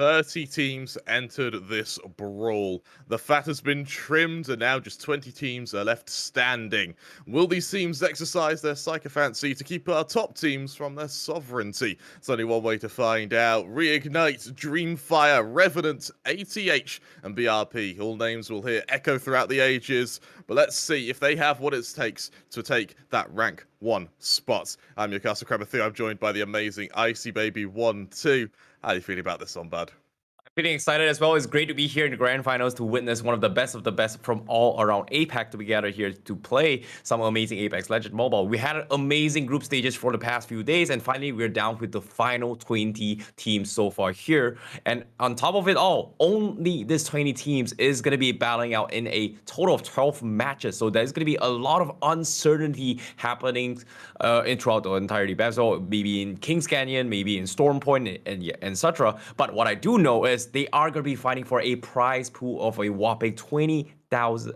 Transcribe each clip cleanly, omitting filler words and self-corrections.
30 teams entered this brawl. The fat has been trimmed and now just 20 teams are left standing. Will these teams exercise their sycophancy to keep our top teams from their sovereignty? It's only one way to find out. Reignite, DreamFire, Revenant, ATH, and BRP. All names will hear echo throughout the ages, but let's see if they have what it takes to take that rank 1 spot. I'm your Castle Crabber 3. I'm joined by the amazing Icy Baby 1-2. How are you feeling about this one, bud? Feeling excited as well. It's great to be here in the grand finals to witness one of the best from all around APAC to be gathered here to play some amazing Apex Legends Mobile. We had amazing group stages for the past few days, and finally we're down with the final 20 teams so far here. And on top of it all, only this 20 teams is going to be battling out in a total of 12 matches. So there's going to be a lot of uncertainty happening throughout the entirety. So maybe in Kings Canyon, maybe in Storm Point, and etc. But what I do know is they are going to be fighting for a prize pool of a whopping 20,000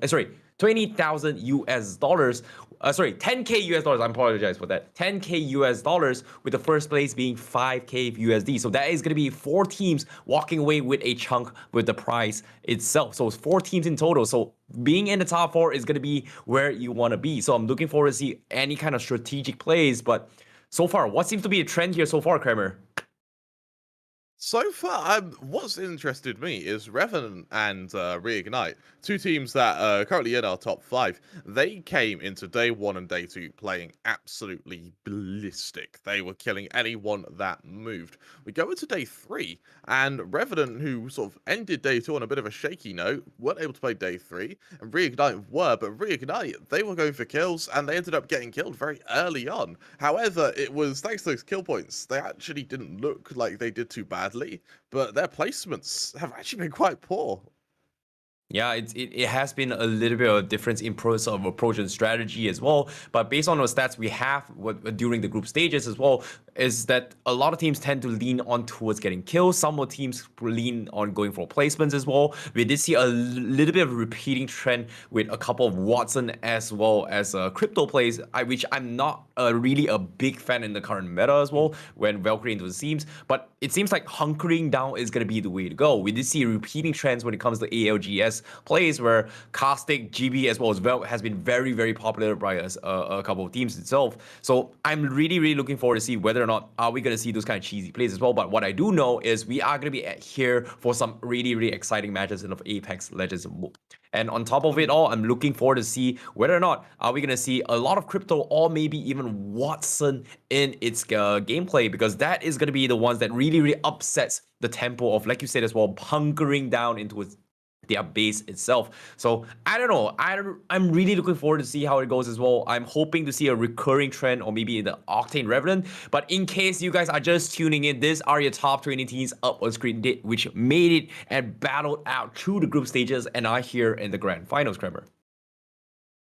US dollars. 10k US dollars. I apologize for that. 10k US dollars, with the first place being 5k USD. So that is going to be 4 teams walking away with a chunk with the prize itself. So it's 4 teams in total. So being in the top 4 is going to be where you want to be. So I'm looking forward to see any kind of strategic plays. But so far, what seems to be a trend here so far, Kramer? So far, what's interested me is Revenant and Reignite, 2 teams that are currently in our top 5. They came into day 1 and day 2 playing absolutely ballistic. They were killing anyone that moved. We go into day 3, and Revenant, who sort of ended day 2 on a bit of a shaky note, weren't able to play day 3, and Reignite were, but Reignite, they were going for kills, and they ended up getting killed very early on. However, it was thanks to those kill points, they actually didn't look like they did too badly, but their placements have actually been quite poor. Yeah, it has been a little bit of a difference in process of approach and strategy as well. But based on the stats we have during the group stages as well, is that a lot of teams tend to lean on towards getting kills. Some of teams lean on going for placements as well. We did see a little bit of a repeating trend with a couple of Watson as well as crypto plays, which I'm not really a big fan in the current meta as well when Valkyrie into the teams. But it seems like hunkering down is going to be the way to go. We did see repeating trends when it comes to ALGS plays where Caustic, GB as well as has been very popular by a couple of teams itself. So I'm really looking forward to see whether or not are we going to see those kind of cheesy plays as well. But what I do know is we are going to be here for some really exciting matches in of Apex Legends. And on top of it all, I'm looking forward to see whether or not are we going to see a lot of crypto or maybe even Watson in its gameplay, because that is going to be the ones that really upsets the tempo of, like you said as well, hunkering down into their base itself. So I don't know. I'm really looking forward to see how it goes as well. I'm hoping to see a recurring trend or maybe the Octane Revenant. But in case you guys are just tuning in, these are your top 20 teams up on screen which made it and battled out through the group stages and are here in the grand finals, Kramer.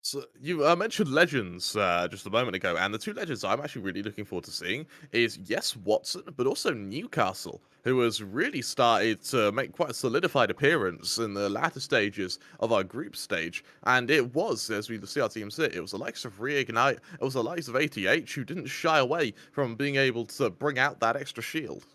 So you mentioned Legends just a moment ago, and the 2 Legends I'm actually really looking forward to seeing is, yes, Watson, but also Newcastle, who has really started to make quite a solidified appearance in the latter stages of our group stage. And it was, as we see our team sit, it was the likes of Reignite, it was the likes of ATH, who didn't shy away from being able to bring out that extra shield.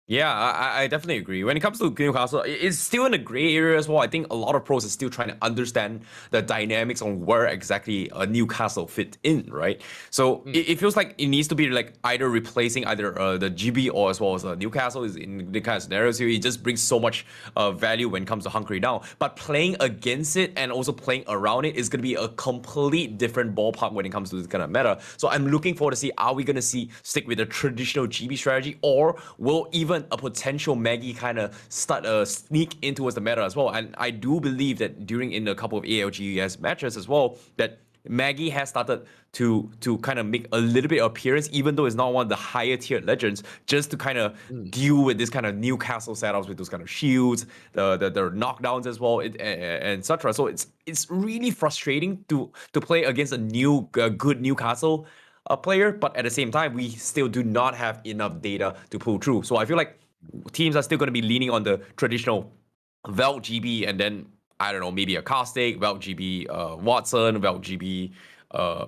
Yeah, I definitely agree. When it comes to Newcastle, it's still in a gray area as well. I think a lot of pros are still trying to understand the dynamics on where exactly Newcastle fit in, right? So it feels like it needs to be like either replacing either the GB or as well as Newcastle is in the kind of scenario. So it just brings so much value when it comes to hunkering down. But playing against it and also playing around it is going to be a complete different ballpark when it comes to this kind of meta. So I'm looking forward to see, are we going to stick with the traditional GB strategy, or will even a potential Maggie kind of start sneak in towards the meta as well? And I do believe that in a couple of ALGS matches as well, that Maggie has started to kind of make a little bit of appearance, even though it's not one of the higher tier legends, just to kind of deal with this kind of Newcastle setups with those kind of shields, the knockdowns as well, and etc. So it's really frustrating to play against a good Newcastle player, but at the same time, we still do not have enough data to pull through. So I feel like teams are still going to be leaning on the traditional Velt GB, and then I don't know, maybe a Caustic, Velt GB Watson, Velt GB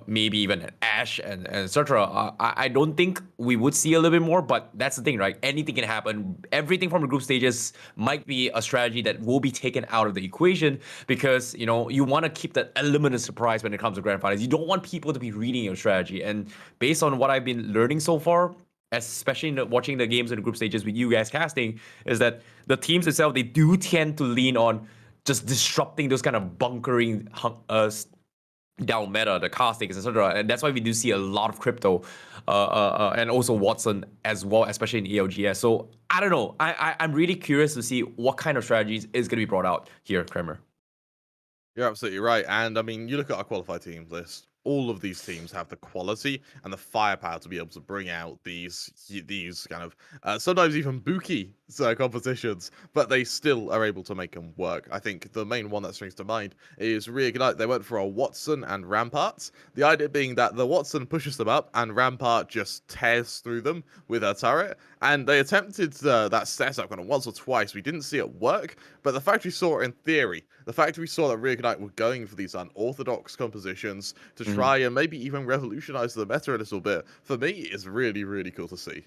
maybe even an Ash and etc. I don't think we would see a little bit more, but that's the thing, right? Anything can happen. Everything from the group stages might be a strategy that will be taken out of the equation because, you know, you want to keep that element of surprise when it comes to grand finals. You don't want people to be reading your strategy. And based on what I've been learning so far, especially watching the games in the group stages with you guys casting, is that the teams itself, they do tend to lean on just disrupting those kind of bunkering down meta, the castings, etc. And that's why we do see a lot of crypto and also Watson as well, especially in ELGS. So I don't know. I'm really curious to see what kind of strategies is going to be brought out here, Kramer. You're absolutely right. And I mean, you look at our qualified teams list. All of these teams have the quality and the firepower to be able to bring out these kind of sometimes even booky competitions, but they still are able to make them work. I think the main one that springs to mind is Reignite. They went for a Watson and Rampart. The idea being that the Watson pushes them up and Rampart just tears through them with her turret. And they attempted that setup kind of once or twice. We didn't see it work, but the fact we saw it in theory, the fact we saw that Reignite were going for these unorthodox compositions to try and maybe even revolutionize the meta a little bit, for me, is really, really cool to see.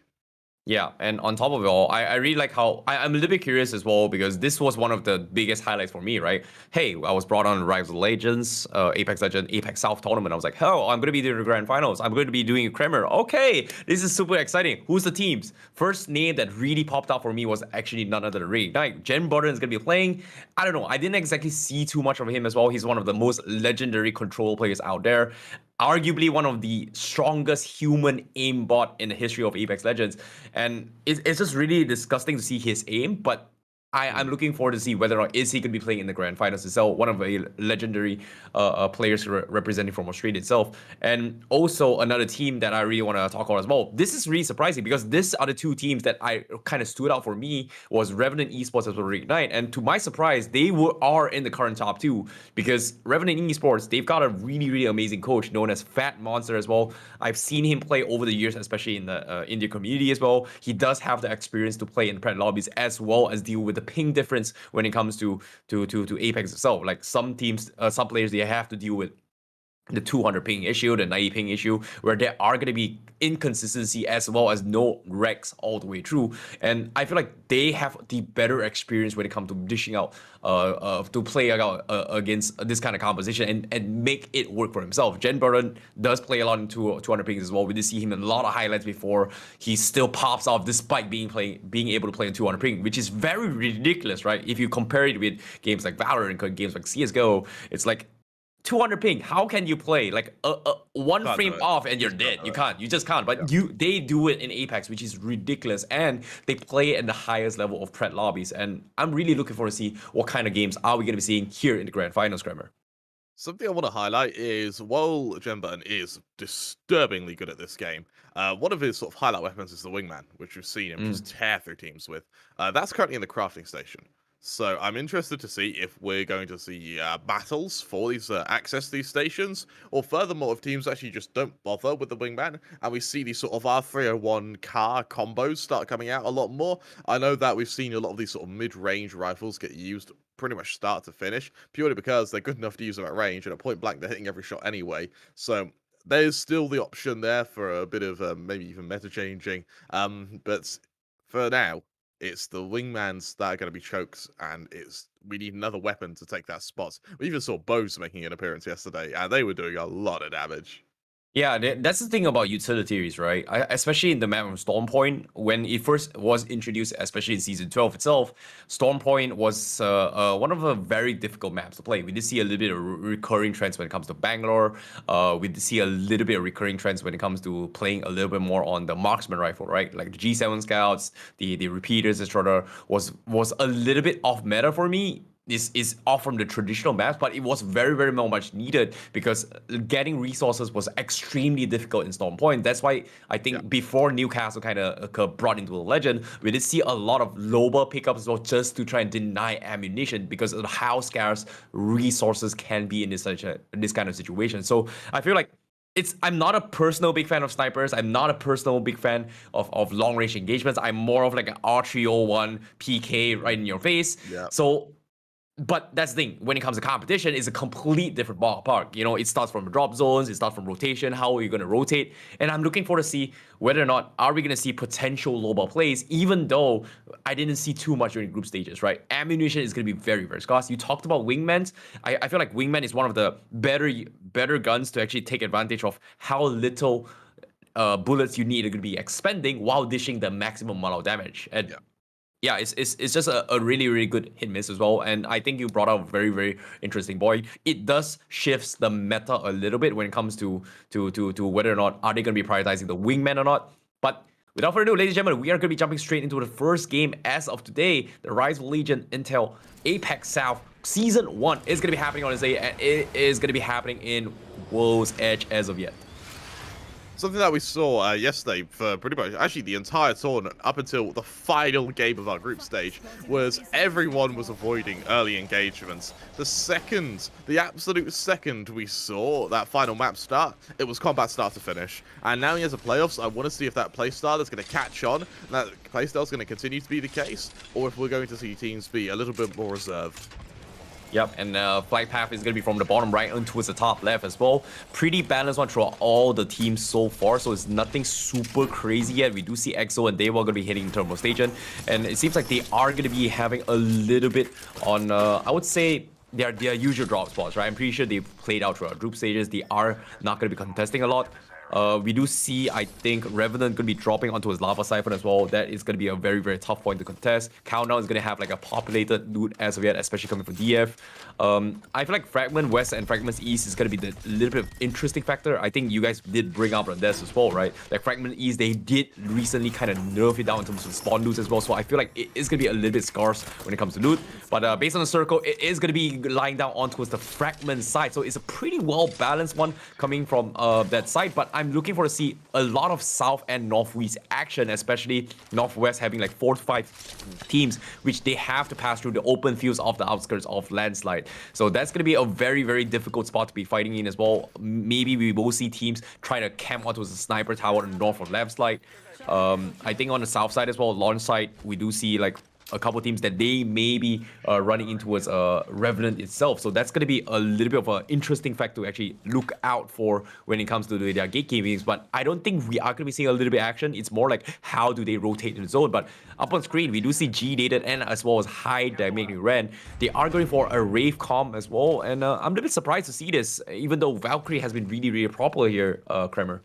Yeah, and on top of it all, I really like how I'm a little bit curious as well because this was one of the biggest highlights for me, right? Hey, I was brought on Rise of Legends, Apex Legend, APAC South tournament. I was like, oh, I'm going to be doing the grand finals. I'm going to be doing a Kramer. Okay, this is super exciting. Who's the teams? First name that really popped out for me was actually none other than Reignite. Jen Burden is going to be playing. I don't know. I didn't exactly see too much of him as well. He's one of the most legendary control players out there. Arguably one of the strongest human aimbot in the history of Apex Legends. And it's just really disgusting to see his aim, but I'm looking forward to see whether or not is he going to be playing in the grand finals itself, one of the legendary players representing from Australia itself. And also another team that I really want to talk about as well. This is really surprising because these are the two teams that I kind of stood out for me was Revenant Esports as well as Reignite. And to my surprise, they are in the current top two because Revenant Esports, they've got a really, really amazing coach known as Fat Monster as well. I've seen him play over the years, especially in the India community as well. He does have the experience to play in pred lobbies as well as deal with the ping difference when it comes to Apex itself. Like some teams, some players, they have to deal with the 200 ping issue, the 90 ping issue, where there are going to be inconsistency as well as no recs all the way through. And I feel like they have the better experience when it comes to dishing out, to play out against this kind of composition and make it work for himself. Jen Burden does play a lot in 200 pings as well. We did see him in a lot of highlights before. He still pops off despite being able to play in 200 ping, which is very ridiculous, right? If you compare it with games like Valorant and games like CSGO, it's like 200 ping. How can you play like one frame off and you're dead? You can't. You just can't. But they do it in Apex, which is ridiculous, and they play at the highest level of pred lobbies. And I'm really looking forward to see what kind of games are we going to be seeing here in the grand finals, Kramer. Something I want to highlight is while Jen Burton is disturbingly good at this game, one of his sort of highlight weapons is the wingman, which we've seen him just tear through teams with. That's currently in the crafting station. So I'm interested to see if we're going to see battles for these access to these stations, or furthermore, if teams actually just don't bother with the wingman, and we see these sort of R301 car combos start coming out a lot more. I know that we've seen a lot of these sort of mid-range rifles get used pretty much start to finish, purely because they're good enough to use them at range, and at point blank, they're hitting every shot anyway. So there's still the option there for a bit of maybe even meta changing. But for now, it's the wingmans that are going to be choked, and we need another weapon to take that spot. We even saw bows making an appearance yesterday, and they were doing a lot of damage. Yeah, that's the thing about utilities, right? Especially in the map of Stormpoint, when it first was introduced, especially in Season 12 itself, Stormpoint was one of the very difficult maps to play. We did see a little bit of recurring trends when it comes to Bangalore. We did see a little bit of recurring trends when it comes to playing a little bit more on the marksman rifle, right? Like the G7 scouts, the repeaters, etc. was a little bit off meta for me. This is off from the traditional maps, but it was very, very much needed because getting resources was extremely difficult in Stormpoint. That's why I think before Newcastle kind of brought into the legend, we did see a lot of lower pickups as well just to try and deny ammunition because of how scarce resources can be in this kind of situation. So I feel like I'm not a personal big fan of snipers. I'm not a personal big fan of long range engagements. I'm more of like an R301 PK right in your face. Yeah. So But that's the thing, when it comes to competition, it's a complete different ballpark. You know, it starts from drop zones, it starts from rotation, how are you going to rotate? And I'm looking forward to see whether or not are we going to see potential low ball plays, even though I didn't see too much during group stages, right? Ammunition is going to be very, very scarce. You talked about Wingman. I feel like Wingman is one of the better guns to actually take advantage of how little bullets you need are going to be expending while dishing the maximum amount of damage. And yeah, it's just a really, really good hit miss as well. And I think you brought up a very, very interesting point. It does shifts the meta a little bit when it comes to whether or not are they going to be prioritizing the Wingman or not. But without further ado, ladies and gentlemen, we are going to be jumping straight into the first game as of today. The Rise of Legion Intel APAC South Season 1 is going to be happening on this day, and it is going to be happening in World's Edge as of yet. Something that we saw yesterday for pretty much actually the entire tournament up until the final game of our group stage was everyone was avoiding early engagements. The absolute second we saw that final map start, it was combat start to finish. And now he has a playoffs. I want to see if that playstyle is going to catch on, and that playstyle is going to continue to be the case, or if we're going to see teams be a little bit more reserved. Yep, and flight path is going to be from the bottom right and towards the top left as well. Pretty balanced one throughout all the teams so far, so it's nothing super crazy yet. We do see EXO and Dewa going to be hitting Thermal Station, and it seems like they are going to be having a little bit on, I would say, their usual drop spots, right? I'm pretty sure they've played out throughout group stages. They are not going to be contesting a lot. We do see, I think, Revenant going to be dropping onto his Lava Siphon as well. That is going to be a very, very tough point to contest. Countdown is going to have like a populated loot as of yet, especially coming from DF. I feel like Fragment West and Fragment East is going to be the little bit of interesting factor. I think you guys did bring up on this as well, right? Like Fragment East, they did recently kind of nerf it down in terms of spawn loots as well. So I feel like it is going to be a little bit scarce when it comes to loot. But based on the circle, it is going to be lying down on towards the Fragment side. So it's a pretty well-balanced one coming from that side. But I'm looking for to see a lot of south and northwest action, especially northwest having like 4 to 5 teams, which they have to pass through the open fields of the outskirts of Landslide. So that's going to be a very, very difficult spot to be fighting in as well. Maybe we will see teams try to camp onto the sniper tower in north of Landslide. I think on the south side as well, launch side, we do see like a couple teams that they may be running in towards Revenant itself. So that's going to be a little bit of an interesting fact to actually look out for when it comes to their gatekeepings. But I don't think we are going to be seeing a little bit of action. It's more like how do they rotate in the zone. But up on screen, we do see G-Dated and as well as High Dynamic Ren. They are going for a Rave Comm as well. And I'm a little bit surprised to see this, even though Valkyrie has been really, really popular here, Kremer.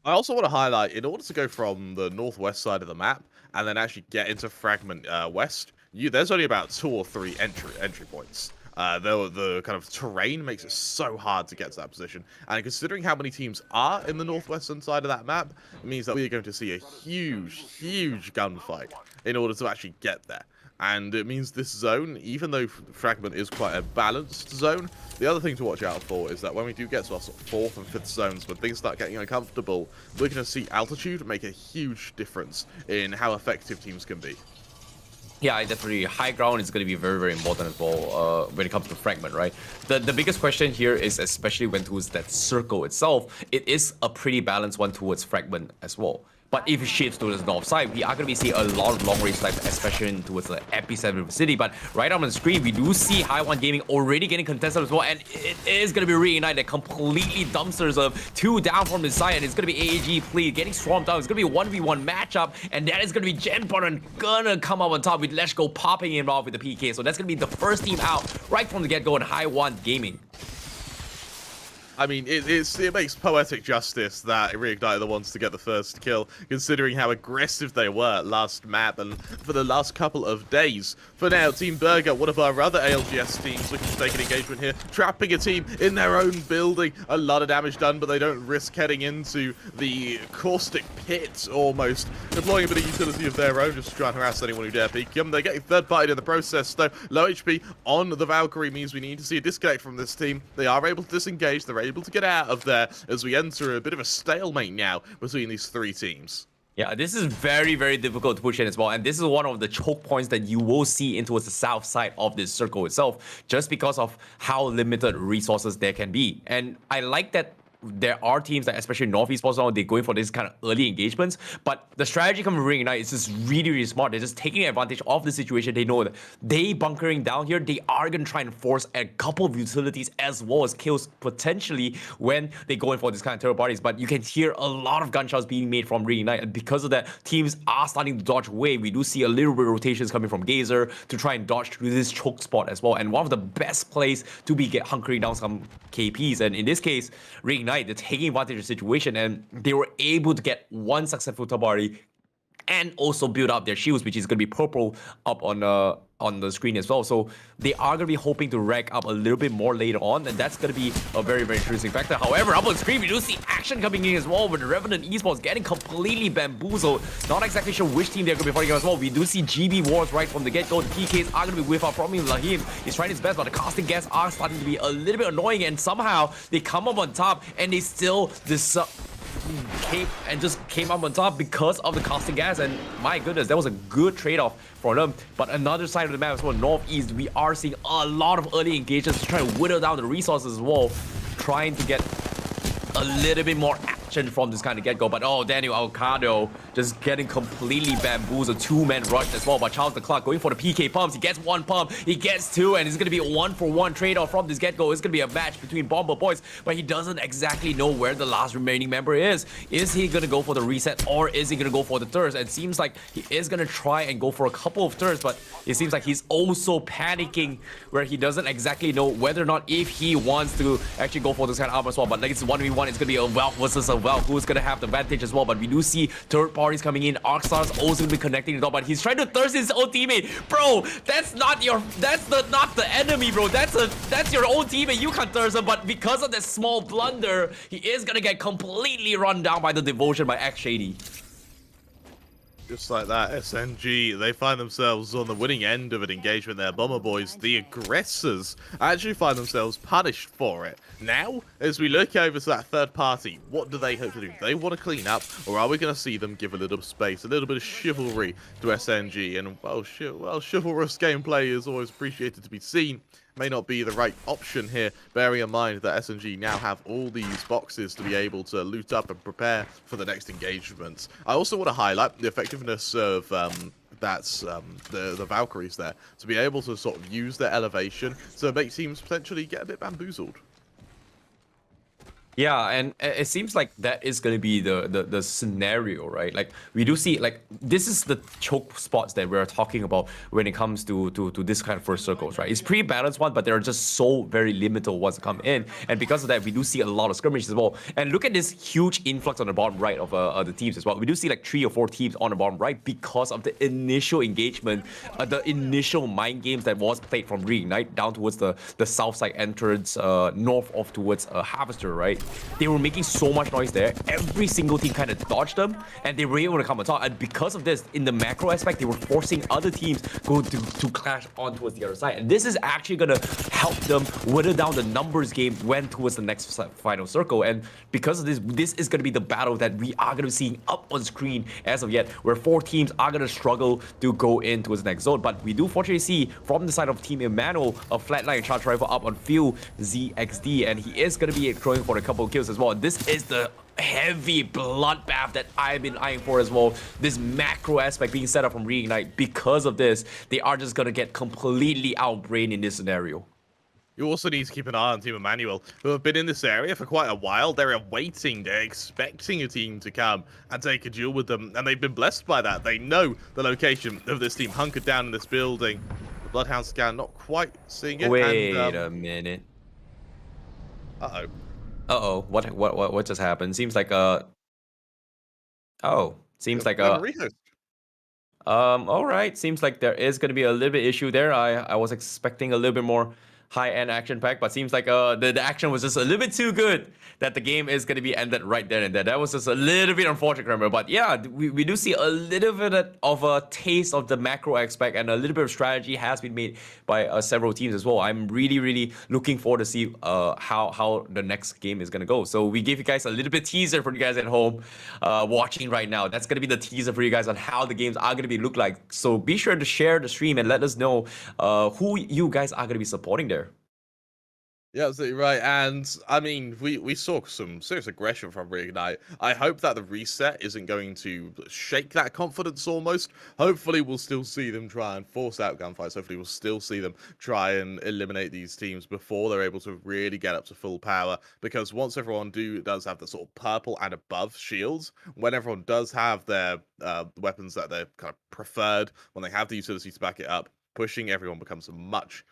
I also want to highlight, in order to go from the northwest side of the map and then actually get into Fragment West, there's only about 2 or 3 entry points. The kind of terrain makes it so hard to get to that position. And considering how many teams are in the northwestern side of that map, it means that we're going to see a huge, huge gunfight in order to actually get there. And it means this zone, even though Fragment is quite a balanced zone, the other thing to watch out for is that when we do get to our sort of 4th and 5th zones, when things start getting uncomfortable, we're going to see altitude make a huge difference in how effective teams can be. Yeah, definitely. High ground is going to be very, very important as well when it comes to Fragment, right? The biggest question here is, especially when towards that circle itself, it is a pretty balanced one towards Fragment as well. But if it shifts towards the north side, we are going to be seeing a lot of long-range snipes, especially towards the epicenter of the city. But right on the screen, we do see High One Gaming already getting contested as well. And it is going to be Reignite that completely dumpsters of 2 down from the side. And it's going to be AAG Plea getting swarmed down. It's going to be a 1v1 matchup. And that is going to be Genpon gonna come up on top with Leshko popping him off with the PK. So that's going to be the first team out right from the get-go in High One Gaming. I mean, it makes poetic justice that Reignite are the ones to get the first kill, considering how aggressive they were last map and for the last couple of days. For now, Team Burger, one of our other ALGS teams, looking to take an engagement here, trapping a team in their own building. A lot of damage done, but they don't risk heading into the caustic pit almost, deploying a bit of utility of their own just to try and harass anyone who dare peek them. They're getting third-partied in the process, though. Low HP on the Valkyrie means we need to see a disconnect from this team. They are able to disengage. They're able to get out of there as we enter a bit of a stalemate now between these 3 teams. Yeah, this is very, very difficult to push in as well. And this is one of the choke points that you will see in towards the south side of this circle itself, just because of how limited resources there can be. And I like that there are teams that, especially North Esports now, they're going for this kind of early engagements. But the strategy coming from Reignite is just really, really smart. They're just taking advantage of the situation. They know that they bunkering down here, they are going to try and force a couple of utilities as well as kills potentially when they go in for this kind of third parties. But you can hear a lot of gunshots being made from Reignite. And because of that, teams are starting to dodge away. We do see a little bit of rotations coming from Gazer to try and dodge through this choke spot as well. And one of the best plays to be hunkering down some KPs. And in this case, Reignite, they're taking advantage of the situation, and they were able to get one successful third party and also build up their shields, which is going to be purple up on the screen as well. So they are going to be hoping to rack up a little bit more later on, and that's going to be a very, very interesting factor. However, up on screen, we do see action coming in as well with Revenant Esports getting completely bamboozled. Not exactly sure which team they're going to be fighting as well. We do see GB Wars right from the get-go. The PKs are going to be whiffed out from him. Lahim is trying his best, but the casting gas are starting to be a little bit annoying, and somehow they come up on top, and they still came up on top because of the casting gas. And my goodness, that was a good trade-off for them. But another side of the map as well, Northeast, we are seeing a lot of early engagements to try to whittle down the resources as well, trying to get a little bit more action from this kind of get-go. But oh, Daniel Alcado just getting completely bamboozled. Two-man rush as well by Charles the Clock going for the PK pumps. He gets one pump, he gets two, and it's going to be a one-for-one trade-off from this get-go. It's going to be a match between Bomber Boys, but he doesn't exactly know where the last remaining member is. Is he going to go for the reset, or is he going to go for the thirst? It seems like he is going to try and go for a couple of thirsts, but it seems like he's also panicking where he doesn't exactly know whether or not if he wants to actually go for this kind of armor swap. But like it's 1v1, it's going to be a Valk versus a Valk who's going to have the advantage as well. But we do see third parties coming in. Arcstar's also going to be connecting the top, but he's trying to thirst his own teammate. Bro, that's not the enemy, bro. That's your own teammate. You can't thirst him, but because of this small blunder, he is going to get completely run down by the devotion by X-Shady. Just like that, SNG, they find themselves on the winning end of an engagement there. Bomber Boys, the aggressors, actually find themselves punished for it. Now, as we look over to that third party, what do they hope to do? Do they want to clean up, or are we going to see them give a little space, a little bit of chivalry to SNG? And, well, chivalrous gameplay is always appreciated to be seen. May not be the right option here, bearing in mind that SNG now have all these boxes to be able to loot up and prepare for the next engagements. I also want to highlight the effectiveness of the Valkyries there, to be able to sort of use their elevation to make teams potentially get a bit bamboozled. Yeah, and it seems like that is going to be the scenario, right? Like, we do see, like, this is the choke spots that we're talking about when it comes to this kind of first circles, right? It's pretty balanced one, but there are just so very limited ones that come in. And because of that, we do see a lot of skirmishes as well. And look at this huge influx on the bottom right of the teams as well. We do see like 3 or 4 teams on the bottom right because of the initial engagement, the initial mind games that was played from Reignite down towards the south side entrance, north off towards Harvester, right? They were making so much noise there. Every single team kind of dodged them, and they were able to come on top. And because of this, in the macro aspect, they were forcing other teams to clash on towards the other side. And this is actually going to help them whittle down the numbers game when towards the next final circle. And because of this, this is going to be the battle that we are going to see up on screen as of yet, where 4 teams are going to struggle to go in towards the next zone. But we do fortunately see from the side of Team Emmanuel a flatline charge rifle up on field ZXD, and he is going to be throwing for a couple of kills as well. This is the heavy bloodbath that I've been eyeing for as well. This macro aspect being set up from Reignite. Because of this, they are just going to get completely outbrained in this scenario. You also need to keep an eye on Team Emmanuel, who have been in this area for quite a while. They're awaiting, they're expecting a team to come and take a duel with them, and they've been blessed by that. They know the location of this team hunkered down in this building. The Bloodhound scan not quite seeing it. Wait a minute. Uh-oh. Uh-oh, what just happened? Seems like all right. Seems like there is going to be a little bit issue there. I was expecting a little bit more high-end action pack, but seems like the action was just a little bit too good that the game is going to be ended right there and there. That was just a little bit unfortunate, remember. But yeah, we do see a little bit of a taste of the macro aspect, and a little bit of strategy has been made by several teams as well. I'm really looking forward to see how the next game is going to go. So we gave you guys a little bit teaser for you guys at home watching right now. That's going to be the teaser for you guys on how the games are going to be look like. So be sure to share the stream and let us know who you guys are going to be supporting there. Yeah, absolutely right. And I mean, we saw some serious aggression from Reignite. I hope that the reset isn't going to shake that confidence almost. Hopefully, we'll still see them try and force out gunfights. Hopefully, we'll still see them try and eliminate these teams before they're able to really get up to full power. Because once everyone does have the sort of purple and above shields, when everyone does have their weapons that they're kind of preferred, when they have the utility to back it up, pushing everyone becomes much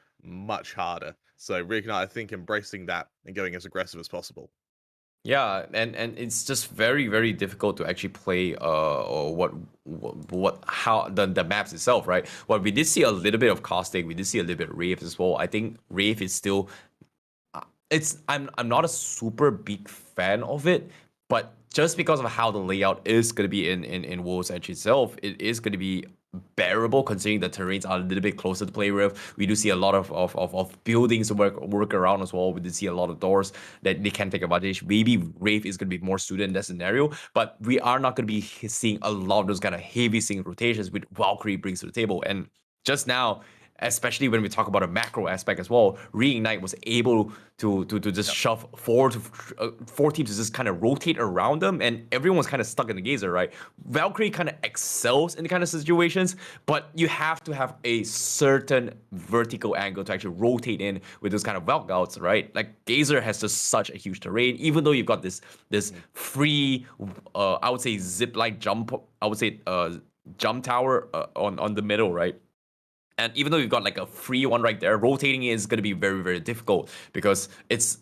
harder. So Reignite, I think, embracing that and going as aggressive as possible. Yeah, and it's just very very difficult to actually play or what how the maps itself, right? Well, we did see a little bit of Caustic, we did see a little bit of Wraith as well. I think Wraith is still I'm not a super big fan of it, but just because of how the layout is going to be in Wolves Edge itself, it is going to be bearable considering the terrains are a little bit closer to play with. We do see a lot of buildings to work around as well. We did see a lot of doors that they can take advantage. Maybe Wraith is going to be more suited in that scenario, but we are not going to be seeing a lot of those kind of heavy single rotations which Valkyrie brings to the table. And just now, especially when we talk about a macro aspect as well, Reignite was able to just shove four teams to just kind of rotate around them, and everyone was kind of stuck in the gazer, right? Valkyrie kind of excels in the kind of situations, but you have to have a certain vertical angle to actually rotate in with those kind of Valk outs, right? Like gazer has just such a huge terrain, even though you've got this free, I would say zip line jump, I would say jump tower on the middle, right? And even though you've got like a free one right there, rotating is going to be very, very difficult because it's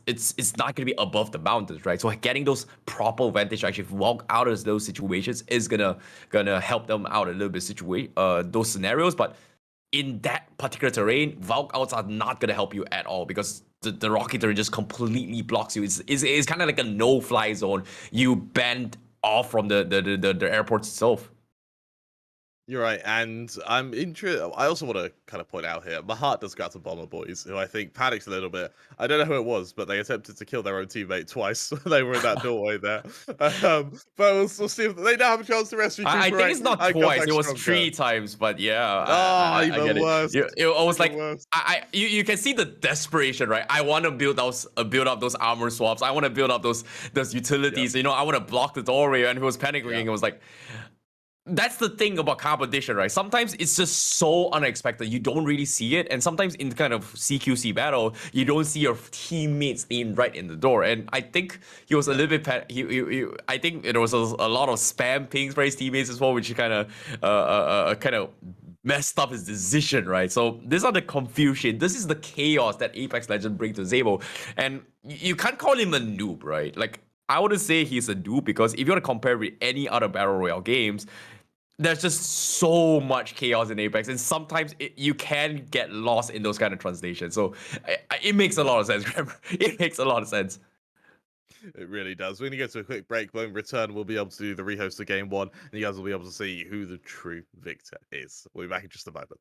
not going to be above the mountains, right? So getting those proper advantage to actually walk out of those situations is gonna help them out a little bit those scenarios. But in that particular terrain, Valk outs are not gonna help you at all because the rocky terrain just completely blocks you. It's kind of like a no-fly zone. You bend off from the airport itself. You're right, and I'm interested. I also want to kind of point out here, my heart does go out to Bomber Boys, who I think panicked a little bit. I don't know who it was, but they attempted to kill their own teammate twice. They were in that doorway there. But we'll see if they now have a chance to rescue. I think it's not twice; it was stronger. 3 times. But yeah, I get it. Worse. It was like you can see the desperation, right? I want to build up those armor swaps. I want to build up those utilities. Yep. I want to block the doorway, and he was panicking. Yep. It was like. That's the thing about competition, right? Sometimes it's just so unexpected. You don't really see it. And sometimes in kind of CQC battle, you don't see your teammates in right in the door. And I think he was a little bit... I think there was a lot of spam pings for his teammates as well, which kind of messed up his decision, right? So these are the confusion. This is the chaos that Apex Legends bring to the table. And you can't call him a noob, right? Like, I wouldn't say he's a noob because if you want to compare with any other Battle Royale games, there's just so much chaos in Apex, and sometimes you can get lost in those kind of translations. So it makes a lot of sense, remember? It makes a lot of sense. It really does. We're going to go to a quick break, but in return, we'll be able to do the rehost of Game 1, and you guys will be able to see who the true victor is. We'll be back in just a moment.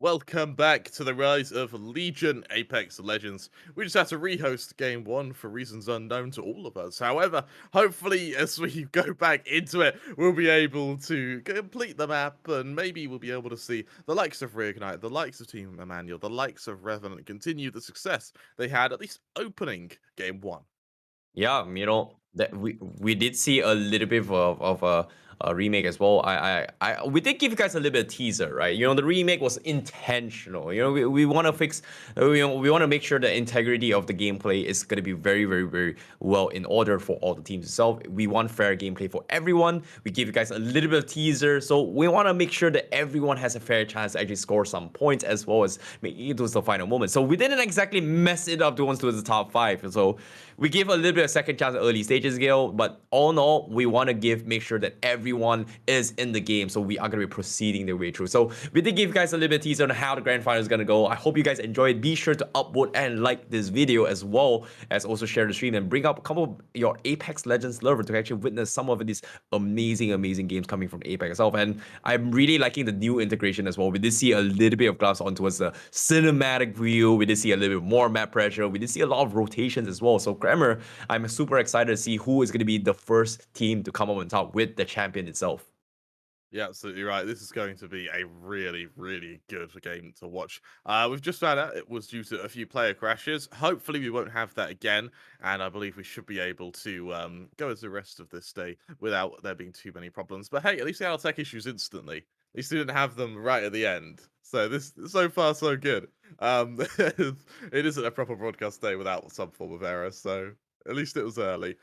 Welcome back to the Rise of Legion Apex Legends. We just had to rehost Game 1 for reasons unknown to all of us. However, hopefully as we go back into it, we'll be able to complete the map and maybe we'll be able to see the likes of Reignite, the likes of Team Emmanuel, the likes of Revenant continue the success they had at least opening Game 1. Yeah, that we did see a little bit of a remake as well. We did give you guys a little bit of teaser, right? The remake was intentional. We want to fix, we want to make sure the integrity of the gameplay is going to be very, very, very well in order for all the teams itself. We want fair gameplay for everyone. We give you guys a little bit of teaser, so we want to make sure that everyone has a fair chance to actually score some points as well as making it to the final moment. So we didn't exactly mess it up towards the top 5. So we give a little bit of second chance at early stages, Gil, but all in all, we want to make sure that everyone is in the game, so we are going to be proceeding their way through. So we did give you guys a little bit of teaser on how the grand final is going to go. I hope you guys enjoyed. Be sure to upvote and like this video as well as also share the stream and bring up a couple of your Apex Legends lover to actually witness some of these amazing games coming from Apex itself. And I'm really liking the new integration as well. We did see a little bit of gloves on towards the cinematic view. We did see a little bit more map pressure. We did see a lot of rotations as well. So Grammar, I'm super excited to see who is going to be the first team to come up on top with the champion itself. Yeah, absolutely right. This is going to be a really, really good game to watch. We've just found out it was due to a few player crashes. Hopefully we won't have that again, and I believe we should be able to go as the rest of this day without there being too many problems. But hey, at least they had tech issues instantly. At least we didn't have them right at the end. So so far, so good. It isn't a proper broadcast day without some form of error, so at least it was early.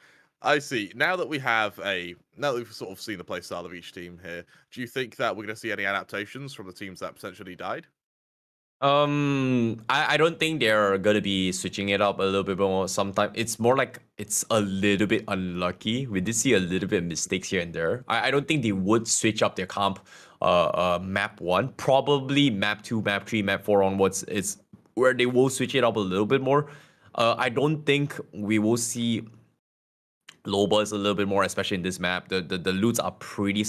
I see. Now that we've sort of seen the playstyle of each team here, do you think that we're going to see any adaptations from the teams that potentially died? I don't think they're gonna be switching it up a little bit more. Sometimes it's more like it's a little bit unlucky. We did see a little bit of mistakes here and there. I don't think they would switch up their comp map 1. Probably map 2, map 3, map 4 onwards is where they will switch it up a little bit more. I don't think we will see low balls a little bit more, especially in this map. The loots are pretty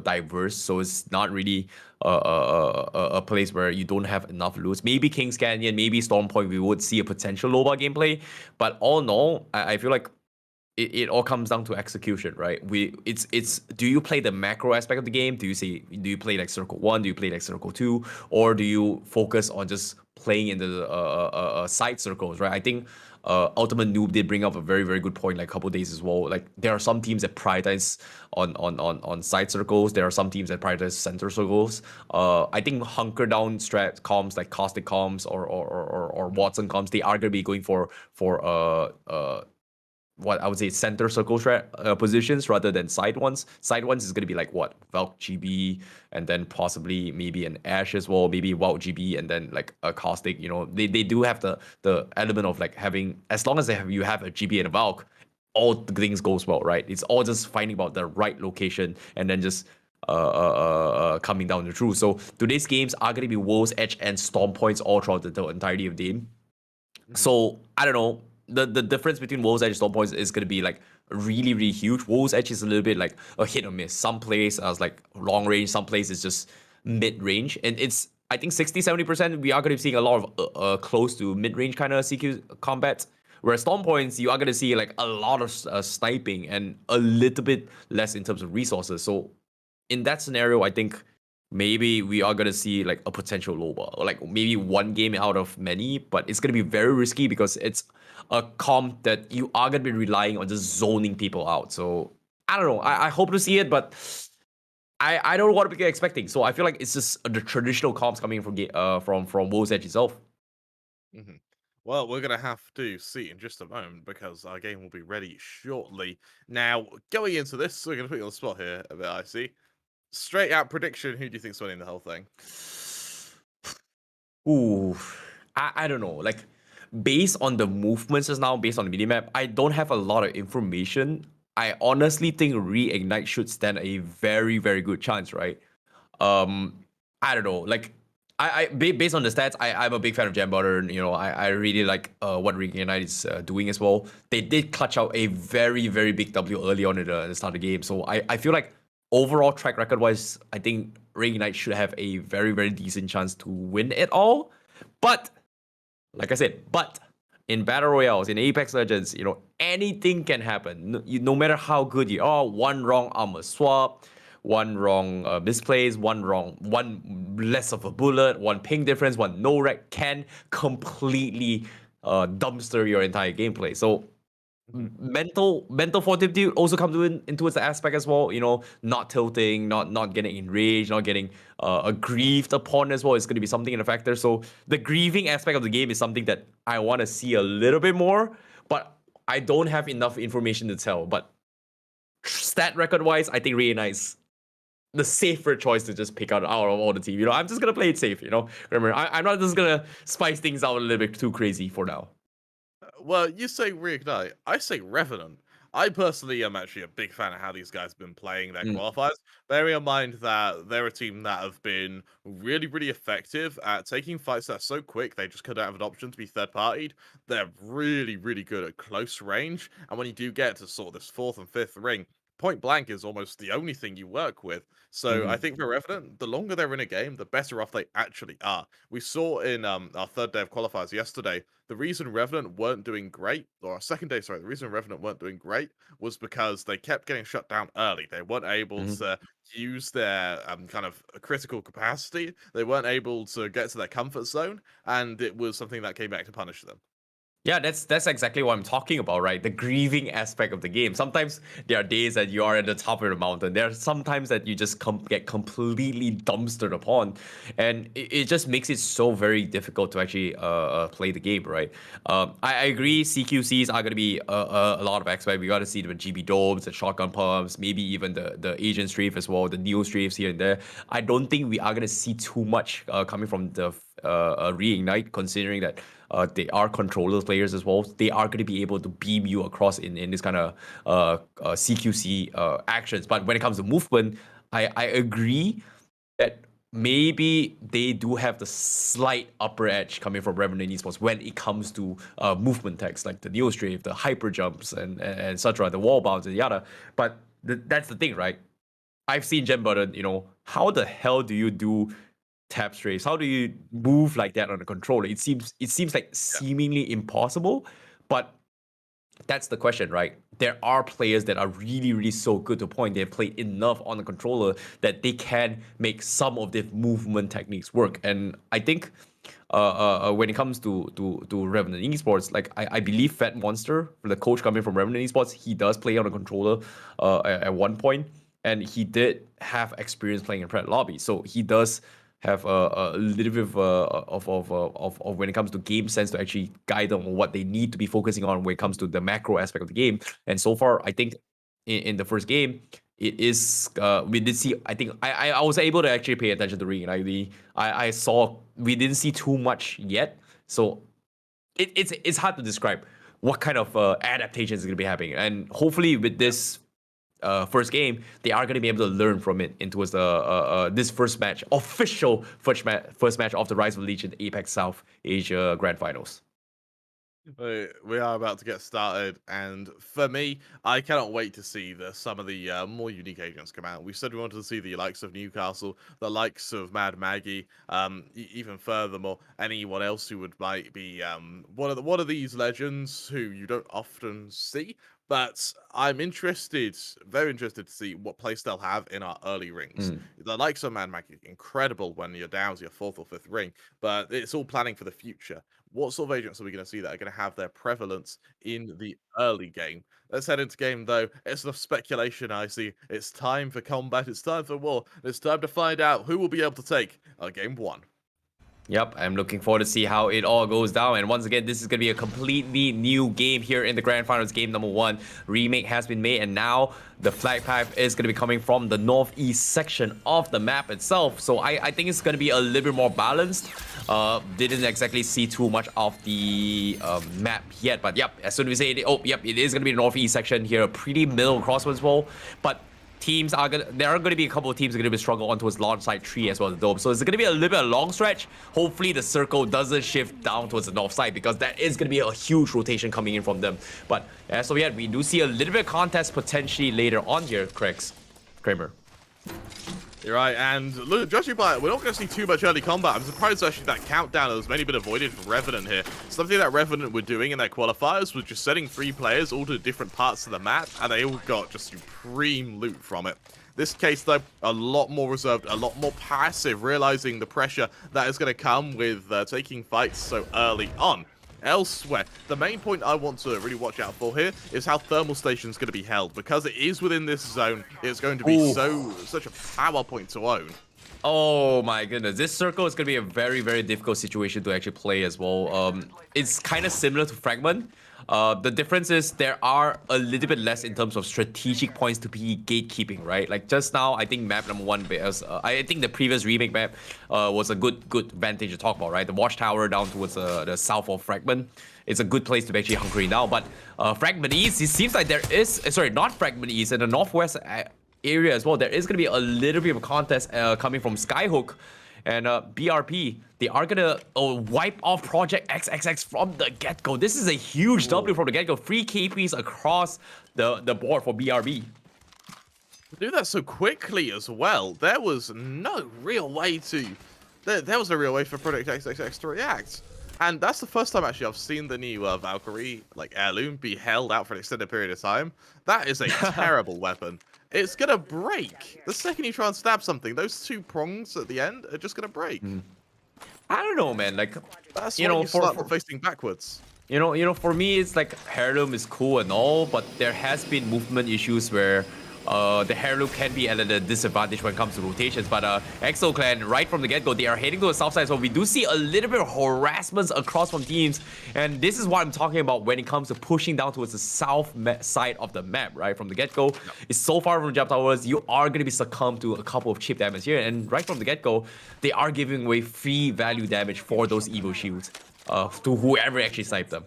diverse, so it's not really a place where you don't have enough loots. Maybe King's Canyon, maybe Storm Point, we would see a potential low ball gameplay. But all in all, I feel like it all comes down to execution, right? It's do you play the macro aspect of the game? Do you play like Circle 1? Do you play like Circle 2? Or do you focus on just playing in the side circles, right? I think Ultimate Noob did bring up a very, very good point like a couple days as well. Like there are some teams that prioritize on side circles. There are some teams that prioritize center circles. I think hunker down strat comms like Caustic comms or Watson comms, they are gonna be going for what I would say center circle positions rather than side ones. Side ones is going to be like what Valk GB and then possibly maybe an Ash as well, maybe Valk GB and then like a Caustic. They do have the element of like having, as long as you have a GB and a Valk, all the things goes well, right? It's all just finding about the right location and then just coming down the truth. So today's games are going to be World's Edge and Storm Points all throughout the entirety of the game. So I don't know. The difference between World's Edge and Storm Points is going to be like really, really huge. World's Edge is a little bit like a hit or miss. Some plays is like long range, some plays is just mid range. And it's, I think 60-70%, we are going to be seeing a lot of close to mid range kind of CQ combat. Whereas Storm Points, you are going to see like a lot of sniping and a little bit less in terms of resources. So in that scenario, I think maybe we are going to see like a potential low ball, or like maybe one game out of many, but it's going to be very risky because it's a comp that you are going to be relying on just zoning people out. So I don't know. I hope to see it, but I don't know what to be expecting. So I feel like it's just the traditional comps coming from World's Edge itself. Mm-hmm. Well, we're going to have to see in just a moment because our game will be ready shortly. Now, going into this, we're going to put you on the spot here a bit, I see. Straight out prediction, who do you think's winning the whole thing? Ooh, I don't know. Like, based on the movements just now, based on the minimap, I don't have a lot of information. I honestly think Reignite should stand a very, very good chance, right? I don't know. Like, based on the stats, I'm a big fan of Jam Butter. I really like what Reignite is doing as well. They did clutch out a very, very big W early on in the start of the game. So I feel like overall track record wise, I think Reignite should have a very, very decent chance to win it all. But, like I said, in Battle Royales, in Apex Legends, anything can happen. No matter how good you are, one wrong armor swap, one wrong misplays, one less of a bullet, one ping difference, one no rec can completely dumpster your entire gameplay. So mental fortitude also comes into its aspect as well. Not tilting, not getting enraged, not getting aggrieved upon as well. It's going to be something in a factor. So the grieving aspect of the game is something that I want to see a little bit more, but I don't have enough information to tell. But stat record wise, I think Reignite's the safer choice to just pick out of all the team. I'm just gonna play it safe. Remember, I'm not just gonna spice things out a little bit too crazy for now. Well, you say Reignite, I say Revenant. I personally am actually a big fan of how these guys have been playing their qualifiers. Bearing in mind that they're a team that have been really, really effective at taking fights that are so quick they just couldn't have an option to be third-partied. They're really, really good at close range, and when you do get to sort of this 4th and 5th ring, point blank is almost the only thing you work with. So I think for Revenant, the longer they're in a game, the better off they actually are. We saw in our 3rd day of qualifiers yesterday, the reason Revenant weren't doing great, or our 2nd day, sorry, the reason Revenant weren't doing great was because they kept getting shut down early. They weren't able to use their kind of critical capacity. They weren't able to get to their comfort zone, and it was something that came back to punish them. Yeah, that's exactly what I'm talking about, right? The grieving aspect of the game. Sometimes there are days that you are at the top of the mountain. There are sometimes that you just get completely dumpstered upon, and it just makes it so very difficult to actually play the game, right? I agree. CQCs are going to be a lot of XY. We got to see the GB domes, the shotgun pumps, maybe even the agent strafe as well, the neo strafes here and there. I don't think we are going to see too much coming from the Reignite, considering that they are controller players as well. They are going to be able to beam you across in this kind of CQC actions. But when it comes to movement, I agree that maybe they do have the slight upper edge coming from Revenant Esports when it comes to movement techs like the neo strafe, the hyper jumps, and etc., the wall bounds and yada. But that's the thing, right? I've seen Gem Button. How the hell do you do tap strafes? How do you move like that on a controller? It seems like seemingly impossible, but that's the question, right? There are players that are really, really so good to point. They've played enough on the controller that they can make some of their movement techniques work. And I think when it comes to Revenant Esports, like I believe Fat Monster, the coach coming from Revenant Esports, he does play on a controller at one point, and he did have experience playing in Pred Lobby, so he does have a little bit of when it comes to game sense to actually guide them on what they need to be focusing on when it comes to the macro aspect of the game. And so far, I think in the first game, it is we did see. I think I was able to actually pay attention to Ring, and I saw we didn't see too much yet, so it's hard to describe what kind of adaptations is going to be happening. And hopefully with this first game, they are going to be able to learn from it into this first match, official first match of the Rise of Legion APAC South Asia Grand Finals. We are about to get started, and for me, I cannot wait to see some of the more unique agents come out. We said we wanted to see the likes of Newcastle, the likes of Mad Maggie, even furthermore, anyone else who might be one of these legends who you don't often see. But I'm very interested to see what place they'll have in our early rings. The likes of Mad Maggie, incredible when you're down to your 4th or 5th ring, but it's all planning for the future. What sort of agents are we going to see that are going to have their prevalence in the early game? Let's head into game, though. It's enough speculation, I see. It's time for combat. It's time for war. It's time to find out who will be able to take game 1. Yep, I'm looking forward to see how it all goes down. And once again, this is going to be a completely new game here in the Grand Finals, game number 1. Remake has been made, and now the flag pipe is going to be coming from the northeast section of the map itself. So I think it's going to be a little bit more balanced. Didn't exactly see too much of the map yet, but yep, as soon as we say it, it is going to be the northeast section here, a pretty middle crossroads as well. But there are going to be a couple of teams that are going to be struggle on towards launch side 3 as well as the dome. So it's going to be a little bit of a long stretch. Hopefully the circle doesn't shift down towards the north side, because that is going to be a huge rotation coming in from them. But as of yet, we do see a little bit of contest potentially later on here, Kramer. You're right, and look, judging by it, we're not going to see too much early combat. I'm surprised actually that countdown has maybe been avoided for Revenant here. Something that Revenant were doing in their qualifiers was just setting 3 players all to different parts of the map, and they all got just supreme loot from it. This case, though, a lot more reserved, a lot more passive, realizing the pressure that is going to come with taking fights so early on. Elsewhere, the main point I want to really watch out for here is how Thermal Station is going to be held. Because it is within this zone, it's going to be such a power point to own. Oh my goodness, this circle is going to be a very, very difficult situation to actually play as well. It's kind of similar to Fragment. The difference is there are a little bit less in terms of strategic points to be gatekeeping, right? Like just now, I think map number 1, I think the previous remake map was a good vantage to talk about, right? The watchtower down towards the south of Fragment. It's a good place to be actually hunkering down. But Fragment East, it seems like there is, sorry, not Fragment East, in the northwest area as well, there is going to be a little bit of a contest coming from Skyhook and BRP. They are going to wipe off Project XXX from the get-go. This is a huge W from the get-go. 3 KPs across the board for BRB. To do that so quickly as well, there was no real way to... There was no real way for Project XXX to react. And that's the first time, actually, I've seen the new Valkyrie, like, heirloom be held out for an extended period of time. That is a terrible weapon. It's gonna break. The second you try and stab something, those 2 prongs at the end are just gonna break. I don't know, man. Like, that's why you start facing backwards. You know, for me, it's like heirloom is cool and all, but there has been movement issues where the heirloom can be at a disadvantage when it comes to rotations. But EXO Clan, right from the get-go, they are heading to the south side, so we do see a little bit of harassments across from teams. And this is what I'm talking about when it comes to pushing down towards the south side of the map, right? From the get-go, it's so far from jump towers, you are going to be succumbed to a couple of chip damage here. And right from the get-go, they are giving away free value damage for those Evo shields to whoever actually sniped them.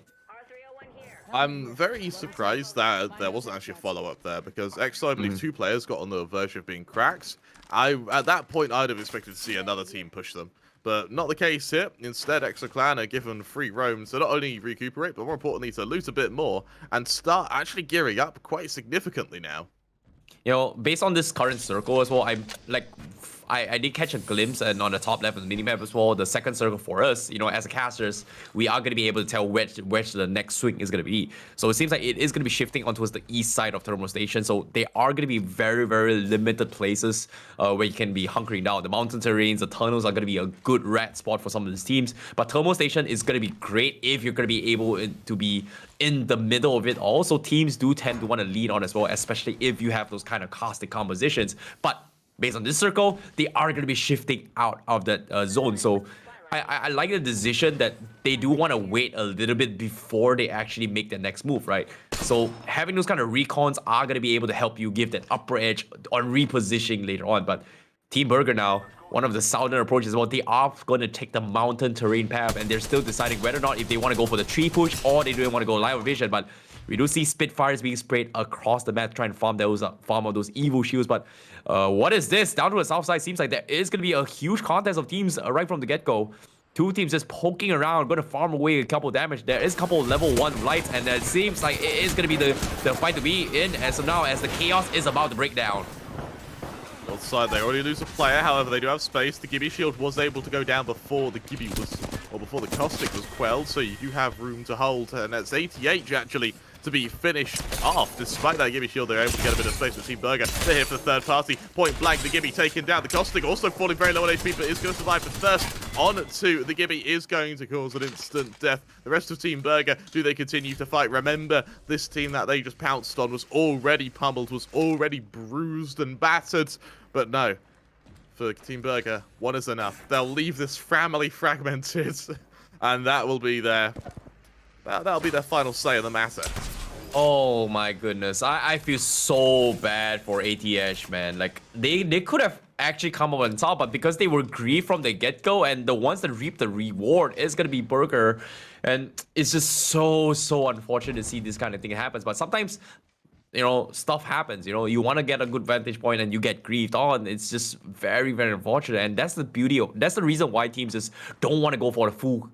I'm very surprised that there wasn't actually a follow-up there, because EXO, I believe 2 players got on the verge of being cracked. At that point, I'd have expected to see another team push them. But not the case here. Instead, EXO Clan are given free roam to not only recuperate, but more importantly, to loot a bit more and start actually gearing up quite significantly now. You know, based on this current circle as well, I did catch a glimpse and on the top left of the minimap as well, the second circle for us, you know, as a casters, we are going to be able to tell where the next swing is going to be. So it seems like it is going to be shifting onto the east side of Thermal Station. So they are going to be very, very limited places where you can be hunkering down. The mountain terrains, the tunnels are going to be a good rat spot for some of these teams. But Thermal Station is going to be great if you're going to be able to be in the middle of it. Also, teams do tend to want to lean on as well, especially if you have those kind of caustic compositions. But based on this circle, they are going to be shifting out of that zone. So I like the decision that they do want to wait a little bit before they actually make the next move, right? So having those kind of recons are going to be able to help you give that upper edge on repositioning later on. But Team Burger now, one of the southern approaches, well, they are going to take the mountain terrain path, and they're still deciding whether or not if they want to go for the tree push or they don't want to go live vision. But we do see Spitfires being sprayed across the map to try and farm those Evo shields. But what is this? Down to the south side, seems like there is going to be a huge contest of teams right from the get-go. 2 teams just poking around, going to farm away a couple damage. There is a couple level 1 lights, and it seems like it is going to be the fight to be in. And so now, as the chaos is about to break down. North side, they already lose a player, however, they do have space. The Gibby shield was able to go down before the Gibby was, or before the Caustic was quelled, so you do have room to hold, and that's ATH actually to be finished off. Despite that Gibby shield, they're able to get a bit of space with Team Burger. They're here for the third party. Point blank, the Gibby taken down. The Caustic also falling very low on HP, but is going to survive. The first on to the Gibby is going to cause an instant death. The rest of Team Burger, do they continue to fight? Remember, this team that they just pounced on was already pummeled, was already bruised and battered. But no, for Team Burger, 1 is enough. They'll leave this family fragmented, and that will be that'll be their final say on the matter. Oh my goodness, I feel so bad for ATH, man. Like they could have actually come up on top, but because they were grieved from the get-go, and the ones that reap the reward is gonna be Burger, and it's just so unfortunate to see this kind of thing happens. But sometimes, you know, stuff happens. You know, you want to get a good vantage point and you get griefed on. It's just very unfortunate, and that's the beauty of, that's the reason why teams just don't want to go for the full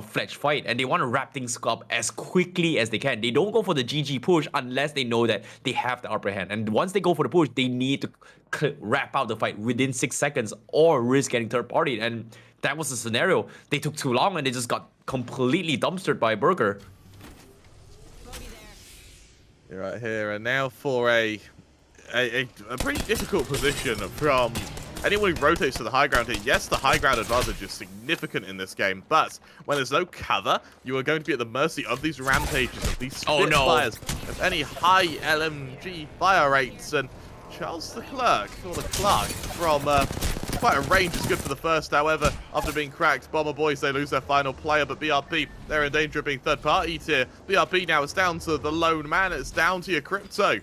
fledged fight, and they want to wrap things up as quickly as they can. They don't go for the GG push unless they know that they have the upper hand. And once they go for the push, they need to wrap out the fight within 6 seconds or risk getting third party. And that was the scenario. They took too long and they just got completely dumpstered by Burger. You're right here, and now for a pretty difficult position from anyone who rotates to the high ground here. Yes, the high ground advantage is significant in this game, but when there's no cover, you are going to be at the mercy of these rampages, of these Spitfires, of any high LMG fire rates. And Charles the Clerk, or the Clark, from quite a range is good for the first. However, after being cracked, Bomber Boys, they lose their final player, but BRP, they're in danger of being third party tier. BRP now is down to the lone man, it's down to your Crypto.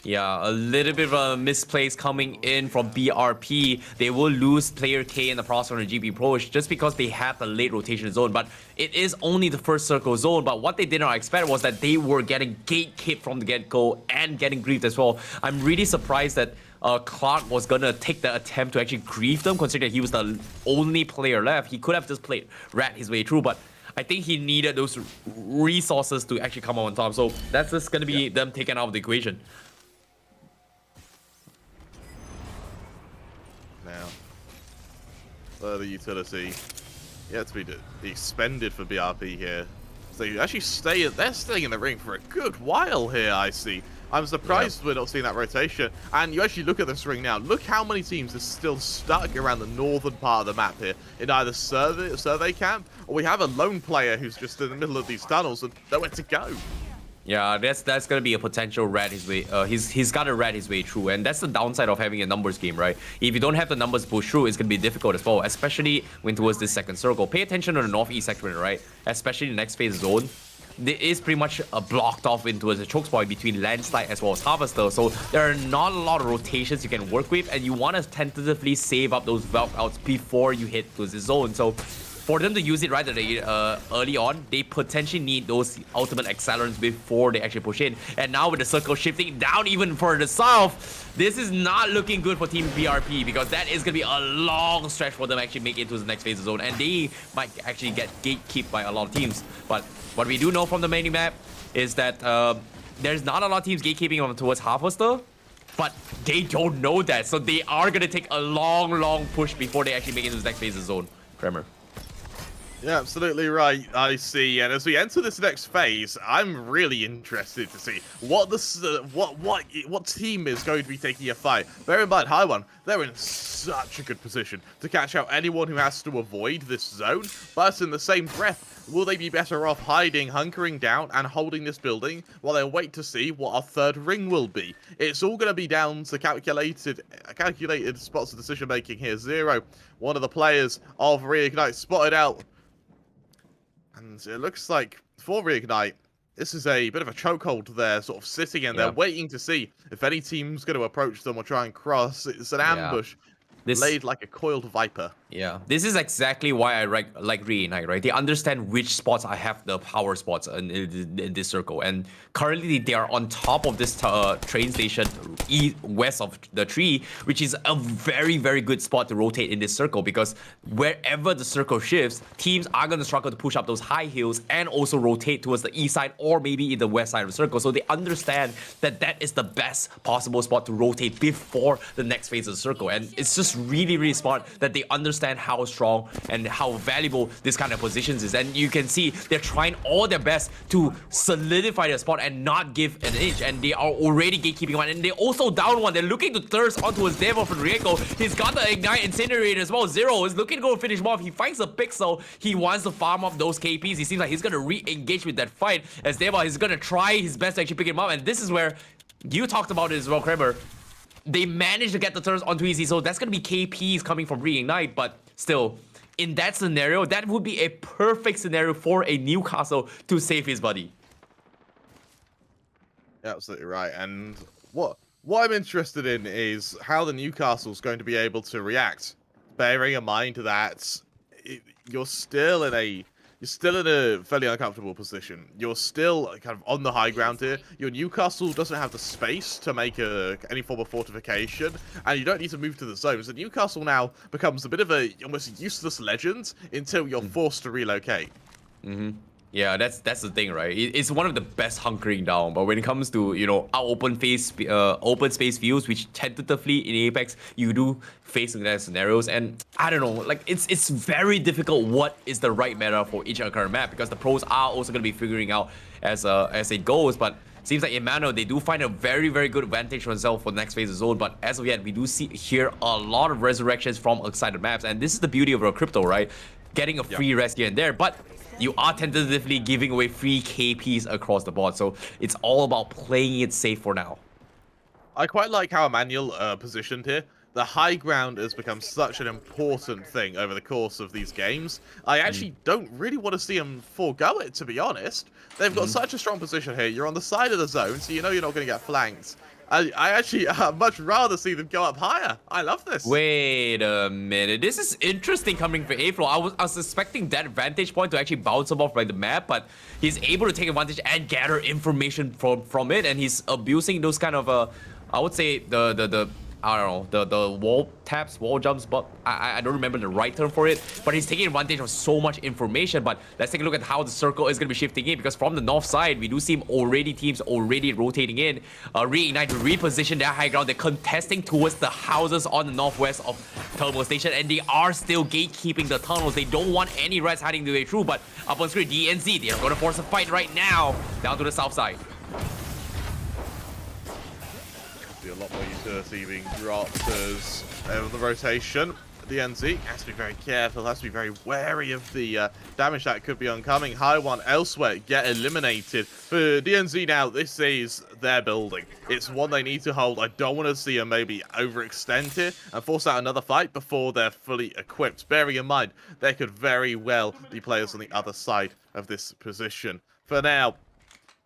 Yeah, a little bit of a misplace coming in from BRP. They will lose player K in the process on the GP approach just because they had the late rotation zone. But it is only the first circle zone. But what they did not expect was that they were getting gate-kicked from the get-go and getting griefed as well. I'm really surprised that Clark was gonna take the attempt to actually grief them, considering that he was the only player left. He could have just played rat his way through, but I think he needed those resources to actually come out on top. So that's just gonna be them taken out of the equation. The utility yet to be expended for BRP here. So you actually they're staying in the ring for a good while here, I see. I'm surprised we're not seeing that rotation. And you actually look at this ring now. Look how many teams are still stuck around the northern part of the map here in either survey camp, or we have a lone player who's just in the middle of these tunnels and nowhere to go. Yeah, that's gonna be a potential rat his way. He's gotta rat his way through, and that's the downside of having a numbers game, right? If you don't have the numbers push through, it's gonna be difficult as well, especially when towards this second circle. Pay attention to the northeast sector, right? Especially the next phase zone. There is pretty much blocked off into a choke spot between Landslide as well as Harvester, so there are not a lot of rotations you can work with, and you want to tentatively save up those Valve outs before you hit to the zone. So for them to use it right early on, they potentially need those ultimate accelerants before they actually push in. And now with the circle shifting down even further south, this is not looking good for Team BRP, because that is going to be a long stretch for them to actually make it to the next phase of zone. And they might actually get gatekept by a lot of teams. But what we do know from the mini map is that there's not a lot of teams gatekeeping on towards Harvester, but they don't know that. So they are going to take a long push before they actually make it to the next phase of zone. Kremer. Yeah, absolutely right, I see. And as we enter this next phase, I'm really interested to see what team is going to be taking a fight. Bear in mind, High One, they're in such a good position to catch out anyone who has to avoid this zone. But in the same breath, will they be better off hiding, hunkering down, and holding this building while they wait to see what our third ring will be? It's all going to be down to calculated spots of decision making here. Zero, one of the players of Reignite, spotted out. And it looks like for Reignite, this is a bit of a chokehold there, sort of sitting in there, waiting to see if any team's going to approach them or try and cross. It's an ambush laid like a coiled viper. Yeah, this is exactly why I like Reignite, right? They understand which spots I have the power spots in this circle. And currently, they are on top of this train station west of the tree, which is a very good spot to rotate in this circle, because wherever the circle shifts, teams are going to struggle to push up those high hills and also rotate towards the east side or maybe in the west side of the circle. So they understand that that is the best possible spot to rotate before the next phase of the circle. And it's just really smart that they understand how strong and how valuable this kind of positions is. And you can see they're trying all their best to solidify their spot and not give an inch, and they are already gatekeeping one, and they also down one. They're looking to thirst onto his Dewa from Rieko. He's got the Ignite Incinerator as well. Zero is looking to go finish him off. He finds a pixel. He wants to farm up those KPs. He seems like he's gonna re-engage with that fight, as Dewa is gonna try his best to actually pick him up. And this is where you talked about it as well, Kramer. They managed to get the turns onto easy, so that's going to be KPs coming from Reignite, but still, in that scenario, that would be a perfect scenario for a Newcastle to save his buddy. Yeah, absolutely right. And what I'm interested in is how the Newcastle's going to be able to react, bearing in mind that you're still in a you're still in a fairly uncomfortable position. You're still kind of on the high ground here. Your Newcastle doesn't have the space to make any form of fortification, and you don't need to move to the zones. So Newcastle now becomes a bit of a almost useless legend until you're forced to relocate. Yeah, that's the thing, right? It's one of the best hunkering down, but when it comes to, you know, our open space views, which tentatively in Apex you do face in that scenarios, and I don't know, like it's very difficult what is the right meta for each current map, because the pros are also going to be figuring out as it goes. But seems like Emmanuel, they do find a very, very good advantage for themselves for the next phase of zone. But as of yet, we do hear a lot of resurrections from excited maps, and this is the beauty of our crypto, right? Getting a free rest here and there, but you are tentatively giving away free KPs across the board, so it's all about playing it safe for now. I quite like how Emmanuel positioned here. The high ground has become such an important thing over the course of these games. I actually don't really want to see them forego it, to be honest. They've got such a strong position here. You're on the side of the zone, so you know you're not going to get flanked. I actually much rather see them go up higher. I love this. Wait a minute. This is interesting coming from A-Flow. I was expecting that vantage point to actually bounce him off by the map, but he's able to take advantage and gather information from it, and he's abusing those kind of, I would say, the I don't know, the wall taps, wall jumps, but I don't remember the right term for it. But he's taking advantage of so much information. But let's take a look at how the circle is going to be shifting in, because from the north side, we do see teams already rotating in. Reignite to reposition their high ground. They're contesting towards the houses on the northwest of Thermal Station, and they are still gatekeeping the tunnels. They don't want any rats hiding their way through, but up on screen, DNZ, they are going to force a fight right now down to the south side. Be a lot more utility being dropped as the rotation. DNZ has to be very careful, has to be very wary of the damage that could be oncoming. High one elsewhere get eliminated. For DNZ now, this is their building. It's one they need to hold. I don't want to see them maybe overextend here and force out another fight before they're fully equipped. Bearing in mind, there could very well be players on the other side of this position. For now,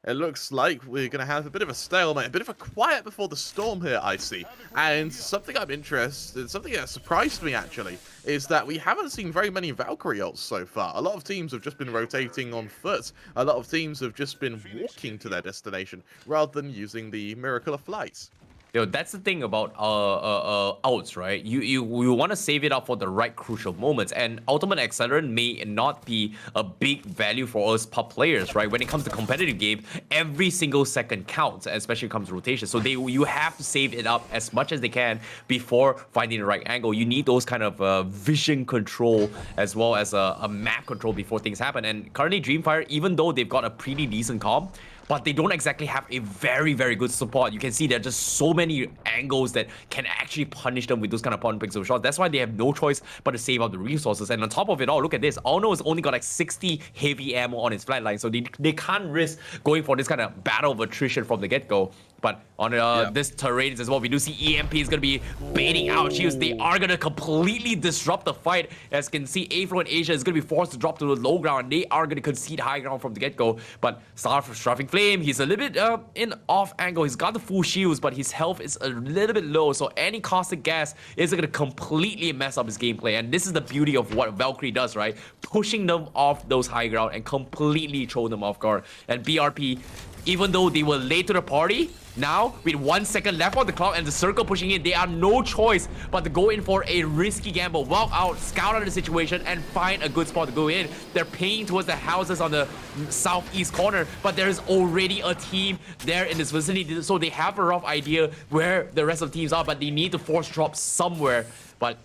it looks like we're going to have a bit of a stalemate, a bit of a quiet before the storm here, I see. And something I'm interested in, something that surprised me actually, is that we haven't seen very many Valkyrie ults so far. A lot of teams have just been rotating on foot. A lot of teams have just been walking to their destination rather than using the Miracle of Flight. Yo, that's the thing about ults, right? You want to save it up for the right crucial moments, and Ultimate Accelerant may not be a big value for us pop players, right? When it comes to competitive game, every single second counts, especially when it comes to rotation. So you have to save it up as much as they can before finding the right angle. You need those kind of vision control as well as a map control before things happen. And currently DreamFire, even though they've got a pretty decent comp, but they don't exactly have a very, very good support. You can see there are just so many angles that can actually punish them with those kind of point pixel shots. That's why they have no choice but to save up the resources. And on top of it all, look at this. Ono has only got like 60 heavy ammo on his flatline, so they can't risk going for this kind of battle of attrition from the get-go. But on this terrain as well, we do see EMP is going to be baiting out shields. They are going to completely disrupt the fight. As you can see, A-Flow and Asia is going to be forced to drop to the low ground. They are going to concede high ground from the get-go. But Starving Flame, he's a little bit in off angle. He's got the full shields, but his health is a little bit low. So any caustic gas is going to completely mess up his gameplay. And this is the beauty of what Valkyrie does, right? Pushing them off those high ground and completely throw them off guard. And BRP, even though they were late to the party, now with 1 second left on the clock and the circle pushing in, they have no choice but to go in for a risky gamble, walk out, scout out the situation, and find a good spot to go in. They're paying towards the houses on the southeast corner, but there is already a team there in this vicinity, so they have a rough idea where the rest of the teams are, but they need to force drop somewhere. But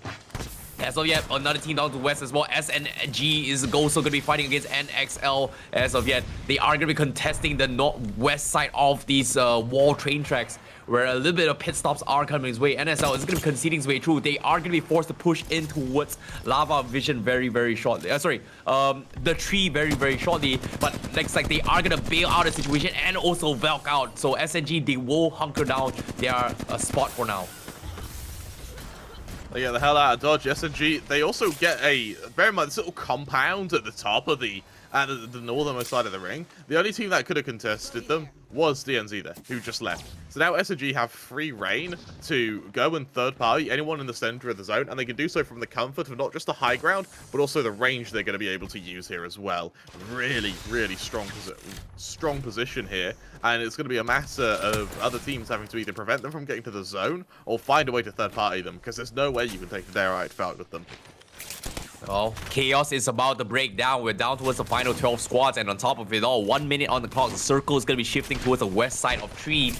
as of yet, another team down to west as well. SNG is also going to be fighting against NXL as of yet. They are going to be contesting the northwest side of these wall train tracks, where a little bit of pit stops are coming his way. NSL is going to be conceding his way through. They are going to be forced to push in towards Lava Vision very, very shortly. The tree very, very shortly. But looks like they are going to bail out the situation and also Valk out. So SNG, they will hunker down their spot for now. They get the hell out of dodge. SNG, they also get bear in mind, this little compound at the top of the at the northernmost side of the ring. The only team that could have contested them was DNZ there, who just left. So now SNG have free reign to go and third party anyone in the center of the zone, and they can do so from the comfort of not just the high ground, but also the range they're going to be able to use here as well. Really, really strong position here, and it's going to be a matter of other teams having to either prevent them from getting to the zone or find a way to third party them, because there's no way you can take the daylight fight with them. Well, chaos is about to break down. We're down towards the final 12 squads, and on top of it all, 1 minute on the clock. The circle is going to be shifting towards the west side of Tree,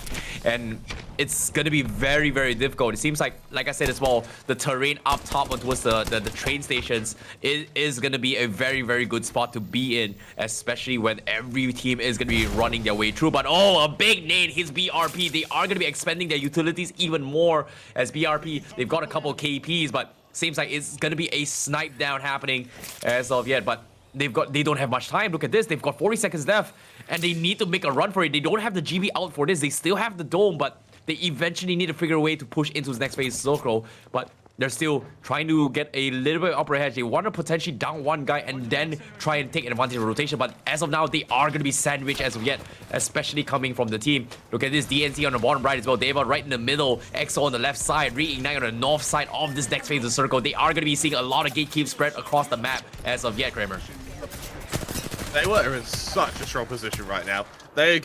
and it's going to be very, very difficult. It seems like I said as well, the terrain up top towards the train stations is going to be a very, very good spot to be in, especially when every team is going to be running their way through. But oh, a big nade hits BRP. They are going to be expanding their utilities even more as BRP. They've got a couple of KPs, but seems like it's gonna be a snipe down happening as of yet, but they don't have much time. Look at this, they've got 40 seconds left, and they need to make a run for it. They don't have the GB out for this. They still have the dome, but they eventually need to figure a way to push into the next phase Zocro. But they're still trying to get a little bit upper edge. They want to potentially down one guy and then try and take advantage of rotation. But as of now, they are going to be sandwiched as of yet, especially coming from the team. Look at this DNC on the bottom right as well. Dewa right in the middle. EXO on the left side. Reignite on the north side of this next phase of circle. They are going to be seeing a lot of gatekeep spread across the map as of yet, Kramer. Dewa are in such a strong position right now. They're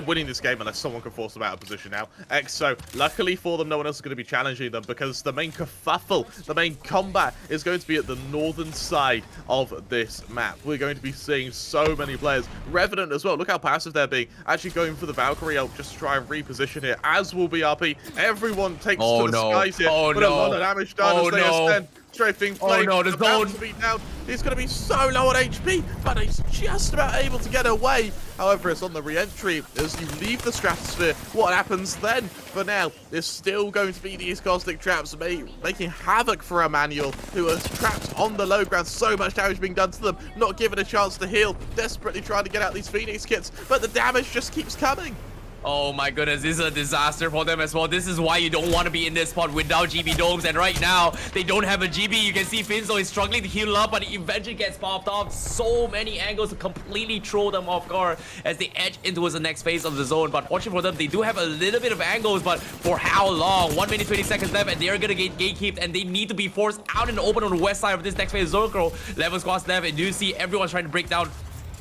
winning this game unless someone can force them out of position now. EXO, luckily for them, no one else is going to be challenging them because the main kerfuffle, the main combat is going to be at the northern side of this map. We're going to be seeing so many players. Revenant as well. Look how passive they're being. Actually going for the Valkyrie ult just to try and reposition here, as will BRP. Everyone takes to the skies here. But a lot of damage done as they ascend. Strafing flame. Oh no, the zone. To be down. He's going to be so low on HP, but he's just about able to get away. However, it's on the re-entry as you leave the stratosphere. What happens then? For now, there's still going to be these caustic traps making havoc for Emmanuel, who is trapped on the low ground. So much damage being done to them, not given a chance to heal. Desperately trying to get out these Phoenix kits, but the damage just keeps coming. Oh my goodness, this is a disaster for them as well. This is why you don't want to be in this spot without GB domes, and right now they don't have a GB. You can see Finzo is struggling to heal up, but he eventually gets popped off. So many angles to completely throw them off guard as they edge into the next phase of the zone. But fortunately for them, they do have a little bit of angles, but for how long? 1 minute 20 seconds left, and they are gonna get gatekeeped, and they need to be forced out in the open on the west side of this next phase of Zocro. 11 squads left, and you see everyone trying to break down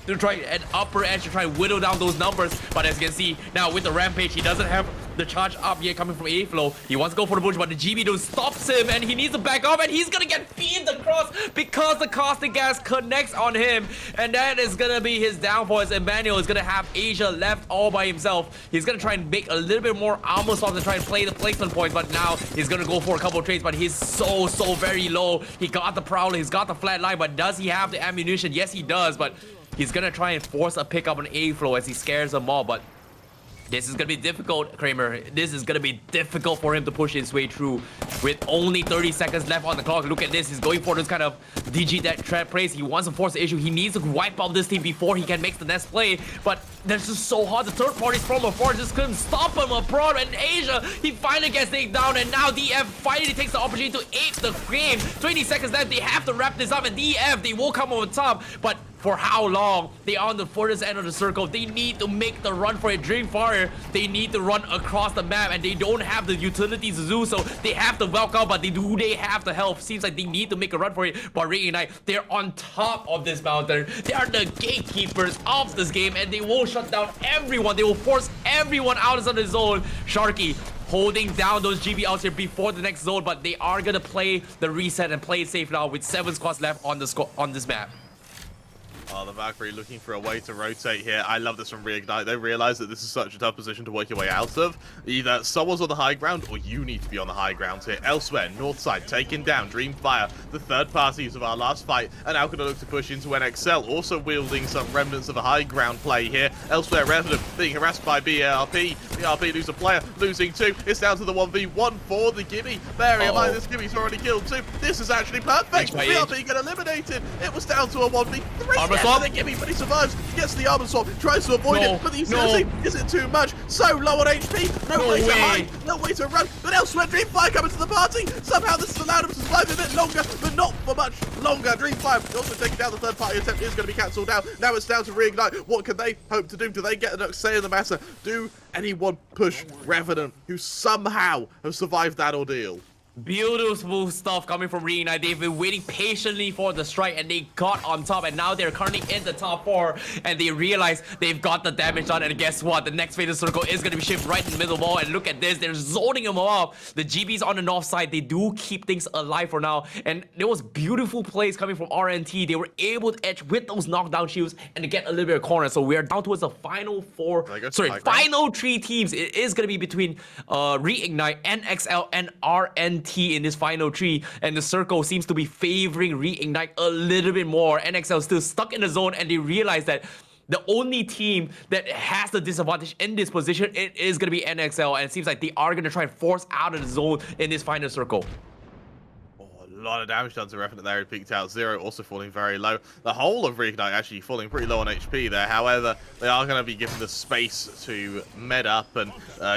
to try an upper edge to try and whittle down those numbers. But as you can see now with the rampage, he doesn't have the charge up yet coming from A flow. He wants to go for the bush, but the GB don't stops him, and he needs to back off, and he's gonna get beamed across because the caustic gas connects on him, and that is gonna be his downfall as Emmanuel is gonna have Asia left all by himself. He's gonna try and make a little bit more armor slots and try and play the placement points, but now he's gonna go for a couple of trades, but he's so very low. He got the Prowler, he's got the flat line, but does he have the ammunition? Yes, he does, but he's gonna try and force a pickup on A flow as he scares them all, but this is gonna be difficult, Kramer. This is gonna be difficult for him to push his way through with only 30 seconds left on the clock. Look at this. He's going for this kind of DG that trap plays. He wants to force the issue. He needs to wipe out this team before he can make the next play. But that's just so hard. The third parties from afar just couldn't stop him. Abroad and Asia, he finally gets taken down, and now DF finally takes the opportunity to ape the game. 20 seconds left. They have to wrap this up, and DF, they will come on top. But for how long? They are on the furthest end of the circle. They need to make the run for it. DreamFire, they need to run across the map, and they don't have the utilities to do so. They have to welcome, but they have the health. Seems like they need to make a run for it. But Reignite, they're on top of this mountain. They are the gatekeepers of this game, and they will shut down everyone. They will force everyone out of the zone. Sharky holding down those GB outs here before the next zone, but they are gonna play the reset and play it safe now with 7 squads left on this map. Oh, the Valkyrie looking for a way to rotate here. I love this from Reignite. They realize that this is such a tough position to work your way out of. Either someone's on the high ground or you need to be on the high ground here. Elsewhere, north side, taking down DreamFire, the third parties of our last fight, and now gonna look to push into NXL, also wielding some remnants of a high ground play here. Elsewhere, Revenant being harassed by BRP. BRP lose a player, losing 2. It's down to the 1v1 for the Gibby. Bearing in mind, this Gibby's already killed 2. This is actually perfect. BRP get eliminated. It was down to a 1v3. swap. And then Gibby, but he survives. He gets the armor swap, tries to avoid it, but he's is it too much? So low on HP, no way to hide, no way to run. But elsewhere, DreamFire coming to the party. Somehow this has allowed him to survive a bit longer, but not for much longer. DreamFire also taking down the third party attempt is going to be cancelled out. Now it's down to Reignite. What can they hope to do? Do they get a say in the matter? Do anyone push Revenant, who somehow have survived that ordeal? Beautiful stuff coming from Reignite. They've been waiting patiently for the strike and they got on top, and now they're currently in the top 4 and they realize they've got the damage done. And guess what? The next fatal circle is going to be shipped right in the middle wall, and look at this, they're zoning them off. The GBs on the north side, they do keep things alive for now, and there was beautiful plays coming from RNT. They were able to edge with those knockdown shields and to get a little bit of corner. So we're down towards the final final 3 teams. It is going to be between Reignite, NXL, and RNT in this final 3, and the circle seems to be favoring Reignite a little bit more. NXL still stuck in the zone, and they realize that the only team that has the disadvantage in this position, it is going to be NXL, and it seems like they are going to try and force out of the zone in this final circle. A lot of damage done to Revenant there. He peaked out. Zero also falling very low. The whole of Reignite actually falling pretty low on HP there. However, they are going to be given the space to med up and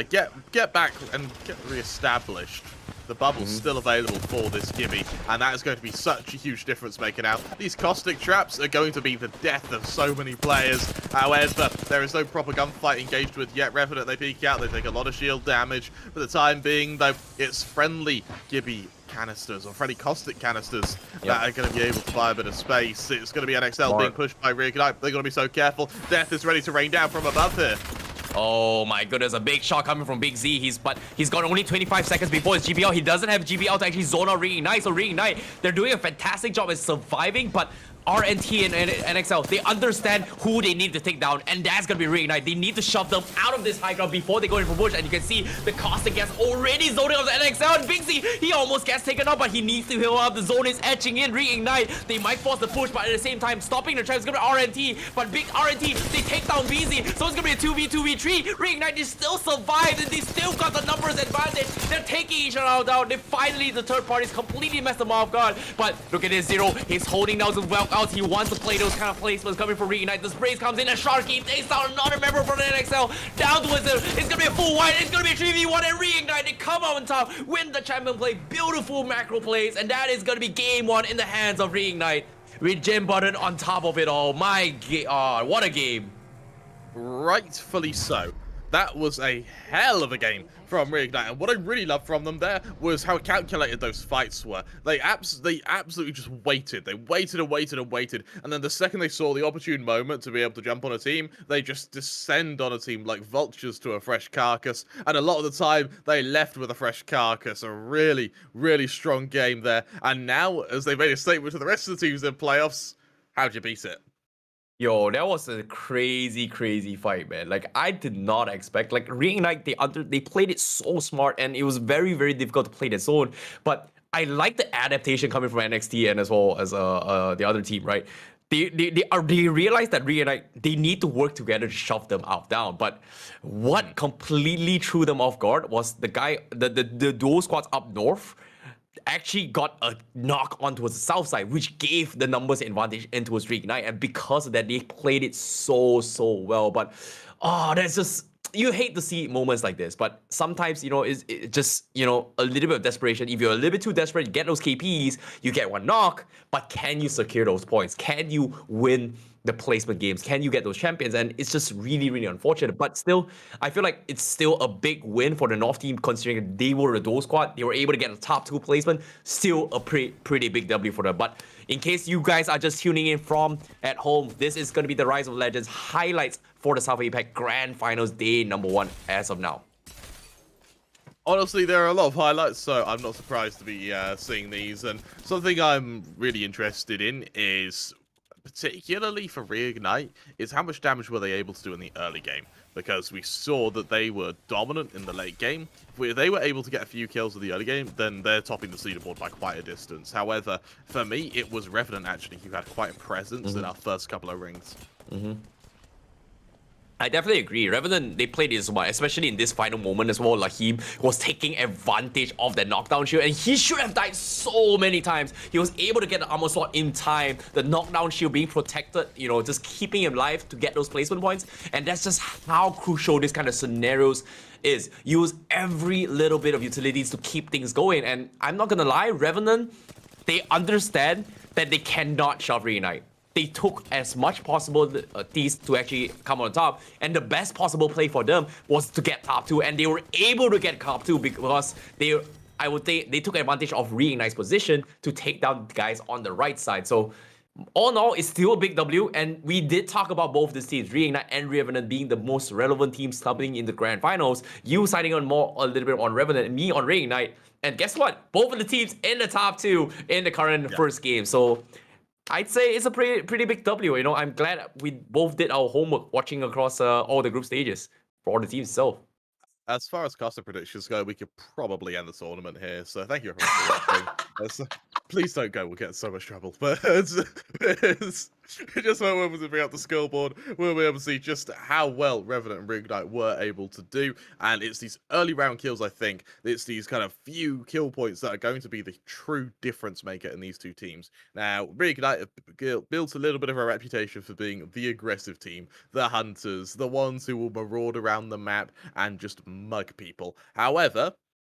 get back and get re-established. The bubble's still available for this Gibby, and that is going to be such a huge difference making out. These caustic traps are going to be the death of so many players. However, there is no proper gunfight engaged with yet. Revenant, they peek out, they take a lot of shield damage. For the time being, though, it's friendly Gibby canisters, or friendly caustic canisters, that are going to be able to buy a bit of space. It's going to be NXL being pushed by Reignite. They're going to be so careful. Death is ready to rain down from above here. Oh my goodness, a big shot coming from Big Z. He's got only 25 seconds before his GBL. He doesn't have GBL to actually zone out Reignite. So Reignite, they're doing a fantastic job at surviving, but RNT and NXL, they understand who they need to take down, and that's gonna be Reignite. They need to shove them out of this high ground before they go in for push, and you can see the caustic gets already zoning out the NXL, and Big Z, he almost gets taken out, but he needs to heal up. The zone is etching in. Reignite, they might force the push, but at the same time, stopping the trap is gonna be RNT, but big RNT, they take down BZ, so it's gonna be a 2v2v3. Reignite is still survived, and they still got the numbers advantage. They're taking each other down. They finally, the third party's completely messed them off guard, but look at this, Zero, he's holding down the well out. He wants to play those kind of placements coming from Reignite. The sprays comes in, and Sharky takes down another member from the NXL. Down towards him. It's gonna be a full white. It's gonna be a 3v1, and Reignite, they come out on top, win the champion play. Beautiful macro plays, and that is gonna be game 1 in the hands of Reignite. With Gem Button on top of it all. My god, what a game. Rightfully so. That was a hell of a game from Reignite, and what I really loved from them there was how calculated those fights were. They absolutely just waited. They waited and waited and waited, and then the second they saw the opportune moment to be able to jump on a team, they just descend on a team like vultures to a fresh carcass, and a lot of the time they left with a fresh carcass. A really, really strong game there, and now as they made a statement to the rest of the teams in playoffs, how'd you beat it? Yo, that was a crazy fight, man. Like, I did not expect, like, Reignite, they played it so smart, and it was very difficult to play that zone. But I like the adaptation coming from NXT and as well as the other team, right? They realize that Reignite, they need to work together to shove them out down. But what completely threw them off guard was the duo squads up north actually got a knock on towards the south side, which gave the numbers advantage into towards Reignite, and because of that, they played it so well. But that's just, you hate to see moments like this, but sometimes, you know, it's just, you know, a little bit of desperation. If you're a little bit too desperate, you get those KPs, you get one knock, but can you secure those points? Can you win the placement games? Can you get those champions? And it's just really unfortunate. But still, I feel like it's still a big win for the North team, considering they were a duo squad. They were able to get a top 2 placement. Still a pretty big W for them. But in case you guys are just tuning in from at home, this is going to be the Rise of Legends highlights for the South APAC Grand Finals day number 1 as of now. Honestly, there are a lot of highlights, so I'm not surprised to be seeing these. And something I'm really interested in is, particularly for Reignite, is how much damage were they able to do in the early game, because we saw that they were dominant in the late game. If they were able to get a few kills in the early game, then they're topping the leaderboard by quite a distance. However, for me, it was Revenant actually who had quite a presence in our first couple of rings. I definitely agree. Revenant, they played this well, especially in this final moment as well. Lahim was taking advantage of that knockdown shield, and he should have died so many times. He was able to get the armor slot in time, the knockdown shield being protected, you know, just keeping him alive to get those placement points. And that's just how crucial this kind of scenarios is. Use every little bit of utilities to keep things going. And I'm not gonna lie, Revenant, they understand that they cannot shove Reignite. They took as much possible these to actually come on top, and the best possible play for them was to get top 2, and they were able to get top 2 because I would say they took advantage of Reignite's position to take down the guys on the right side. So all in all, it's still a big W, and we did talk about both these teams, Reignite and Revenant, being the most relevant teams coming in the grand finals. You siding on a little bit on Revenant, and me on Reignite. And guess what? Both of the teams in the top 2 in the current first game. So I'd say it's a pretty big W. You know, I'm glad we both did our homework watching across all the group stages for all the teams itself. As far as caster predictions go, we could probably end the tournament here. So thank you everyone for watching. Please don't go. We'll get in so much trouble. But it's just when we bring up the scoreboard, we'll be able to see just how well Revenant and Reignite were able to do. And it's these early round kills, I think. It's these kind of few kill points that are going to be the true difference maker in these two teams. Now, Reignite have built a little bit of a reputation for being the aggressive team, the hunters, the ones who will maraud around the map and just mug people. However,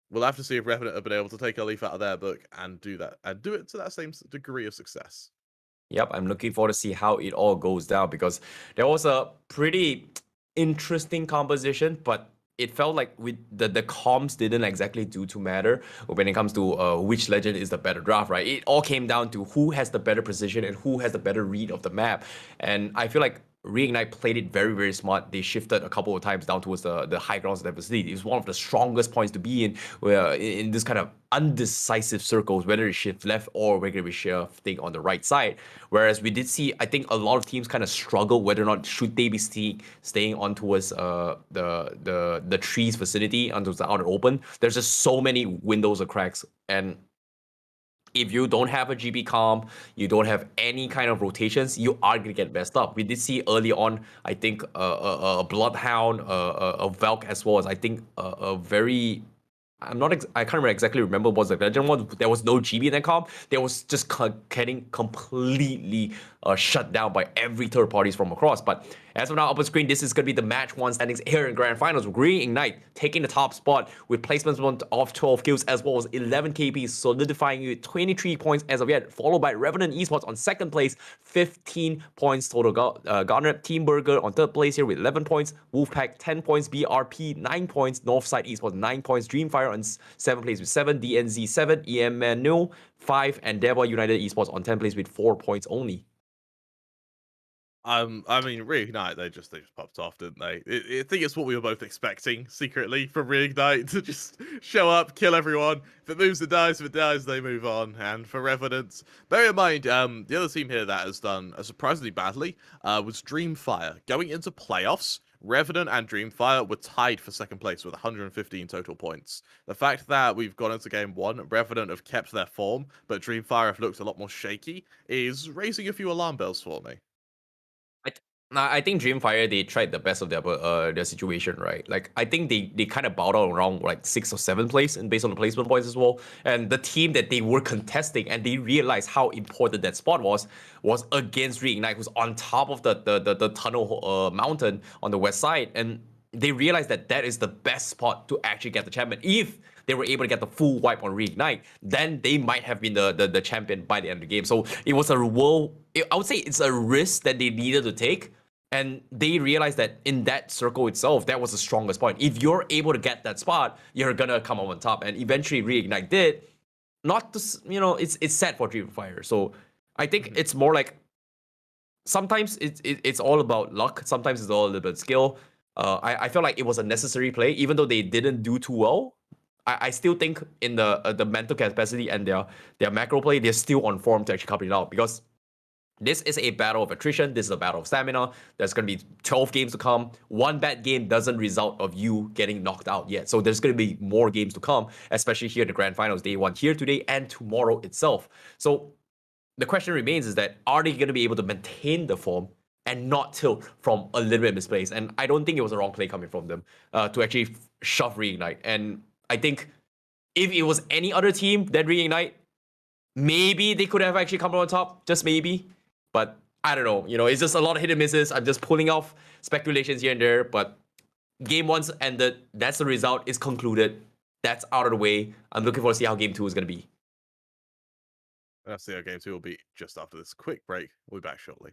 we'll have to see if Revenant have been able to take a leaf out of their book and do that, and do it to that same degree of success. Yep, I'm looking forward to see how it all goes down, because there was a pretty interesting composition, but it felt like the comms didn't exactly do to matter when it comes to which legend is the better draft, right? It all came down to who has the better precision and who has the better read of the map. And I feel like Reignite played it very, very smart. They shifted a couple of times down towards the high grounds of the vicinity. It's one of the strongest points to be in, where in this kind of undecisive circles, whether it's shift left or whether it's shifting on the right side. Whereas we did see, I think a lot of teams kind of struggle whether or not should they be staying on towards the trees vicinity, onto the outer open. There's just so many windows or cracks, and if you don't have a GB comp, you don't have any kind of rotations, you are going to get messed up. We did see early on, I think, a Bloodhound, a Valk, as well as, I think, a very... I can't remember what was the legend one. There was no GB in that comp. There was just getting completely shut down by every third parties from across. But as of now, up on screen, this is going to be the match 1 standings here in Grand Finals. Reignite taking the top spot with placements of 12 kills as well as 11 KPs, solidifying you 23 points as of yet, followed by Revenant Esports on second place, 15 points total garnered. Team Burger on third place here with 11 points, WolfPack 10 points, BRP 9 points, Northside Esports 9 points, DreamFire on 7th place with 7, DNZ 7, Emmanuel 5, and Dewa United Esports on 10th place with 4 points only. I mean, Reignite, they just popped off, didn't they? I think it's what we were both expecting secretly from Reignite, to just show up, kill everyone. If it moves, it dies. If it dies, they move on. And for Revenant, bear in mind, the other team here that has done surprisingly badly was DreamFire. Going into playoffs, Revenant and DreamFire were tied for second place with 115 total points. The fact that we've gone into game 1, Revenant have kept their form, but DreamFire have looked a lot more shaky, is raising a few alarm bells for me. I think DreamFire, they tried the best of their situation, right? Like, I think they kind of bowed out around like 6th or 7th place, and based on the placement points as well. And the team that they were contesting, and they realized how important that spot was against Reignite, who's on top of the tunnel mountain on the west side. And they realized that is the best spot to actually get the champion. If they were able to get the full wipe on Reignite, then they might have been the champion by the end of the game. So it was I would say it's a risk that they needed to take. And they realized that in that circle itself, that was the strongest point. If you're able to get that spot, you're gonna come on top. And eventually Reignite did. Not to, it's set for DreamFire. So I think it's more like, sometimes it's all about luck. Sometimes it's all a little bit skill. I feel like it was a necessary play, even though they didn't do too well. I still think in the mental capacity and their macro play, they're still on form to actually come it out, because this is a battle of attrition. This is a battle of stamina. There's going to be 12 games to come. One bad game doesn't result of you getting knocked out yet. So there's going to be more games to come, especially here in the Grand Finals, day 1 here today and tomorrow itself. So the question remains is that, are they going to be able to maintain the form and not tilt from a little bit misplaced. And I don't think it was a wrong play coming from them to actually shove Reignite. And I think if it was any other team than Reignite, maybe they could have actually come on top, just maybe. But I don't know. You know, it's just a lot of hit and misses. I'm just pulling off speculations here and there. But game one's ended. That's the result. It's concluded. That's out of the way. I'm looking forward to see how game two is going to be. I'll see how game two will be just after this quick break. We'll be back shortly.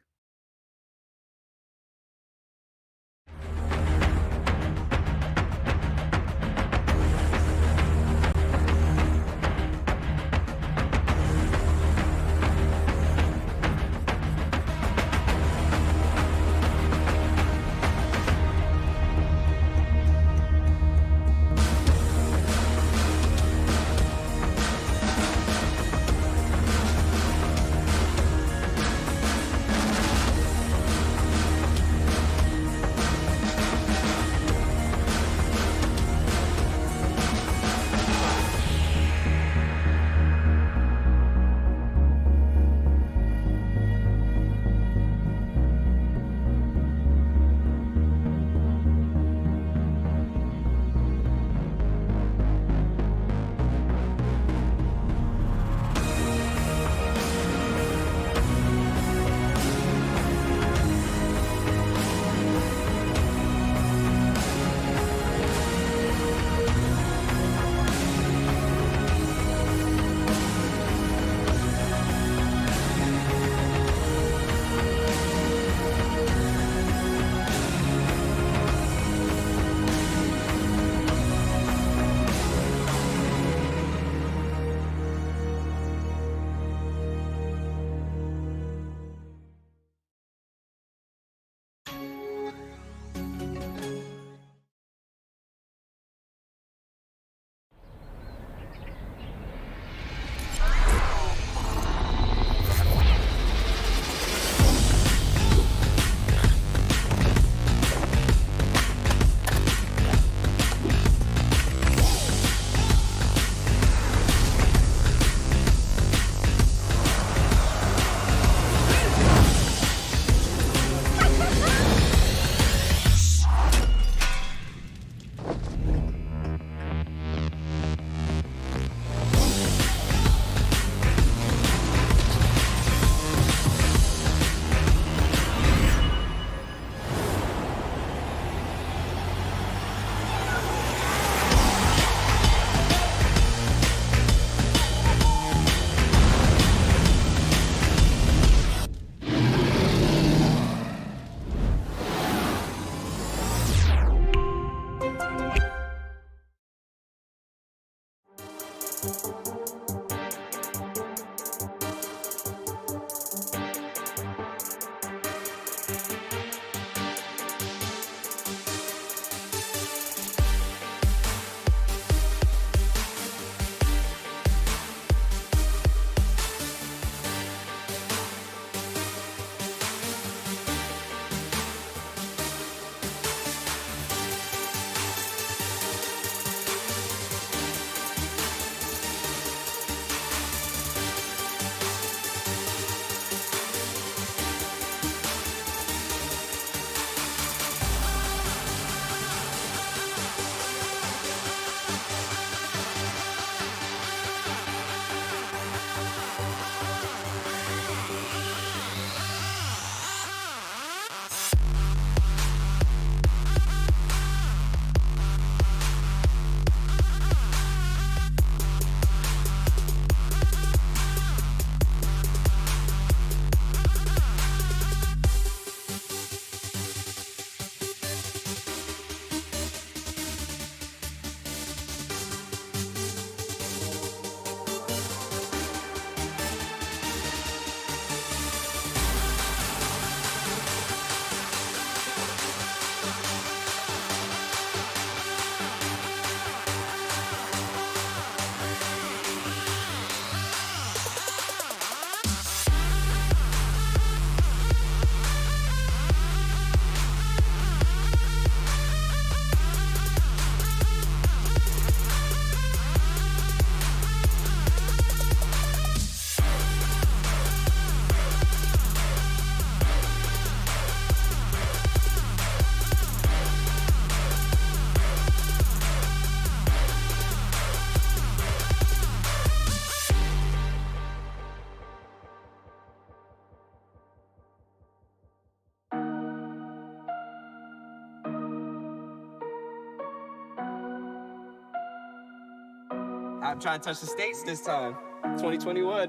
I'm trying to touch the States this time. 2021.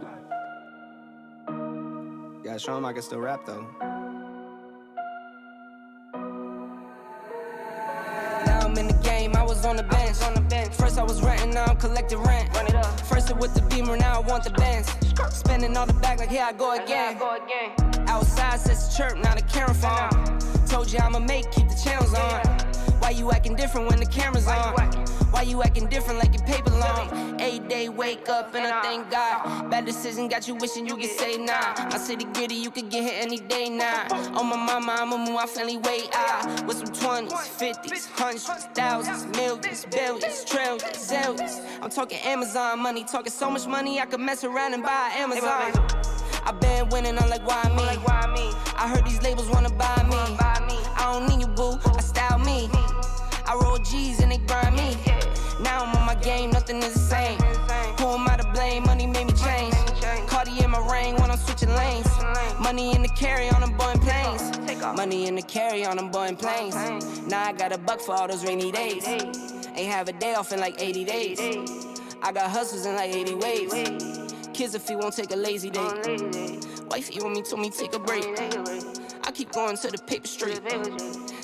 Gotta show him I can still rap though. Now I'm in the game, I was on the bench. First I was renting, now I'm collecting rent. Run it up. First it with the Beamer, now I want the Benz. Spending all the bag like here I go again. Outside says chirp, now the camera phone. Told you I'ma keep the channels on. Why you acting different when the camera's on? Why you acting different like your paper long? 8-day wake up and I thank God. Bad decision got you wishing you could say nah. My city gritty, you could get hit any day now. On my mama, I'ma move my family way out. With some 20s, 50s, hundreds, thousands, millions, billions, trillions, zillions. I'm talking Amazon money, talking so much money I could mess around and buy Amazon. I been winning, I'm like, why me? I heard these labels wanna buy me. I don't need you, boo, I style me. I roll G's and they grind me. Now I'm on my game, nothing is the same. Who am I to blame? Money made me change. Cardi in my ring when I'm switching lanes. Money in the carry on them Boeing planes. Money in the carry on them Boeing planes. Now I got $1 for all those rainy days. Ain't have a day off in like 80 days. I got hustles in like 80 ways. Kids if he won't take a lazy day. Wifey on me told me take a break. I keep going to the paper street.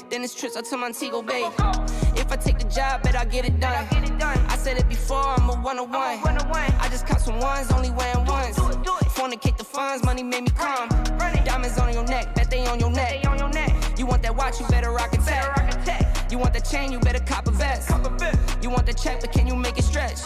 Then it's trips out to Montego Bay. If I take the job, bet I get it done. I said it before, I'm a 101. I just caught some ones, only wearing ones. Fornicate the funds, money made me calm. Diamonds on your neck, bet they on your neck. You want that watch, you better rock a tech. You want that chain, you better cop a vest. You want the check, but can you make it stretch?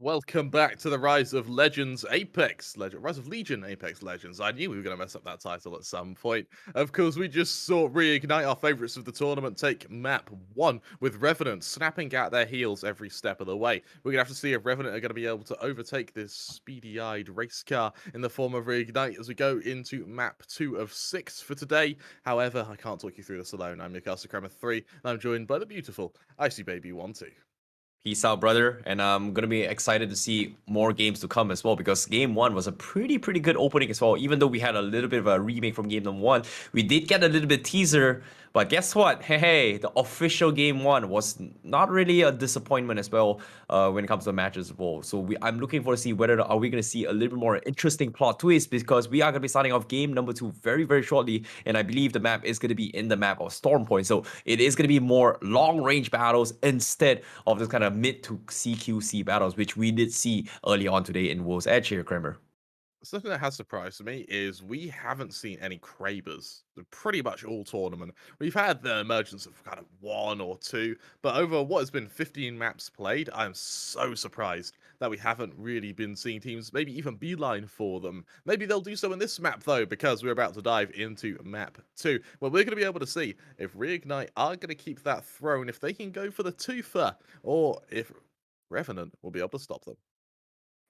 Welcome back to the Rise of Legends Rise of Legion Apex Legends. I knew we were going to mess up that title at some point. Of course, we just saw Reignite, our favourites of the tournament, take map 1 with Revenant snapping at their heels every step of the way. We're going to have to see if Revenant are going to be able to overtake this speedy-eyed race car in the form of Reignite as we go into map 2 of 6 for today. However, I can't talk you through this alone. I'm Mikasa Kramer 3, and I'm joined by the beautiful Icy Baby 1-2. Peace out, brother. And I'm going to be excited to see more games to come as well, because game 1 was a pretty good opening as well. Even though we had a little bit of a remake from game number 1, we did get a little bit teaser. But guess what? Hey, the official game 1 was not really a disappointment as well when it comes to matches as well. So I'm looking forward to see whether are we going to see a little bit more interesting plot twist, because we are going to be starting off game number 2 very shortly. And I believe the map is going to be in the map of Storm Point. So it is going to be more long-range battles instead of this kind of mid to CQC battles, which we did see early on today in World's Edge here, Kramer. Something that has surprised me is we haven't seen any Krabers pretty much all tournament. We've had the emergence of kind of 1 or 2, but over what has been 15 maps played, I'm so surprised that we haven't really been seeing teams maybe even beeline for them. Maybe they'll do so in this map though, because we're about to dive into map 2, where we're going to be able to see if Reignite are going to keep that throne, if they can go for the twofer, or if Revenant will be able to stop them.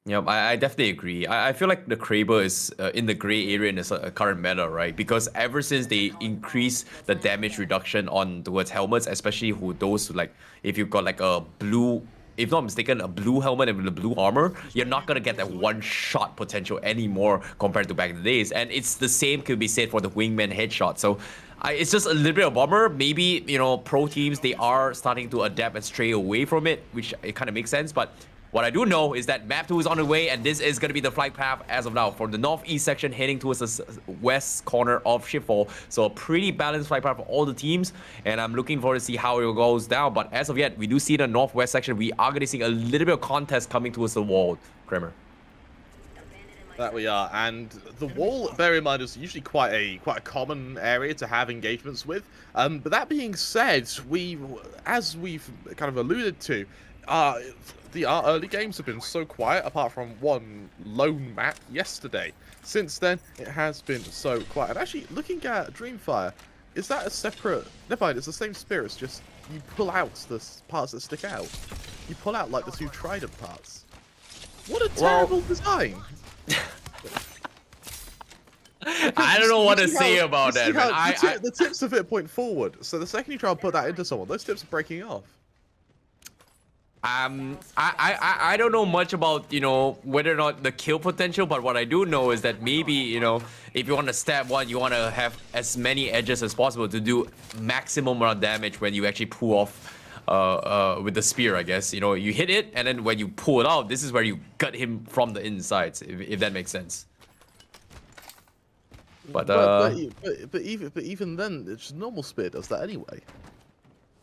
Yeah, I definitely agree. I feel like the Kraber is in the gray area in the current meta, right? Because ever since they increased the damage reduction on towards helmets, especially those like if you've got like a blue, if not mistaken, a blue helmet and with a blue armor, you're not gonna get that one-shot potential anymore compared to back in the days. And it's the same could be said for the wingman headshot. So it's just a little bit of a bummer. Maybe, you know, pro teams, they are starting to adapt and stray away from it, which it kind of makes sense. But what I do know is that map 2 is on the way, and this is going to be the flight path as of now from the northeast section heading towards the west corner of Shipfall. So a pretty balanced flight path for all the teams, and I'm looking forward to see how it goes down. But as of yet, we do see the northwest section. We are going to see a little bit of contest coming towards the wall, Kramer. That we are, and the wall, bear in mind, is usually quite a common area to have engagements with. But that being said, as we've kind of alluded to, our early games have been so quiet, apart from one lone map yesterday. Since then, it has been so quiet. And actually, looking at DreamFire, is that a separate... Never mind, it's the same spirits, just you pull out the parts that stick out. You pull out, like, the 2 trident parts. What a terrible design! I don't know what to say about that, man. The tips of it point forward, so the second you try and put that into someone, those tips are breaking off. I don't know much about, you know, whether or not the kill potential, but what I do know is that maybe, you know, if you want to stab one, you want to have as many edges as possible to do maximum amount of damage when you actually pull off with the spear, I guess. You know, you hit it, and then when you pull it out, this is where you gut him from the insides, if that makes sense. But even then, it's normal spear does that anyway.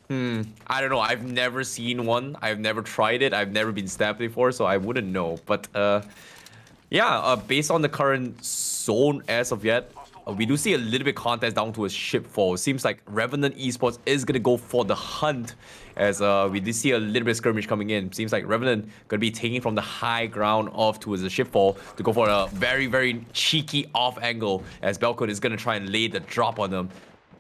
I don't know. I've never seen one. I've never tried it. I've never been stabbed before, so I wouldn't know. But yeah, based on the current zone as of yet, we do see a little bit contest down towards Shipfall. Seems like Revenant Esports is gonna go for the hunt, as we did see a little bit of skirmish coming in. Seems like Revenant gonna be taking from the high ground off towards the Shipfall to go for a very cheeky off angle, as Belcode is gonna try and lay the drop on them,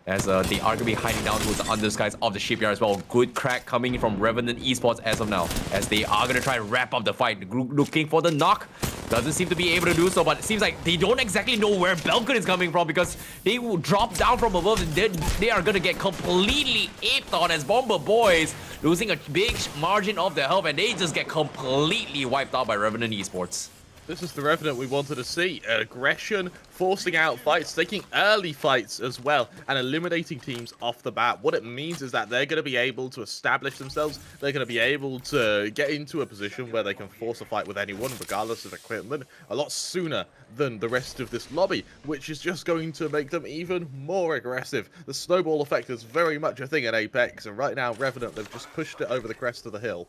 as they are going to be hiding down towards the underskies of the shipyard as well. Good crack coming in from Revenant Esports as of now, as they are going to try and wrap up the fight. The group looking for the knock. Doesn't seem to be able to do so, but it seems like they don't exactly know where Belcode is coming from, because they will drop down from above and they are going to get completely aped on, as Bomber Boys losing a big margin of their health, and they just get completely wiped out by Revenant Esports. This is the Revenant we wanted to see. Aggression, forcing out fights, taking early fights as well, and eliminating teams off the bat. What it means is that they're going to be able to establish themselves. They're going to be able to get into a position where they can force a fight with anyone, regardless of equipment, a lot sooner than the rest of this lobby, which is just going to make them even more aggressive. The snowball effect is very much a thing in Apex, and right now, Revenant, they've just pushed it over the crest of the hill.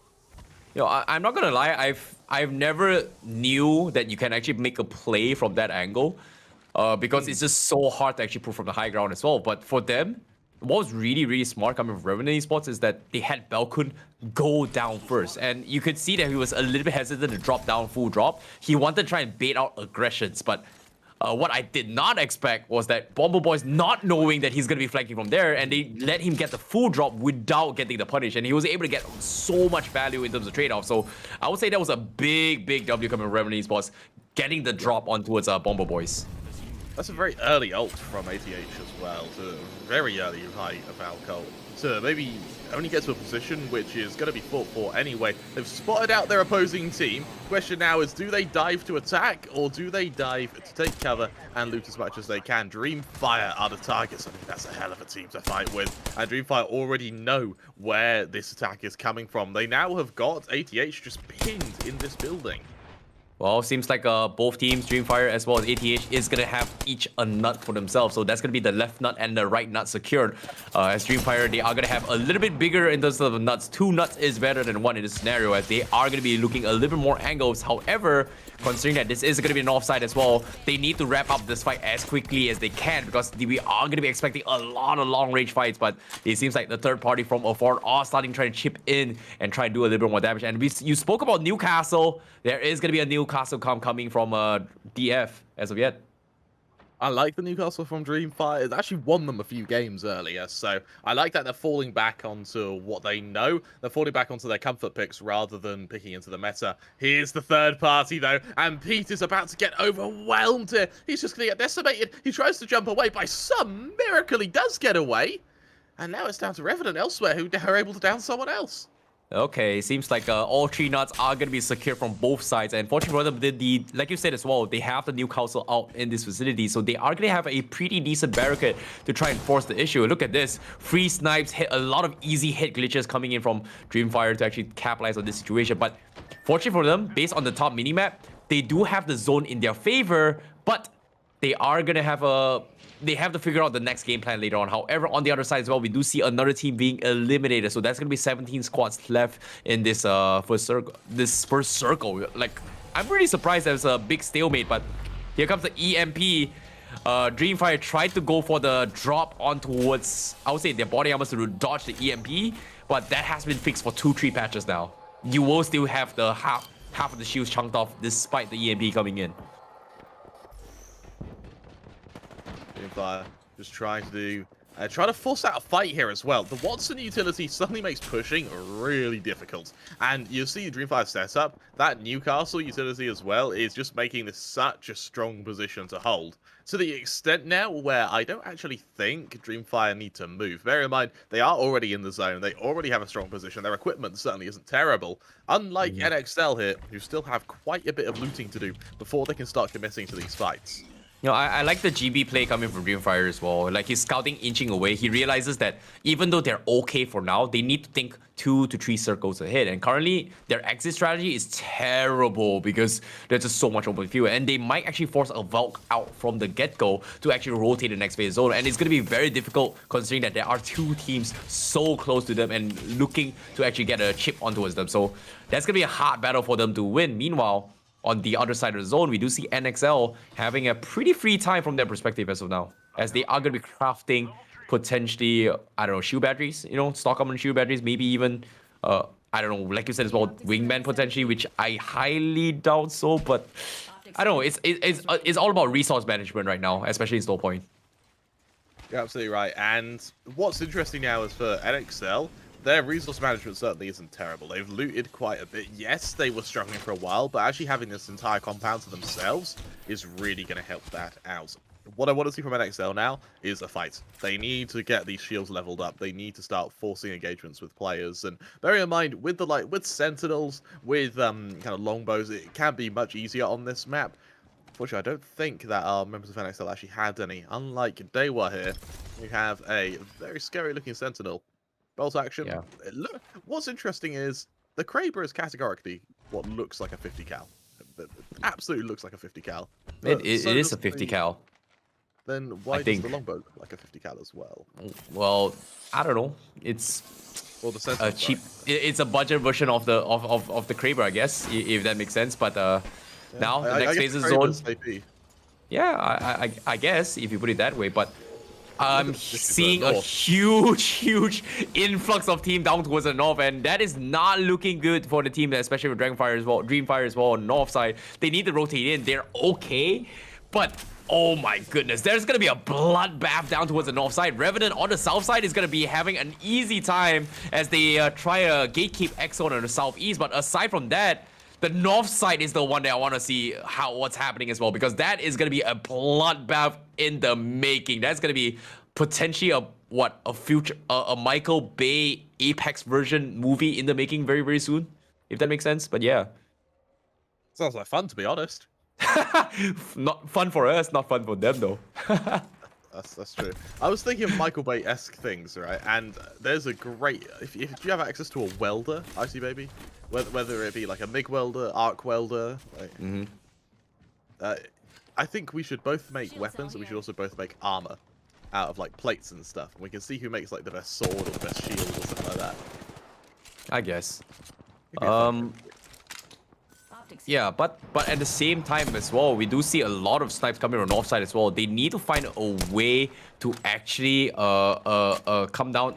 You know, I'm not gonna lie, I've never knew that you can actually make a play from that angle, because it's just so hard to actually pull from the high ground as well. But for them, what was really smart coming from Revenant Esports is that they had Balkun go down first. And you could see that he was a little bit hesitant to drop down full drop. He wanted to try and bait out aggressions, but what I did not expect was that Bomber Boys not knowing that he's going to be flanking from there, and they let him get the full drop without getting the punish, and he was able to get so much value in terms of trade-off. So I would say that was a big W coming from Revenant Esports, getting the drop on towards Bomber Boys. That's a very early ult from ATH as well, to very early height of Alcohol, to maybe only get to a position which is going to be fought for anyway. They've spotted out their opposing team. Question now is, do they dive to attack, or do they dive to take cover and loot as much as they can? DreamFire are the targets. I think that's a hell of a team to fight with, and DreamFire already know where this attack is coming from. They now have got ATH just pinned in this building. Well, seems like both teams, DreamFire as well as ATH, is going to have each a nut for themselves. So that's going to be the left nut and the right nut secured. As DreamFire, they are going to have a little bit bigger in terms of nuts. 2 nuts is better than 1 in this scenario, as they are going to be looking a little bit more angles. However, considering that this is going to be an offside as well, they need to wrap up this fight as quickly as they can, because we are going to be expecting a lot of long-range fights. But it seems like the third party from Afford are starting to try to chip in and try to do a little bit more damage. And you spoke about Newcastle. There is going to be a Newcastle coming from DF as of yet. I like the Newcastle from DreamFire. It actually won them a few games earlier, so I like that they're falling back onto what they know. They're falling back onto their comfort picks rather than picking into the meta. Here's the third party, though, and Pete is about to get overwhelmed here. He's just going to get decimated. He tries to jump away. By some miracle, he does get away. And now it's down to Revenant elsewhere, who are able to down someone else. Okay, seems like all 3 nuts are going to be secured from both sides. And fortunately for them, like you said as well, they have the Newcastle out in this facility. So they are going to have a pretty decent barricade to try and force the issue. Look at this. Free snipes, hit a lot of easy hit glitches coming in from DreamFire to actually capitalize on this situation. But fortunately for them, based on the top minimap, they do have the zone in their favor, but they are going to have they have to figure out the next game plan later on. However, on the other side as well, we do see another team being eliminated. So that's going to be 17 squads left in this first circle. Like, I'm pretty surprised there's a big stalemate, but here comes the EMP. DreamFire tried to go for the drop on towards, I would say, their body armors to dodge the EMP, but that has been fixed for 2-3 patches now. You will still have the half of the shields chunked off despite the EMP coming in. DreamFire just trying to try to force out a fight here as well. The Watson utility suddenly makes pushing really difficult. And you see DreamFire setup, that Newcastle utility as well is just making this such a strong position to hold. To the extent now where I don't actually think DreamFire need to move. Bear in mind, they are already in the zone. They already have a strong position. Their equipment certainly isn't terrible. Unlike NXL here, who still have quite a bit of looting to do before they can start committing to these fights. You know, I like the GB play coming from DreamFire as well. Like, he's scouting inching away. He realizes that even though they're okay for now, they need to think 2 to 3 circles ahead. And currently, their exit strategy is terrible because there's just so much open field. And they might actually force a Valk out from the get-go to actually rotate the next phase zone. And it's going to be very difficult considering that there are 2 teams so close to them and looking to actually get a chip onto them. So that's going to be a hard battle for them to win. Meanwhile, on the other side of the zone, we do see NXL having a pretty free time from their perspective as of now, as they are going to be crafting potentially, I don't know, shield batteries, you know, stock up on shield batteries, maybe even, I don't know, like you said as well, wingman potentially, which I highly doubt so, but I don't know, it's all about resource management right now, especially in Slow Point. You're absolutely right. And what's interesting now is for NXL, their resource management certainly isn't terrible. They've looted quite a bit. Yes, they were struggling for a while, but actually having this entire compound to themselves is really going to help that out. What I want to see from NXL now is a fight. They need to get these shields leveled up. They need to start forcing engagements with players. And bearing in mind, with with Sentinels, with kind of longbows, it can be much easier on this map. Unfortunately, I don't think that our members of NXL actually had any. Unlike Dewa here, we have a very scary-looking Sentinel. Bolt action. Yeah. Look, what's interesting is the Kraber is categorically what looks like a 50 cal. It absolutely looks like a 50 cal. It is a 50 cal. Then why does the longbow look like a 50 cal as well? Well, I don't know. It's a cheap. It's a budget version of the Kraber, I guess, if that makes sense. But now the next phase is zone. AP. Yeah, I guess if you put it that way, but I'm This is seeing a north. huge influx of team down towards the north, and that is not looking good for the team, especially with DreamFire as well. DreamFire as well on north side. They need to rotate in. They're okay, but oh my goodness, there's gonna be a bloodbath down towards the north side. Revenant on the south side is gonna be having an easy time as they try to gatekeep EXO on the southeast. But aside from that, the north side is the one that I want to see what's happening as well, because that is going to be a bloodbath in the making. That's going to be potentially a future a Michael Bay Apex version movie in the making very soon, if that makes sense. But yeah, Sounds like fun, to be honest. not fun for us, not fun for them though. That's true. I was thinking Michael Bay-esque things, right? And there's a great... If you have access to a welder, Icy Baby, whether it be like a MIG welder, arc welder, like, I think we should both make weapons, and we should also both make armor out of like plates and stuff. And we can see who makes like the best sword or the best shield or something like that. I guess. It'd be a fun thing. Yeah, but at the same time as well, we do see a lot of snipes coming on the north side as well. They need to find a way to actually come down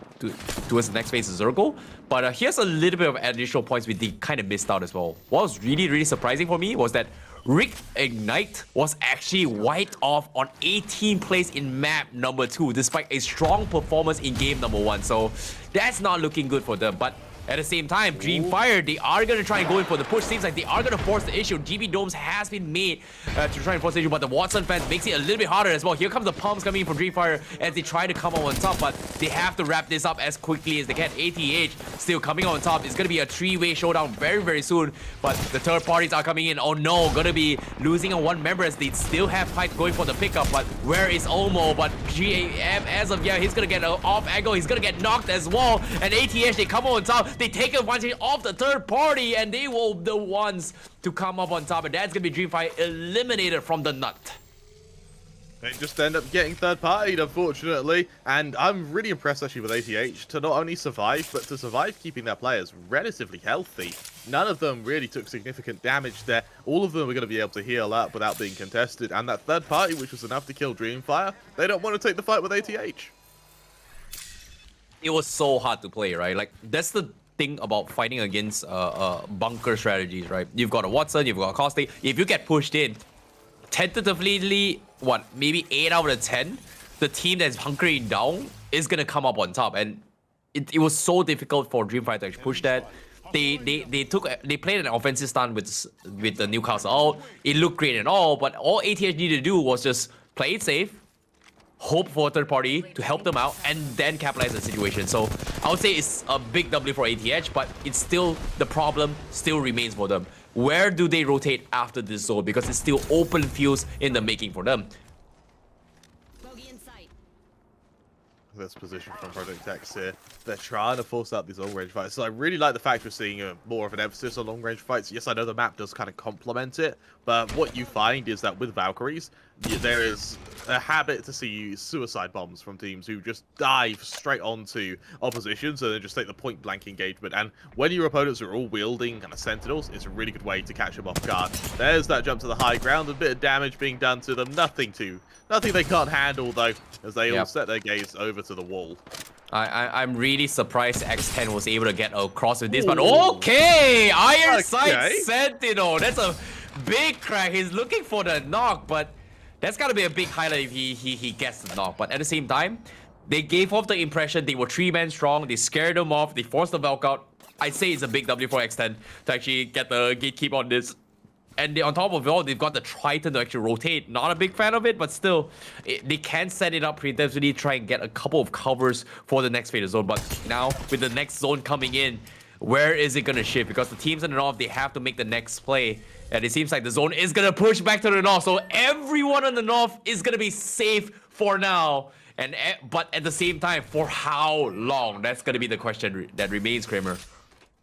towards the next phase of Zergo. But here's a little bit of additional points we did kind of missed out as well. What was really surprising for me was that Reignite was actually wiped off on 18th place in map number 2, despite a strong performance in game number 1. So that's not looking good for them. But at the same time, DreamFire, they are going to try and go in for the push. Seems like they are going to force the issue. GB Domes has been made to try and force the issue, but the Watson fans makes it a little bit harder as well. Here comes the pumps coming in from DreamFire as they try to come on top, but they have to wrap this up as quickly as they can. ATH still coming on top. It's going to be a 3-way showdown very soon, but the third parties are coming in. Oh no, going to be losing on one member as they still have Pipe going for the pickup, but where is Olmo? But GAM, as of he's going to get an off angle. He's going to get knocked as well, and ATH, they come on top. They take advantage of the third party, and they will the ones to come up on top, and that's gonna be DreamFire eliminated from the nut. They just end up getting third partied, unfortunately, and I'm really impressed actually with ATH to not only survive, but to survive keeping their players relatively healthy. None of them really took significant damage there. All of them are going to be able to heal up without being contested, and that third party, which was enough to kill DreamFire, they don't want to take the fight with ATH. It was so hard to play, right? Like, that's the thing about fighting against bunker strategies, right? You've got a Watson, you've got a Caustic. If you get pushed in, tentatively, maybe 8 out of 10, the team that's hunkering down is gonna come up on top, and it was so difficult for DreamFire to actually push that. They played an offensive stand with the Newcastle out. It looked great and all, but all ATH needed to do was just play it safe, hope for a third party to help them out, and then capitalize the situation. So I would say it's a big W for ATH, but it's still, the problem still remains for them. Where do they rotate after this zone? Because it's still open fields in the making for them. This position from Project X here. They're trying to force out these long-range fights. So I really like the fact we're seeing more of an emphasis on long-range fights. Yes, I know the map does kind of complement it, but what you find is that with Valkyries, there is a habit to see suicide bombs from teams who just dive straight onto oppositions and then just take the point-blank engagement. And when your opponents are all wielding kind of sentinels, it's a really good way to catch them off guard. There's that jump to the high ground, a bit of damage being done to them. Nothing they can't handle, though, as they all set their gaze over to the wall. I'm really surprised X10 was able to get across with this, but okay! Iron Sight Sentinel! That's a big crack. He's looking for the knock, but that's gotta be a big highlight if he gets the knock. But at the same time, they gave off the impression they were 3-man strong, they scared them off, they forced the Valk out. I'd say it's a big W for X10 to actually get the gatekeep on this. And on top of it all, they've got the Triton to actually rotate. Not a big fan of it, but still, they can set it up preemptively, try and get a couple of covers for the next phase zone. But now, with the next zone coming in, where is it going to shift? Because the teams in the north, they have to make the next play. And it seems like the zone is going to push back to the north. So everyone in the north is going to be safe for now. But at the same time, for how long? That's going to be the question that remains, Kramer.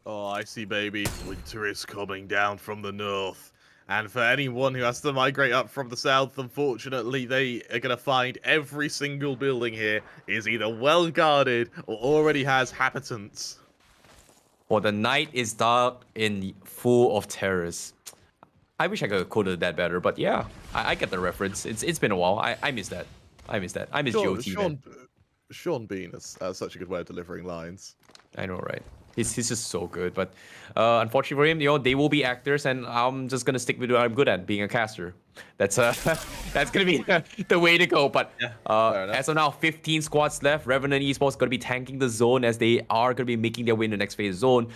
Oh, I see, baby. Winter is coming down from the north. And for anyone who has to migrate up from the south, unfortunately, they are going to find every single building here is either well guarded or already has habitants. Or the night is dark and full of terrors. I wish I could have coded that better, but yeah, I get the reference. It's been a while. I miss that. I miss that. I miss Sean, GOT, man. Sean Bean has such a good way of delivering lines. I know, right? He's just so good. But unfortunately for him, you know, they will be actors, and I'm just gonna stick with what I'm good at, being a caster. That's that's gonna be the way to go. But as of now, 15 squads left. Revenant Esports gonna be tanking the zone as they are gonna be making their way in the next phase zone.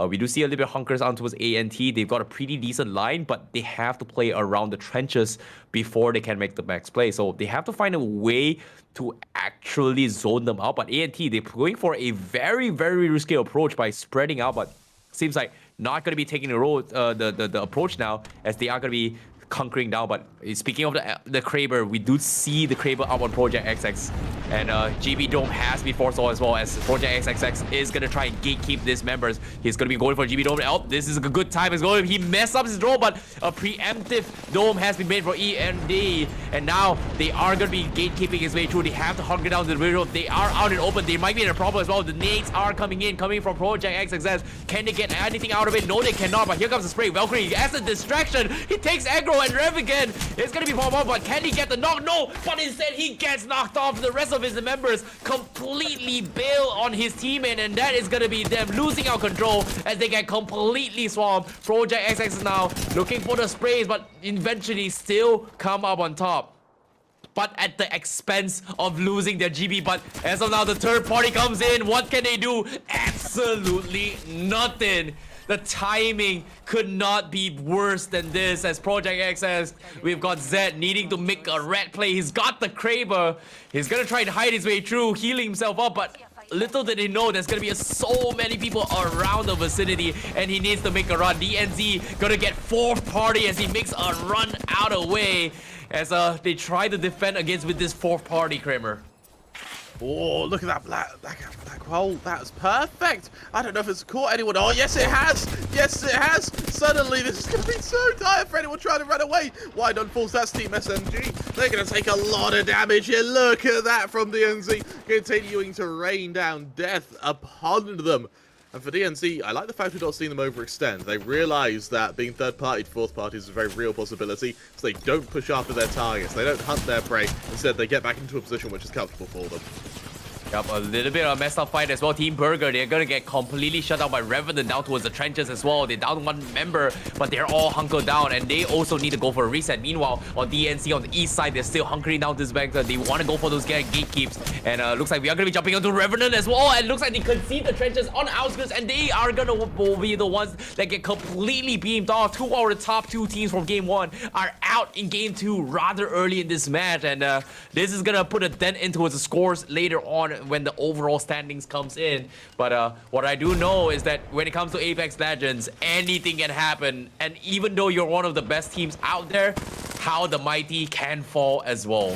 We do see a little bit of hunkers on towards ANT. They've got a pretty decent line, but they have to play around the trenches before they can make the max play. So they have to find a way to actually zone them out. But ANT, they're going for a very, very risky approach by spreading out, but seems like not going to be taking the road, the approach now, as they are going to be conquering down. But speaking of the Kraber, we do see the Kraber up on Project XX, and GB Dome has been forced on as well, as Project XXX is going to try and gatekeep these members. He's going to be going for GB Dome. Oh, this is a good time. He messed up his draw, but a preemptive dome has been made for END, and now they are going to be gatekeeping his way through. They have to hunker down the middle. They are out in open. They might be in a problem as well. The nades are coming from Project XXX. Can they get anything out of it? No, they cannot, but here comes the spray. Valkyrie as a distraction. He takes aggro, and Rev again is going to be popped up, but can he get the knock? No, but instead he gets knocked off. The rest of his members completely bail on his teammate, and that is going to be them losing out control as they get completely swamped. Project XX is now looking for the sprays, but eventually still come up on top, but at the expense of losing their GB. But as of now, the third party comes in. What can they do? Absolutely nothing. The timing could not be worse than this, as Project X says, we've got Zed needing to make a red play. He's got the Kraber. He's gonna try and hide his way through, healing himself up, but little did he know there's gonna be so many people around the vicinity, and he needs to make a run. DNZ gonna get fourth party as he makes a run out of way, as they try to defend against with this fourth party, Kramer. Oh, look at that black hole. That's perfect. I don't know if it's caught anyone. Oh, yes, it has. Yes, it has. Suddenly, this is going to be so dire for anyone trying to run away. Wide unfalls that Steam SMG. They're going to take a lot of damage here. Look at that from DNZ. Continuing to rain down death upon them. And for DNC, I like the fact we've not seen them overextend. They realise that being third party to fourth party is a very real possibility, so they don't push after their targets. They don't hunt their prey. Instead, they get back into a position which is comfortable for them. Yep, a little bit of a messed up fight as well. Team Burger, they're gonna get completely shut down by Revenant down towards the trenches as well. They're down one member, but they're all hunkered down, and they also need to go for a reset. Meanwhile, on DNC on the east side, they're still hunkering down this bank. They want to go for those gatekeeps, and looks like we are gonna be jumping onto Revenant as well. And looks like they concede the trenches on the outskirts, and they are gonna be the ones that get completely beamed off. Two out of the top two teams from game one are out in game two rather early in this match, and this is gonna put a dent into the scores later on when the overall standings comes in. But what I do know is that when it comes to Apex Legends, anything can happen, and even though you're one of the best teams out there, how the mighty can fall as well.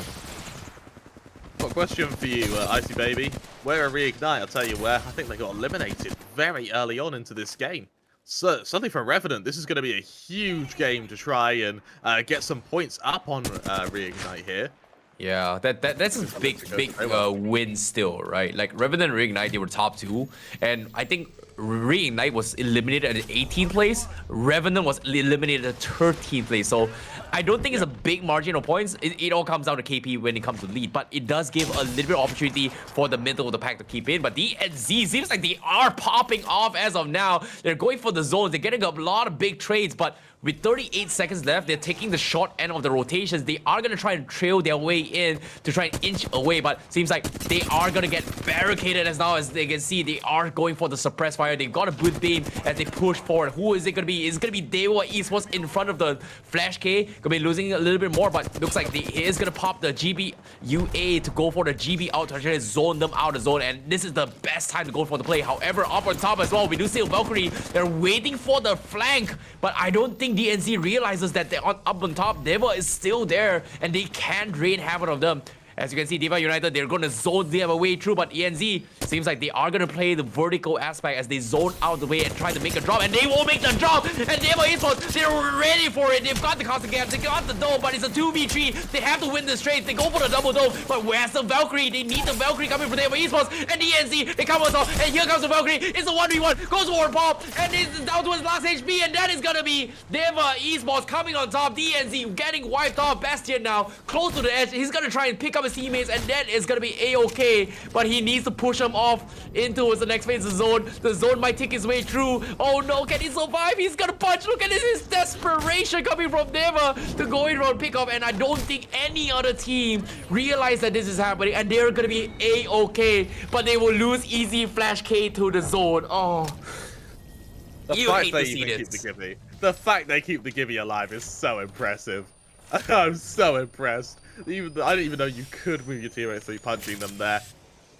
Got a question for you, Icy Baby. Where are Reignite? I'll tell you where. I think they got eliminated very early on into this game. So, something from Revenant. This is going to be a huge game to try and get some points up on Reignite here. Yeah, that's a big win still, right? Like Revenant and Reignite, they were top two, and I think Reignite was eliminated at the 18th place. Revenant was eliminated at the 13th place. So I don't think it's a big margin of points. It all comes down to KP when it comes to lead, but it does give a little bit of opportunity for the middle of the pack to keep in. But DNZ seems like they are popping off as of now. They're going for the zones. They're getting a lot of big trades, but with 38 seconds left, they're taking the short end of the rotations. They are going to try and trail their way in to try and inch away, but seems like they are going to get barricaded as now as they can see. They are going for the suppress fire. They've got a good beam as they push forward. Who is it going to be? It's going to be Dewa Esports in front of the Flash K. Going to be losing a little bit more, but looks like he is going to pop the GB UA to go for the GB out to try to zone them out of the zone, and this is the best time to go for the play. However, up on top as well, we do see Valkyrie. They're waiting for the flank, but I don't think DNZ realizes that they're up on top. Dewa is still there, and they can drain havoc of them. As you can see, Dewa United, they're going to zone their way through, but ENZ seems like they are going to play the vertical aspect as they zone out the way and try to make a drop, and they won't make the drop, and Dewa Esports, they're ready for it. They've got the constant gap, they got the dome, but it's a 2v3. They have to win this trade. They go for the double dome, but where's the Valkyrie? They need the Valkyrie coming from Dewa Esports, and ENZ, they come on top, and here comes the Valkyrie. It's a 1v1, goes for a pop, and it's down to his last HP, and that is going to be Dewa Esports coming on top. DNZ getting wiped off. Bastion now, close to the edge. He's going to try and pick up his his teammates, and that is gonna be a-okay. But he needs to push him off into the next phase of zone. The zone might take his way through. Oh no, can he survive? He's gonna punch. Look at this, his desperation coming from Dewa to go in on pickup, and I don't think any other team realize that this is happening, and they're gonna be a-okay, but they will lose easy flash K to the zone. Oh, you hate to see this. The fact they keep the Gibby alive is so impressive. I'm so impressed. I didn't even know you could move your teammates through punching them there.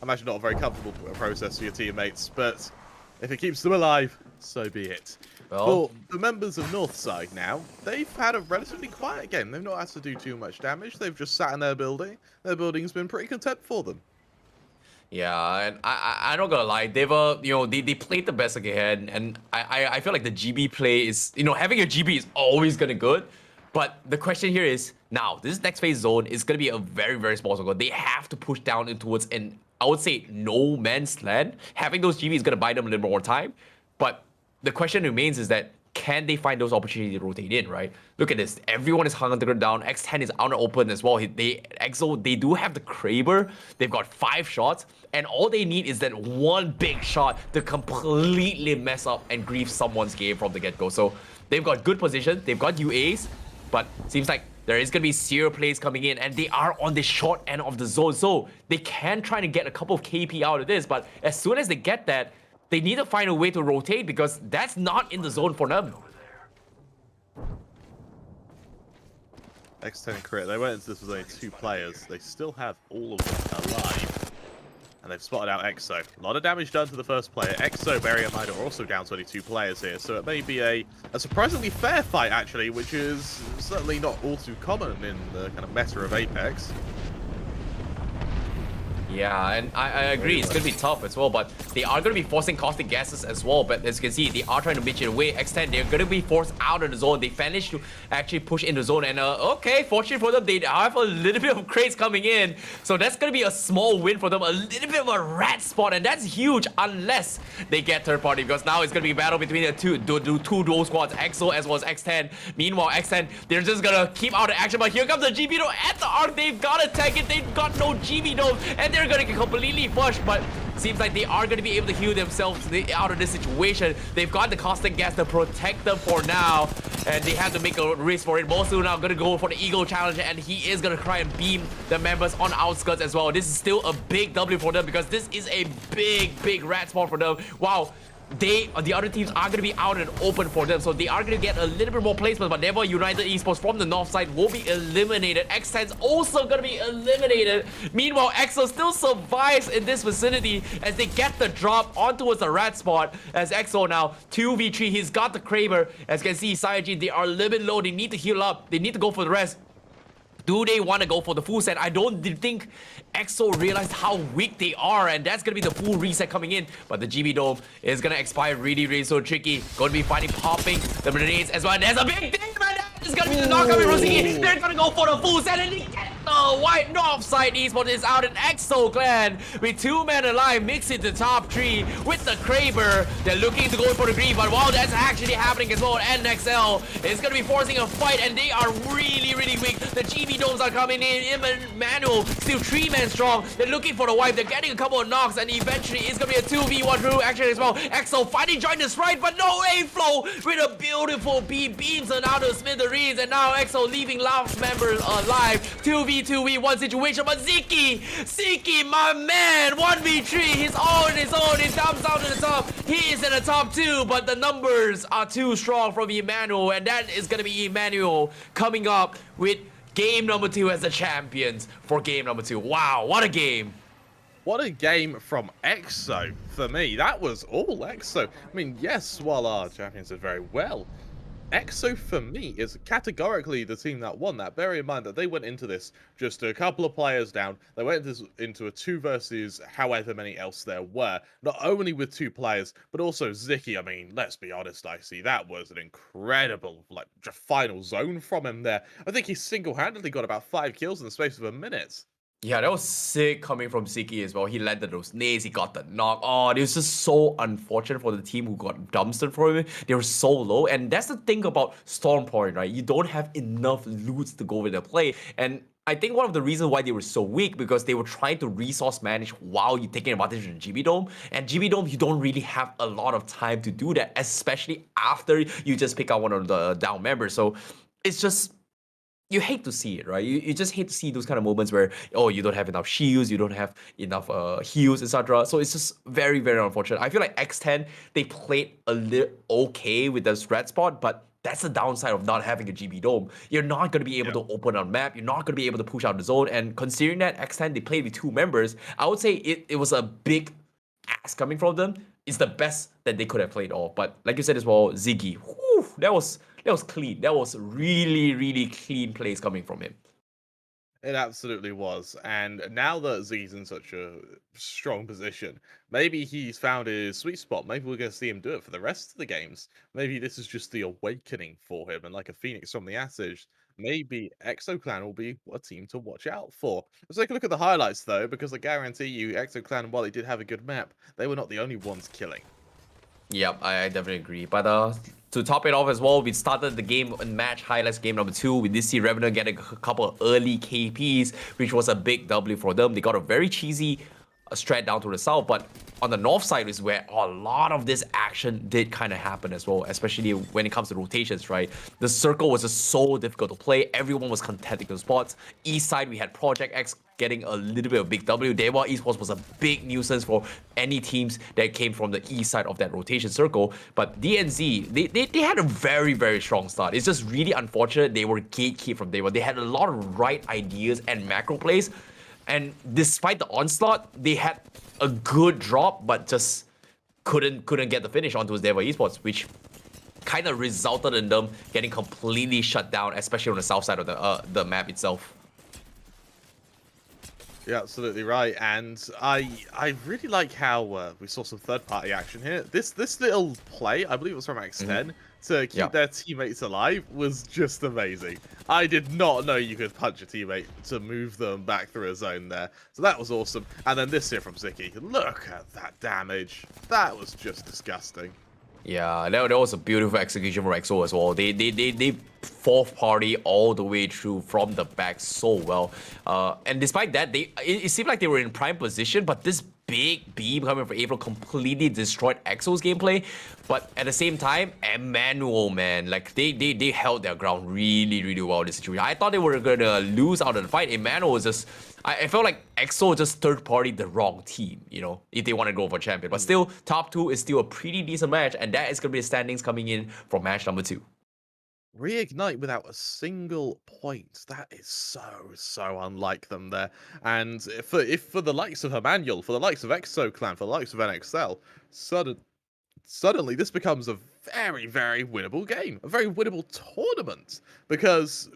I'm actually not a very comfortable process for your teammates, but if it keeps them alive, so be it. Well, For the members of Northside now, they've had a relatively quiet game. They've not had to do too much damage. They've just sat in their building. Their building's been pretty content for them. yeah, and I'm not gonna lie, they were, they played the best they can, and I feel like the GB play is, having a GB is always gonna good, but the question here is, now, this next phase zone is gonna be a very, very small zone. They have to push down in towards an, I would say, no man's land. Having those GB is gonna buy them a little more time, but the question remains is that, can they find those opportunities to rotate in, right? Look at this. Everyone is hung on the ground down. X10 is out and open as well. EXO, they do have the Kraber. They've got 5 shots. And all they need is that one big shot to completely mess up and grief someone's game from the get-go. So they've got good position. They've got UAs. But seems like there is going to be serial plays coming in. And they are on the short end of the zone. So they can try to get a couple of KP out of this. But as soon as they get that, they need to find a way to rotate because that's not in the zone for them. X10 Crit, they went into this with only 2 players. They still have all of them alive. And they've spotted out EXO. A lot of damage done to the first player. EXO, bearing in mind, are also down to only 2 players here. So it may be a surprisingly fair fight, actually, which is certainly not all too common in the kind of meta of Apex. Yeah, and I agree, it's going to be tough as well, but they are going to be forcing caustic gases as well, but as you can see, they are trying to bitch it away. X10, they're going to be forced out of the zone. They managed to actually push in the zone, and okay, fortunate for them, they have a little bit of crates coming in, so that's going to be a small win for them, a little bit of a rat spot, and that's huge unless they get third party, because now it's going to be a battle between the two duo squads, EXO as well as X10. Meanwhile, X10, they're just going to keep out of action, but here comes the GB Dome at the arc. They've got to tank it, they've got no GB Dome, and they're gonna get completely flushed, but seems like they are going to be able to heal themselves out of this situation. They've got the caustic gas to protect them for now, and they have to make a risk for it. Mosu now going to go for the Eagle challenge, and he is going to try and beam the members on outskirts as well. This is still a big W for them because this is a big rat spot for them. Wow. The other teams are going to be out and open for them, so they are going to get a little bit more placement, but never United Esports from the north side will be eliminated. X10's also going to be eliminated. Meanwhile, EXO still survives in this vicinity as they get the drop on towards the rat spot, as EXO now 2v3, he's got the Kraber. As you can see, Saiyajin, they are a little bit low, they need to heal up, they need to go for the rest. Do they want to go for the full set? I don't think EXO realized how weak they are, and that's going to be the full reset coming in. But the GB Dome is going to expire really so tricky. Going to be fighting popping the grenades as well. And there's a big thing, man! It's going to be the knockout with Rosiki. They're going to go for the full set, and they get the white north side. Esports is out in EXO Clan with 2 men alive, mix it to top 3 with the Kraber. They're looking to go for the green, but wow, that's actually happening as well. NXL is going to be forcing a fight, and they are really weak. The GB Domes are coming in. Emmanuel still 3 men strong. They're looking for the wipe. They're getting a couple of knocks, and eventually it's gonna be a 2v1 through action as well. EXO finally joined the strike, but no A-flow with a beautiful beams and out of smithereens, and now EXO leaving last members alive. 2v1 situation, but Ziki, my man, 1v3. He's all on his own. He's down to the top. He is in the top 2, but the numbers are too strong from Emmanuel, and that is gonna be Emmanuel coming up with game number 2 as the champions for game number 2. Wow, what a game. What a game from EXO for me. That was all EXO. I mean, yes, while our champions did very well, EXO for me is categorically the team that won that. Bear in mind that they went into this just a couple of players down. They went into a 2 versus however many else there were. Not only with 2 players, but also Ziki. I mean, let's be honest, I see that was an incredible final zone from him there. I think he single-handedly got about 5 kills in the space of a minute. Yeah, that was sick coming from Ziki as well. He landed those nades, he got the knock. Oh, it was just so unfortunate for the team who got dumpstered for him. They were so low, and that's the thing about Storm Point, right? You don't have enough loot to go with the play, and I think one of the reasons why they were so weak because they were trying to resource manage while you're taking advantage of the GB Dome. And GB Dome, you don't really have a lot of time to do that, especially after you just pick out one of the down members. So it's just, you hate to see it, right? You just hate to see those kind of moments where, oh, you don't have enough shields, you don't have enough heals, etc. So it's just very, very unfortunate. I feel like X10, they played a little okay with the red spot, but that's the downside of not having a GB Dome. You're not going to be able to open on map. You're not going to be able to push out the zone. And considering that X10, they played with 2 members, I would say it was a big ask coming from them. It's the best that they could have played off. But like you said as well, Ziggy, whew, that was clean. That was really, really clean plays coming from him. It absolutely was. And now that Z's in such a strong position, maybe he's found his sweet spot. Maybe we're going to see him do it for the rest of the games. Maybe this is just the awakening for him. And like a phoenix from the ashes, maybe EXO Clan will be a team to watch out for. Let's take a look at the highlights, though, because I guarantee you, EXO Clan, while they did have a good map, they were not the only ones killing. Yep, I definitely agree. But to top it off as well, we started the game in match highlights game number 2. We did see Revenant get a couple of early KPs, which was a big W for them. They got a very cheesy strat down to the south, but on the north side is where a lot of this action did kind of happen as well, especially when it comes to rotations, right? The circle was just so difficult to play. Everyone was contesting those spots. East side, we had Project X getting a little bit of big W. Dewa Esports was a big nuisance for any teams that came from the east side of that rotation circle. But DNZ, they had a very, very strong start. It's just really unfortunate they were gatekept from Dewa. They had a lot of right ideas and macro plays. And despite the onslaught, they had a good drop, but just couldn't get the finish onto Dewa Esports, which kind of resulted in them getting completely shut down, especially on the south side of the map itself. Yeah, absolutely right. And I really like how we saw some third-party action here. This little play, I believe it was from X10, to keep their teammates alive was just amazing. I did not know you could punch a teammate to move them back through a zone there. So that was awesome. And then this here from Ziki. Look at that damage. That was just disgusting. Yeah, that was a beautiful execution from EXO as well. They fourth party all the way through from the back so well. And despite that, it seemed like they were in prime position, but this big beam coming from April completely destroyed EXO's gameplay. But at the same time, Emmanuel, man, like they held their ground really, really well in this situation. I thought they were gonna lose out of the fight. Emmanuel was just, I felt like EXO just third-party the wrong team, you know, if they want to go for champion. But still, top 2 is still a pretty decent match, and that is going to be the standings coming in for match number 2. Reignite without a single point. That is so unlike them there. And if for the likes of Emmanuel, for the likes of EXO Clan, for the likes of NXL, suddenly this becomes a very, very winnable game. A very winnable tournament. Because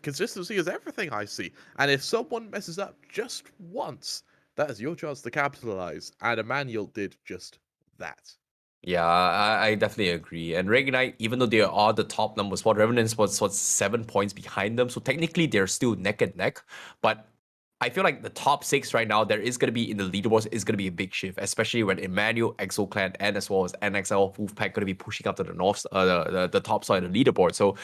consistency is everything, I see. And if someone messes up just once, that is your chance to capitalize. And Emmanuel did just that. Yeah, I definitely agree. And Reignite, even though they are the top number spot, Revenant was 7 points behind them. So technically, they're still neck and neck. But I feel like the top 6 right now, there is going to be in the leaderboards, is going to be a big shift, especially when Emmanuel, EXO Clan, and as well as NXL WolfPack going to be pushing up to the north, the top side of the leaderboard. So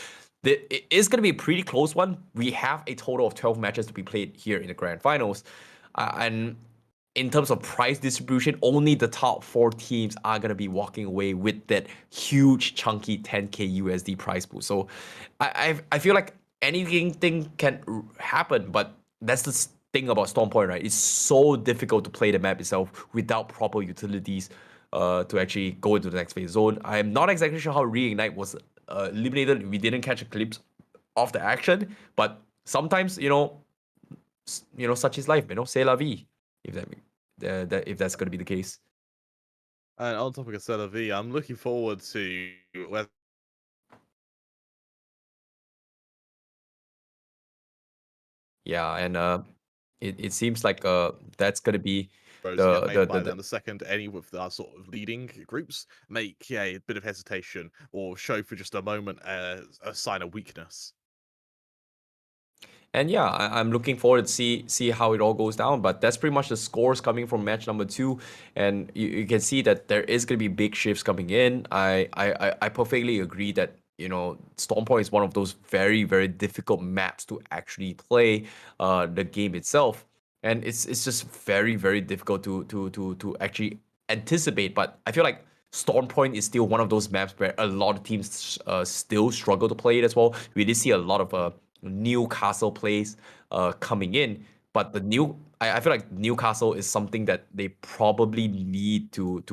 it is going to be a pretty close one. We have a total of 12 matches to be played here in the grand finals. And in terms of price distribution, only the top 4 teams are going to be walking away with that huge, chunky 10K USD prize pool. So I feel like anything can happen, but that's the thing about Storm Point, right? It's so difficult to play the map itself without proper utilities to actually go into the next phase zone. I'm not exactly sure how Reignite was eliminated. We didn't catch a glimpse of the action, but sometimes, you know, such is life, c'est la vie. If that's going to be the case. And on topic of Cell V, I'm looking forward to whether. Yeah, and it seems like that's going to be the second any of the sort of leading groups make a bit of hesitation or show for just a moment a sign of weakness. And yeah, I'm looking forward to see how it all goes down. But that's pretty much the scores coming from match number 2. And you can see that there is going to be big shifts coming in. I perfectly agree that Storm Point is one of those very, very difficult maps to actually play the game itself. And it's just very, very difficult to actually anticipate. But I feel like Storm Point is still one of those maps where a lot of teams still struggle to play it as well. We did see a lot of Newcastle plays coming in, but I feel like Newcastle is something that they probably need to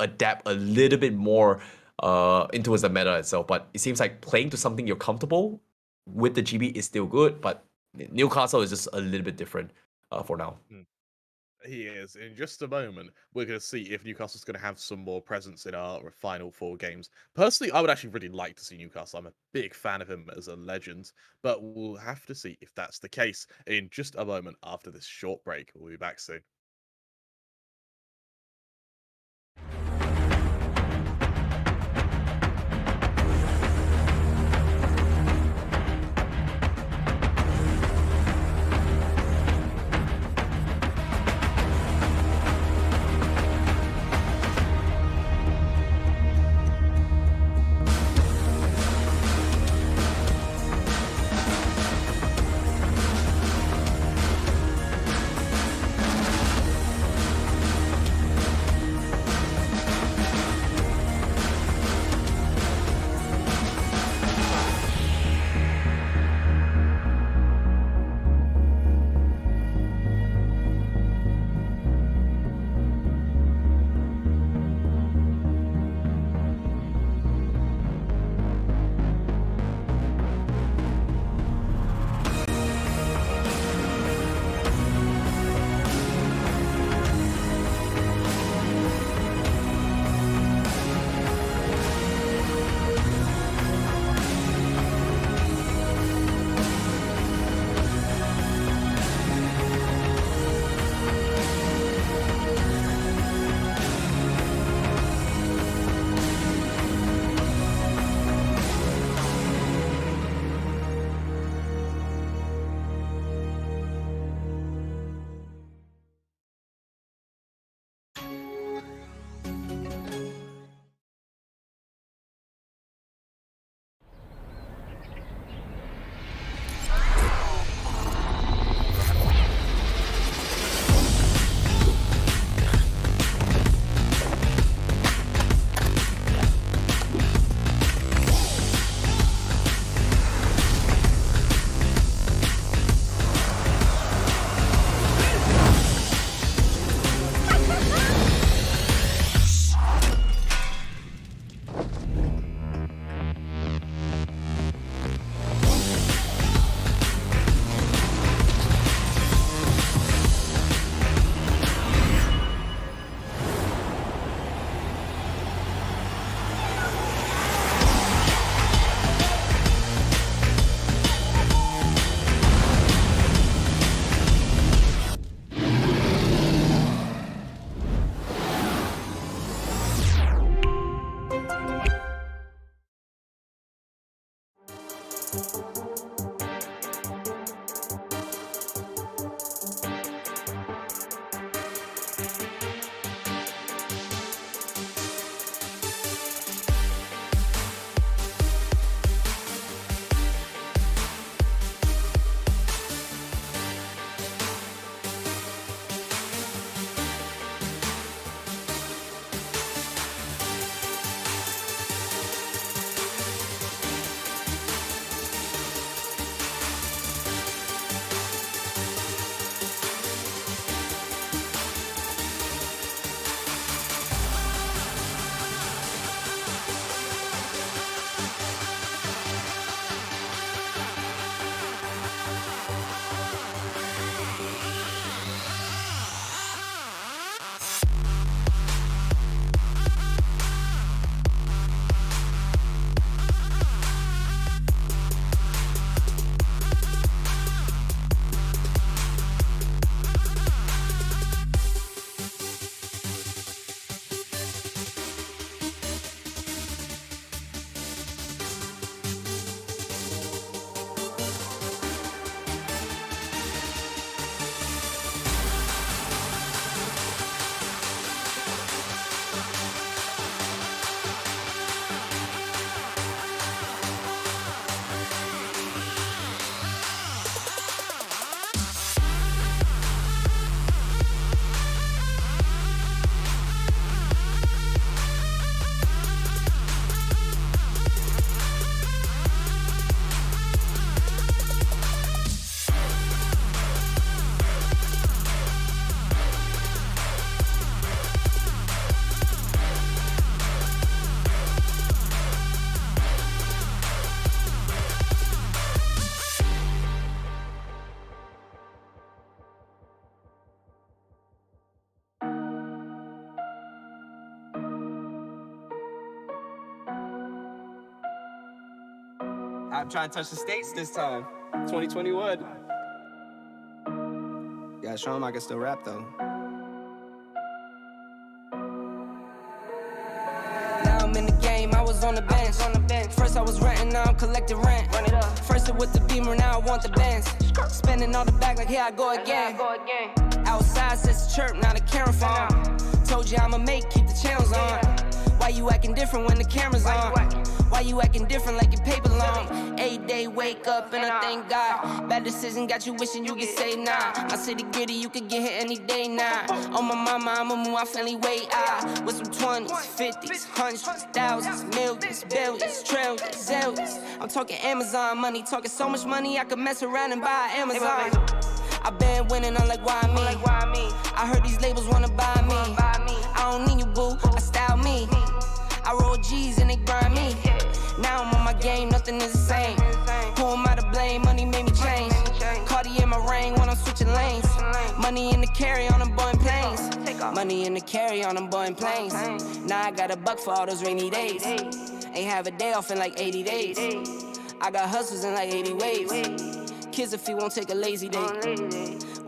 adapt a little bit more into the meta itself. But it seems like playing to something you're comfortable with the GB is still good, but Newcastle is just a little bit different for now. He is. In just a moment, we're going to see if Newcastle's going to have some more presence in our final 4 games. Personally, I would actually really like to see Newcastle. I'm a big fan of him as a legend, but we'll have to see if that's the case in just a moment after this short break. We'll be back soon. I'm trying to touch the states this time. 2021. Gotta show him I can still rap though. Now I'm in the game, I was on the bench. First I was renting, now I'm collecting rent. First it with the beamer, now I want the Benz. Spending all the back like here I go again. Outside says chirp, now the camera phone. Told you I'ma keep the channels on. Why you acting different when the camera's on? Why you acting different like your paper long? 8-day wake up and I thank God. Bad decision got you wishing you could say nah. My city gritty, you could get hit any day now. On my mama, I'ma move my family way out. With some 20s, 50s, hundreds, thousands, millions, billions, trillions, zillions. I'm talking Amazon money, talking so much money I could mess around and buy Amazon. I been winning, I'm like, why me? I heard these labels wanna buy me. I don't need you, boo, I style me. I roll G's and they grind me. Now I'm on my game, nothing is the same. Who am I to blame? Money made me change. Cardi in my ring when I'm switching lanes. Money in the carry on them Boeing planes. Money in the carry on them Boeing planes. Now I got a buck for all those rainy days. Ain't have a day off in like 80 days. I got hustles in like 80 ways. Kids if he won't take a lazy day.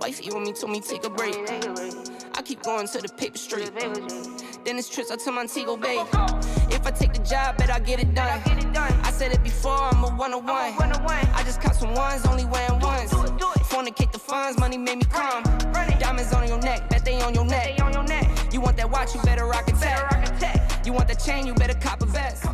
Wifey on me told me take a break. I keep going to the paper street. Then it's trips out to Montego Bay. If I take the job, bet I get it done. I said it before, I'm a 101. I just caught some ones, only wearing ones. Fornicate the funds, money made me calm. Diamonds on your neck, bet they on your neck. You want that watch, you better rock a tech. You want that chain, you better cop a vest.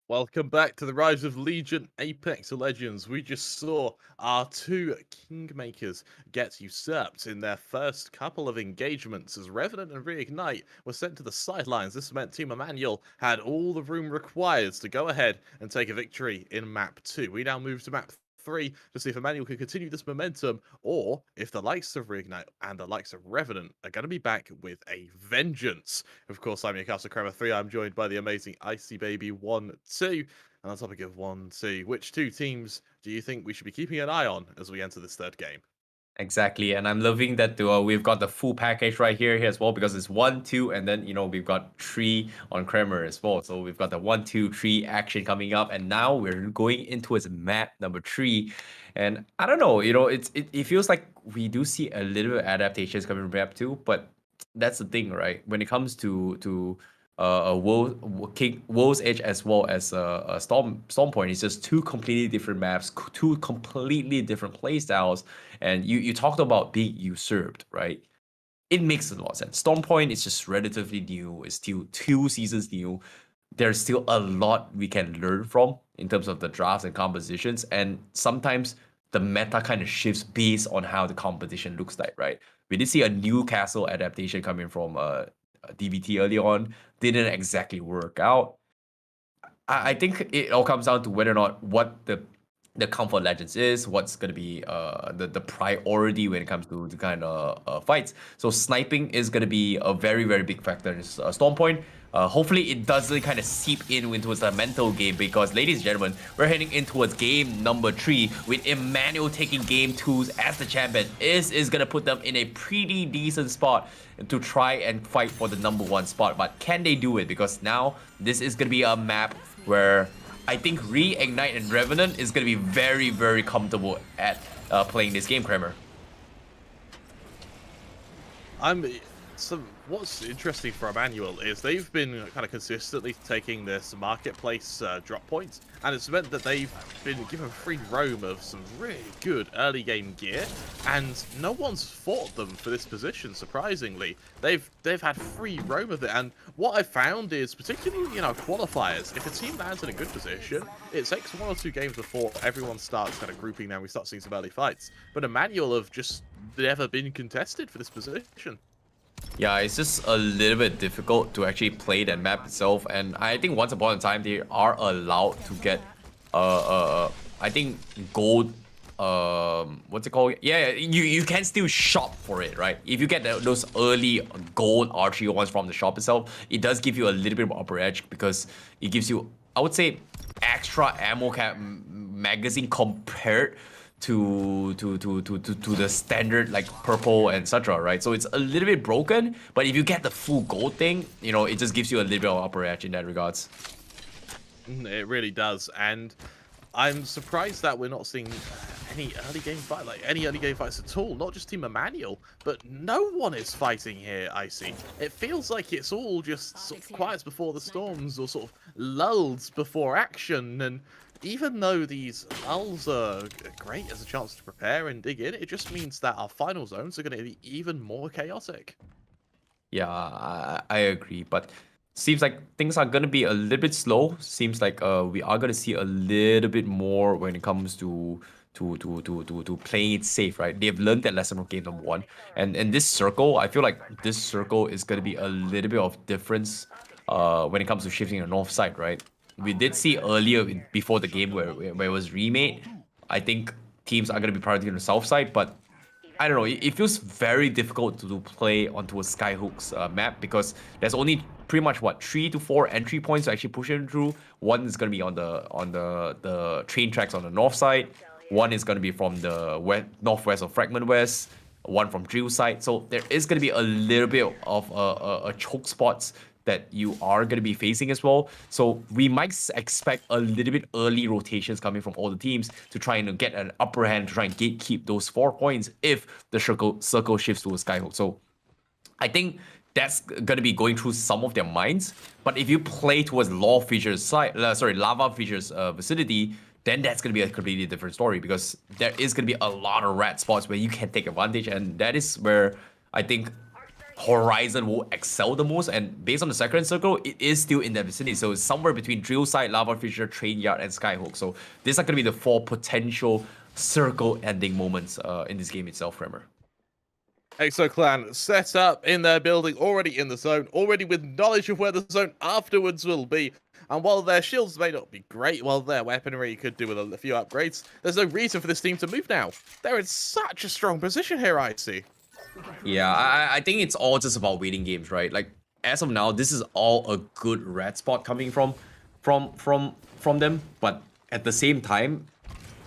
Welcome back to the Rise of Legion Apex Legends. We just saw our two Kingmakers get usurped in their first couple of engagements as Revenant and Reignite were sent to the sidelines. This meant Team Emmanuel had all the room required to go ahead and take a victory in Map 2. We now move to Map 3 to see if Emmanuel can continue this momentum or if the likes of Reignite and the likes of Revenant are going to be back with a vengeance. Of course, I'm your Castle Kramer 3. I'm joined by the amazing Icy Baby 1, 2. And on topic of 1, 2, which two teams do you think we should be keeping an eye on as we enter this third game? Exactly, and I'm loving that we've got the full package right here as well, because it's 1, 2, and then we've got 3 on Kramer as well. So we've got the 1, 2, 3 action coming up, and now we're going into its map number 3. And I don't know, it feels like we do see a little bit of adaptations coming from map 2, but that's the thing, right? When it comes to World's Edge as well as Storm Point, it's just two completely different maps, two completely different play styles. And you talked about being usurped, right? It makes a lot of sense. Storm Point is just relatively new. It's still 2 seasons new. There's still a lot we can learn from in terms of the drafts and compositions. And sometimes the meta kind of shifts based on how the competition looks like, right? We did see a Newcastle adaptation coming from DVT early on. Didn't exactly work out. I think it all comes down to whether or not what the comfort Legends is, what's going to be the priority when it comes to the kind of fights. So sniping is going to be a very, very big factor in Storm Point. Hopefully it doesn't kind of seep into the mental game, because ladies and gentlemen, we're heading in towards game number 3 with Emmanuel taking game 2s as the champion. Is going to put them in a pretty decent spot to try and fight for the number 1 spot. But can they do it? Because now this is going to be a map where I think Reignite and Revenant is going to be very, very comfortable at playing this game, Kramer. What's interesting for Emmanuel is they've been kind of consistently taking this marketplace drop points, and it's meant that they've been given free roam of some really good early game gear, and no one's fought them for this position. Surprisingly, they've had free roam of it, and what I found is, particularly qualifiers, if a team lands in a good position, it takes 1 or 2 games before everyone starts kind of grouping down. We start seeing some early fights, but Emmanuel have just never been contested for this position. Yeah, it's just a little bit difficult to actually play that map itself, and I think once upon a time they are allowed to get I think gold, what's it called? Yeah, you can still shop for it, right? If you get those early gold archery ones from the shop itself, it does give you a little bit of upper edge, because it gives you, I would say, extra ammo cap magazine compared to the standard like purple and etc, right? So it's a little bit broken, but if you get the full gold thing, it just gives you a little bit of upper edge in that regards. It really does, and I'm surprised that we're not seeing any early game fights at all. Not just Team Emmanuel, but no one is fighting here. I see. It feels like it's all just sort of quiet before the storms, or sort of lulls before action. And even though these lulls are great as a chance to prepare and dig in, it just means that our final zones are going to be even more chaotic. Yeah, I agree, but seems like things are going to be a little bit slow. Seems like we are going to see a little bit more when it comes to playing it safe, right? They've learned that lesson from game number 1, and this circle, I feel like this circle is going to be a little bit of difference when it comes to shifting the north side, right? We did see earlier before the game where it was remade. I think teams are going to be prioritizing the south side, but I don't know. It feels very difficult to play onto a Skyhook's map, because there's only pretty much 3 to 4 entry points to actually push in through. One is going to be on the train tracks on the north side. One is going to be from the northwest of Fragment West. One from Drill side. So there is going to be a little bit of a choke spots that you are going to be facing as well. So we might expect a little bit early rotations coming from all the teams to try and get an upper hand, to try and gatekeep those 4 points if the circle shifts to a Skyhook. So I think that's going to be going through some of their minds. But if you play towards Lava Fissures vicinity, then that's going to be a completely different story, because there is going to be a lot of red spots where you can take advantage, and that is where I think Horizon will excel the most. And based on the second circle, it is still in that vicinity, so it's somewhere between Drill Site, Lava Fissure, Train Yard, and Skyhook. So these are going to be the 4 potential circle ending moments in this game itself, Kramer. EXO Clan set up in their building, already in the zone, already with knowledge of where the zone afterwards will be. And while their shields may not be great, while their weaponry could do with a few upgrades, there's no reason for this team to move now. They're in such a strong position here, I see. Yeah, I think it's all just about waiting games, right? Like, as of now, this is all a good red spot coming from them. But at the same time,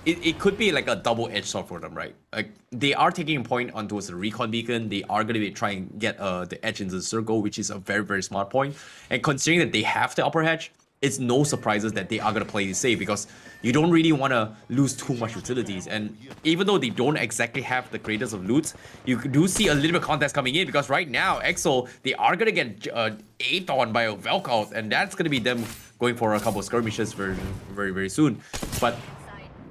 it could be like a double-edged sword for them, right? Like they are taking a point on towards the recon beacon. They are going to be trying to get the edge into the circle, which is a very, very smart point. And considering that they have the upper hedge, it's no surprises that they are going to play this safe because you don't really want to lose too much utilities. And even though they don't exactly have the greatest of loots, you do see a little bit of contest coming in because right now, EXO, they are going to get aped on by a Velkout, and that's going to be them going for a couple of skirmishes very, very, very soon. But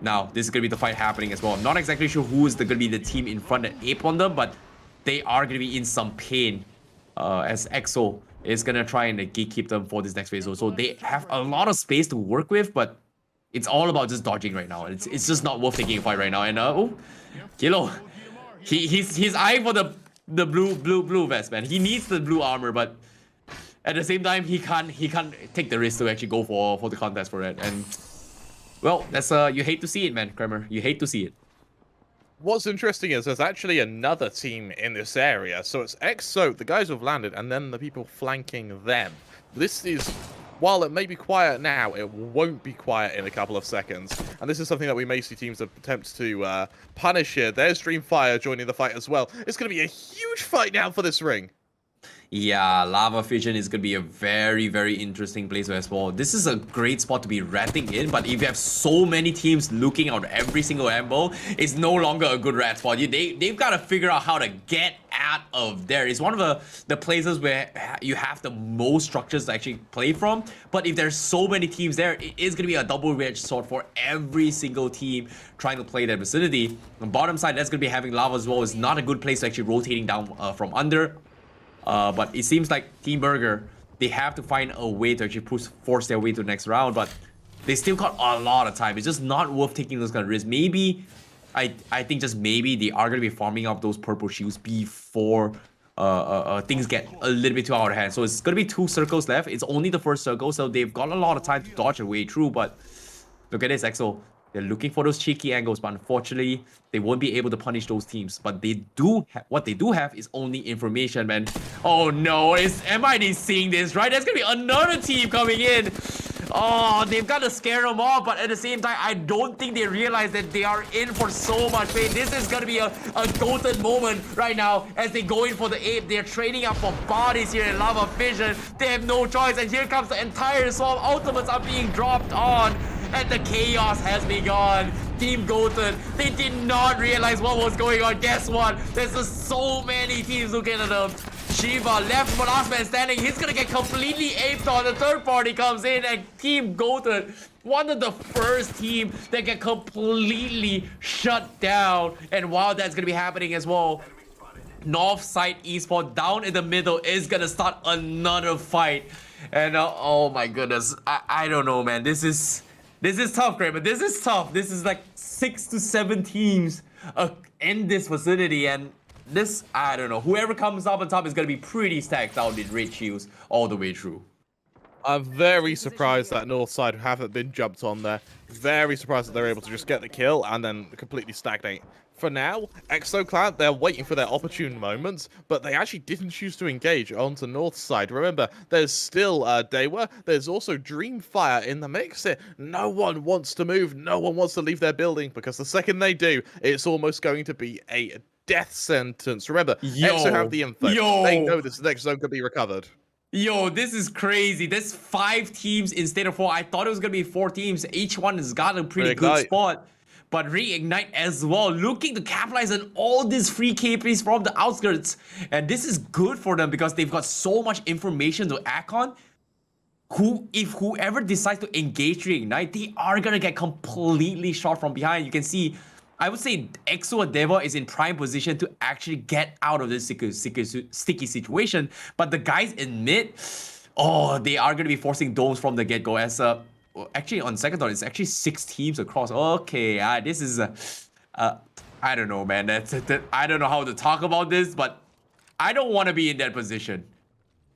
now, this is going to be the fight happening as well. I'm not exactly sure who is going to be the team in front that ape on them, but they are going to be in some pain as EXO is going to try and gatekeep them for this next phase. So they have a lot of space to work with, but it's all about just dodging right now. It's just not worth taking a fight right now. And oh, Kilo, he's eyeing for the blue vest, man. He needs the blue armor, but at the same time, he can't take the risk to actually go for the contest for it. And well, that's you hate to see it, man, Kramer. You hate to see it. What's interesting is there's actually another team in this area. So it's EXO, the guys who've landed, and then the people flanking them. This is, while it may be quiet now, it won't be quiet in a couple of seconds. And this is something that we may see teams attempt to punish here. There's DreamFire joining the fight as well. It's going to be a huge fight now for this ring. Yeah, Lava Fission is going to be a very, very interesting place as well. This is a great spot to be ratting in, but if you have so many teams looking out every single amble, it's no longer a good rat spot. They've got to figure out how to get out of there. It's one of the places where you have the most structures to actually play from, but if there's so many teams there, it is going to be a double-edged sword for every single team trying to play that vicinity. On the bottom side, that's going to be having Lava as well. It's not a good place to actually rotating down from under. But it seems like Team Burger, they have to find a way to actually force their way to the next round, but they still got a lot of time. It's just not worth taking those kind of risks. Maybe, I think just maybe they are going to be farming up those purple shields before things get a little bit too out of hand. So it's going to be 2 circles left. It's only the first circle, so they've got a lot of time to dodge their way through, but look at this, EXO. They're looking for those cheeky angles, but unfortunately, they won't be able to punish those teams. But they do what they do have is only information, man. Oh no, is MID seeing this, right? There's gonna be another team coming in. Oh, they've got to scare them off, but at the same time, I don't think they realize that they are in for so much pain. This is gonna be a golden moment right now as they go in for the ape. They're trading up for bodies here in Lava Fission. They have no choice, and here comes the entire swarm. Ultimates are being dropped on. And the chaos has begun. Team Goten, they did not realize what was going on. Guess what? There's just so many teams looking at them. Shiva left for last man standing. He's gonna get completely aped on. The third party comes in, and Team Goten, one of the first team that get completely shut down. And while that's gonna be happening as well, Northside Esports down in the middle is gonna start another fight. And oh my goodness, I don't know, man. This is tough, Kramer. This is tough. This is like 6 to 7 teams in this vicinity, and this, I don't know. Whoever comes up on top is going to be pretty stacked out with red shields all the way through. I'm very surprised that Northside haven't been jumped on there. Very surprised that they're able to just get the kill and then completely stagnate. For now, EXO Clan, they're waiting for their opportune moments, but they actually didn't choose to engage onto Northside. Remember, there's still Dewa, there's also DreamFire in the mix here. No one wants to move, no one wants to leave their building, because the second they do, it's almost going to be a death sentence. Remember, EXO have the info. They know this next zone could be recovered. Yo, this is crazy. There's 5 teams instead of 4. I thought it was going to be 4 teams. Each one has got a pretty good spot. But Reignite as well, looking to capitalize on all these free KPs from the outskirts. And this is good for them because they've got so much information to act on. If whoever decides to engage Reignite, they are going to get completely shot from behind. You can see, I would say EXO and Dewa is in prime position to actually get out of this sticky situation. But the guys in mid, oh, they are going to be forcing domes from the get-go as actually on second thought, it's actually 6 teams across. Okay, this is I don't know, man. I don't know how to talk about this, but I don't want to be in that position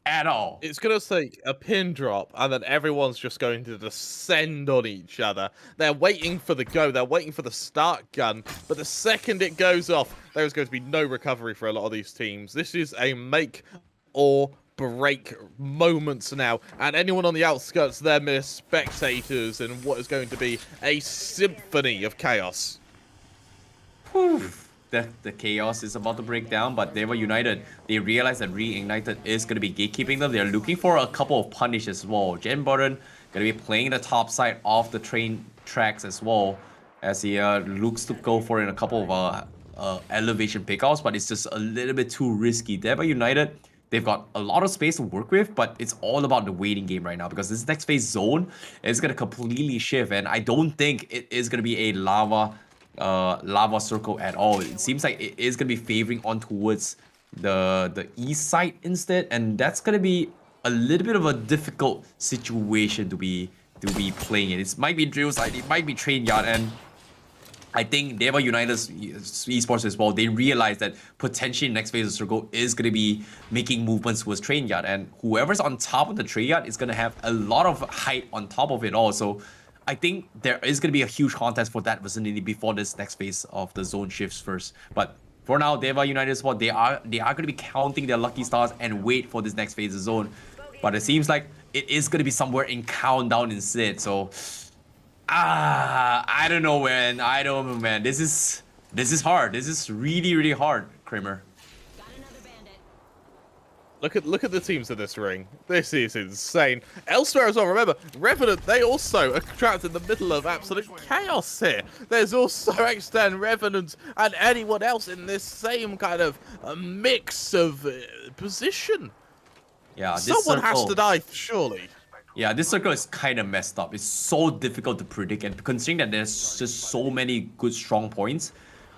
at all. It's gonna take a pin drop, and then everyone's just going to descend on each other. They're waiting for the go. They're waiting for the start gun, but the second it goes off, there is going to be no recovery for a lot of these teams. This is a make or break moments now, and anyone on the outskirts, they're mere spectators in what is going to be a symphony of chaos. The chaos is about to break down, but Dewa United, they realize that Reignited is going to be gatekeeping them. They're looking for a couple of punish as well. Jen Burden going to be playing the top side of the train tracks as well, as he looks to go for in a couple of elevation pickoffs, but it's just a little bit too risky. Dewa United, they've got a lot of space to work with, but it's all about the waiting game right now, because this next phase zone is going to completely shift, and I don't think it is going to be a lava circle at all. It seems like it is going to be favoring on towards the east side instead, and that's going to be a little bit of a difficult situation to be playing in. It might be drill side, it might be train yard, and I think Dewa United's esports as well, they realize that potentially next phase of circle is going to be making movements towards train yard, and whoever's on top of the train yard is going to have a lot of height on top of it all. So I think there is going to be a huge contest for that vicinity before this next phase of the zone shifts first. But for now, Dewa United spot, they are going to be counting their lucky stars and wait for this next phase of zone. But it seems like it is going to be somewhere in countdown instead. So I don't know, man. I don't know, man. This is hard. This is really, really hard, Kramer. Look at the teams in this ring. This is insane. Elsewhere as well, remember, Revenant, they also are trapped in the middle of absolute chaos here. There's also X10, Revenant, and anyone else in this same kind of mix of position. Yeah, this someone circle has to die, surely. Yeah, this circle is kind of messed up. It's so difficult to predict, and considering that there's just so many good strong points,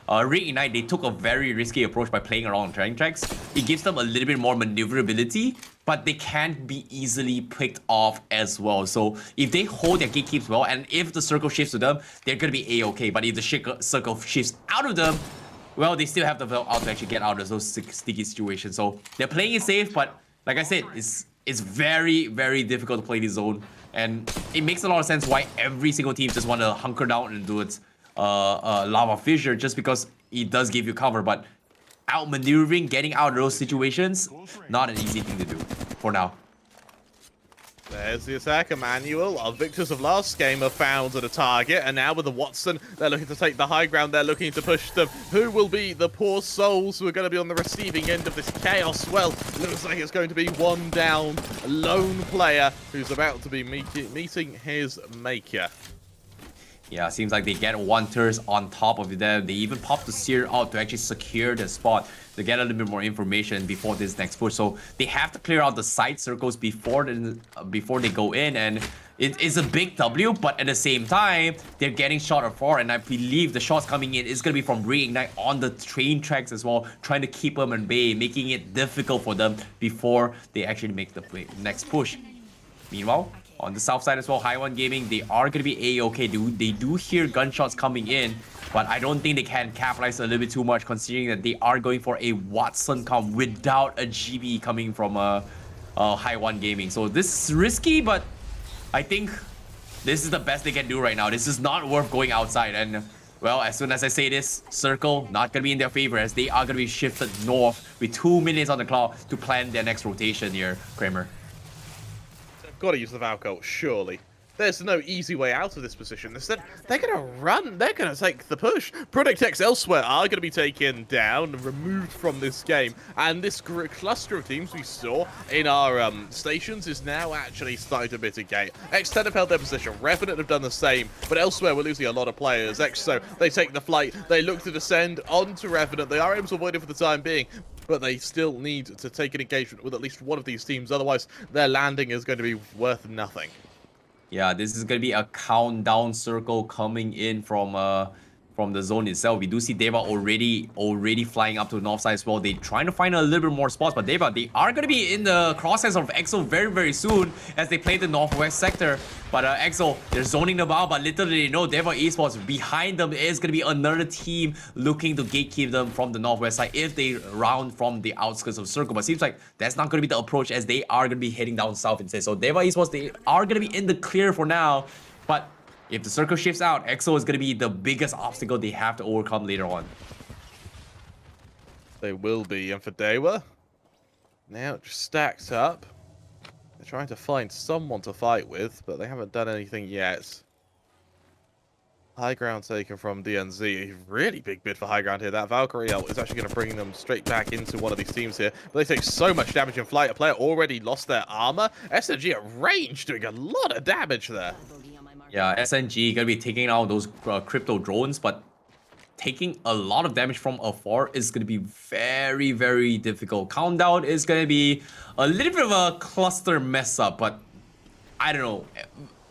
Reignite, they took a very risky approach by playing around train tracks. It gives them a little bit more maneuverability, but they can't be easily picked off as well. So if they hold their gatekeeps well, and if the circle shifts to them, they're going to be A-okay. But if the circle shifts out of them, well, they still have the out to actually get out of those sticky situations. So they're playing it safe, but like I said, it's very, very difficult to play this zone. And it makes a lot of sense why every single team just want to hunker down and do its lava fissure, just because it does give you cover. But outmaneuvering, getting out of those situations, not an easy thing to do for now. There's the attack. Emmanuel, our victors of last game, are found at a target, and now with the Watson, they're looking to take the high ground. They're looking to push them. Who will be the poor souls who are going to be on the receiving end of this chaos? Well, looks like it's going to be one down, lone player who's about to be meeting his maker. Yeah, seems like they get one turret on top of them. They even pop the seer out to actually secure the spot to get a little bit more information before this next push. So they have to clear out the side circles before they go in, and it is a big W, but at the same time, they're getting shot at 4, and I believe the shots coming in is going to be from Reignite on the train tracks as well, trying to keep them in bay, making it difficult for them before they actually make the next push. Meanwhile, on the south side as well, High One Gaming, they are going to be A-okay. They do hear gunshots coming in, but I don't think they can capitalize a little bit too much, considering that they are going for a Watson comp without a GB coming from High One Gaming. So this is risky, but I think this is the best they can do right now. This is not worth going outside. And, well, as soon as I say this, circle not going to be in their favor, as they are going to be shifted north with 2 minutes on the clock to plan their next rotation here, Kramer. Got to use the Valkyrie, surely. There's no easy way out of this position. Instead, they're going to run. They're going to take the push. Product X elsewhere are going to be taken down and removed from this game. And this cluster of teams we saw in our stations is now actually starting to mitigate. X10 have held their position. Revenant have done the same. But elsewhere, we're losing a lot of players. EXO, they take the flight. They look to descend onto Revenant. They are able to avoid it for the time being, but they still need to take an engagement with at least one of these teams. Otherwise, their landing is going to be worth nothing. Yeah, this is going to be a countdown circle coming in from the zone itself. We do see Dewa already flying up to the north side as well. They're trying to find a little bit more spots, but Dewa, they are going to be in the crosshairs of EXO very, very soon as they play the northwest sector. But EXO, they're zoning them out, but little do they know, Dewa Esports, behind them is going to be another team looking to gatekeep them from the northwest side if they round from the outskirts of circle. But seems like that's not going to be the approach, as they are going to be heading down south instead. So Dewa Esports, they are going to be in the clear for now, but if the circle shifts out, EXO is going to be the biggest obstacle they have to overcome later on. They will be, and for Dewa, Now it just stacks up. They're trying to find someone to fight with, but they haven't done anything yet. High ground taken from DNZ. A really big bid for high ground here. That Valkyrie ult is actually going to bring them straight back into one of these teams here. But they take so much damage in flight. A player already lost their armor. SNG at range doing a lot of damage there. Yeah, SNG gonna be taking out those crypto drones, but taking a lot of damage from afar is gonna be very, very difficult. Countdown is gonna be a little bit of a cluster mess up, but I don't know.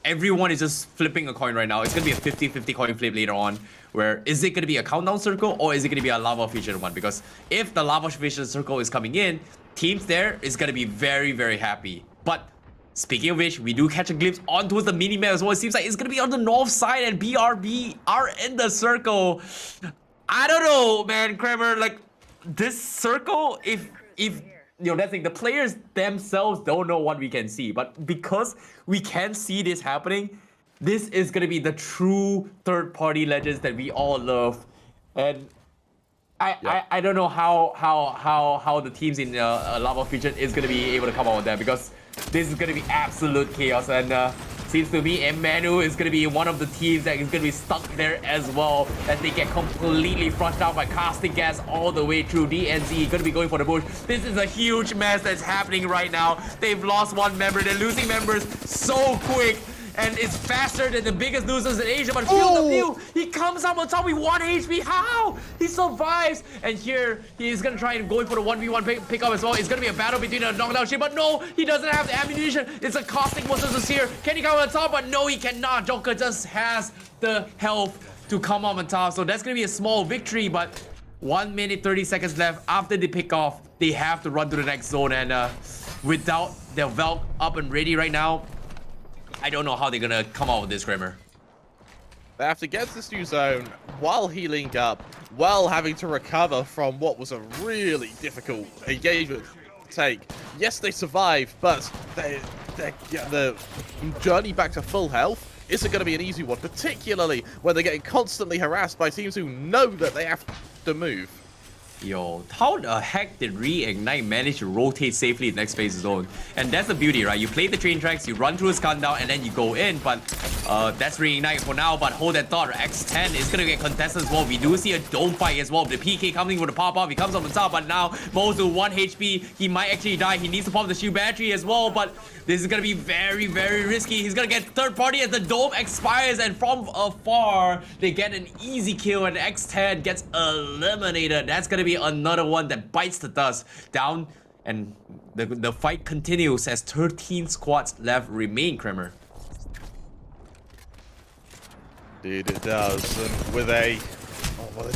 Everyone is just flipping a coin right now. It's gonna be a 50-50 coin flip later on, where is it gonna be a countdown circle or is it gonna be a lava featured one? Because if the lava featured circle is coming in, teams there is gonna be very, very happy. But speaking of which, we do catch a glimpse onto the mini-map as well. It seems like it's gonna be on the north side and BRB are in the circle. I don't know, man, Kramer, like this circle, if you know, that's the players themselves don't know what we can see, but because we can see this happening, this is gonna be the true third-party Legends that we all love. And I don't know how the teams in Lava Featured is gonna be able to come out with that, because this is gonna be absolute chaos. And seems to me Emmanuel is gonna be one of the teams that is gonna be stuck there as well, as they get completely flushed out by casting gas all the way through. DNZ gonna be going for the bush. This is a huge mess that's happening right now. They've lost one member. They're losing members so quick. And it's faster than the biggest losers in Asia, but POW, he comes up on top with 1 HP. How? He survives. And here, he's gonna try and go for the 1v1 pickup as well. It's gonna be a battle between a knockdown ship, but no, he doesn't have the ammunition. It's a caustic versus here. Can he come on top? But no, he cannot. Joker just has the health to come up on top. So that's gonna be a small victory, but 1 minute 30 seconds left after the pick off. They have to run to the next zone, and without their Valk up and ready right now, I don't know how they're gonna come out with this, Kramer. They have to get to this new zone while healing up, while having to recover from what was a really difficult engagement take. Yes, they survived, but the journey back to full health isn't going to be an easy one, particularly when they're getting constantly harassed by teams who know that they have to move. Yo, how the heck did Reignite manage to rotate safely in next phase zone? And that's the beauty, right? You play the train tracks, you run through his countdown, and then you go in. But that's Reignite for now. But hold that thought, X10 is gonna get contested as well. We do see a dome fight as well. The PK coming with a pop-up, he comes up on top, but now Mo's to 1 HP. He might actually die. He needs to pop the shield battery as well, but this is gonna be very, very risky. He's gonna get third party as the dome expires, and from afar, they get an easy kill, and X10 gets eliminated. That's gonna be another one that bites the dust down, and the fight continues as 13 squads left remain, Kramer. Indeed it does, and with a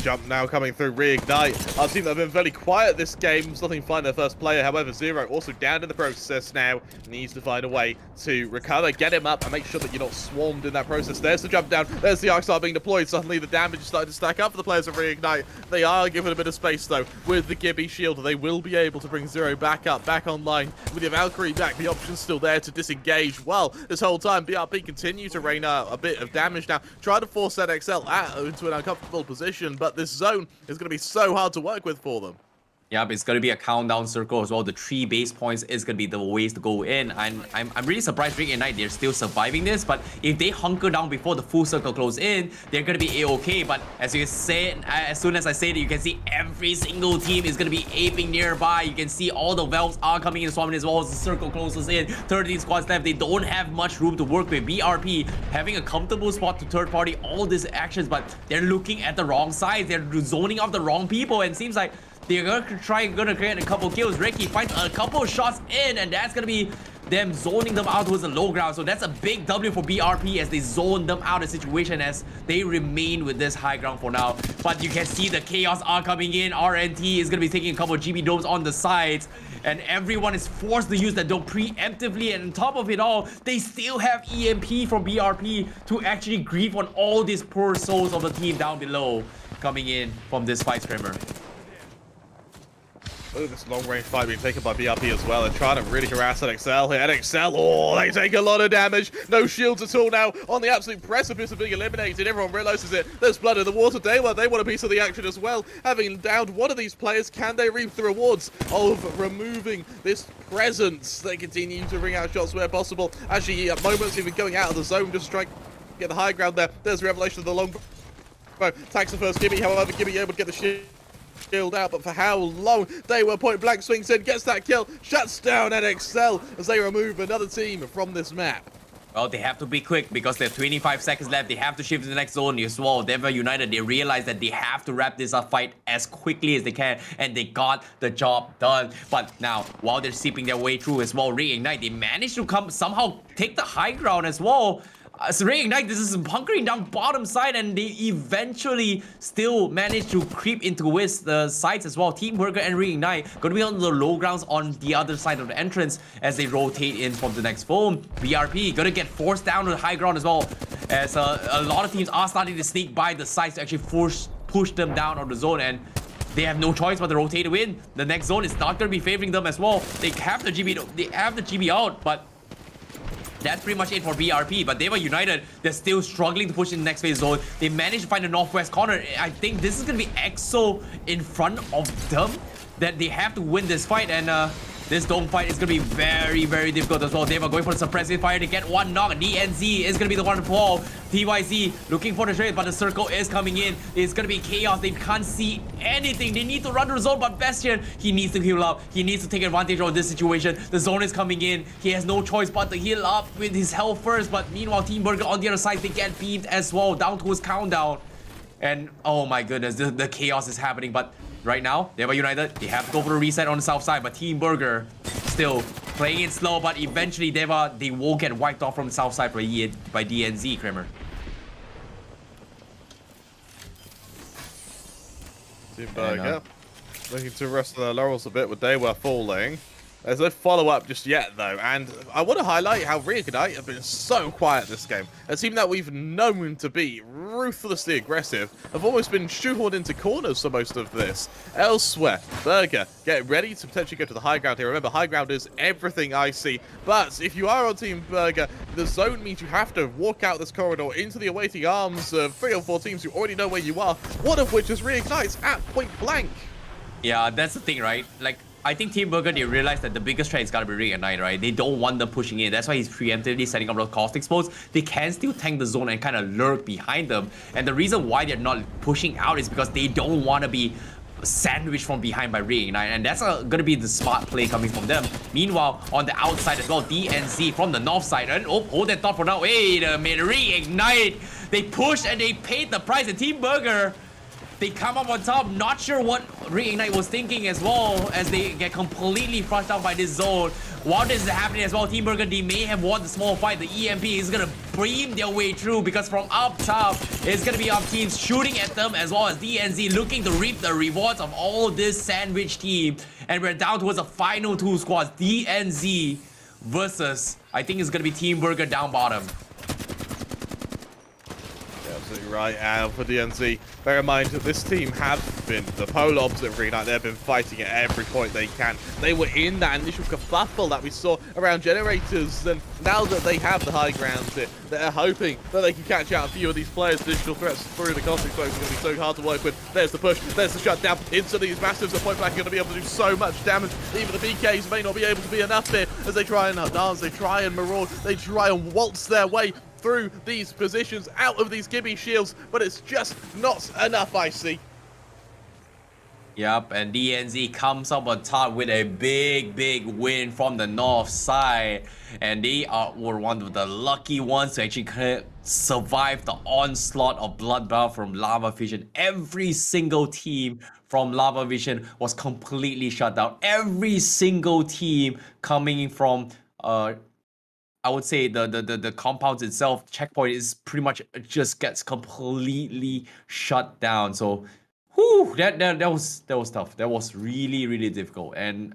jump now coming through Reignite. Our team that have been very quiet this game, nothing find their first player. However, Zero also down in the process now, needs to find a way to recover, get him up, and make sure that you're not swarmed in that process. There's the jump down, there's the arc star being deployed. Suddenly the damage is starting to stack up for the players of Reignite. They are given a bit of space though with the Gibby shield. They will be able to bring Zero back up, back online. With your Valkyrie back, the option's still there to disengage. Well, this whole time, BRP continue to rain out a bit of damage now, try to force that NXL into an uncomfortable position, but this zone is going to be so hard to work with for them. Yep, it's going to be a countdown circle as well. The 3 base points is going to be the ways to go in. And I'm really surprised Reignite, they're still surviving this. But if they hunker down before the full circle close in, they're going to be A-okay. But as you said, as soon as I say it, you can see every single team is going to be aping nearby. You can see all the valves are coming in swarming as well as the circle closes in. 13 squads left. They don't have much room to work with. BRP having a comfortable spot to third party all these actions, but they're looking at the wrong side. They're zoning off the wrong people, and it seems like they're gonna create a couple kills. Reiki finds a couple shots in, and that's gonna be them zoning them out towards the low ground. So that's a big W for BRP as they zone them out of the situation as they remain with this high ground for now. But you can see the chaos are coming in. RNT is gonna be taking a couple of GB domes on the sides, and everyone is forced to use that dome preemptively. And on top of it all, they still have EMP from BRP to actually grieve on all these poor souls of the team down below coming in from this fight, Screamer. Oh, this long-range fight being taken by BRP as well. They're trying to really harass NXL here. NXL, oh, they take a lot of damage. No shields at all now. On the absolute precipice of being eliminated. Everyone realizes it. There's blood in the water. Dewa, they want a piece of the action as well. Having downed one of these players, can they reap the rewards of removing this presence? They continue to ring out shots where possible. Actually, at moments, even going out of the zone, just trying to get the high ground there. There's Revelation of the long bow. Tags the first Gibby. However, Gibby able to get the shield out, but for how long? They were point blank, swings in, gets that kill, shuts down NXL as they remove another team from this map. Well, they have to be quick because they have 25 seconds left. They have to shift to the next zone as well. Dewa United, they realize that they have to wrap this up fight as quickly as they can, and they got the job done. But now, while they're seeping their way through as well, Reignite, they managed to somehow take the high ground as well. So Reignite, this is bunkering down bottom side, and they eventually still managed to creep into the sides as well. Team Burger and Reignite going to be on the low grounds on the other side of the entrance as they rotate in from the next foam. BRP going to get forced down to the high ground as well, as a lot of teams are starting to sneak by the sides to actually push them down on the zone, and they have no choice but to rotate to win. The next zone is not going to be favoring them as well. They have the GB out, but that's pretty much it for BRP. But Dewa United, they're still struggling to push in the next phase zone. They managed to find the northwest corner. I think this is going to be EXO in front of them, that they have to win this fight. And this dome fight is going to be very, very difficult as well. Dewa going for the suppressive fire to get one knock. DNZ is going to be the one to fall. TYZ looking for the trade, but the circle is coming in. It's going to be chaos. They can't see anything. They need to run to the zone, but Bastion, he needs to heal up. He needs to take advantage of this situation. The zone is coming in. He has no choice but to heal up with his health first. But meanwhile, Team Burger on the other side, they get beamed as well, down to his countdown. And oh my goodness, the chaos is happening. But right now, Dewa United, they have to go for the reset on the south side, but Team Burger still playing it slow, but eventually Dewa, they will get wiped off from the south side by DNZ, Kramer. Team Burger looking to rest their laurels a bit with Dewa falling. There's no follow-up just yet, though, and I want to highlight how Reignite have been so quiet this game. A team that we've known to be ruthlessly aggressive have almost been shoehorned into corners for most of this. Elsewhere, Burger get ready to potentially go to the high ground here. Remember, high ground is everything I see, but if you are on Team Burger, the zone means you have to walk out this corridor into the awaiting arms of 3 or 4 teams who already know where you are, one of which is Reignite's at point blank. Yeah, that's the thing, right? Like, I think Team Burger, they realize that the biggest threat is got to be Reignite, right? They don't want them pushing in. That's why he's preemptively setting up those caustic spots. They can still tank the zone and kind of lurk behind them. And the reason why they're not pushing out is because they don't want to be sandwiched from behind by Reignite. And that's going to be the smart play coming from them. Meanwhile, on the outside as well, DNZ from the north side. And oh, hold that thought for now. Wait a minute, Reignite. They pushed and they paid the price. And Team Burger, they come up on top, not sure what Reignite was thinking as well, as they get completely flushed out by this zone. While this is happening as well, Team Burger, they may have won the small fight. The EMP is going to beam their way through, because from up top, it's going to be our teams shooting at them, as well as DNZ looking to reap the rewards of all this sandwich team. And we're down towards the final 2 squads, DNZ versus, I think it's going to be Team Burger down bottom. Absolutely right, and for DNZ, bear in mind that this team have been the polar opposite of Reignite. They've been fighting at every point they can. They were in that initial kerfuffle that we saw around generators, and now that they have the high ground here, they're hoping that they can catch out a few of these players. Digital threats through the caustic spokes are going to be so hard to work with. There's the push, there's the shutdown into these massives. The point blank are going to be able to do so much damage. Even the BKs may not be able to be enough here as they try and dance, they try and maraud, they try and waltz their way through these positions, out of these Gibby shields, but it's just not enough, I see. Yep, and DNZ comes up on top with a big win from the north side, and they were one of the lucky ones to actually survive the onslaught of Bloodbath from Lava Vision. Every single team from Lava Vision was completely shut down. Every single team coming from I would say the compounds itself, checkpoint is pretty much just gets completely shut down. So, whew, that was tough. That was really difficult. And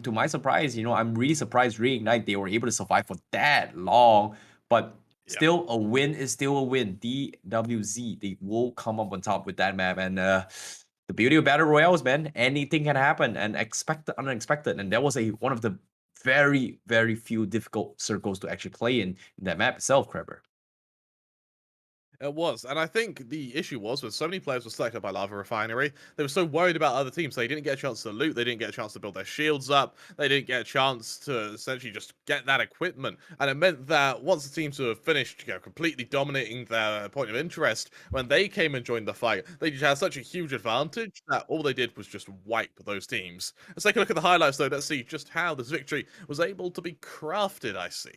to my surprise, you know, I'm really surprised Reignite, they were able to survive for that long. But still, a win is still a win. DWZ, they will come up on top with that map. And the the beauty of battle royales, man, anything can happen and unexpected. And that was one of the very, very few difficult circles to actually play in that map itself, Kreber. It was, and I think the issue was when so many players were selected by Lava Refinery, they were so worried about other teams, they didn't get a chance to loot, they didn't get a chance to build their shields up, they didn't get a chance to essentially just get that equipment, and it meant that once the teams were finished, completely dominating their point of interest, when they came and joined the fight, they just had such a huge advantage that all they did was just wipe those teams. Let's take a look at the highlights though, let's see just how this victory was able to be crafted, I see.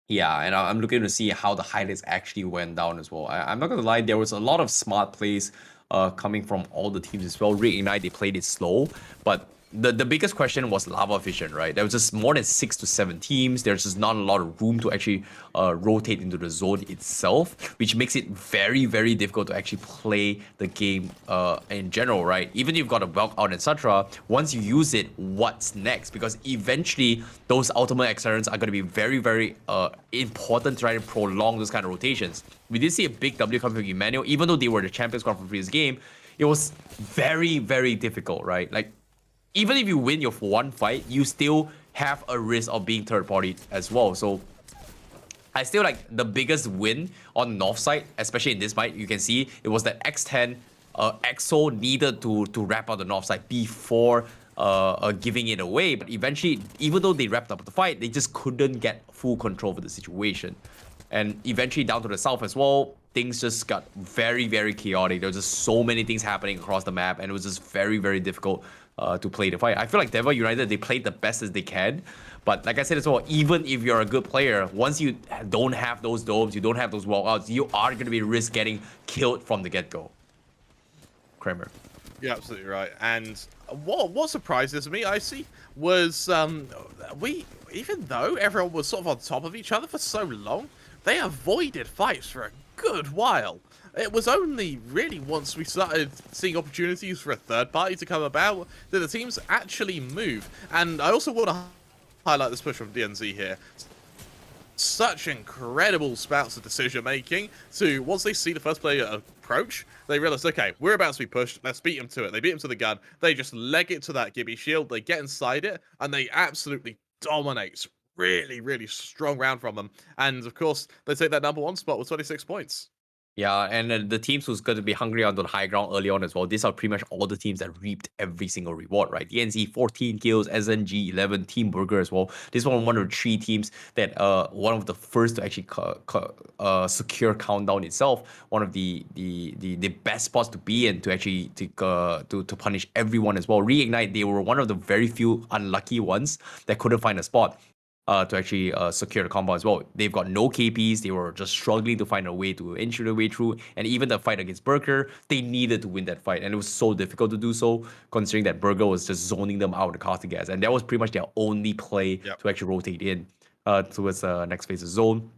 Yeah, and I'm looking to see how the highlights actually went down as well. I'm not gonna lie, there was a lot of smart plays coming from all the teams as well. Reignite, they played it slow, but the biggest question was lava vision, right? There was just more than 6 to 7 teams. There's just not a lot of room to actually rotate into the zone itself, which makes it very, very difficult to actually play the game in general, right? Even if you've got a bulk out, etc., once you use it, what's next? Because eventually those ultimate accelerants are going to be very, very important to try to prolong those kind of rotations. We did see a big W coming from Emmanuel, even though they were the champions from the previous game. It was very, very difficult, right? Like, even if you win your one fight, you still have a risk of being third party as well. So I still like the biggest win on north side, especially in this fight. You can see it was that X10 EXO needed to wrap up the north side before giving it away. But eventually, even though they wrapped up the fight, they just couldn't get full control of the situation. And eventually down to the south as well, things just got very, very chaotic. There was just so many things happening across the map, and it was just very, very difficult to play the fight. I feel like Dewa United, they played the best as they can. But like I said as well, even if you're a good player, once you don't have those domes, you don't have those walkouts, you are going to be risk getting killed from the get-go. Kramer. You're absolutely right. And what surprises me, I see, was even though everyone was sort of on top of each other for so long, they avoided fights for a good while. It was only really once we started seeing opportunities for a third party to come about that the teams actually move. And I also want to highlight this push from DNZ here. Such incredible spouts of decision making to once they see the first player approach, they realize, okay, we're about to be pushed, let's beat him to it. They beat him to the gun, they just leg it to that Gibby shield, they get inside it, and they absolutely dominate. Really, really strong round from them. And of course, they take that #1 spot with 26 points. Yeah, and the teams who's going to be hungry on the high ground early on as well, these are pretty much all the teams that reaped every single reward, right? DNZ 14 kills, SNG 11, Team Burger as well. This one of the 3 teams that one of the first to actually secure countdown itself. One of the best spots to be in to actually to punish everyone as well. Reignite, they were one of the very few unlucky ones that couldn't find a spot to actually secure the combo as well. They've got no KPs. They were just struggling to find a way to inch their way through. And even the fight against Burger, they needed to win that fight. And it was so difficult to do so, considering that Burger was just zoning them out of the casting gas. And that was pretty much their only play to actually rotate in towards the next phase of zone.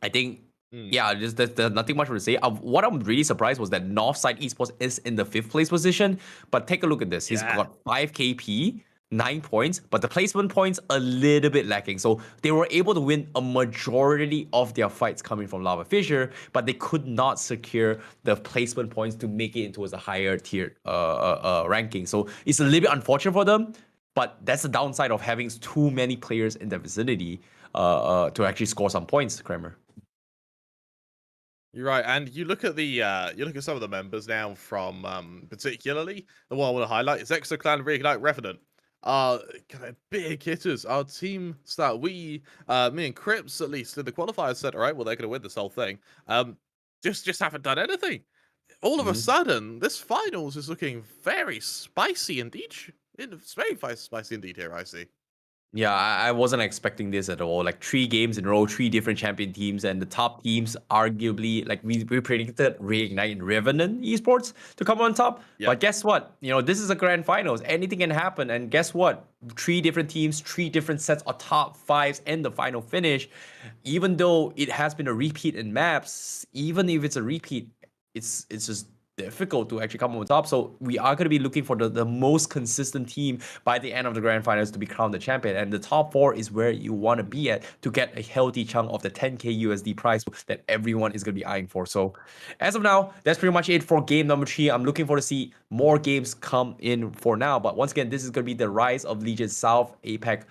I think, yeah, just there's nothing much to say. What I'm really surprised was that Northside Esports is in the 5th place position. But take a look at this. He's got 5 KP. 9 points, but the placement points a little bit lacking. So they were able to win a majority of their fights coming from Lava Fissure, but they could not secure the placement points to make it into a higher tier ranking. So it's a little bit unfortunate for them, but that's the downside of having too many players in the vicinity to actually score some points, Kramer. You're right, and you look at the you look at some of the members now from particularly the one I want to highlight is EXO Clan, Reignite, Revenant. Big hitters. Our team start. Me and Crips, at least in the qualifiers, said, all right, well, they're going to win this whole thing. Just haven't done anything. All of a sudden, this finals is looking very spicy indeed. It's very spicy indeed here, I see. Yeah, I wasn't expecting this at all. Like 3 games in a row, 3 different champion teams, and the top teams arguably, like we predicted Reignite and Revenant Esports to come on top. Yeah. But guess what? This is a grand finals. Anything can happen. And guess what? 3 different teams, 3 different sets of top 5s in the final finish. Even though it has been a repeat in maps, even if it's a repeat, it's just difficult to actually come on top. So we are going to be looking for the most consistent team by the end of the grand finals to be crowned the champion. And the top 4 is where you want to be at to get a healthy chunk of the 10k USD prize that everyone is going to be eyeing for. So as of now, that's pretty much it for game number 3. I'm looking forward to see more games come in for now. But once again, this is going to be the rise of Legion South APAC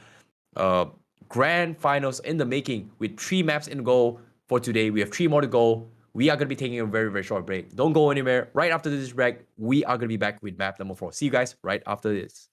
grand finals in the making, with 3 maps in goal for today. We have 3 more to go. We are going to be taking a very, very short break. Don't go anywhere. Right after this break, we are going to be back with map number 4. See you guys right after this.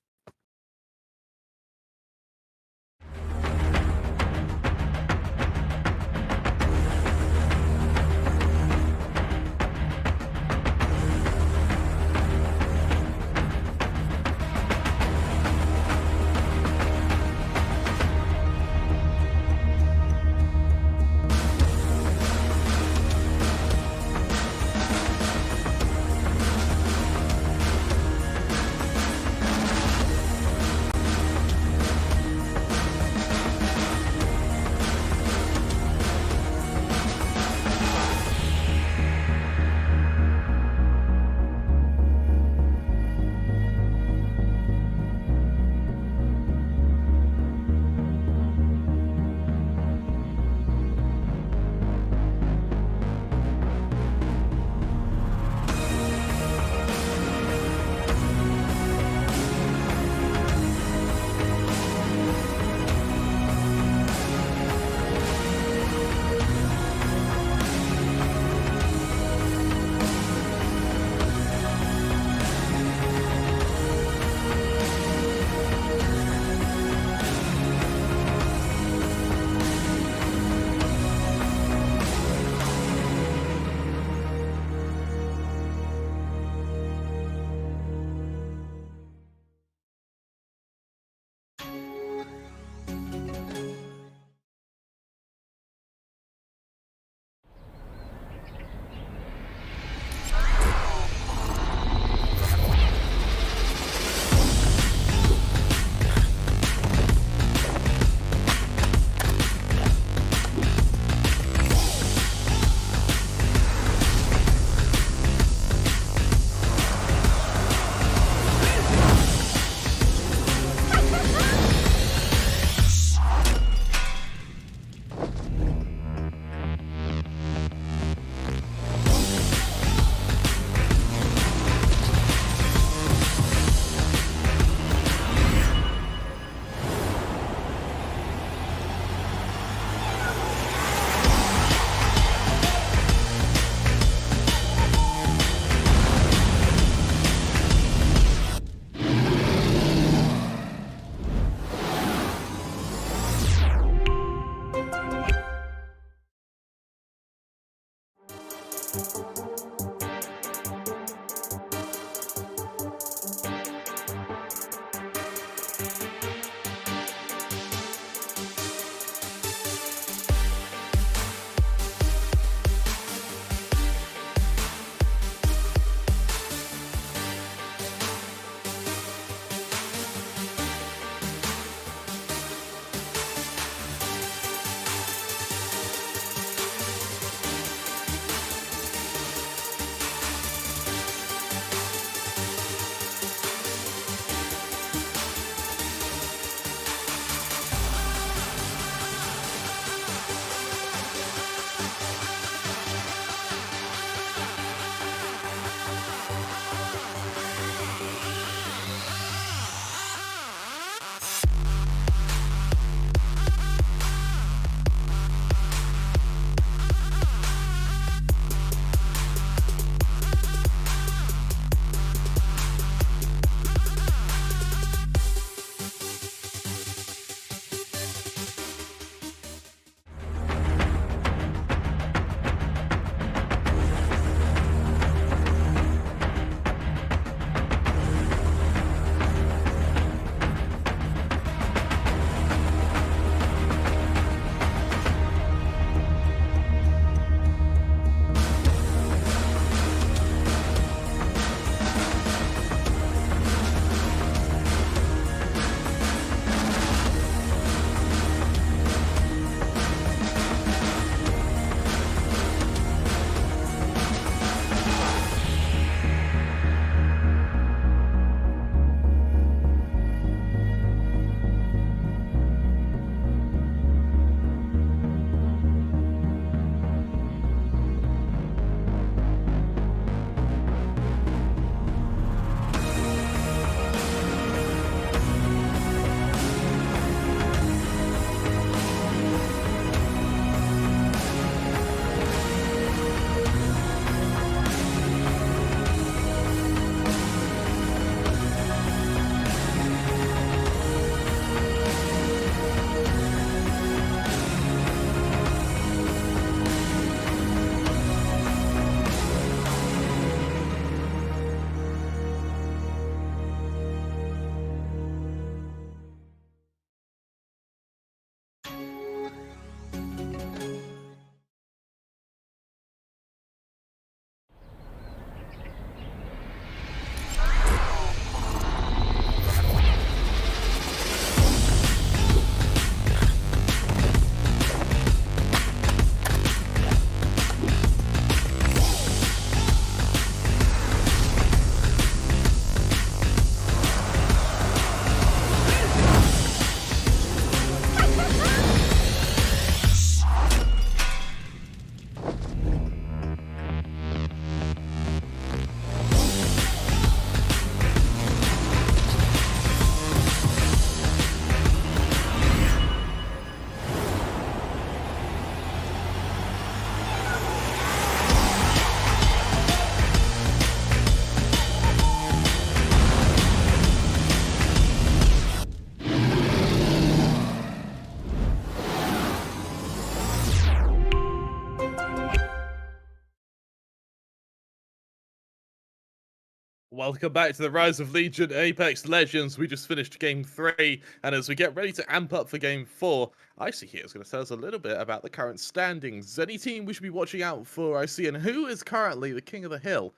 Welcome back to the Rise of Legion Apex Legends. We just finished Game 3, and as we get ready to amp up for Game 4, Icy here is going to tell us a little bit about the current standings. Any team we should be watching out for, Icy, and who is currently the king of the hill?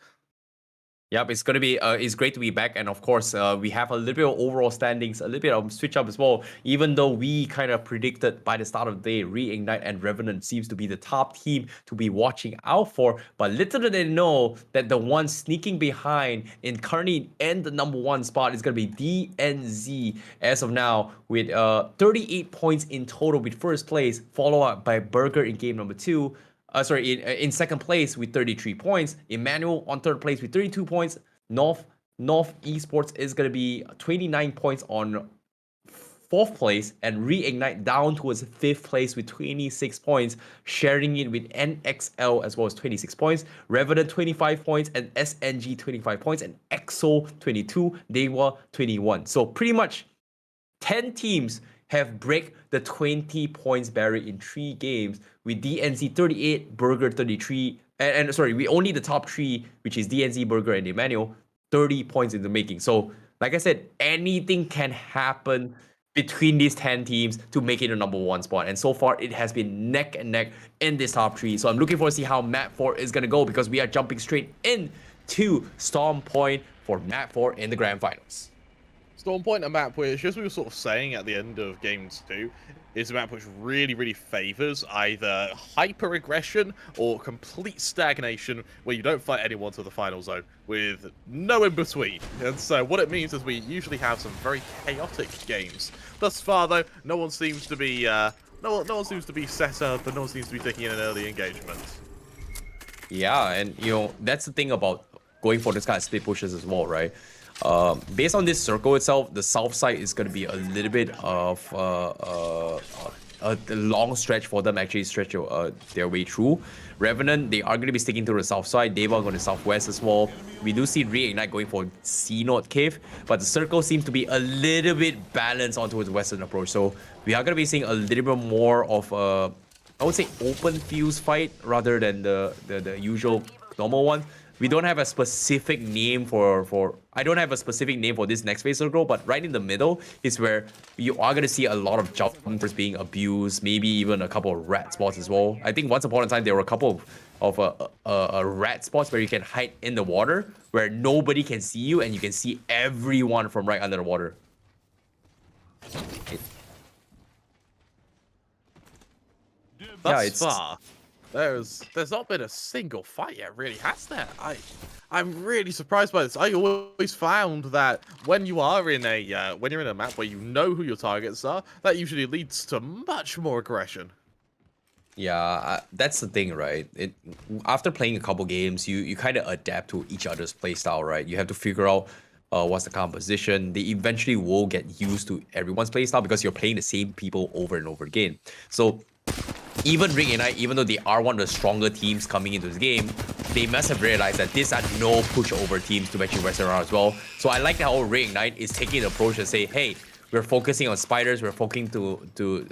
Yep, it's gonna be it's great to be back, and of course we have a little bit of overall standings, a little bit of switch up as well. Even though we kind of predicted by the start of the day, Reignite and Revenant seems to be the top team to be watching out for, but little did they know that the one sneaking behind and currently in the #1 spot is gonna be DNZ as of now with 38 points in total with first place, followed up by Burger in game number 2. In second place with 33 points. Emmanuel on third place with 32 points. North Esports is going to be 29 points on fourth place. And Reignite down towards fifth place with 26 points, sharing it with NXL as well as 26 points. Revenant 25 points and SNG 25 points. And EXO 22, Dewa 21. So pretty much 10 teams have break the 20 points barrier in 3 games, with DNZ 38, Burger 33, and sorry, we only the top 3, which is DNZ, Burger, and Emmanuel, 30 points in the making. So, like I said, anything can happen between these 10 teams to make it a #1 spot. And so far, it has been neck and neck in this top 3. So I'm looking forward to see how map 4 is going to go, because we are jumping straight into Storm Point for map 4 in the grand finals. Storm Point, a map which, as we were sort of saying at the end of Game 2, is a map which really favors either hyper-aggression or complete stagnation, where you don't fight anyone to the final zone, with no in-between. And so what it means is we usually have some very chaotic games. Thus far, though, no one seems to be no one seems to be set up, and no one seems to be taking in an early engagement. Yeah, and that's the thing about going for this kind of split pushes as well, right? Based on this circle itself, the south side is going to be a little bit of a long stretch for them actually stretch their way through. Revenant, they are going to be sticking to the south side. Dewa going to southwest as well. We do see Reignite going for C-Node Cave, but the circle seems to be a little bit balanced onto the western approach. So we are going to be seeing a little bit more of a, I would say, open fields fight rather than the usual normal one. We don't have a specific name I don't have a specific name for this next phase circle, but right in the middle is where you are going to see a lot of jumpers being abused, maybe even a couple of rat spots as well. I think once upon a time, there were a couple of rat spots where you can hide in the water, where nobody can see you, and you can see everyone from right under the water. Thus far, there's not been a single fight yet, really, has there? I'm really surprised by this. I always found that when you are in a map where you know who your targets are, that usually leads to much more aggression. Yeah, that's the thing, right? After playing a couple games, you kind of adapt to each other's playstyle, right? You have to figure out what's the composition. They eventually will get used to everyone's playstyle because you're playing the same people over and over again. So even Reignite, even though they are one of the stronger teams coming into this game, they must have realized that these are no pushover teams to actually rest around as well. So I like how Reignite is taking the approach to say, hey, we're focusing on spiders, we're focusing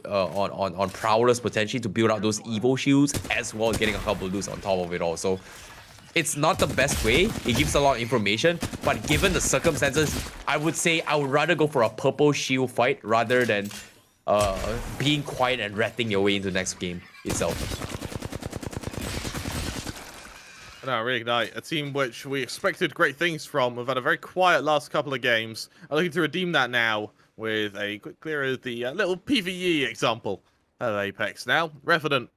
on prowlers potentially to build out those evo shields, as well as getting a couple of loots on top of it all. So it's not the best way. It gives a lot of information, but given the circumstances, I would say I would rather go for a purple shield fight rather than being quiet and ratting your way into the next game itself. Now, Reignite, a team which we expected great things from. We've had a very quiet last couple of games. I'm looking to redeem that now with a quick clear of the little PvE example of Apex. Now, Revenant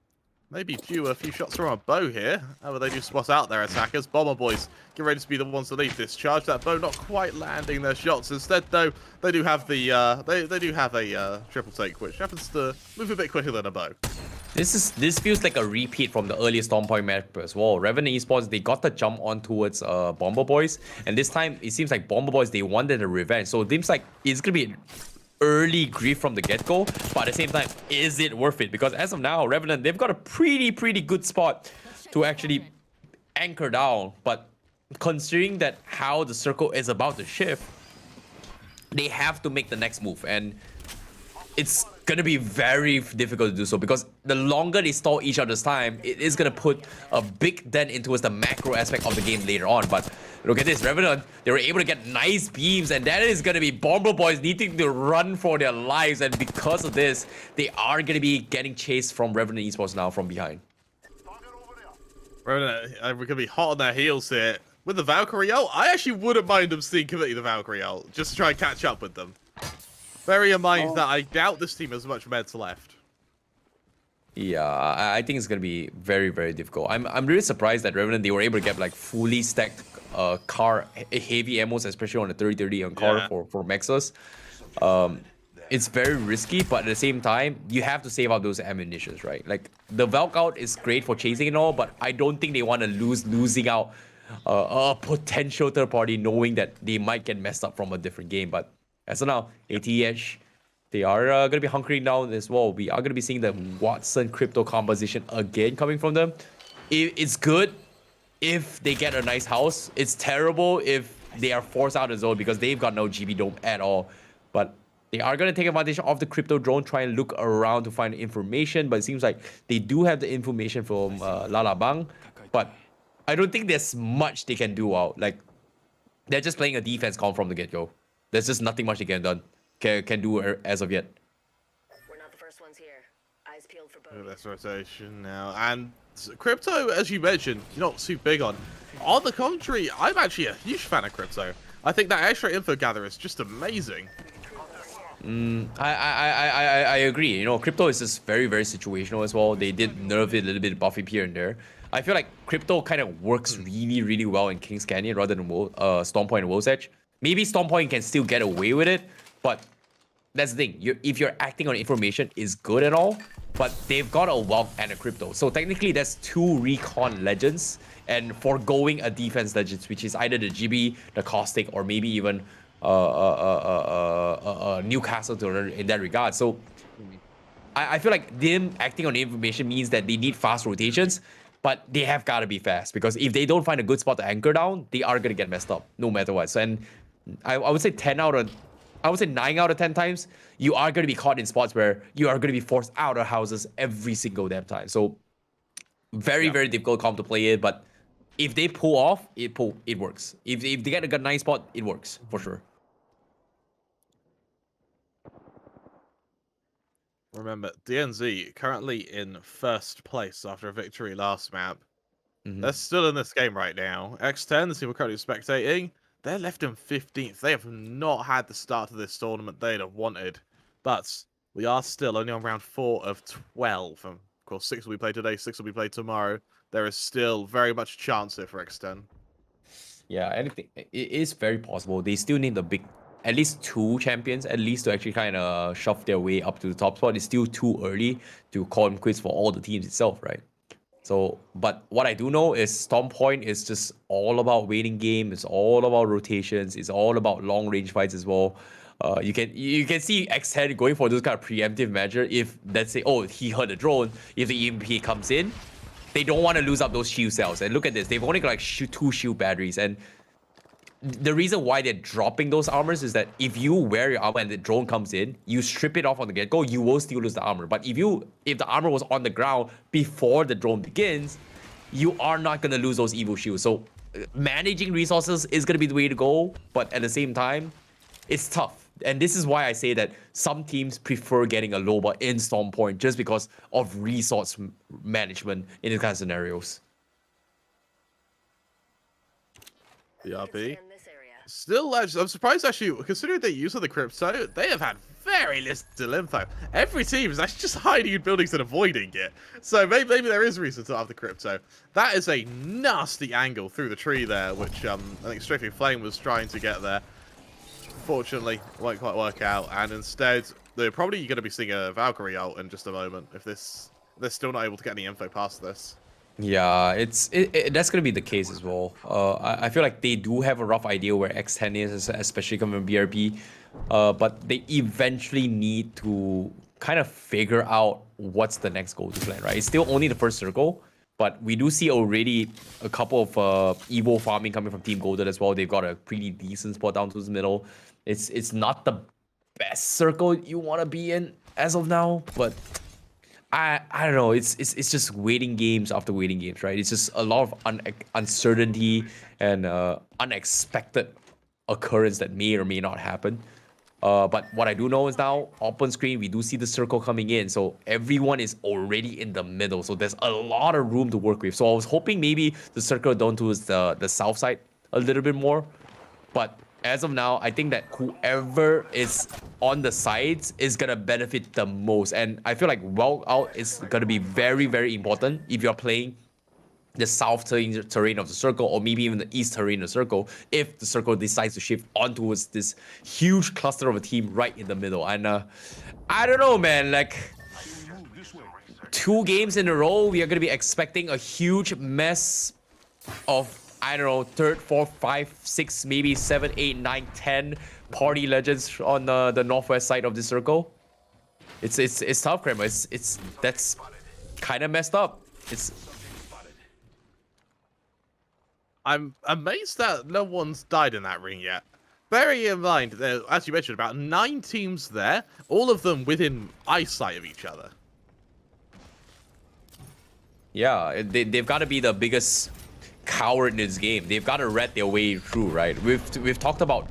maybe due a few shots from a bow here. However, they do spot out their attackers. Bomber boys get ready to be the ones to lead this charge. That bow not quite landing their shots. Instead, though, they do have the they do have a triple take, which happens to move a bit quicker than a bow. This feels like a repeat from the earlier Storm Point map as well. Revenant Esports, they got the jump on towards Bomber Boys, and this time it seems like Bomber Boys, they wanted a revenge. So it seems like it's gonna be early grief from the get-go, but at the same time, is it worth it? Because as of now, Revenant, they've got a pretty good spot to actually anchor down, but considering that how the circle is about to shift, they have to make the next move, and it's gonna be very difficult to do so, because the longer they stall each other's time, it is gonna put a big dent into the macro aspect of the game later on. But look at this, Revenant, they were able to get nice beams, and that is gonna be Bomber Boys needing to run for their lives, and because of this, they are gonna be getting chased from Revenant Esports now from behind. Revenant, we're gonna be hot on their heels here. With the Valkyrie ult, I actually wouldn't mind them seeing committing the Valkyrie ult, just to try and catch up with them. Bear in mind that I doubt this team has much meds left. Yeah, I think it's gonna be very, very difficult. I'm really surprised that Revenant, they were able to get like fully stacked car heavy ammos, especially on the 30-30 on car for Maxus. It's very risky, but at the same time, you have to save out those ammunitions, right? Like the Valk out is great for chasing and all, but I don't think they want to losing out a potential third party, knowing that they might get messed up from a different game. But as of now, ATH, they are going to be hunkering down as well. We are going to be seeing the Watson crypto composition again coming from them. It's good if they get a nice house. It's terrible if they are forced out of the zone because they've got no GB dome at all. But they are going to take advantage of the crypto drone, try and look around to find information. But it seems like they do have the information from Lalabang. But I don't think there's much they can do out. Like, they're just playing a defense comp from the get-go. There's just nothing much they can do as of yet. We're not the first ones here. Eyes peeled for both. That's rotation now. And crypto, as you mentioned, you're not too big on. On the contrary, I'm actually a huge fan of crypto. I think that extra info gather is just amazing. I agree. You know, crypto is just very, very situational as well. They did nerf it a little bit, buff it here and there. I feel like crypto kind of works really, really well in King's Canyon rather than Stormpoint and Wolf's Edge. Maybe Stormpoint can still get away with it, but that's the thing. If you're acting on information, is good and all, but they've got a Valk and a crypto. So technically, that's two recon legends and foregoing a defense legends, which is either the GB, the Caustic, or maybe even Newcastle in that regard. So I feel like them acting on information means that they need fast rotations, but they have got to be fast, because if they don't find a good spot to anchor down, they are going to get messed up no matter what. So, and I would say 9 out of 10 times, you are going to be caught in spots where you are going to be forced out of houses every single damn time. So very, very difficult comp to play it, but if they pull off, it works. If they get a good nice spot, it works for sure. Remember, DNZ currently in first place after a victory last map. They're still in this game right now. X10, the team we're currently spectating, they're left in 15th. They have not had the start of this tournament they'd have wanted. But we are still only on round 4 of 12. And of course, 6 will be played today, 6 will be played tomorrow. There is still very much a chance here for X10. Yeah, anything. It is very possible. They still need at least 2 champions, at least, to actually kind of shove their way up to the top spot. It's still too early to call them quits for all the teams itself, right? So, but what I do know is Stormpoint is just all about waiting game. It's all about rotations. It's all about long range fights as well. You can see X10 going for those kind of preemptive measure. If, let's say, oh, he heard a drone, if the EMP comes in, they don't want to lose up those shield cells. And look at this, they've only got like 2 shield batteries. And the reason why they're dropping those armors is that if you wear your armor and the drone comes in, you strip it off on the get-go, you will still lose the armor. But if the armor was on the ground before the drone begins, you are not going to lose those evil shields. So managing resources is going to be the way to go, but at the same time, it's tough. And this is why I say that some teams prefer getting a Loba in Stormpoint just because of resource management in these kind of scenarios. BRB. Still, I'm surprised actually, considering the use of the crypto, they have had very little info. Every team is actually just hiding in buildings and avoiding it. So maybe there is reason to have the crypto. That is a nasty angle through the tree there, which I think Strictly Flame was trying to get there. Fortunately, won't quite work out, and instead, they're probably going to be seeing a Valkyrie ult in just a moment if they're still not able to get any info past this. Yeah, that's going to be the case as well. I feel like they do have a rough idea where X10 is, especially coming from BRP, but they eventually need to kind of figure out what's the next go-to plan, right? It's still only the first circle, but we do see already a couple of Evo farming coming from Team Golden as well. They've got a pretty decent spot down to the middle. It's not the best circle you want to be in as of now, but I don't know. It's just waiting games after waiting games, right? It's just a lot of uncertainty and unexpected occurrence that may or may not happen. But what I do know is now, up on screen, we do see the circle coming in. So everyone is already in the middle. So there's a lot of room to work with. So I was hoping maybe the circle down towards the south side a little bit more. But as of now, I think that whoever is on the sides is going to benefit the most. And I feel like well out is going to be very, very important if you're playing the south terrain of the circle, or maybe even the east terrain of the circle, if the circle decides to shift on towards this huge cluster of a team right in the middle. And I don't know, man, like 2 games in a row, we are going to be expecting a huge mess of, I don't know, 3rd, 4th, 5th, 6th, maybe 7, 8, 9, 10 party legends on the northwest side of the circle. It's tough, Kramer. That's kind of messed up. I'm amazed that no one's died in that ring yet. Bearing in mind, there, as you mentioned, about 9 teams there, all of them within eyesight of each other. Yeah, they've got to be the biggest coward in this game. They've got to rat their way through, right? We've talked about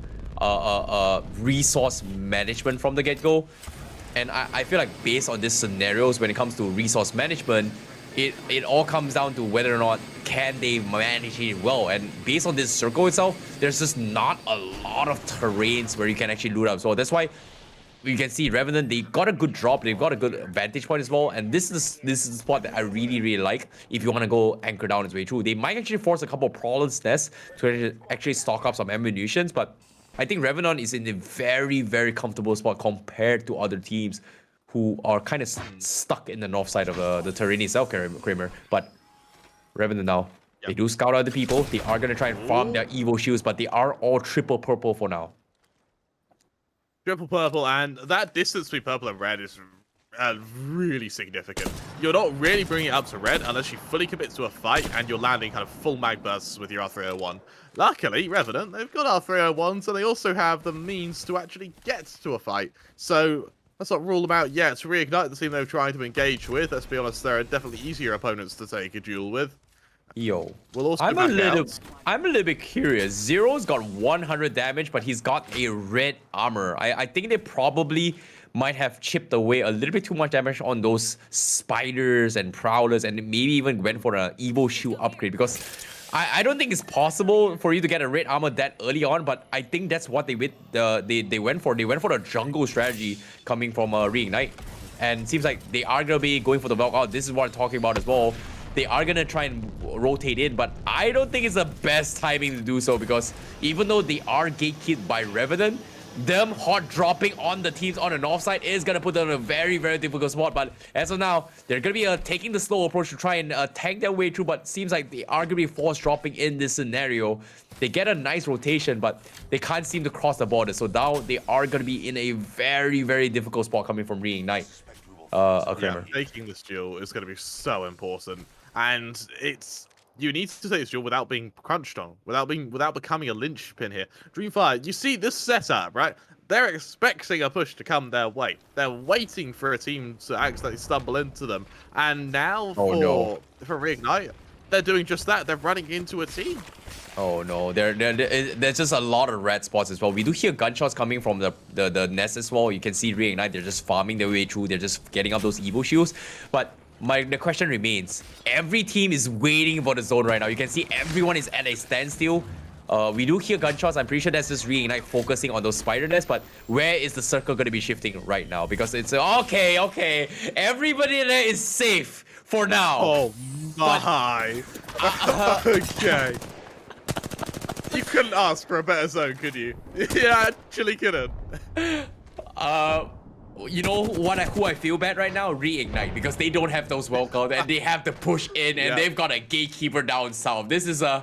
resource management from the get-go, and I feel like based on these scenarios, when it comes to resource management, it all comes down to whether or not can they manage it well. And based on this circle itself, there's just not a lot of terrains where you can actually loot up. So that's why you can see Revenant, they got a good drop, they've got a good vantage point as well. And this is the spot that I really like if you want to go anchor down its way through. They might actually force a couple of Prowler's nests to actually stock up some ammunitions, but I think Revenant is in a very comfortable spot compared to other teams who are kind of stuck in the north side of the terrain itself, Kramer. But Revenant now, they do scout other people. They are going to try and farm their Evo shields, but they are all triple purple for now. Triple purple, and that distance between purple and red is really significant. You're not really bringing it up to red unless you fully commit to a fight and you're landing kind of full mag bursts with your R301. Luckily, Revenant, they've got R301, so they also have the means to actually get to a fight. So let's not rule them out yet. To Reignite, the team they're trying to engage with, let's be honest, there are definitely easier opponents to take a duel with. Yo, we'll also I'm a little bit curious. Zero's got 100 damage, but he's got a red armor. I think they probably might have chipped away a little bit too much damage on those spiders and prowlers, and maybe even went for an Evo shield upgrade, because I don't think it's possible for you to get a red armor that early on, but I think that's what they went for. They went for the jungle strategy coming from Reignite, and it seems like they are going to be going for the walkout. This is what I'm talking about as well. They are going to try and rotate in, but I don't think it's the best timing to do so, because even though they are gatekept by Revenant, them hot dropping on the teams on the north side is going to put them in a very difficult spot. But as of now, they're going to be taking the slow approach to try and tank their way through, but seems like they are going to be force dropping in this scenario. They get a nice rotation, but they can't seem to cross the border. So now they are going to be in a very difficult spot coming from Reignite. Yeah, taking this duel is going to be so important. And you need to take this duel without being crunched on, without becoming a linchpin here. DreamFire, you see this setup, right? They're expecting a push to come their way. They're waiting for a team to accidentally stumble into them. And now for Reignite, they're doing just that. They're running into a team. Oh no, there's just a lot of red spots as well. We do hear gunshots coming from the nest as well. You can see Reignite, they're just farming their way through. They're just getting up those Evo shields. But the question remains, every team is waiting for the zone right now. You can see everyone is at a standstill. We do hear gunshots. I'm pretty sure that's just Reignite focusing on those spider nests, but where is the circle going to be shifting right now? Because it's okay, everybody there is safe for now. Oh my. Okay. You couldn't ask for a better zone, could you? Yeah, actually couldn't. You know who I feel bad right now? Reignite, because they don't have those welcomes and they have to push in, and they've got a gatekeeper down south. This is a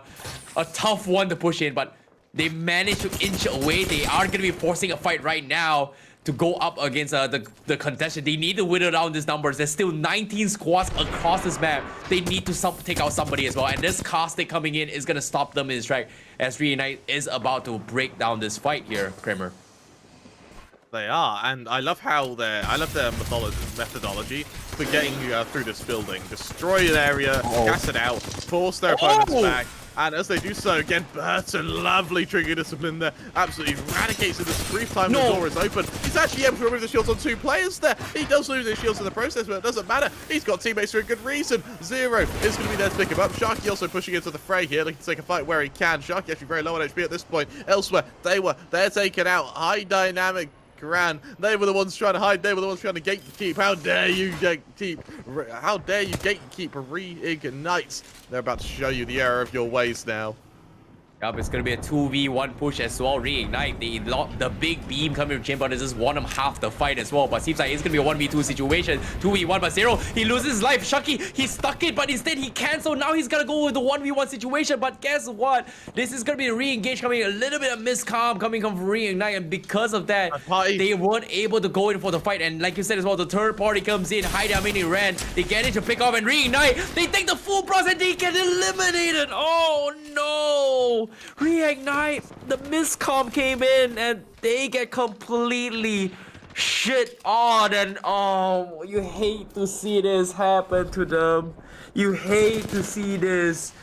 tough one to push in, but they managed to inch away. They are going to be forcing a fight right now to go up against the contestant. They need to whittle down these numbers. There's still 19 squads across this map. They need to take out somebody as well, and this caustic coming in is going to stop them in its track as Reignite is about to break down this fight here, Kramer. They are, and I love how I love their methodology for getting through this building. Destroy an area, gas it out, force their opponents back, and as they do so, again, Burton, lovely trigger discipline there, absolutely eradicates in this brief time the door is open. He's actually able to remove the shields on 2 players there. He does lose his shields in the process, but it doesn't matter. He's got teammates for a good reason. Zero is going to be there to pick him up. Sharky also pushing into the fray here, looking to take a fight where he can. Sharky actually very low on HP at this point. Elsewhere, they're taken out. High dynamic. Gran, they were the ones trying to hide. They were the ones trying to gatekeep. How dare you gatekeep? How dare you gatekeep Reignite? They're about to show you the error of your ways now. Yup, it's gonna be a 2v1 push as well. Reignite, the big beam coming from Chamber does just want him half the fight as well. But seems like it's gonna be a 1v2 situation. 2v1, but Zero, he loses his life. Shucky, he stuck it, but instead he canceled. Now he's gonna go with the 1v1 situation. But guess what? This is gonna be a re-engage coming, a little bit of miscom coming from Reignite, and because of that, they weren't able to go in for the fight. And like you said as well, the third party comes in, high damage ran. They get it to pick off and Reignite. They take the full process and they get eliminated. Oh no! Reignite, the miscom came in and they get completely shit on, and oh, you hate to see this happen to them. You hate to see this.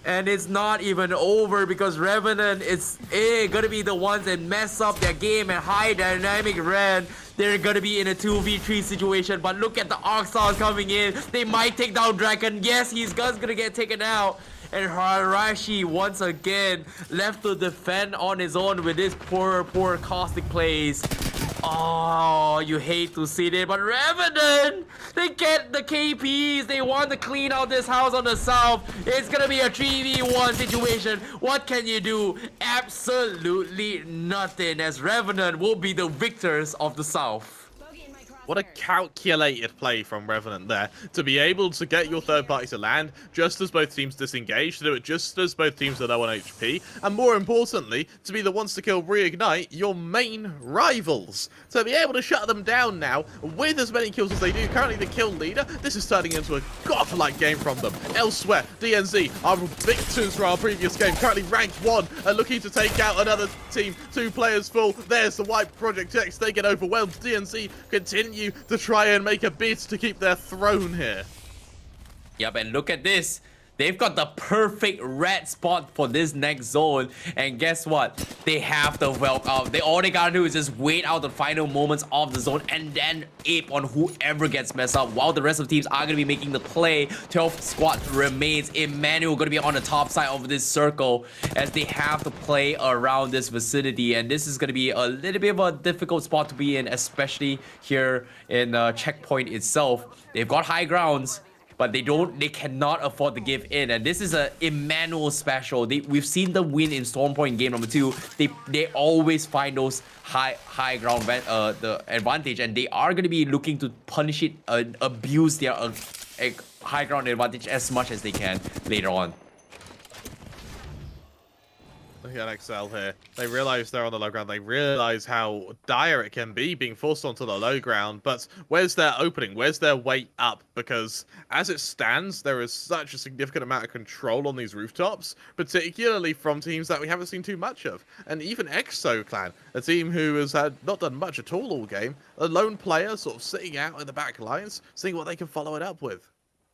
And it's not even over because Revenant is gonna be the ones that mess up their game, and high dynamic ran. They're gonna be in a 2v3 situation, but look at the Oxstars coming in. They might take down Dragon. Yes, he's gonna get taken out. And Harashi once again left to defend on his own with this poor caustic plays. Oh, you hate to see it, but Revenant, they get the KPs. They want to clean out this house on the south. It's gonna be a 3v1 situation. What can you do? Absolutely nothing, as Revenant will be the victors of the south. What a calculated play from Revenant there, to be able to get your third party to land just as both teams disengage, to do it just as both teams are low on HP, and more importantly, to be the ones to kill Reignite, your main rivals. To be able to shut them down now, with as many kills as they do, currently the kill leader, this is turning into a godlike game from them. Elsewhere, DNZ are victors for our previous game, currently ranked 1, and looking to take out another team, 2 players full. There's the wipe Project X, they get overwhelmed. DNZ continue to try and make a bid to keep their throne here. Yep, and look at this. They've got the perfect red spot for this next zone. And guess what? They have the welp out. All they gotta do is just wait out the final moments of the zone and then ape on whoever gets messed up, while the rest of the teams are gonna be making the play. 12 squad remains. Emmanuel gonna be on the top side of this circle as they have to play around this vicinity. And this is gonna be a little bit of a difficult spot to be in, especially here in Checkpoint itself. They've got high grounds, but they cannot afford to give in, and this is a Emmanuel special. We've seen them win in Stormpoint game number 2. They always find those high ground the advantage, and they are going to be looking to punish it and abuse their high ground advantage as much as they can later on. Look at NXL here. They realize they're on the low ground. They realize how dire it can be being forced onto the low ground. But where's their opening? Where's their way up? Because as it stands, there is such a significant amount of control on these rooftops, particularly from teams that we haven't seen too much of. And even EXO Clan, a team who has not done much at all game, a lone player sort of sitting out in the back lines, seeing what they can follow it up with.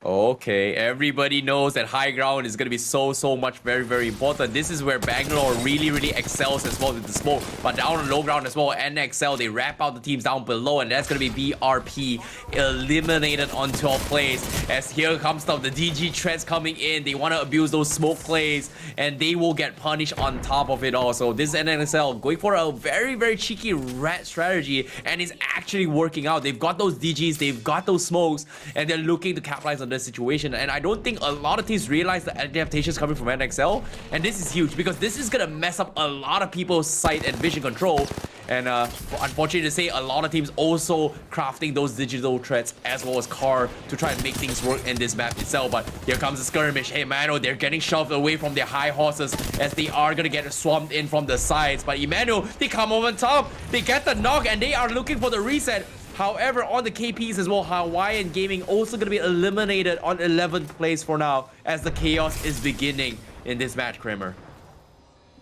Okay, everybody knows that high ground is going to be so much very important. This is where Bangalore really excels as well with the smoke. But down on low ground as well, NXL, they wrap out the teams down below, and that's going to be BRP eliminated on 12 plays. As here comes the DG threats coming in. They want to abuse those smoke plays, and they will get punished on top of it all. So this is NXL going for a very cheeky rat strategy, and it's actually working out. They've got those DGs, they've got those smokes, and they're looking to capitalize on this situation. And I don't think a lot of teams realize the adaptations coming from NXL, and this is huge because this is gonna mess up a lot of people's sight and vision control. And unfortunately to say, a lot of teams also crafting those digital threats as well as car to try and make things work in this map itself. But here comes the skirmish. Hey Emmanuel, they're getting shoved away from their high horses as they are gonna get swamped in from the sides. But Emmanuel, they come over top, they get the knock, and they are looking for the reset. However, on the KPs as well, Hawaiian Gaming also going to be eliminated on 11th place for now as the chaos is beginning in this match, Kramer.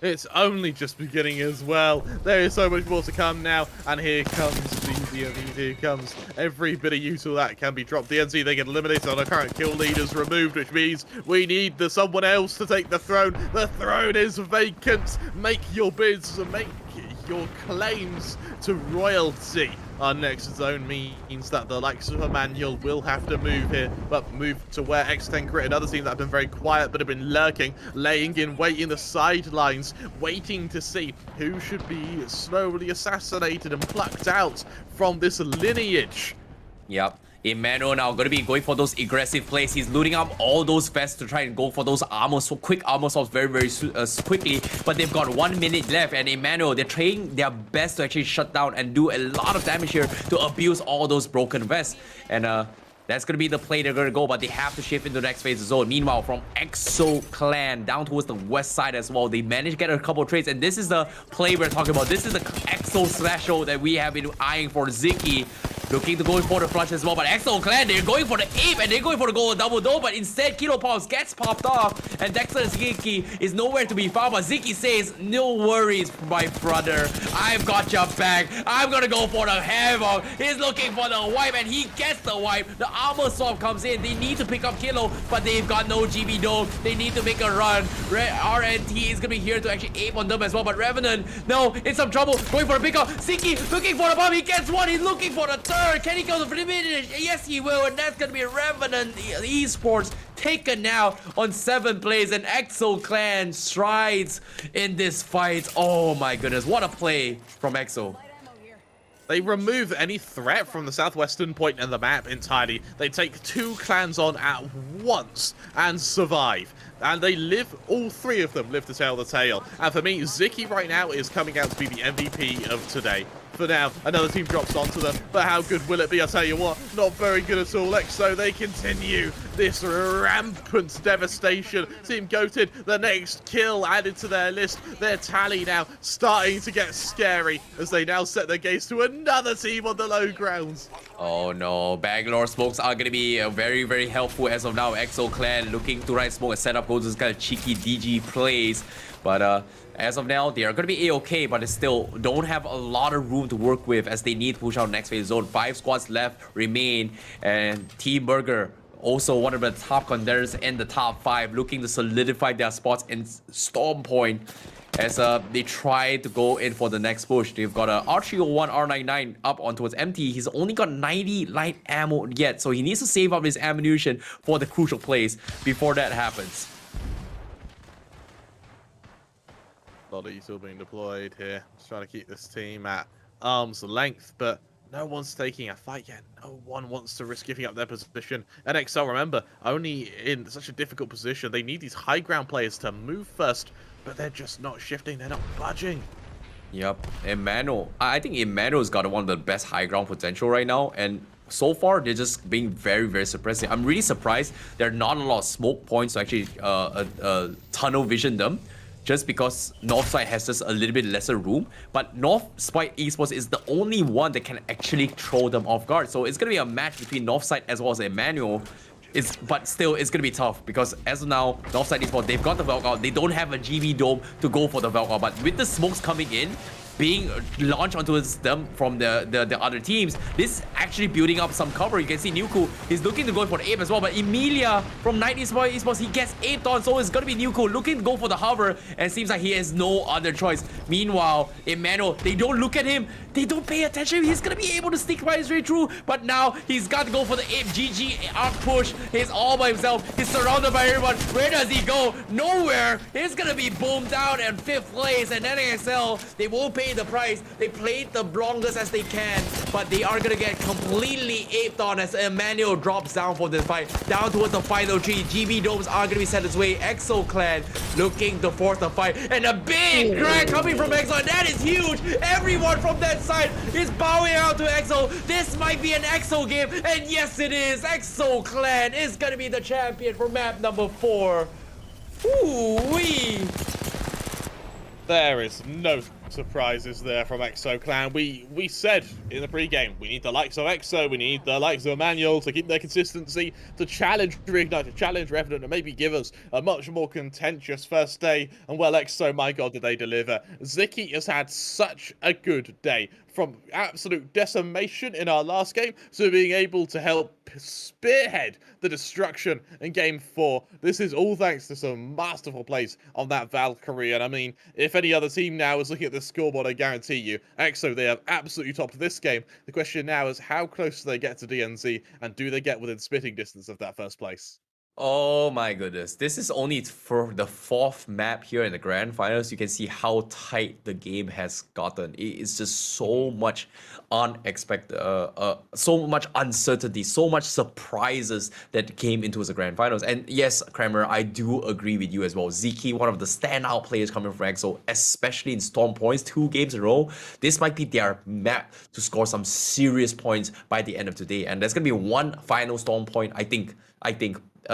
It's only just beginning as well. There is so much more to come now, and here comes the here comes every bit of util that can be dropped. DNC, they get eliminated on our current kill leaders removed, which means we need someone else to take the throne. The throne is vacant. Make your bids, make your claims to royalty. Our next zone means that the likes of Emmanuel will have to move here, but move to where X10 Crit, another team that have been very quiet but have been lurking, laying in wait in the sidelines, waiting to see who should be slowly assassinated and plucked out from this lineage. Yep. Emmanuel now going to be going for those aggressive plays. He's looting up all those vests to try and go for those armor, so quick armor swaps very quickly. But they've got 1 minute left, and Emmanuel, they're trying their best to actually shut down and do a lot of damage here to abuse all those broken vests. And that's going to be the play they're going to go, but they have to shift into the next phase of zone. Meanwhile, from EXO Clan down towards the west side as well, they managed to get a couple of trades, and this is the play we're talking about. This is the EXO special that we have been eyeing for. Ziki looking to go for the flush as well, but EXO Clan, they're going for the ape and they're going for the gold double dough, but instead Kilo Pulse gets popped off, and Dexter Ziki is nowhere to be found. But Ziki says, no worries, my brother, I've got your back. I'm gonna go for the havoc. He's looking for the wipe, and he gets the wipe. The armor swap comes in. They need to pick up Kilo, but they've got no GB dome. They need to make a run. RNT is gonna be here to actually ape on them as well, but Revenant, no, in some trouble, going for a pickup. Ziki looking for the bomb. He gets one. He's looking for the third. Can he go to the finish? Yes, he will, and that's gonna be Revenant Esports taken now on 7 plays, and EXO Clan strides in this fight. Oh my goodness, what a play from EXO. They remove any threat from the southwestern point in the map entirely. They take 2 clans on at once and survive. And they live, all 3 of them live to tell the tale. And for me, Ziki right now is coming out to be the MVP of today. For now, another team drops onto them, but how good will it be? I'll tell you what, not very good at all. EXO, they continue this rampant devastation. Team Goated, the next kill added to their list. Their tally now starting to get scary as they now set their gaze to another team on the low grounds. Oh no, Bangalore smokes are going to be very helpful as of now. EXO Clan looking to right smoke and set up those kind of cheeky DG plays. But as of now, they are going to be A-okay, but they still don't have a lot of room to work with as they need to push out next phase zone. 5 squads left remain, and Team Burger, also one of the top contenders in the top 5, looking to solidify their spots in Storm Point as they try to go in for the next push. They've got a R301, R99 up on towards empty. He's only got 90 light ammo yet, so he needs to save up his ammunition for the crucial plays before that happens. A lot of still being deployed here. Just trying to keep this team at arm's length, but no one's taking a fight yet. No one wants to risk giving up their position. NXL, remember, only in such a difficult position. They need these high ground players to move first, but they're just not shifting. They're not budging. Yep, Emmanuel. I think Emmanuel's got one of the best high ground potential right now, and so far they're just being very suppressive. I'm really surprised there are not a lot of smoke points to actually tunnel vision them, just because Northside has just a little bit lesser room. But Northside Esports is the only one that can actually throw them off guard. So it's going to be a match between Northside as well as Emmanuel. But still, it's going to be tough because as of now, Northside Esports, they've got the Valkyrie. They don't have a GB dome to go for the Valkyrie. But with the smokes coming in, being launched onto them from the other teams, this is actually building up some cover. You can see Nuku, he's looking to go for the ape as well, but Emilia from Night Esports, he gets aped on, so it's gonna be Nuku looking to go for the hover, and seems like he has no other choice. Meanwhile, Emmanuel, they don't look at him, they don't pay attention. He's gonna be able to sneak right straight through, but now he's got to go for the ape. GG arc push. He's all by himself. He's surrounded by everyone. Where does he go? Nowhere. He's gonna be boomed out in 5th place, and NXL, they won't pay the price. They played the longest as they can, but they are gonna get completely aped on as Emmanuel drops down for this fight. Down towards the final 3. GB domes are gonna be set his way. EXO Clan looking to force the fight, and a big crack coming from EXO, and that is huge. Everyone from that side is bowing out to EXO. This might be an EXO game, and yes it is. EXO Clan is gonna be the champion for map number 4. Ooh-wee. There is no Surprises there from EXO Clan. We said in the pre-game, we need the likes of EXO, we need the likes of Emmanuel to keep their consistency, to challenge Reignite, to challenge Revenant, and maybe give us a much more contentious first day. And well, EXO, my god, did they deliver. Ziki has had such a good day. From absolute decimation in our last game to being able to help spearhead the destruction in Game 4. This is all thanks to some masterful plays on that Valkyrie. And I mean, if any other team now is looking at this scoreboard, I guarantee you, EXO, they have absolutely topped this game. The question now is how close do they get to DNZ, and do they get within spitting distance of that first place? Oh my goodness. This is only for the 4th map here in the grand finals. You can see how tight the game has gotten. It is just so much unexpected, so much uncertainty, so much surprises that came into the grand finals. And yes, Kramer, I do agree with you as well. Ziki, one of the standout players coming from EXO, especially in Storm points, 2 games in a row. This might be their map to score some serious points by the end of today. And there's going to be one final Storm point, I think,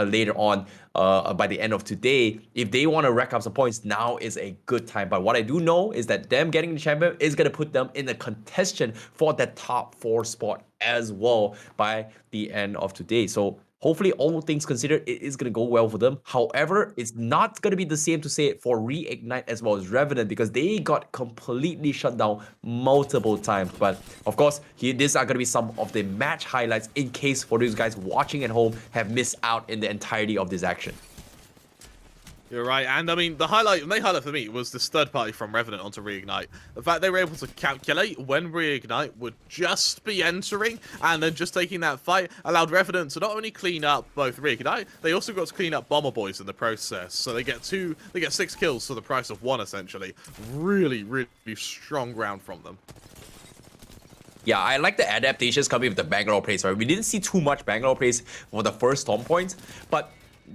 later on by the end of today. If they want to rack up some points, now is a good time. But what I do know is that them getting the champion is going to put them in the contention for that top 4 spot as well by the end of today. So hopefully, all things considered, it is going to go well for them. However, it's not going to be the same to say it for Reignite as well as Revenant, because they got completely shut down multiple times. But of course, these are going to be some of the match highlights in case for those guys watching at home have missed out in the entirety of this action. You're right, and I mean, the main highlight for me was this third party from Revenant onto Reignite. The fact they were able to calculate when Reignite would just be entering, and then just taking that fight allowed Revenant to not only clean up both Reignite, they also got to clean up Bomber Boys in the process. So they get 6 kills for the price of 1, essentially. Really, really strong round from them. Yeah, I like the adaptations coming with the Bangalore plays, right? We didn't see too much Bangalore plays for the first Storm points, but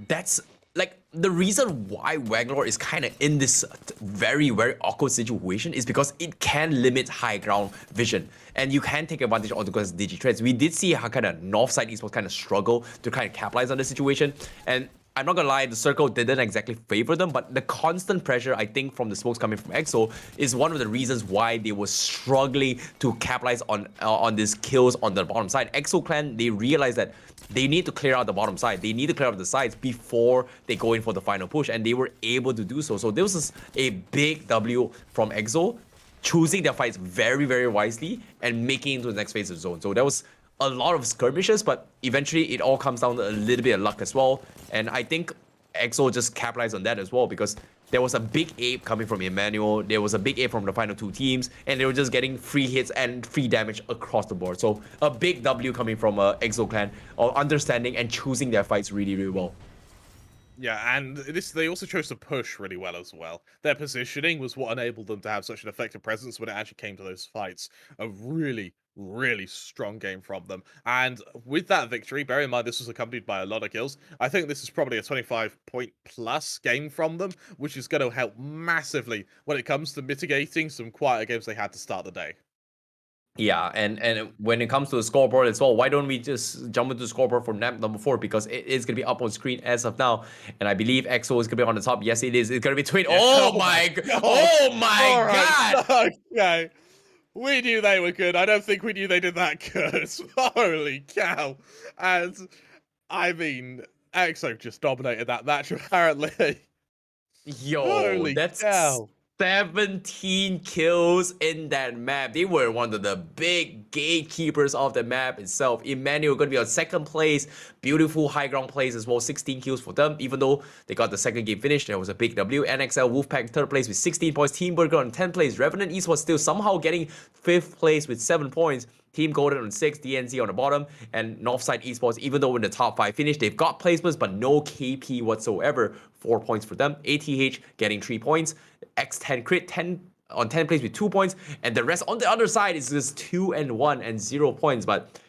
that's like the reason why Bangalore is kind of in this very, very awkward situation is because it can limit high ground vision, and you can take advantage of the digi-trades. We did see how kind of Northside Esports kind of struggle to kind of capitalize on the situation, and I'm not gonna lie, the circle didn't exactly favor them, but the constant pressure, I think, from the smokes coming from EXO is one of the reasons why they were struggling to capitalize on these kills on the bottom side. EXO Clan, they realized that they need to clear out the bottom side. They need to clear out the sides before they go in for the final push, and they were able to do so. So this was a big W from EXO, choosing their fights very, very wisely and making it into the next phase of zone. So that was a lot of skirmishes, but eventually it all comes down to a little bit of luck as well. And I think EXO just capitalized on that as well, because there was a big ape coming from Emmanuel, there was a big ape from the final 2 teams, and they were just getting free hits and free damage across the board. So a big W coming from EXO Clan, understanding and choosing their fights really, really well. Yeah, and they also chose to push really well as well. Their positioning was what enabled them to have such an effective presence when it actually came to those fights. A really, really strong game from them. And with that victory, bear in mind this was accompanied by a lot of kills. I think this is probably a 25-point plus game from them, which is going to help massively when it comes to mitigating some quieter games they had to start the day. Yeah, and when it comes to the scoreboard as well, why don't we just jump into the scoreboard for map number 4, because it is going to be up on screen as of now, and I believe EXO is going to be on the top. Yes, it is. It's going to be twin. Yes. Oh my god! Oh my god! Okay. We knew they were good. I don't think we knew they did that good. Holy cow. And, I mean, EXO just dominated that match, apparently. Yo, Holy that's cow. 17 kills in that map. They were one of the big gatekeepers of the map itself. Emmanuel going to be on 2nd place. Beautiful high ground plays as well. 16 kills for them. Even though they got the 2nd game finished, there was a big W. NXL WolfPack 3rd place with 16 points. Team Burger on 10th place. Revenant Esports still somehow getting 5th place with 7 points. Team Golden on 6th, DNZ on the bottom, and Northside Esports, even though in the top 5 finish, they've got placements, but no KP whatsoever. 4 points for them. ATH getting 3 points. X10 Crit 10 on 10th place with 2 points, and the rest on the other side is just 2 and 1 and 0 points. But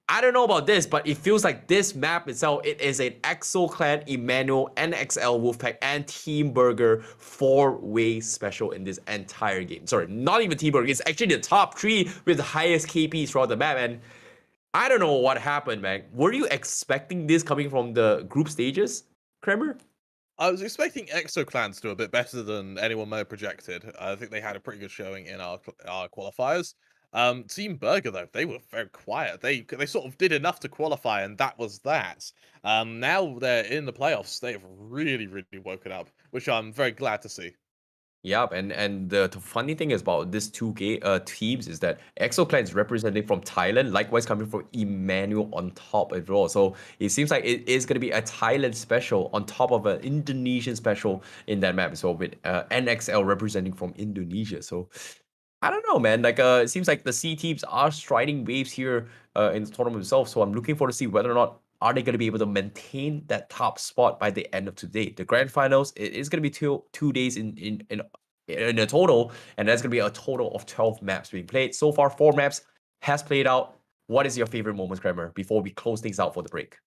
I don't know about this, but it feels like this map itself, it is an EXO Clan, Emmanuel, NXL WolfPack, and Team Burger 4-way special in this entire game. Sorry, not even Team Burger. It's actually the top 3 with the highest KPs throughout the map. And I don't know what happened, man. Were you expecting this coming from the group stages, Kramer? I was expecting EXO Clan to do a bit better than anyone may have projected. I think they had a pretty good showing in our qualifiers. Team Burger though, they were very quiet. They sort of did enough to qualify, and that was that. Now they're in the playoffs. They've really woken up, which I'm very glad to see. Yep, and the funny thing is about these teams is that EXO Clan is representing from Thailand, likewise coming from Emmanuel on top as well. So it seems like it is going to be a Thailand special on top of an Indonesian special in that map. So with NXL representing from Indonesia. So I don't know, man. Like, it seems like the C teams are striding waves here in the tournament itself. So I'm looking forward to see whether or not are they going to be able to maintain that top spot by the end of today. The grand finals, it is going to be two days in a total, and that's going to be a total of 12 maps being played. So far, 4 maps has played out. What is your favorite moments, Kramer, before we close things out for the break?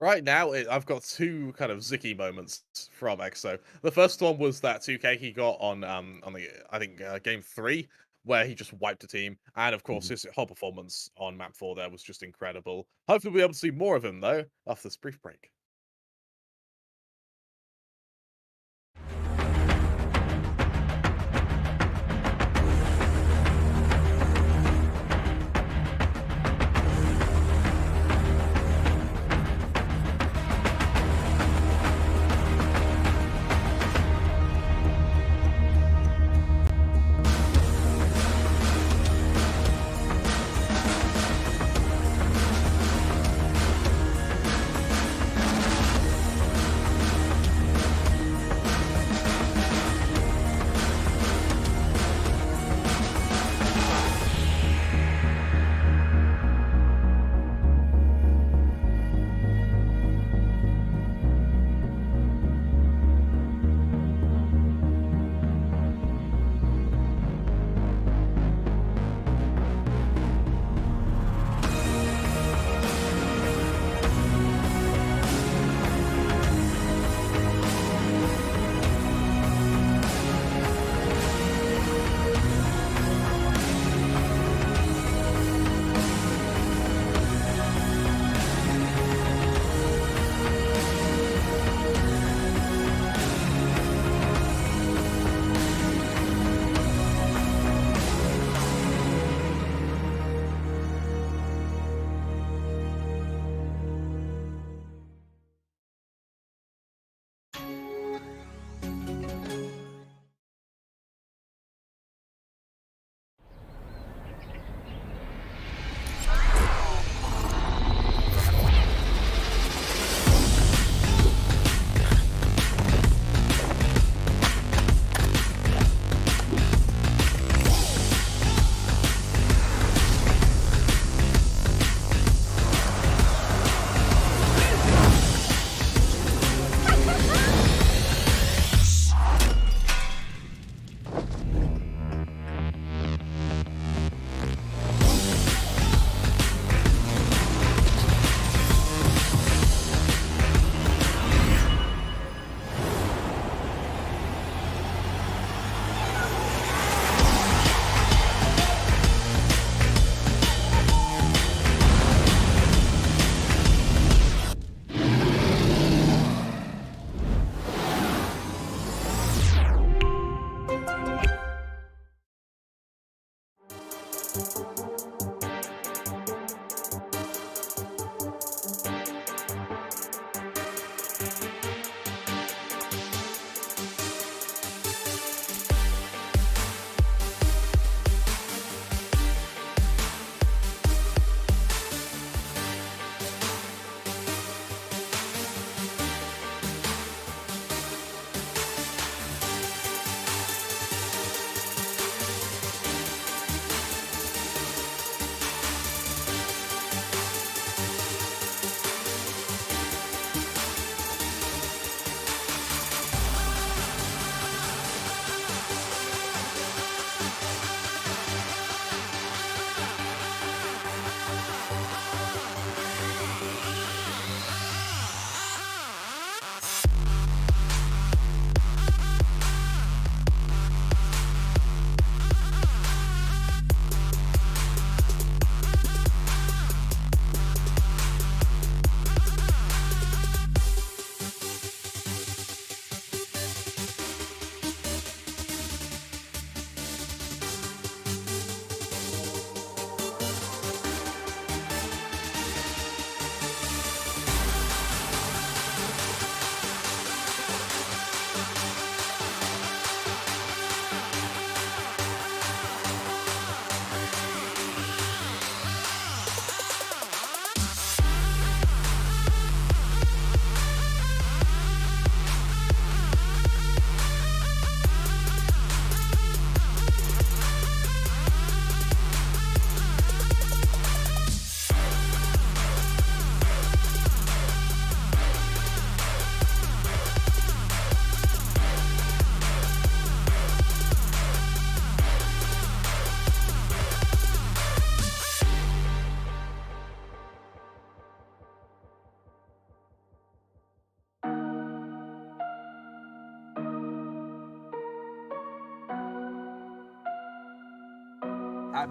Right now, I've got 2 kind of zicky moments from EXO. The first one was that 2K he got on the I think game 3, where he just wiped a team, and of course his whole performance on map 4 there was just incredible. Hopefully, we'll be able to see more of him though after this brief break.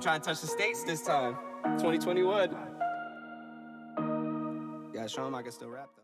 trying to touch the States this time. 2021. Yeah, show him I can still rap though.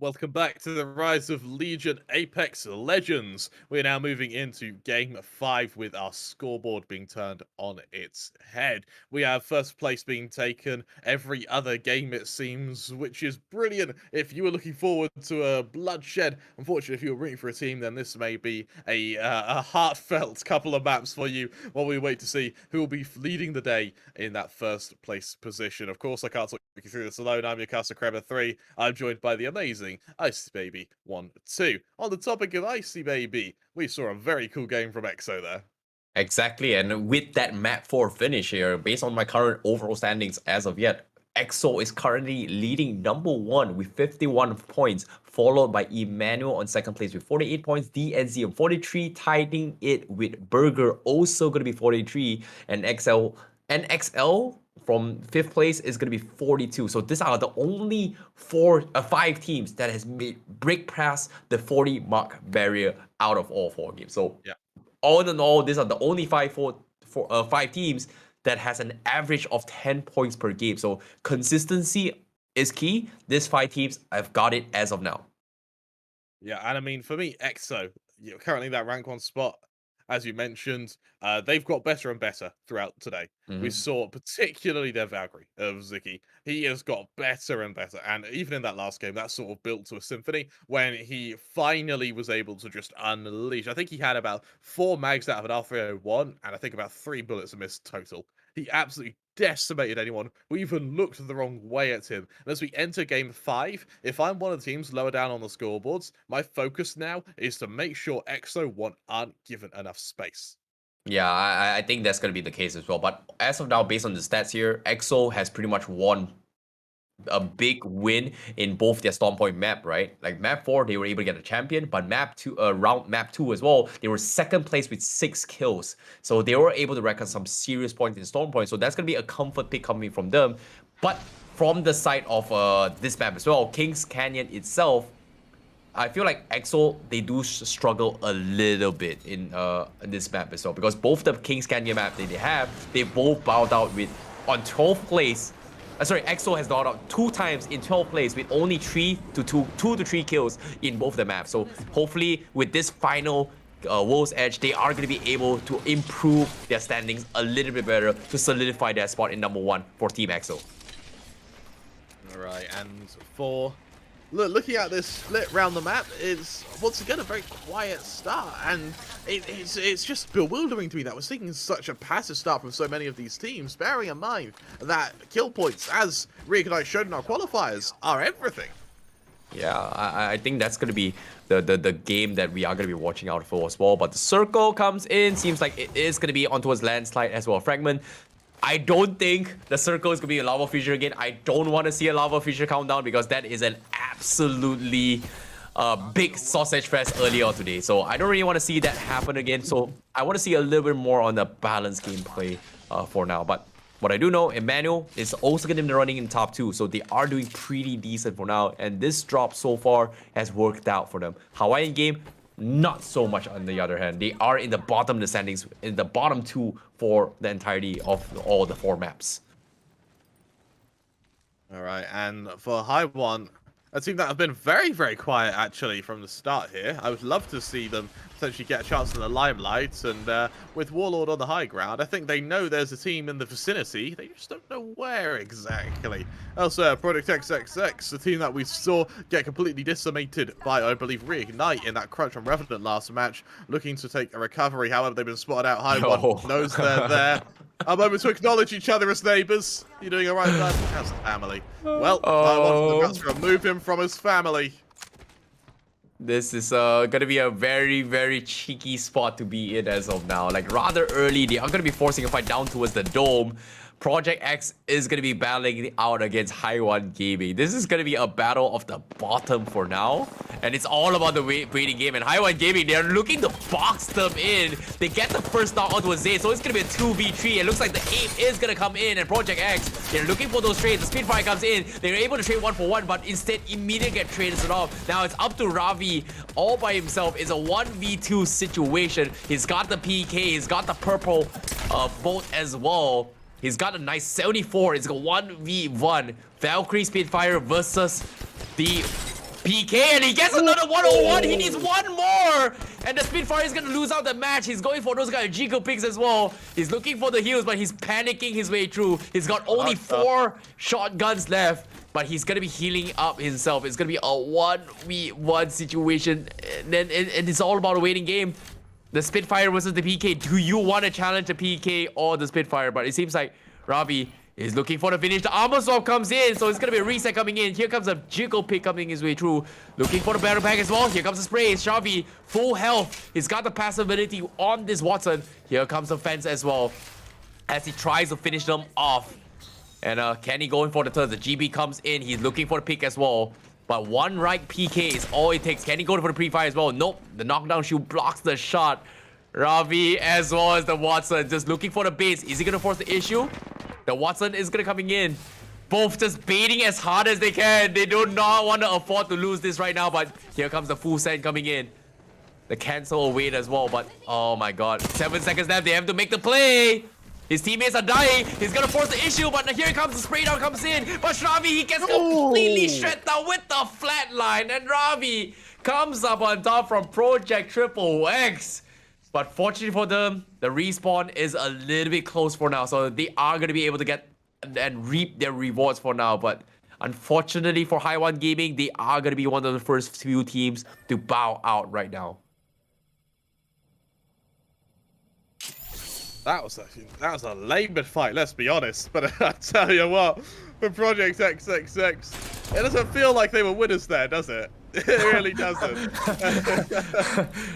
Welcome back to the Rise of Legion Apex Legends. We're now moving into Game 5 with our scoreboard being turned on its head. We have first place being taken every other game, it seems, which is brilliant. If you were looking forward to a bloodshed, unfortunately, if you were rooting for a team, then this may be a heartfelt couple of maps for you while we wait to see who will be leading the day in that first place position. Of course, I can't talk you through this alone. I'm your caster Crema 3. I'm joined by the amazing Icy Baby 1-2. On the topic of Icy Baby, we saw a very cool game from EXO there. Exactly, and with that map 4 finish here, based on my current overall standings as of yet, EXO is currently leading number 1 with 51 points, followed by Emmanuel on second place with 48 points, DNZ on 43, tying it with Burger, also going to be 43, and NXL from 5th place is going to be 42. So these are the only 5 teams that has made break past the 40 mark barrier out of all 4 games. So yeah, all in all, these are the only 5 teams that has an average of 10 points per game. So consistency is key. These 5 teams have got it as of now. Yeah, and I mean, for me, EXO, currently that rank 1 spot, as you mentioned, they've got better and better throughout today. We saw particularly their Valkyrie of Ziki. He has got better and better. And even in that last game, that sort of built to a symphony when he finally was able to just unleash. I think he had about 4 mags out of an R301, and I think about 3 bullets missed total. He absolutely decimated anyone who even looked the wrong way at him. And as we enter game 5, if I'm one of the teams lower down on the scoreboards, my focus now is to make sure EXO 1 aren't given enough space. Yeah, I think that's going to be the case as well. But as of now, based on the stats here, EXO has pretty much won a big win in both their Storm Point map, right? Like map 4, they were able to get a champion, but map 2 as well, they were second place with 6 kills. So they were able to record some serious points in Storm Point. So that's going to be a comfort pick coming from them. But from the side of this map as well, Kings Canyon itself, I feel like EXO, they do struggle a little bit in this map as well, because both the Kings Canyon map that they have, they both bowed out with on 12th place. Sorry, EXO has bowed out 2 times in 12th place with only 2 to 3 kills in both the maps. So hopefully with this final World's Edge, they are going to be able to improve their standings a little bit better to solidify their spot in #1 for Team EXO. All right, and for looking at this split round the map, it's once again a very quiet start, and it's just bewildering to me that we're seeing such a passive start from so many of these teams, bearing in mind that kill points, as Reignite showed in our qualifiers, are everything. Yeah, I think that's going to be the game that we are going to be watching out for as well. But the circle comes in, seems like it is going to be on towards landslide as well. Fragment, I don't think the circle is going to be a lava fissure again. I don't want to see a lava fissure countdown because that is an absolutely big sausage fest earlier today. So I don't really want to see that happen again. So I want to see a little bit more on the balanced gameplay for now. But what I do know, Emmanuel is also going to be running in top 2. So they are doing pretty decent for now. And this drop so far has worked out for them. Hawaiian game, not so much on the other hand. They are in the bottom of the standings, in the bottom 2 for the entirety of all the 4 maps. All right, and for Haiwan, a team that have been very, very quiet actually from the start here. I would love to see them potentially get a chance in the limelight, and with Warlord on the high ground, I think they know there's a team in the vicinity. They just don't know where exactly. Elsewhere, Project XXX, the team that we saw get completely decimated by, I believe, Reignite in that crunch from Revenant last match, looking to take a recovery. However, they've been spotted out. Haiwan knows they're there. A moment to acknowledge each other as neighbours. You're doing all right, bud? How's the family? Well, Haiwan's going to remove him from his family. This is gonna be a very, very cheeky spot to be in as of now. Like, rather early, they are gonna be forcing a fight down towards the dome. Project X is gonna be battling out against Haiwan Gaming. This is gonna be a battle of the bottom for now, and it's all about the waiting game. And Haiwan Gaming, they're looking to box them in. They get the first knock onto a Z, so it's gonna be a 2v3. It looks like the ape is gonna come in, and Project X, they're looking for those trades. The Spitfire comes in. They're able to trade 1-for-1, but instead immediately get traded off. Now it's up to Ravi all by himself. It's a 1v2 situation. He's got the PK. He's got the purple boat as well. He's got a nice 74. It's a 1v1. Valkyrie Spitfire versus the PK, and he gets another 101. He needs one more, and the Spitfire is gonna lose out the match. He's going for those kind of Jigo picks as well. He's looking for the heals, but he's panicking his way through. He's got only 4 shotguns left, but he's gonna be healing up himself. It's gonna be a 1v1 situation, and it's all about a waiting game. The Spitfire versus the PK. Do you want to challenge the PK or the Spitfire? But it seems like Ravi is looking for the finish. The armor swap comes in, so it's going to be a reset coming in. Here comes a Jiggle pick coming his way through. Looking for the battle pack as well. Here comes the spray. Shavi, full health. He's got the passive ability on this Watson. Here comes the fence as well, as he tries to finish them off. And Kenny going for the turn. The GB comes in. He's looking for the pick as well. But one right PK is all it takes. Can he go for the pre-fire as well? Nope. The knockdown shield blocks the shot. Ravi as well as the Watson just looking for the base. Is he going to force the issue? The Watson is going to coming in. Both just baiting as hard as they can. They do not want to afford to lose this right now. But here comes the full send coming in. The cancel await as well. But oh my god. 7 seconds left. They have to make the play. His teammates are dying. He's gonna force the issue, but here comes the spray down comes in. But Ravi, he gets completely shredded down with the flatline, and Ravi comes up on top from Project Triple X. But fortunately for them, the respawn is a little bit close for now, so they are gonna be able to get and reap their rewards for now. But unfortunately for Haiwan Gaming, they are gonna be one of the first few teams to bow out right now. That was a laboured fight, let's be honest. But I tell you what, for Project XXX, it doesn't feel like they were winners there, does it? It really doesn't.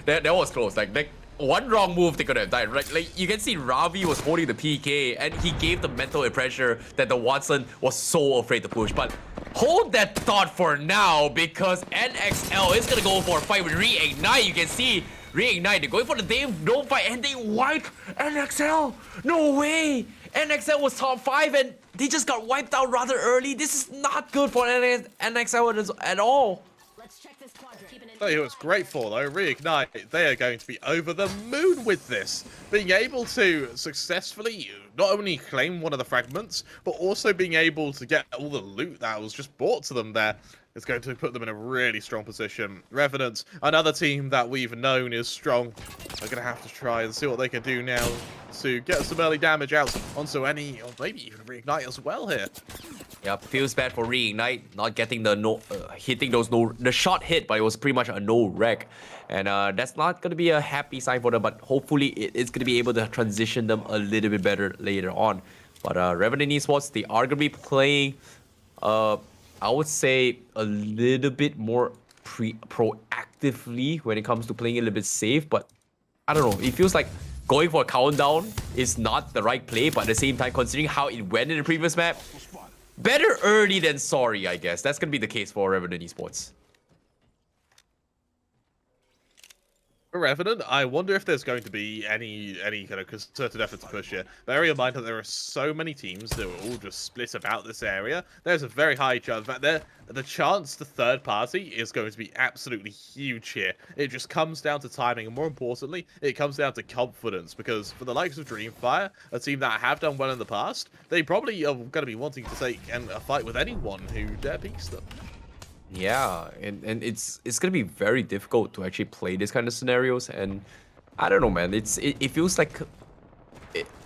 that was close. Like one wrong move, they could have died. Right? Like you can see, Ravi was holding the PK, and he gave the mental pressure that the Watson was so afraid to push. But hold that thought for now, because NXL is gonna go for a fight with Reignite. You can see Reignite, they're going for the dome fight, and they wiped NXL. No way. NXL was top 5, and they just got wiped out rather early. This is not good for NXL at all. Tell you what's great for though, Reignite, they are going to be over the moon with this. Being able to successfully not only claim one of the fragments, but also being able to get all the loot that was just brought to them there. It's going to put them in a really strong position. Revenant, another team that we've known is strong, are going to have to try and see what they can do now to get some early damage out onto any, or maybe even Reignite as well here. Yep, feels bad for Reignite not getting the hitting the shot hit, but it was pretty much a no wreck, and that's not gonna be a happy sign for them. But hopefully it's gonna be able to transition them a little bit better later on. But Revenant Esports, they are gonna be playing, I would say a little bit more proactively when it comes to playing a little bit safe. But I don't know, it feels like going for a countdown is not the right play. But at the same time, considering how it went in the previous map, better early than sorry, I guess. That's going to be the case for Revenant Esports. For Revenant, I wonder if there's going to be any kind of concerted effort to push here. Bearing in mind that there are so many teams that are all just split about this area, there's a very high chance that the chance the third party is going to be absolutely huge here. It just comes down to timing, and more importantly, it comes down to confidence, because for the likes of DreamFire, a team that have done well in the past, they probably are going to be wanting to take a fight with anyone who dare peeks them. Yeah, and it's gonna be very difficult to actually play this kind of scenarios, and I don't know, man. It feels like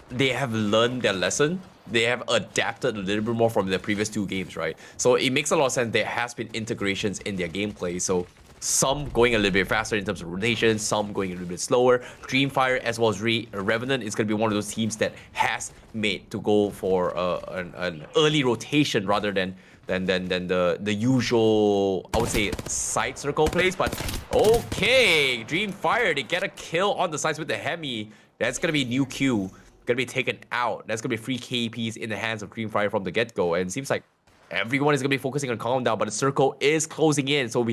they have learned their lesson. They have adapted a little bit more from their previous two games, right? So it makes a lot of sense. There has been integrations in their gameplay. So some going a little bit faster in terms of rotation, some going a little bit slower. DreamFire as well as Revenant is going to be one of those teams that has made to go for an early rotation rather than the usual, I would say, side circle plays. But okay, DreamFire, they get a kill on the sides with the Hemi. That's going to be new Q. Going to be taken out. That's going to be free KPs in the hands of DreamFire from the get-go. And it seems like everyone is going to be focusing on calm down, but the circle is closing in. So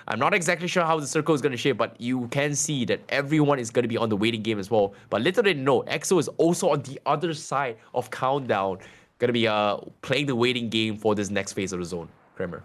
I'm not exactly sure how the circle is going to shape, but you can see that everyone is going to be on the waiting game as well. But little did they know, EXO is also on the other side of countdown, going to be playing the waiting game for this next phase of the zone. Kramer.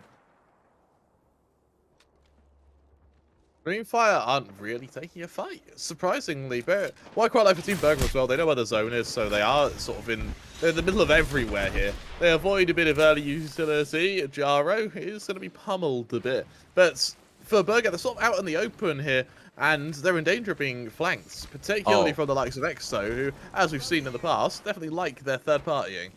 DreamFire aren't really taking a fight, surprisingly. But what I quite like for Team Burger as well, they know where the zone is, so they are sort of they're in the middle of everywhere here. They avoid a bit of early utility. Jaro is going to be pummeled a bit. But for Burger, they're sort of out in the open here, and they're in danger of being flanked, particularly from the likes of EXO, who, as we've seen in the past, definitely like their third partying.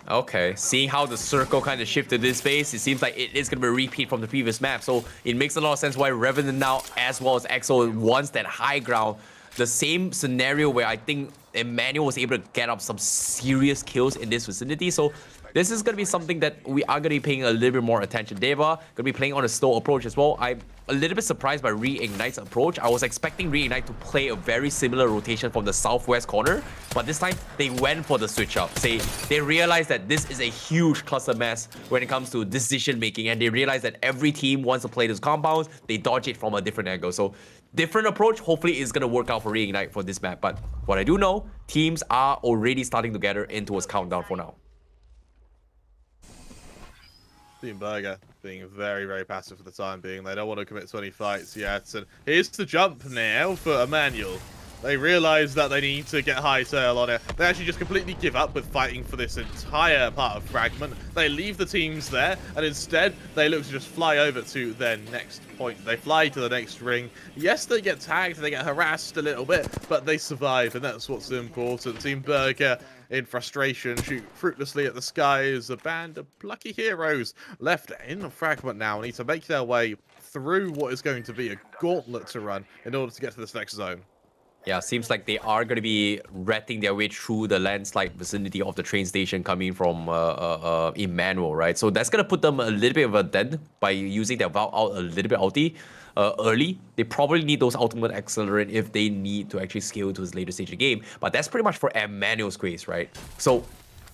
Okay, seeing how the circle kind of shifted this phase, it seems like it is going to be a repeat from the previous map. So it makes a lot of sense why Revenant now, as well as EXO, wants that high ground. The same scenario where I think Emmanuel was able to get up some serious kills in this vicinity. So this is going to be something that we are going to be paying a little bit more attention. Dewa going to be playing on a slow approach as well. I'm a little bit surprised by Reignite's approach. I was expecting Reignite to play a very similar rotation from the southwest corner, but this time they went for the switch up. They realized that this is a huge cluster mess when it comes to decision making, and they realized that every team wants to play those compounds. They dodge it from a different angle. So different approach hopefully is going to work out for Reignite for this map. But what I do know, teams are already starting to gather in towards countdown for now. Team Burger being very, very passive for the time being. They don't want to commit to any fights yet. And here's the jump now for Emmanuel. They realize that they need to get hightail on it. They actually just completely give up with fighting for this entire part of Fragment. They leave the teams there, and instead they look to just fly over to their next point. They fly to the next ring. Yes, they get tagged, they get harassed a little bit, but they survive, and that's what's important. Team Burger, in frustration, shoot fruitlessly at the sky as a band of plucky heroes left in the Fragment now need to make their way through what is going to be a gauntlet to run in order to get to this next zone. Yeah, seems like they are going to be ratting their way through the landslide vicinity of the train station coming from Emmanuel, right? So that's going to put them a little bit of a dent by using their Valve out a little bit ulti early. They probably need those ultimate accelerate if they need to actually scale to his later stage of the game. But that's pretty much for Emmanuel's case, right? So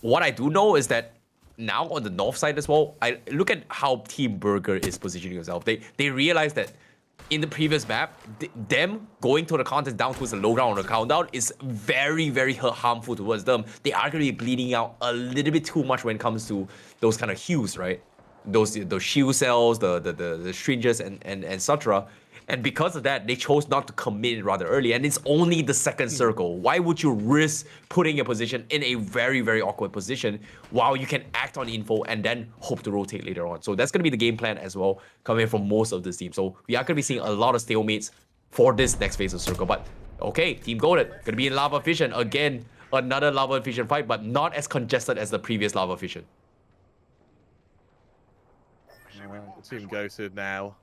what I do know is that now on the north side as well, I look at how Team Burger is positioning themselves. They realize that in the previous map, them going to the contest down towards the low ground on the countdown is very, very harmful towards them. They are going to be bleeding out a little bit too much when it comes to those kind of hues, right? those shield cells, the stringers and etc. And because of that, they chose not to commit rather early. And it's only the second circle. Why would you risk putting your position in a very, very awkward position while you can act on info and then hope to rotate later on? So that's going to be the game plan as well, coming from most of this team. So we are going to be seeing a lot of stalemates for this next phase of circle. But okay, Team Golden, going to be in Lava Fission. Again, another Lava Fission fight, but not as congested as the previous Lava Fission. Team Ghosted now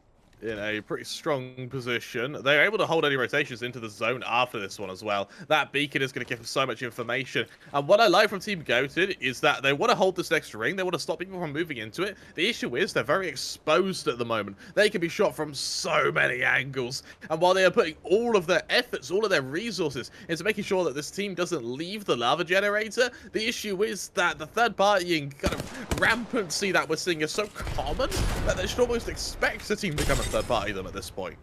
in a pretty strong position. They're able to hold any rotations into the zone after this one as well. That beacon is going to give them so much information. And what I like from Team Goated is that they want to hold this next ring. They want to stop people from moving into it. The issue is they're very exposed at the moment. They can be shot from so many angles. And while they are putting all of their efforts, all of their resources into making sure that this team doesn't leave the lava generator, the issue is that the third partying kind of rampancy that we're seeing is so common that they should almost expect the team to come third party them at this point.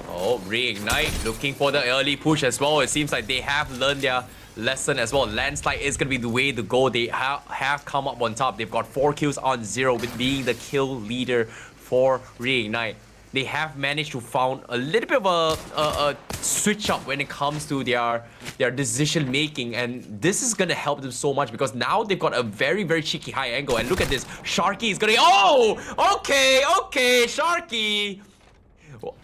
Oh, Reignite looking for the early push as well. It seems like they have learned their lesson as well. Landslide is going to be the way to go. They have come up on top. They've got 4 kills on 0 with being the kill leader for Reignite. They have managed to found a little bit of a switch up when it comes to their decision making, and this is gonna help them so much because now they've got a very, very cheeky high angle. And look at this, Sharky is gonna, oh, okay, Sharky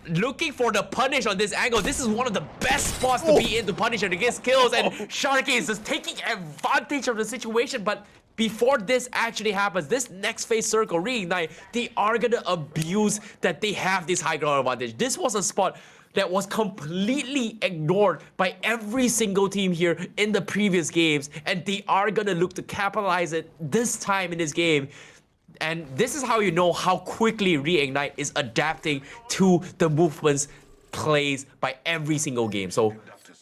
looking for the punish on this angle. This is one of the best spots to be in to punish and against kills, and Sharky is just taking advantage of the situation. But before this actually happens, this next phase circle, Reignite, they are gonna abuse that they have this high ground advantage. This was a spot that was completely ignored by every single team here in the previous games, and they are gonna look to capitalize it this time in this game. And this is how you know how quickly Reignite is adapting to the movements plays by every single game. So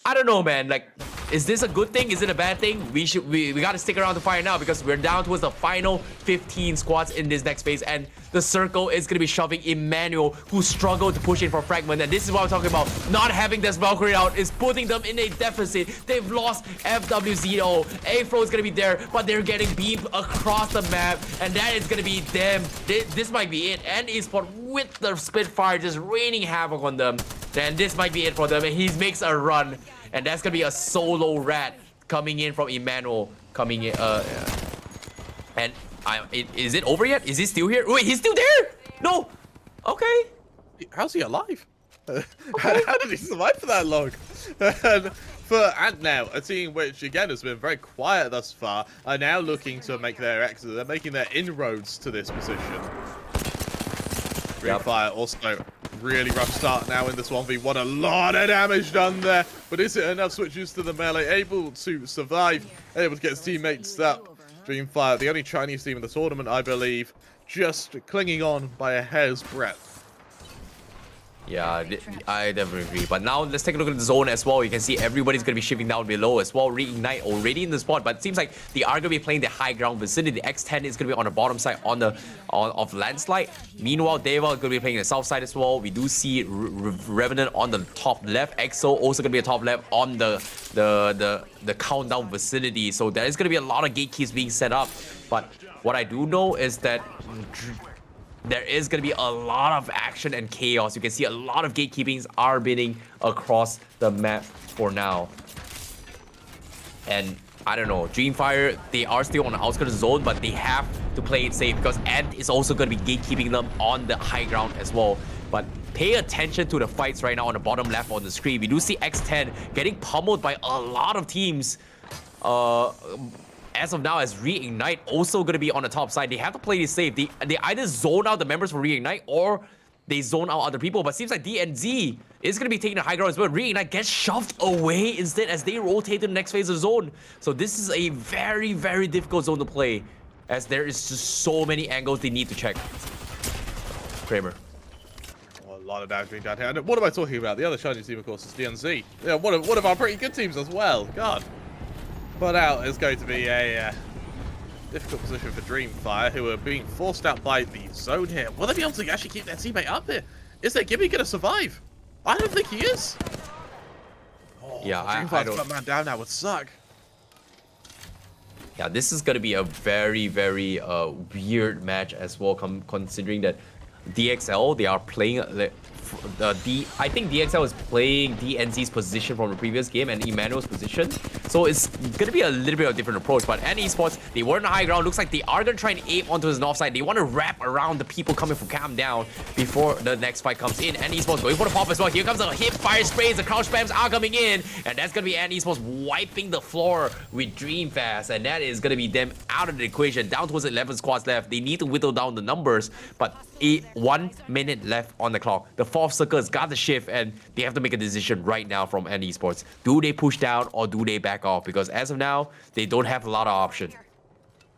I don't know, man. Like, is this a good thing? Is it a bad thing? We got to stick around to find out because we're down towards the final 15 squads in this next phase, and the circle is going to be shoving Emmanuel, who struggled to push in for fragment. And this is what I'm talking about. Not having this Valkyrie out is putting them in a deficit. They've lost FWZO. Afro is going to be there, but they're getting beamed across the map, and that is going to be them. This might be it. And Esports with the Spitfire just raining havoc on them. Then this might be it for them, and he makes a run, and that's gonna be a solo rat coming in from Emmanuel, coming in. And is it over yet? Is he still here? Wait, he's still there? No. Okay. How's he alive? How did he survive for that long? And for Ant now, a team which again has been very quiet thus far, are now looking to make their exit. They're making their inroads to this position. DreamFire also really rough start now in this 1v1. A lot of damage done there, but is it enough? Switches to the melee, able to survive, able to get his teammates up. DreamFire, the only Chinese team in the tournament, I believe, just clinging on by a hair's breadth. Yeah, I definitely agree. But now let's take a look at the zone as well. You can see everybody's going to be shifting down below as well. Reignite already in the spot, but it seems like they are going to be playing the high ground vicinity. The X10 is going to be on the bottom side of Landslide. Meanwhile, Dewa is going to be playing the south side as well. We do see Revenant on the top left. EXO also going to be a top left on the countdown vicinity. So there is going to be a lot of gatekeys being set up. But what I do know is that there is going to be a lot of action and chaos. You can see a lot of gatekeepings are bidding across the map for now. And I don't know, DreamFire, they are still on the outskirts zone, but they have to play it safe because Ant is also going to be gatekeeping them on the high ground as well. But pay attention to the fights right now on the bottom left on the screen. We do see X10 getting pummeled by a lot of teams. As of now, as Reignite also going to be on the top side, they have to play this safe. They either zone out the members for Reignite or they zone out other people. But seems like DNZ is going to be taking the high ground as well. Reignite gets shoved away instead as they rotate to the next phase of the zone. So this is a very, very difficult zone to play as there is just so many angles they need to check. Kramer. Well, a lot of damage being done here. And what am I talking about? The other Chinese team, of course, is DNZ. Yeah, one of our pretty good teams as well. God. But out is going to be a difficult position for DreamFire, who are being forced out by the zone here. Will they be able to actually keep their teammate up here? Is their Gibby going to survive? I don't think he is. Oh, yeah, DreamFire's got man down now would suck. Yeah, this is going to be a very, very weird match as well, considering that DXL, they are playing I think DXL is playing DNZ's position from the previous game and Emmanuel's position. So it's going to be a little bit of a different approach. But Esports, they were on the high ground. Looks like they are going to try and aim onto his north side. They want to wrap around the people coming from Cam down before the next fight comes in. Esports going for the pop as well. Here comes the hip fire sprays. The crouch spams are coming in. And that's going to be Esports wiping the floor with DreamFire. And that is going to be them out of the equation. Down towards 11 squads left. They need to whittle down the numbers. But 1 minute left on the clock. The fourth circle has got the shift, and they have to make a decision right now from Esports. Do they push down or do they back off? Because as of now, they don't have a lot of options.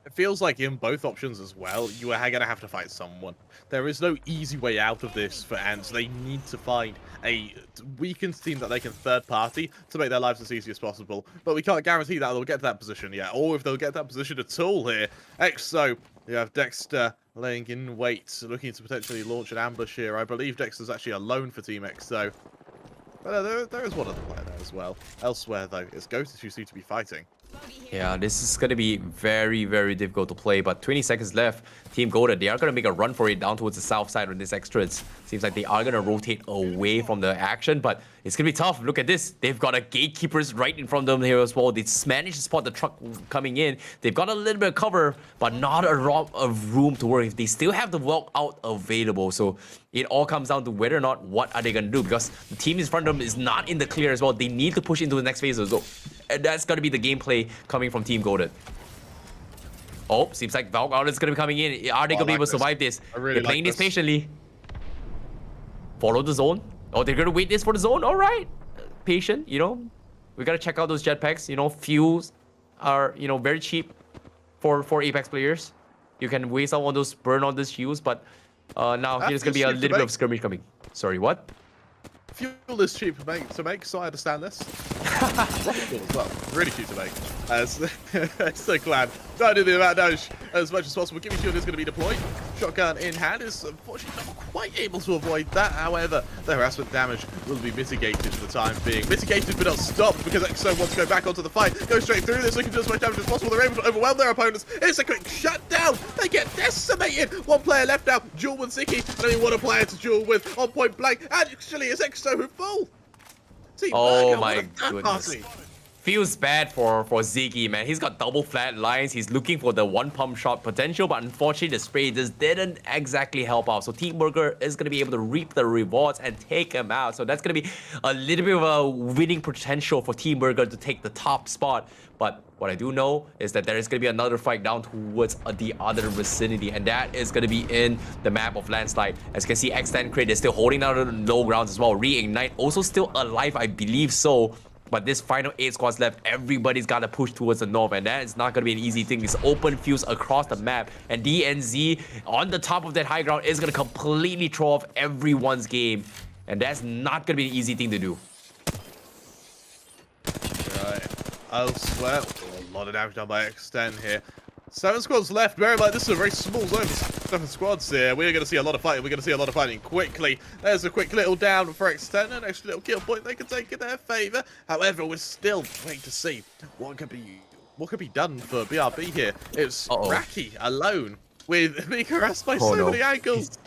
It feels like in both options as well, you are going to have to fight someone. There is no easy way out of this for Ants. They need to find a weakened team that they can third party to make their lives as easy as possible. But we can't guarantee that they'll get to that position yet, or if they'll get that position at all here. EXO, you have Dexter laying in wait, looking to potentially launch an ambush here. I believe Dexter's actually alone for Team EXO. But there is one other player there as well. Elsewhere, though, it's Ghost who seem to be fighting. Yeah, this is going to be very, very difficult to play, but 20 seconds left. Team Golden, they are going to make a run for it down towards the south side of this extras. Seems like they are going to rotate away from the action, but it's going to be tough. Look at this. They've got a gatekeepers right in front of them here as well. They managed to spot the truck coming in. They've got a little bit of cover, but not a lot of room to work. They still have the walk out available, so it all comes down to whether or not what are they going to do, because the team in front of them is not in the clear as well. They need to push into the next phase as well. And that's going to be the gameplay coming from Team Golden. Oh, seems like Valk is going to be coming in. Are they going to be able to survive this? They're playing this patiently. Follow the zone. Oh, they're going to wait this for the zone. All right. Patient, you know. We got to check out those jetpacks. You know, fuels are, you know, very cheap for Apex players. You can waste out on those, burn on those fuels. But now here's going to be a little bit of skirmish coming. Sorry, what? Fuel is cheap to make, so I understand this. Rocket fuel as well, really cheap to make. As EXO Clan trying to do the amount of damage as much as possible. Gimme Shield is going to be deployed. Shotgun in hand is unfortunately not quite able to avoid that. However, the harassment damage will be mitigated for the time being. Mitigated but not stopped, because EXO wants to go back onto the fight. Go straight through this, looking to do as much damage as possible. They're able to overwhelm their opponents. It's a quick shutdown. They get decimated. One player left now. Duel with Ziki. Only one player to duel with on point blank. And actually, it's EXO who fall. Oh my goodness. Feels bad for Ziggy, man. He's got double flat lines. He's looking for the one pump shot potential, but unfortunately the spray just didn't exactly help out. So Team Burger is going to be able to reap the rewards and take him out. So that's going to be a little bit of a winning potential for Team Burger to take the top spot. But what I do know is that there is going to be another fight down towards the other vicinity, and that is going to be in the map of Landslide. As you can see, X10 Crit is still holding down the low grounds as well. Reignite also still alive, I believe so. But this final 8 squads left, everybody's got to push towards the north, and that is not going to be an easy thing. This open fields across the map, and DNZ on the top of that high ground is going to completely throw off everyone's game, and that's not going to be an easy thing to do. Right. Elsewhere, a lot of damage done by X10 here. 7 squads left. Bear in mind, this is a very small zone for 7 squads here. We're going to see a lot of fighting. We're going to see a lot of fighting quickly. There's a quick little down for X10. An extra little kill point they can take in their favour. However, we're still waiting to see what could be done for BRB here. It's Raki alone with being harassed by so many angles.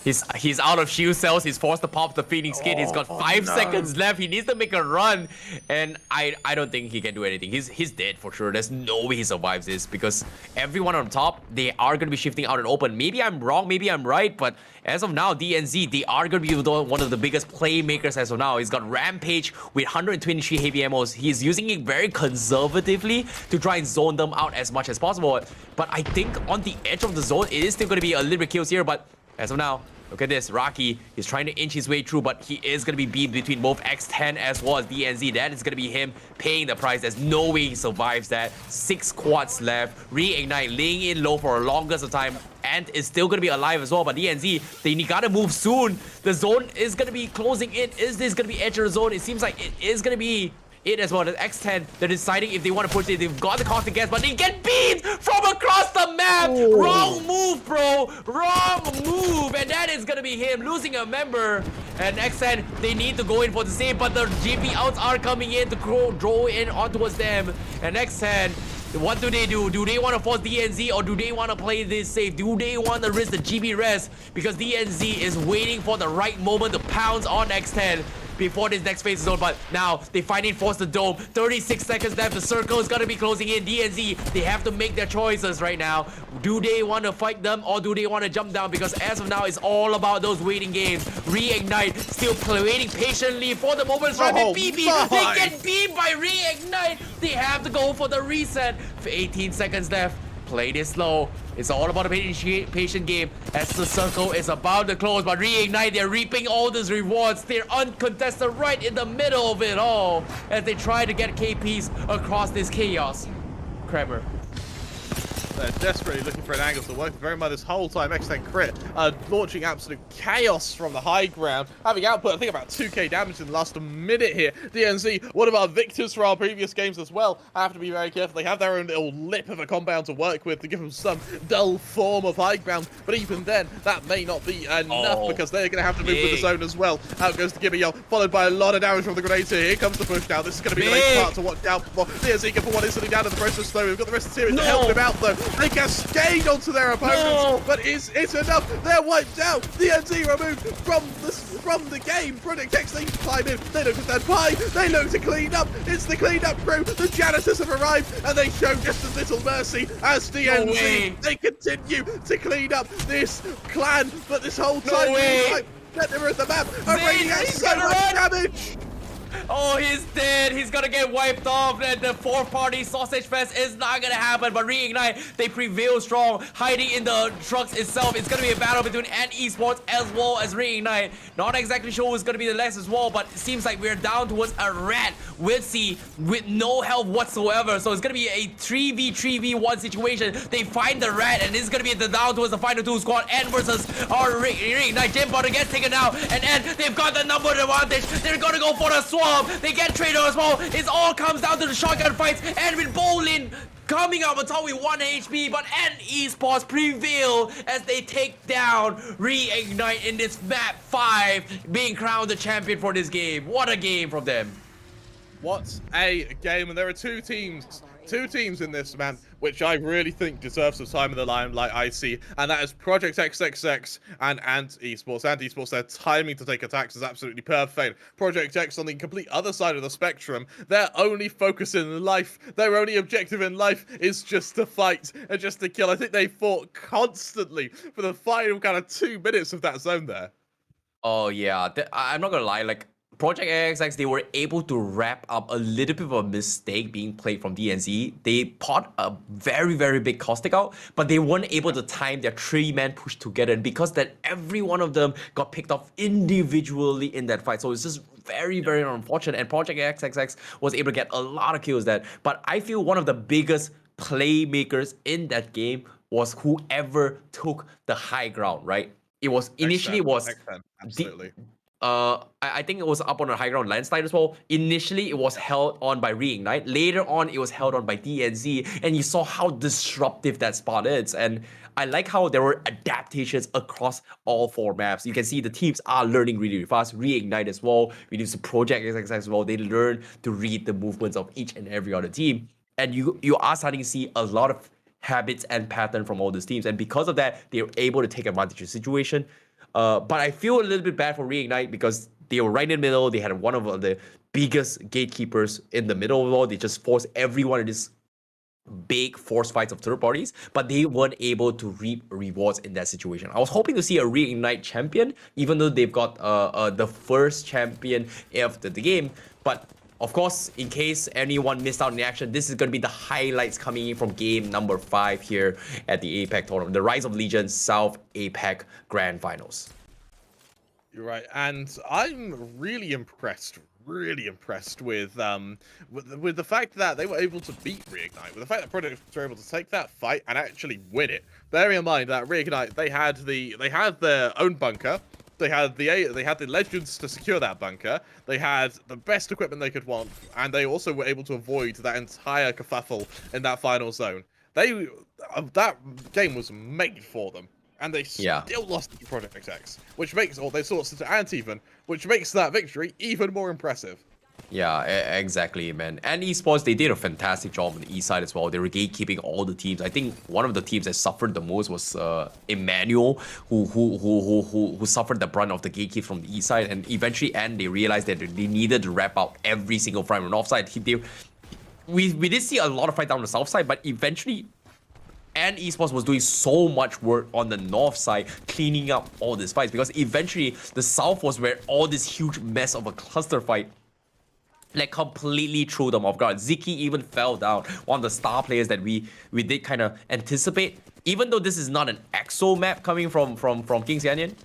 He's out of shield cells. He's forced to pop the Phoenix Kid. He's got 5 seconds left. He needs to make a run, and I don't think he can do anything. He's dead for sure. There's no way he survives this, because everyone on top, they are going to be shifting out and open. Maybe I'm wrong, maybe I'm right, but as of now, DNZ, they are going to be one of the biggest playmakers as of now. He's got Rampage with 123 heavy ammos. He's using it very conservatively to try and zone them out as much as possible. But I think on the edge of the zone, it is still going to be a little bit kills here, but as of now, look at this. Rocky is trying to inch his way through, but he is going to be beamed between both X10 as well as DNZ. That is going to be him paying the price. There's no way he survives that. 6 squads left. Reignite laying in low for the longest of time. Ant is still going to be alive as well, but DNZ, they got to move soon. The zone is going to be closing in. Is this going to be edge of the zone? It seems like it is going to be it as well. The X10, they're deciding if they want to push it. They've got the cost to guess, but they get beamed from across the map. Ooh. Wrong move, bro. Wrong move. And that is going to be him losing a member. And X10, they need to go in for the save, but the GP outs are coming in to draw in on towards them. And X10, What do? Do they want to force DNZ or do they want to play this safe? Do they want to risk the GB res? Because DNZ is waiting for the right moment to pounce on X10 before this next phase is over, but now they finally force the dome. 36 seconds left, the circle is gonna be closing in. DNZ, they have to make their choices right now. Do they want to fight them or do they want to jump down? Because as of now, it's all about those waiting games. Reignite still waiting patiently for the moment. Oh, BB, they get beamed by Reignite. They have to go for the reset. 18 seconds left. Play this slow. It's all about a patient game as the circle is about to close. But Reignite, they're reaping all these rewards. They're uncontested right in the middle of it all as they try to get KPs across this chaos. Kramer. They're desperately looking for an angle to work. Very much this whole time, X10 Crit launching absolute chaos from the high ground, having output I think about 2k damage in the last minute here. DNZ, one of our victors for our previous games as well. I have to be very careful. They have their own little lip of a compound to work with to give them some dull form of high ground, but even then, that may not be enough because they're going to have to move with the zone as well. Out goes the Gibby, followed by a lot of damage from the grenades here. Here comes the push now. This is going to be the late part to watch out for. DNZ can put one instantly down to the process though. We've got the rest of the series to help him out though. They cascade onto their opponents, but is it enough? They're wiped out. The NZ removed from the game. Project X, they climb in. They look at that pie. They look to clean up. It's the clean up crew. The janitors have arrived, and they show just as little mercy as DNZ. They continue to clean up this clan, but this whole time, they're at the map. Already has so much damage. Oh, he's dead. He's gonna get wiped off. And the four-party sausage fest is not gonna happen. But Reignite, they prevail strong, hiding in the trucks itself. It's gonna be a battle between Esports as well as Reignite. Not exactly sure who's gonna be the last as well, but it seems like we're down towards a rat with C with no help whatsoever. So it's gonna be a 3v1 situation. They find the rat, and this is gonna be the down towards the final two squad. N versus our Reignite. Jim Potter gets taken out, and they've got the number advantage. They're gonna go for the swap. They get traded as well. It all comes down to the shotgun fights, and with Bolin coming out on top with 1 HP, but Esports prevail as they take down Reignite in this map 5, being crowned the champion for this game. What a game from them. What a game, and there are two teams in this, man, which I really think deserve some time in the limelight, I see, and that is Project XXX and Esports. Esports, their timing to take attacks is absolutely perfect. Project X on the complete other side of the spectrum, their only focus in life, their only objective in life is just to fight and just to kill. I think they fought constantly for the final kind of 2 minutes of that zone there. Oh yeah, I'm not gonna lie, like Project ATHXVY, they were able to wrap up a little bit of a mistake being played from DNZ. They pot a very, very big caustic out, but they weren't able to time their 3-man push together. And because that every one of them got picked off individually in that fight. So it's just very, very unfortunate. And Project ATHXVY was able to get a lot of kills there. But I feel one of the biggest playmakers in that game was whoever took the high ground, right? It was initially X10, absolutely. I think it was up on a high ground landslide as well. Initially, it was held on by Reignite. Later on, it was held on by DNZ. And you saw how disruptive that spot is. And I like how there were adaptations across all 4 maps. You can see the teams are learning really, really fast. Reignite as well. We use the Project XXX as well. They learn to read the movements of each and every other team. And you are starting to see a lot of habits and pattern from all these teams. And because of that, they were able to take advantage of the situation. But I feel a little bit bad for Reignite because they were right in the middle. They had one of the biggest gatekeepers in the middle of it all. They just forced everyone in this big force fights of third parties, but they weren't able to reap rewards in that situation. I was hoping to see a Reignite champion, even though they've got the first champion of the game. But of course, in case anyone missed out on the action, this is going to be the highlights coming in from game number 5 here at the APAC tournament, the Rise of Legends South APAC Grand Finals. You're right, and I'm really impressed with the fact that they were able to beat Reignite, with the fact that Project were able to take that fight and actually win it. Bearing in mind that Reignite, they had their own bunker. They had the Legends to secure that bunker. They had the best equipment they could want, and they also were able to avoid that entire kerfuffle in that final zone. That game was made for them, and they still lost to Project X, which makes, or they lost to Antiven, which makes that victory even more impressive. Yeah, exactly, man. And Esports, they did a fantastic job on the east side as well. They were gatekeeping all the teams. I think one of the teams that suffered the most was Emmanuel, who suffered the brunt of the gatekeep from the east side. And eventually, they realized that they needed to wrap out every single fight on the north side. We did see a lot of fight down the south side, but eventually, and Esports was doing so much work on the north side, cleaning up all these fights, because eventually the south was where all this huge mess of a cluster fight like completely threw them off guard. Ziki even fell down, one of the star players that we did kind of anticipate. Even though this is not an EXO map coming from King's Canyon,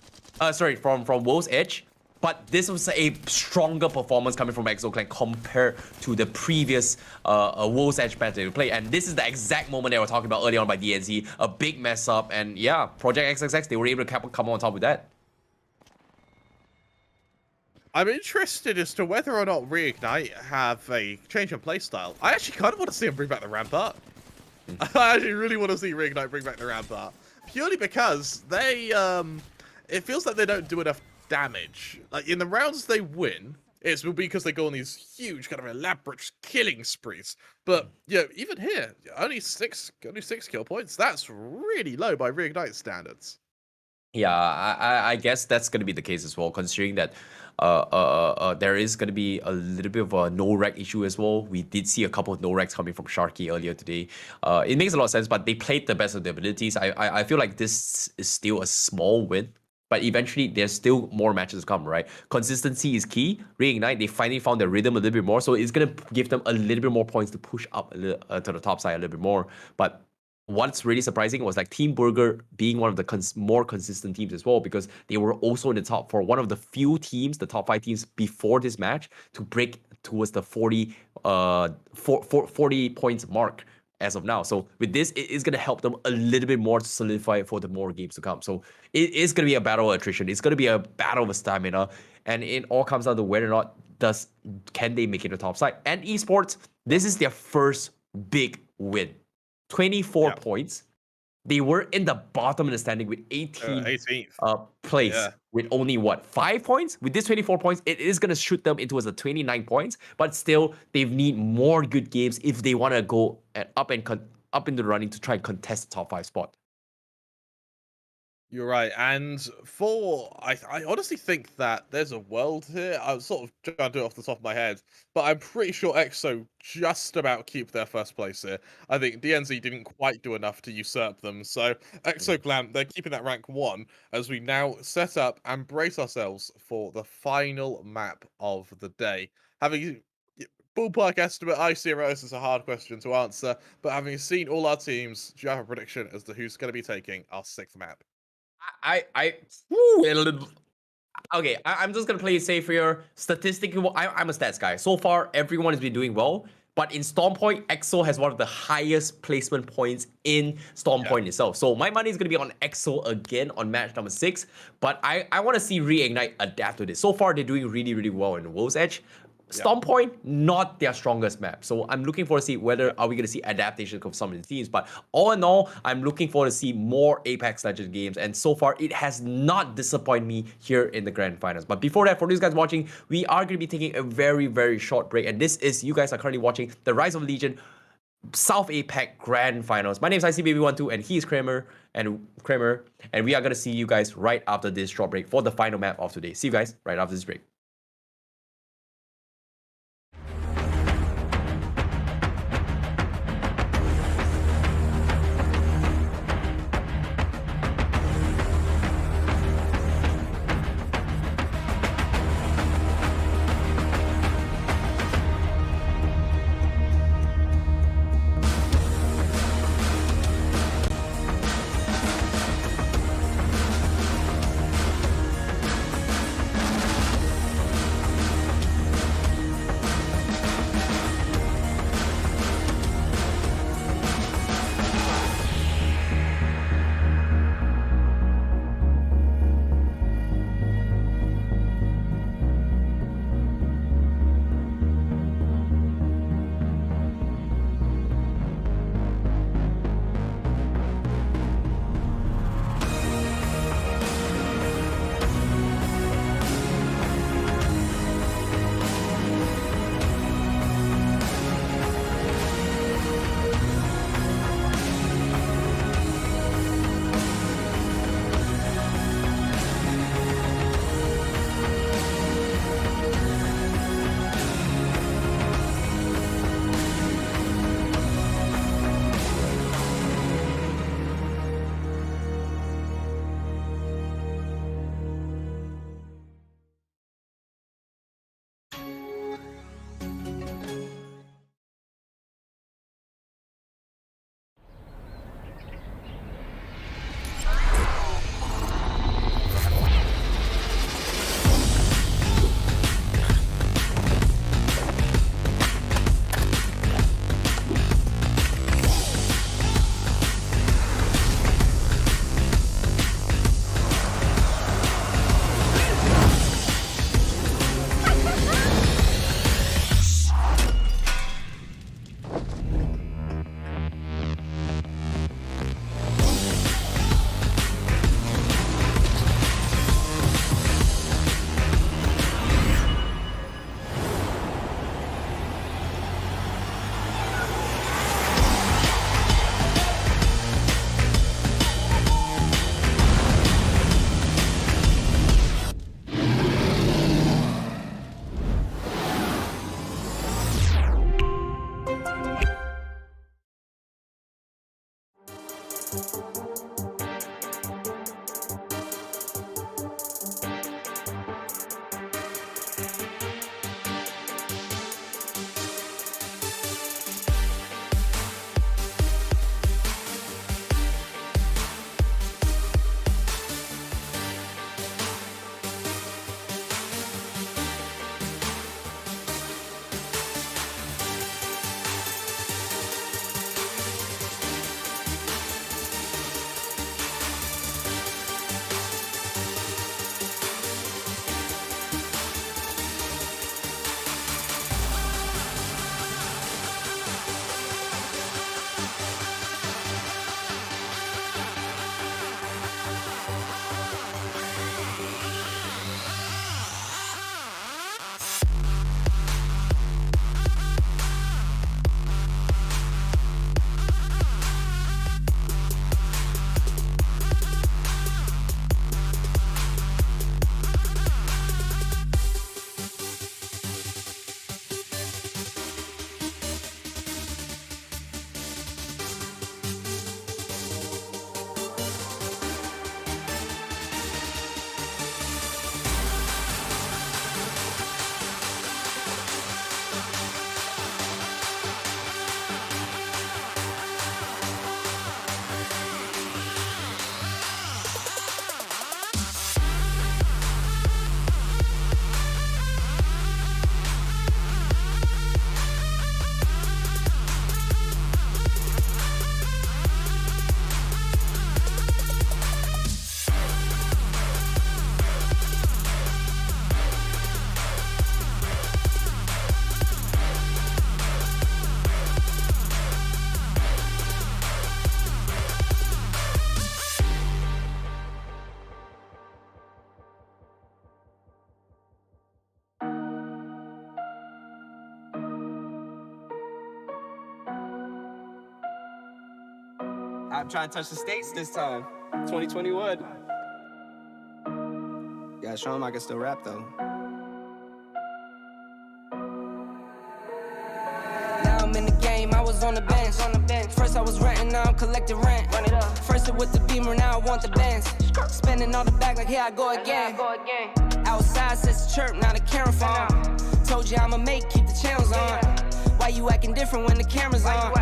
from Wolf's Edge, but this was a stronger performance coming from EXO Clan compared to the previous Wolf's Edge map that we played. And this is the exact moment they were talking about earlier on by DNZ, a big mess up, and yeah, Project XXX, they were able to come on top with that. I'm interested as to whether or not Reignite have a change in playstyle. I actually kind of want to see them bring back the Rampart. I actually really want to see Reignite bring back the Rampart. Purely because they, it feels like they don't do enough damage. Like, in the rounds they win, it will be because they go on these huge kind of elaborate killing sprees. But, yeah, even here, only six kill points. That's really low by Reignite standards. Yeah, I guess that's going to be the case as well, considering that there is going to be a little bit of a no-rec issue as well. We did see a couple of no-recs coming from Sharky earlier today. It makes a lot of sense, but they played the best of their abilities. I feel like this is still a small win, but eventually there's still more matches to come, right? Consistency is key. Reignite, they finally found their rhythm a little bit more, so it's going to give them a little bit more points to push up a little, to the top side a little bit more. But what's really surprising was like Team Burger being one of the more consistent teams as well, because they were also in the top four, one of the few teams, the top 5 teams before this match to break towards the 40 points mark as of now. So with this, it is going to help them a little bit more to solidify for the more games to come. So it is going to be a battle of attrition. It's going to be a battle of stamina, and it all comes down to whether or not can they make it to the top side. And Esports, this is their first big win. 24 points. They were in the bottom of the standing with 18th place with only 5 points. With this 24 points, it is going to shoot them into the 29 points, but still they need more good games if they want to go up in the running to try and contest the top 5 spot. You're right, and I honestly think that there's a world here. I was sort of trying to do it off the top of my head, but I'm pretty sure EXO just about keep their first place here. I think DNZ didn't quite do enough to usurp them, so EXO Clan, they're keeping that rank 1 as we now set up and brace ourselves for the final map of the day. Having ballpark estimate, I see this is a hard question to answer, but having seen all our teams, do you have a prediction as to who's going to be taking our 6th map? Okay, I'm just gonna play it safe here. Statistically, I'm a stats guy. So far, everyone has been doing well, but in Storm Point, EXO has one of the highest placement points in Storm Point itself. So my money is gonna be on EXO again on match number 6, but I want to see Reignite adapt to this. So far, they're doing really, really well in Wolf's Edge. Storm Point, not their strongest map. So I'm looking forward to see whether are we going to see adaptation of some of the teams. But all in all, I'm looking forward to see more APAC Legends games. And so far, it has not disappointed me here in the Grand Finals. But before that, for these guys watching, we are going to be taking a very, very short break. And this is, you guys are currently watching the Rise of Legion South APAC Grand Finals. My name is ICBaby12 and he is Kramer. And we are going to see you guys right after this short break for the final map of today. See you guys right after this break. I'm trying to touch the states this time. 2021. Gotta show him I can still rap though. Now I'm in the game, I was on the bench. First I was renting, now I'm collecting rent. Run it up. First it with the Beamer, now I want the Benz. Spending all the bag like here I go again. Outside says chirp, now the camera phone. Told you I'ma keep the channels on. Why you acting different when the camera's on?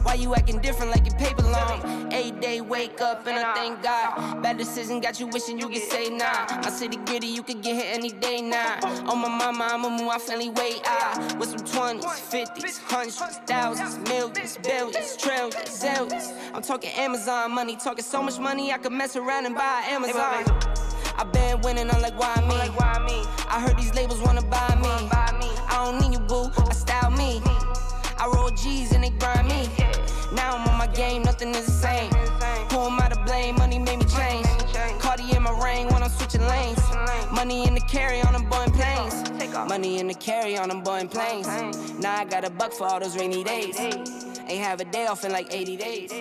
Why you acting different like your paper long? 8 day wake up and I thank God. Bad decision got you wishing you could say nah. My city gritty, you could get hit any day now. On my mama, I'ma move my family way out. With some 20s, 50s, hundreds, thousands, millions, billions, trillions, zillions. I'm talking Amazon money, talking so much money I could mess around and buy Amazon. I been winning, I'm like, why me? I heard these labels wanna buy me. I don't need you, boo, I style me. I roll G's and they grind me. Now I'm on my game, nothing is the same. Who am I to blame? Money made me change. Cardi in my ring when I'm switching lanes. Money in the carry on them Boeing planes. Money in the carry on them Boeing planes. Now I got a buck for all those rainy days. Ain't have a day off in like 80 days.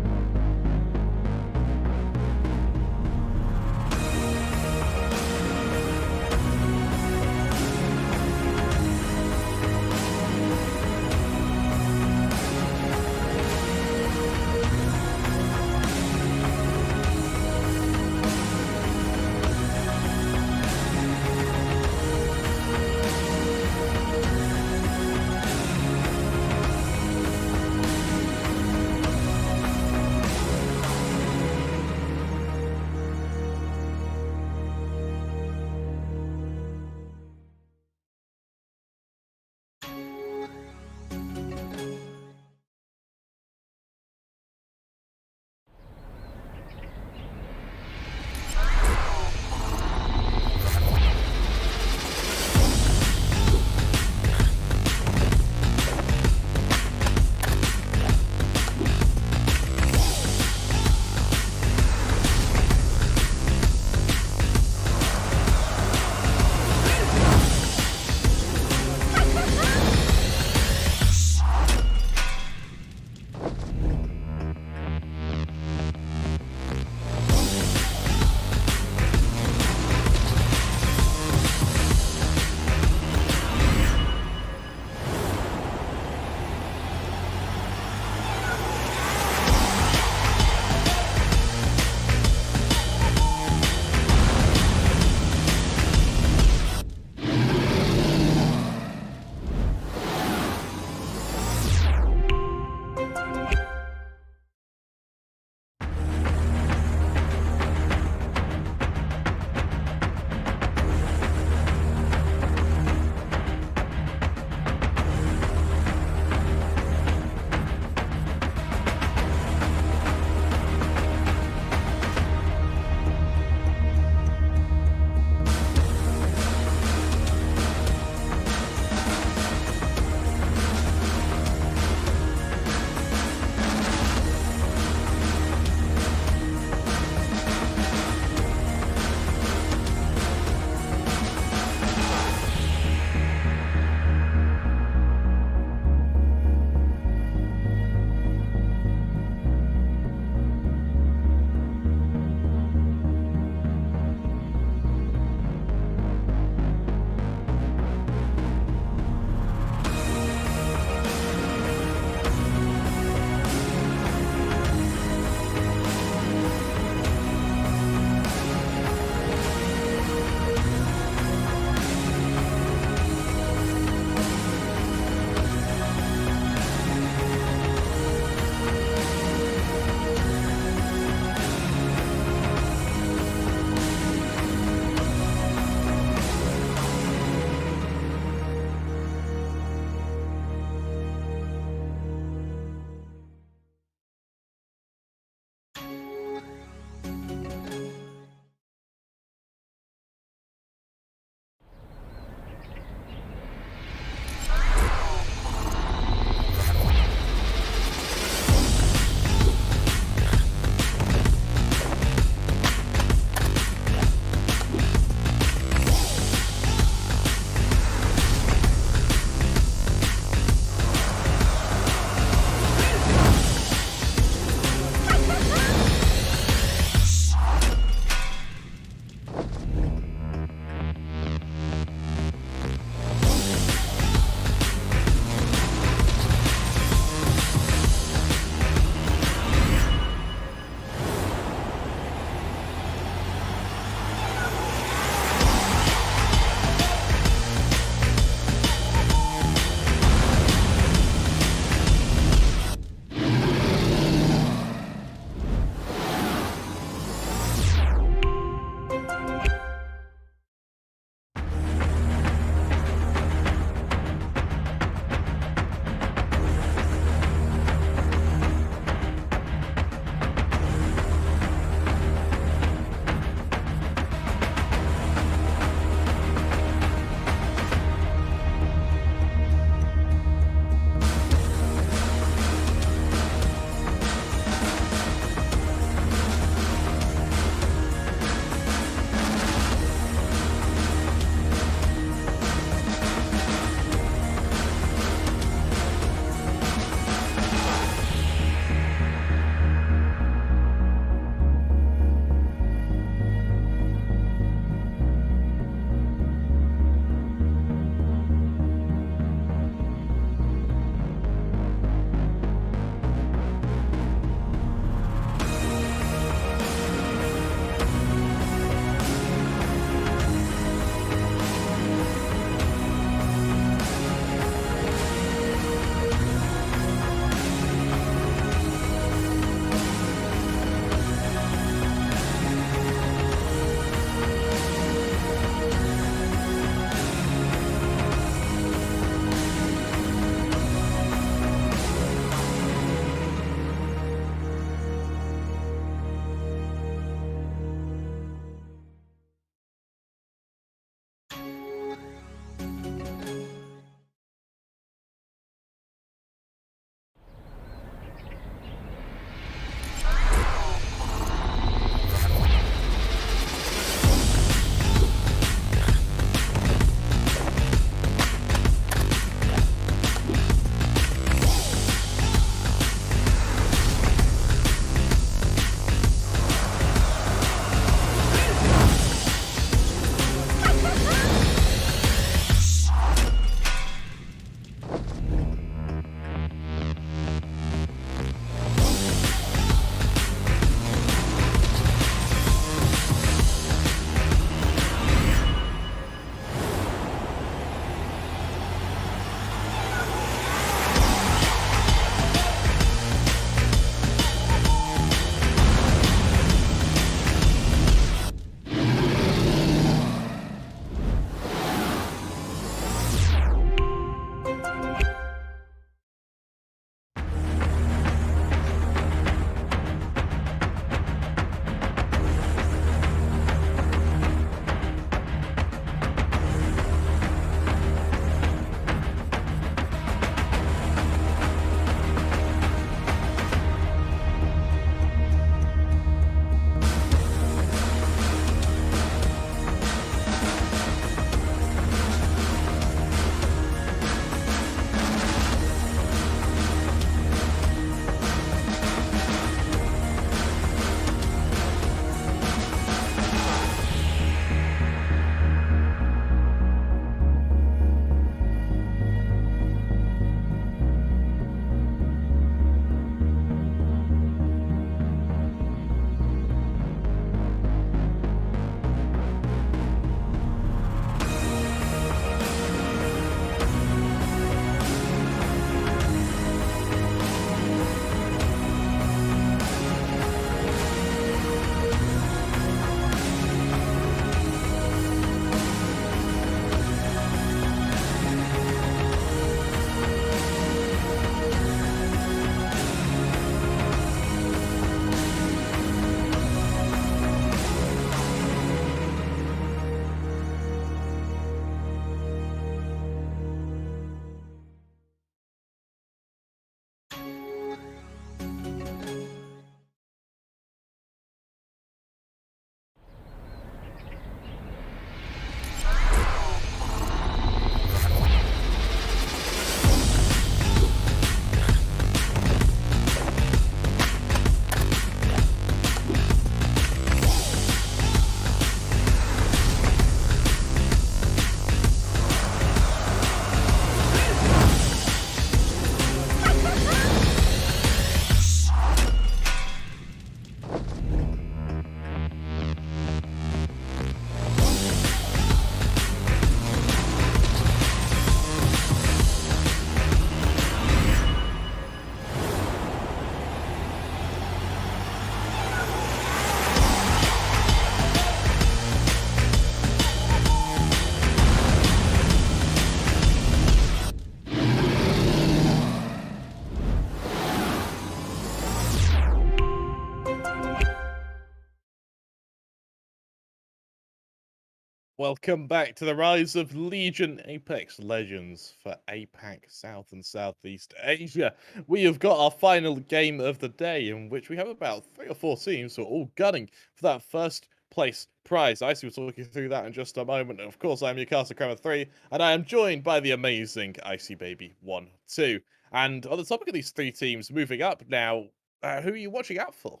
Welcome back to the rise of Legion Apex Legends for APAC South and Southeast Asia. We have got our final game of the day, in which we have about 3 or 4 teams who are all gunning for that first place prize. Icy will talk you through that in just a moment. And of course, I'm your caster Kramer 3, and I am joined by the amazing Icy Baby 1, 2. And on the topic of these 3 teams moving up now, who are you watching out for?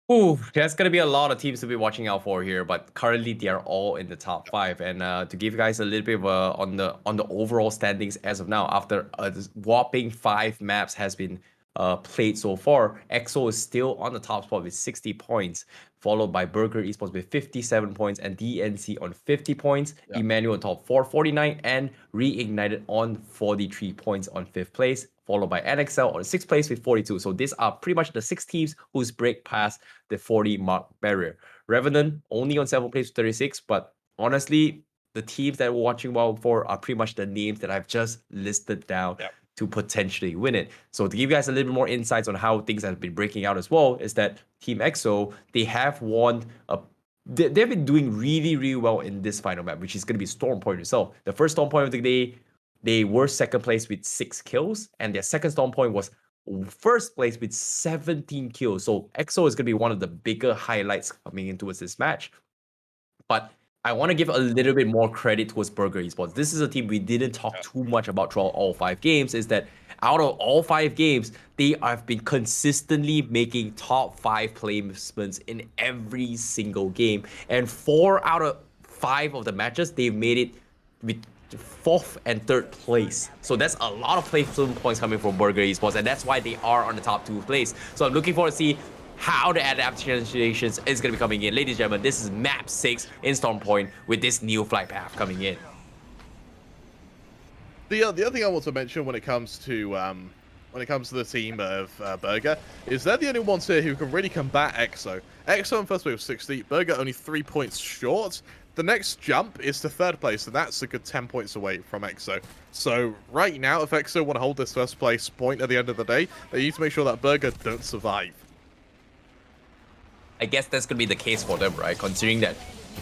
Ooh, there's gonna be a lot of teams to be watching out for here, but currently they are all in the top 5. And to give you guys a little bit of on the overall standings as of now, after a whopping 5 maps has been played so far, EXO is still on the top spot with 60 points, followed by Burger Esports with 57 points and DNC on 50 points, Emmanuel on top 4, 49, and Reignited on 43 points on 5th place, followed by NXL on 6th place with 42. So these are pretty much the 6 teams who's break past the 40 mark barrier. Revenant only on 7th place with 36, but honestly, the teams that we're watching well for are pretty much the names that I've just listed down to potentially win it. So to give you guys a little bit more insights on how things have been breaking out as well, is that Team EXO, they have won they've been doing really, really well in this final map, which is going to be Storm Point itself. The first Storm Point of the day, they were 2nd place with 6 kills, and their 2nd Storm Point was 1st place with 17 kills. So EXO is going to be one of the bigger highlights coming into this match. But I want to give a little bit more credit towards Burger Esports. This is a team we didn't talk too much about throughout all 5 games, is that out of all 5 games, they have been consistently making top 5 placements in every single game. And 4 out of 5 of the matches, they've made it with 4th and 3rd place. So that's a lot of placement points coming from Burger Esports, and that's why they are on the top 2 place. So I'm looking forward to see how the adaptations is going to be coming in. Ladies and gentlemen, this is map 6 in Storm Point with this new flight path coming in. The other thing I want to mention when it comes to the team of Burger is they're the only ones here who can really combat EXO. EXO in 1st place with 60, Burger only 3 points short. The next jump is to 3rd place, and that's a good 10 points away from EXO. So right now, if EXO want to hold this 1st place point at the end of the day, they need to make sure that Burger don't survive. I guess that's going to be the case for them, right? Considering that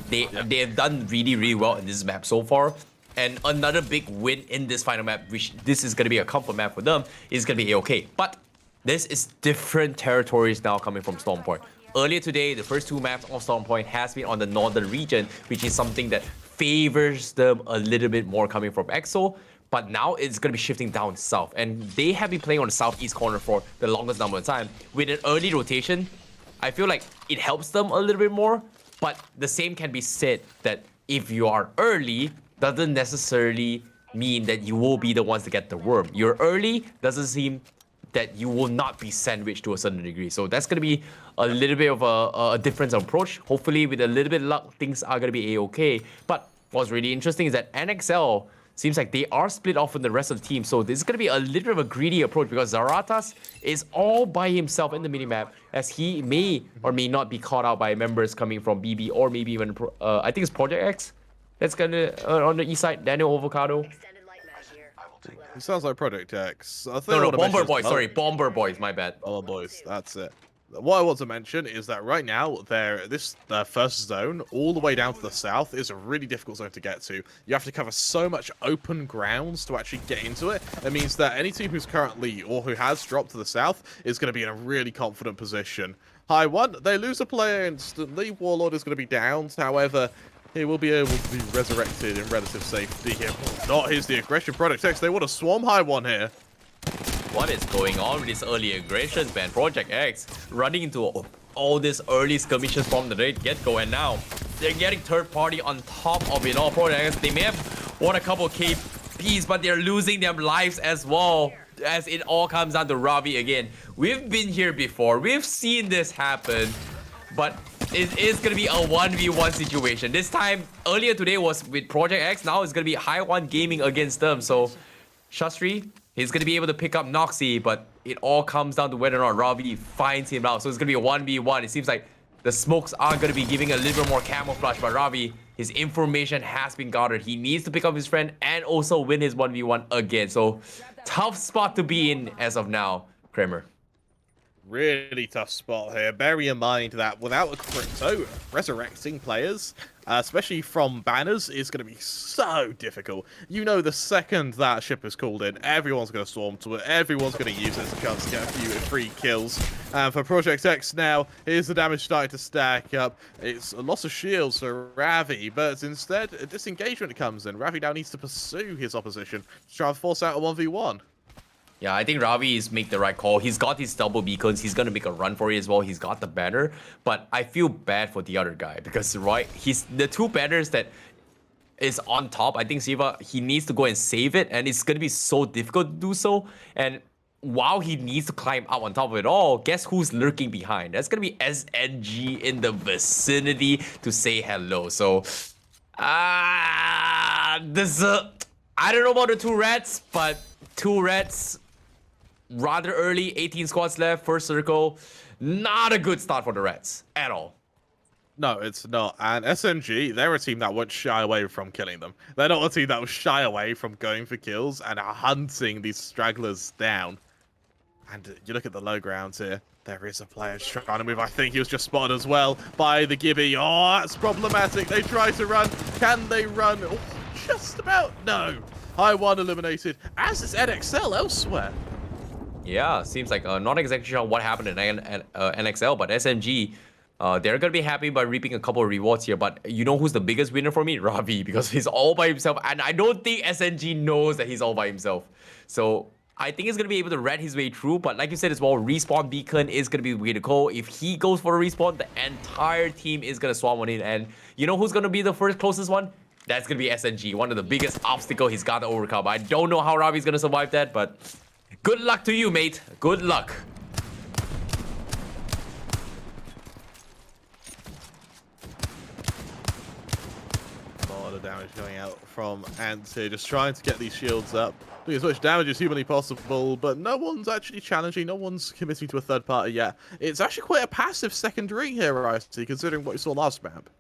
they have done really, really well in this map so far. And another big win in this final map, which this is going to be a comfort map for them, is going to be AOK. But this is different territories now coming from Storm Point. Earlier today, the first 2 maps of Storm Point has been on the northern region, which is something that favors them a little bit more coming from EXO. But now it's going to be shifting down south. And they have been playing on the southeast corner for the longest number of time. With an early rotation, I feel like it helps them a little bit more, but the same can be said that if you are early, doesn't necessarily mean that you will be the ones to get the worm. You're early doesn't seem that you will not be sandwiched to a certain degree. So that's going to be a little bit of a different approach. Hopefully with a little bit of luck, things are going to be a-okay. But what's really interesting is that NXL seems like they are split off from the rest of the team. So this is going to be a little bit of a greedy approach because Zaratas is all by himself in the minimap, as he may or may not be caught out by members coming from BB or maybe even, I think it's Project X that's going to, on the east side, Daniel Avocado. Extended light mag here. It sounds like Project X. No, Bomber Boys, sorry, Bomber Boys, my bad. Bomber Boys, that's it. What I want to mention is that right now, this first zone, all the way down to the south, is a really difficult zone to get to. You have to cover so much open grounds to actually get into it. It means that any team who's currently, or who has dropped to the south, is going to be in a really confident position. High 1, they lose a player instantly. Warlord is going to be downed. However, he will be able to be resurrected in relative safety here. Not here's the aggression. Project X, they want to swarm High 1 here. What is going on with these early aggressions, man? Project X running into all these early skirmishes from the get-go, and now they're getting third party on top of it all. Project X, they may have won a couple of KPs, but they're losing their lives as well, as it all comes down to Ravi again. We've been here before. We've seen this happen, but it is going to be a 1v1 situation. This time, earlier today was with Project X. Now it's going to be High 1 Gaming against them. So, Shastri, he's going to be able to pick up Noxy, but it all comes down to whether or not Ravi finds him out. So it's going to be a 1v1. It seems like the smokes are going to be giving a little bit more camouflage, but Ravi, his information has been gathered. He needs to pick up his friend and also win his 1v1 again. So tough spot to be in as of now, Kramer. Really tough spot here. Bear in mind that without a crypto, resurrecting players, especially from banners, is going to be so difficult. You know, the second that ship is called in, everyone's going to swarm to it. Everyone's going to use it as a chance to get a few free kills. And for Project X now, here's the damage starting to stack up. It's a loss of shields for Ravi, but instead, a disengagement comes in. Ravi now needs to pursue his opposition to try and force out a 1v1. Yeah, I think Ravi is make the right call. He's got his double beacons. He's gonna make a run for it as well. He's got the banner, but I feel bad for the other guy because he's the two banners that is on top. I think Siva, he needs to go and save it, and it's gonna be so difficult to do so. And while he needs to climb up on top of it all, guess who's lurking behind? That's gonna be SNG in the vicinity to say hello. So, I don't know about the two reds, but two reds. Rather early, 18 squads left, first circle. Not a good start for the Reds at all. No, it's not. And SNG, they're a team that won't shy away from killing them. They're not a team that will shy away from going for kills and are hunting these stragglers down. And you look at the low grounds here. There is a player trying to move. I think he was just spotted as well by the Gibby. Oh, that's problematic. They try to run. Can they run? Oh, just about. No. High one eliminated, as is NXL elsewhere. Yeah, seems like not exactly sure what happened in NXL, but SMG, they're gonna be happy by reaping a couple of rewards here. But you know who's the biggest winner for me? Ravi, because he's all by himself, and I don't think SNG knows that he's all by himself. So I think he's gonna be able to rat his way through. But like you said as well, respawn beacon is gonna be the way to go. If he goes for a respawn, the entire team is gonna swarm on in. And you know who's gonna be the first closest one? That's gonna be SNG, one of the biggest obstacles he's got to overcome. I don't know how Ravi's gonna survive that, but good luck to you, mate. Good luck. A lot of damage going out from Ants here, just trying to get these shields up. Doing as much damage as humanly possible, but no one's actually challenging, no one's committing to a third party yet. It's actually quite a passive second ring here, I see, considering what you saw last map.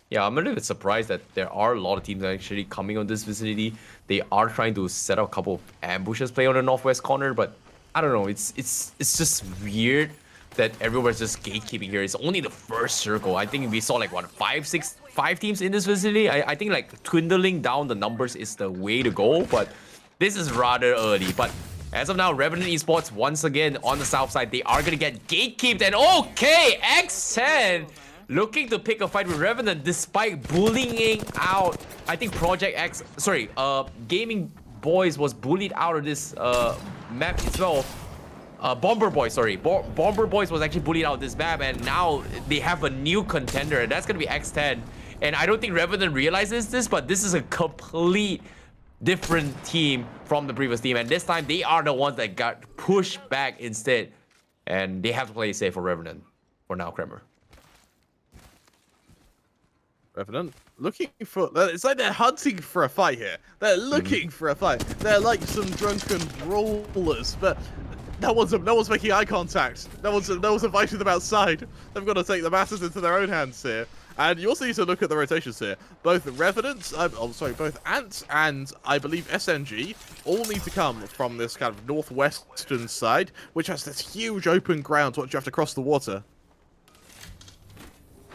Yeah, I'm a little bit surprised that there are a lot of teams actually coming on this vicinity. They are trying to set up a couple of ambushes play on the northwest corner, but I don't know. It's just weird that everyone's just gatekeeping here. It's only the first circle. I think we saw like what five teams in this vicinity. I think like dwindling down the numbers is the way to go, but this is rather early. But as of now, Revenant Esports once again on the south side, they are gonna get gatekeeped. And okay, X10. Looking to pick a fight with Revenant despite bullying out, I think Gaming Boys was bullied out of this map as well. Bomber Boys, sorry. Bomber Boys was actually bullied out of this map, and now they have a new contender, and that's going to be X10. And I don't think Revenant realizes this, but this is a complete different team from the previous team, and this time they are the ones that got pushed back instead. And they have to play safe for Revenant for now, Kremer. Revenant looking for, it's like they're hunting for a fight here. They're looking for a fight. They're like some drunken brawlers, but no one's making eye contact. No one's inviting them outside. They've got to take the matters into their own hands here. And you also need to look at the rotations here. Both Revenant, both Ants and I believe SNG all need to come from this kind of northwestern side, which has this huge open ground once you have to cross the water.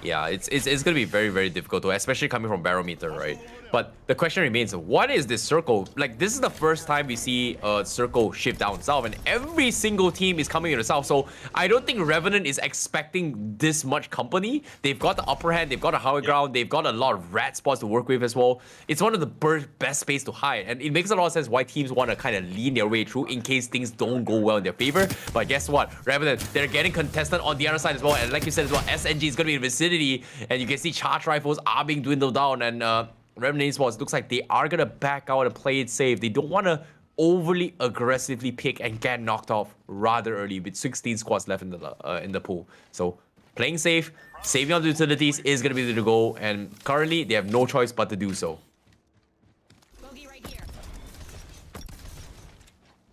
Yeah, it's gonna be very, very difficult, though, especially coming from Barometer, right? But the question remains, what is this circle? Like, this is the first time we see a circle shift down south, and every single team is coming to the south. So I don't think Revenant is expecting this much company. They've got the upper hand, they've got a higher ground, they've got a lot of rat spots to work with as well. It's one of the best space to hide, and it makes a lot of sense why teams want to kind of lean their way through in case things don't go well in their favor. But guess what? Revenant, they're getting contested on the other side as well, and like you said as well, SNG is going to be in the vicinity, and you can see charge rifles are being dwindled down, and Revenant Esports looks like they are gonna back out and play it safe. They don't want to overly aggressively pick and get knocked off rather early with 16 squads left in the pool. So playing safe, saving on the utilities is gonna be the goal, and currently they have no choice but to do so.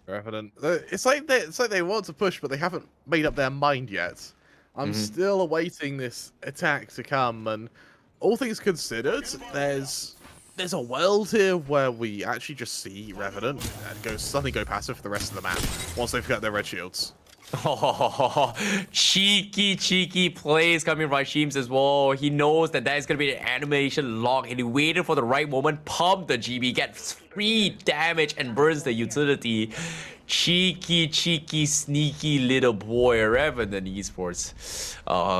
Revenant, it's like they want to push, but they haven't made up their mind yet. I'm still awaiting this attack to come, and all things considered, there's a world here where we actually just see Revenant and suddenly go passive for the rest of the map once they've got their red shields. Oh, cheeky plays coming from Sheems as well. He knows that is going to be an animation lock, and he waited for the right moment, pumped the GB, gets free damage, and burns the utility. Cheeky, sneaky little boy, Revenant Esports.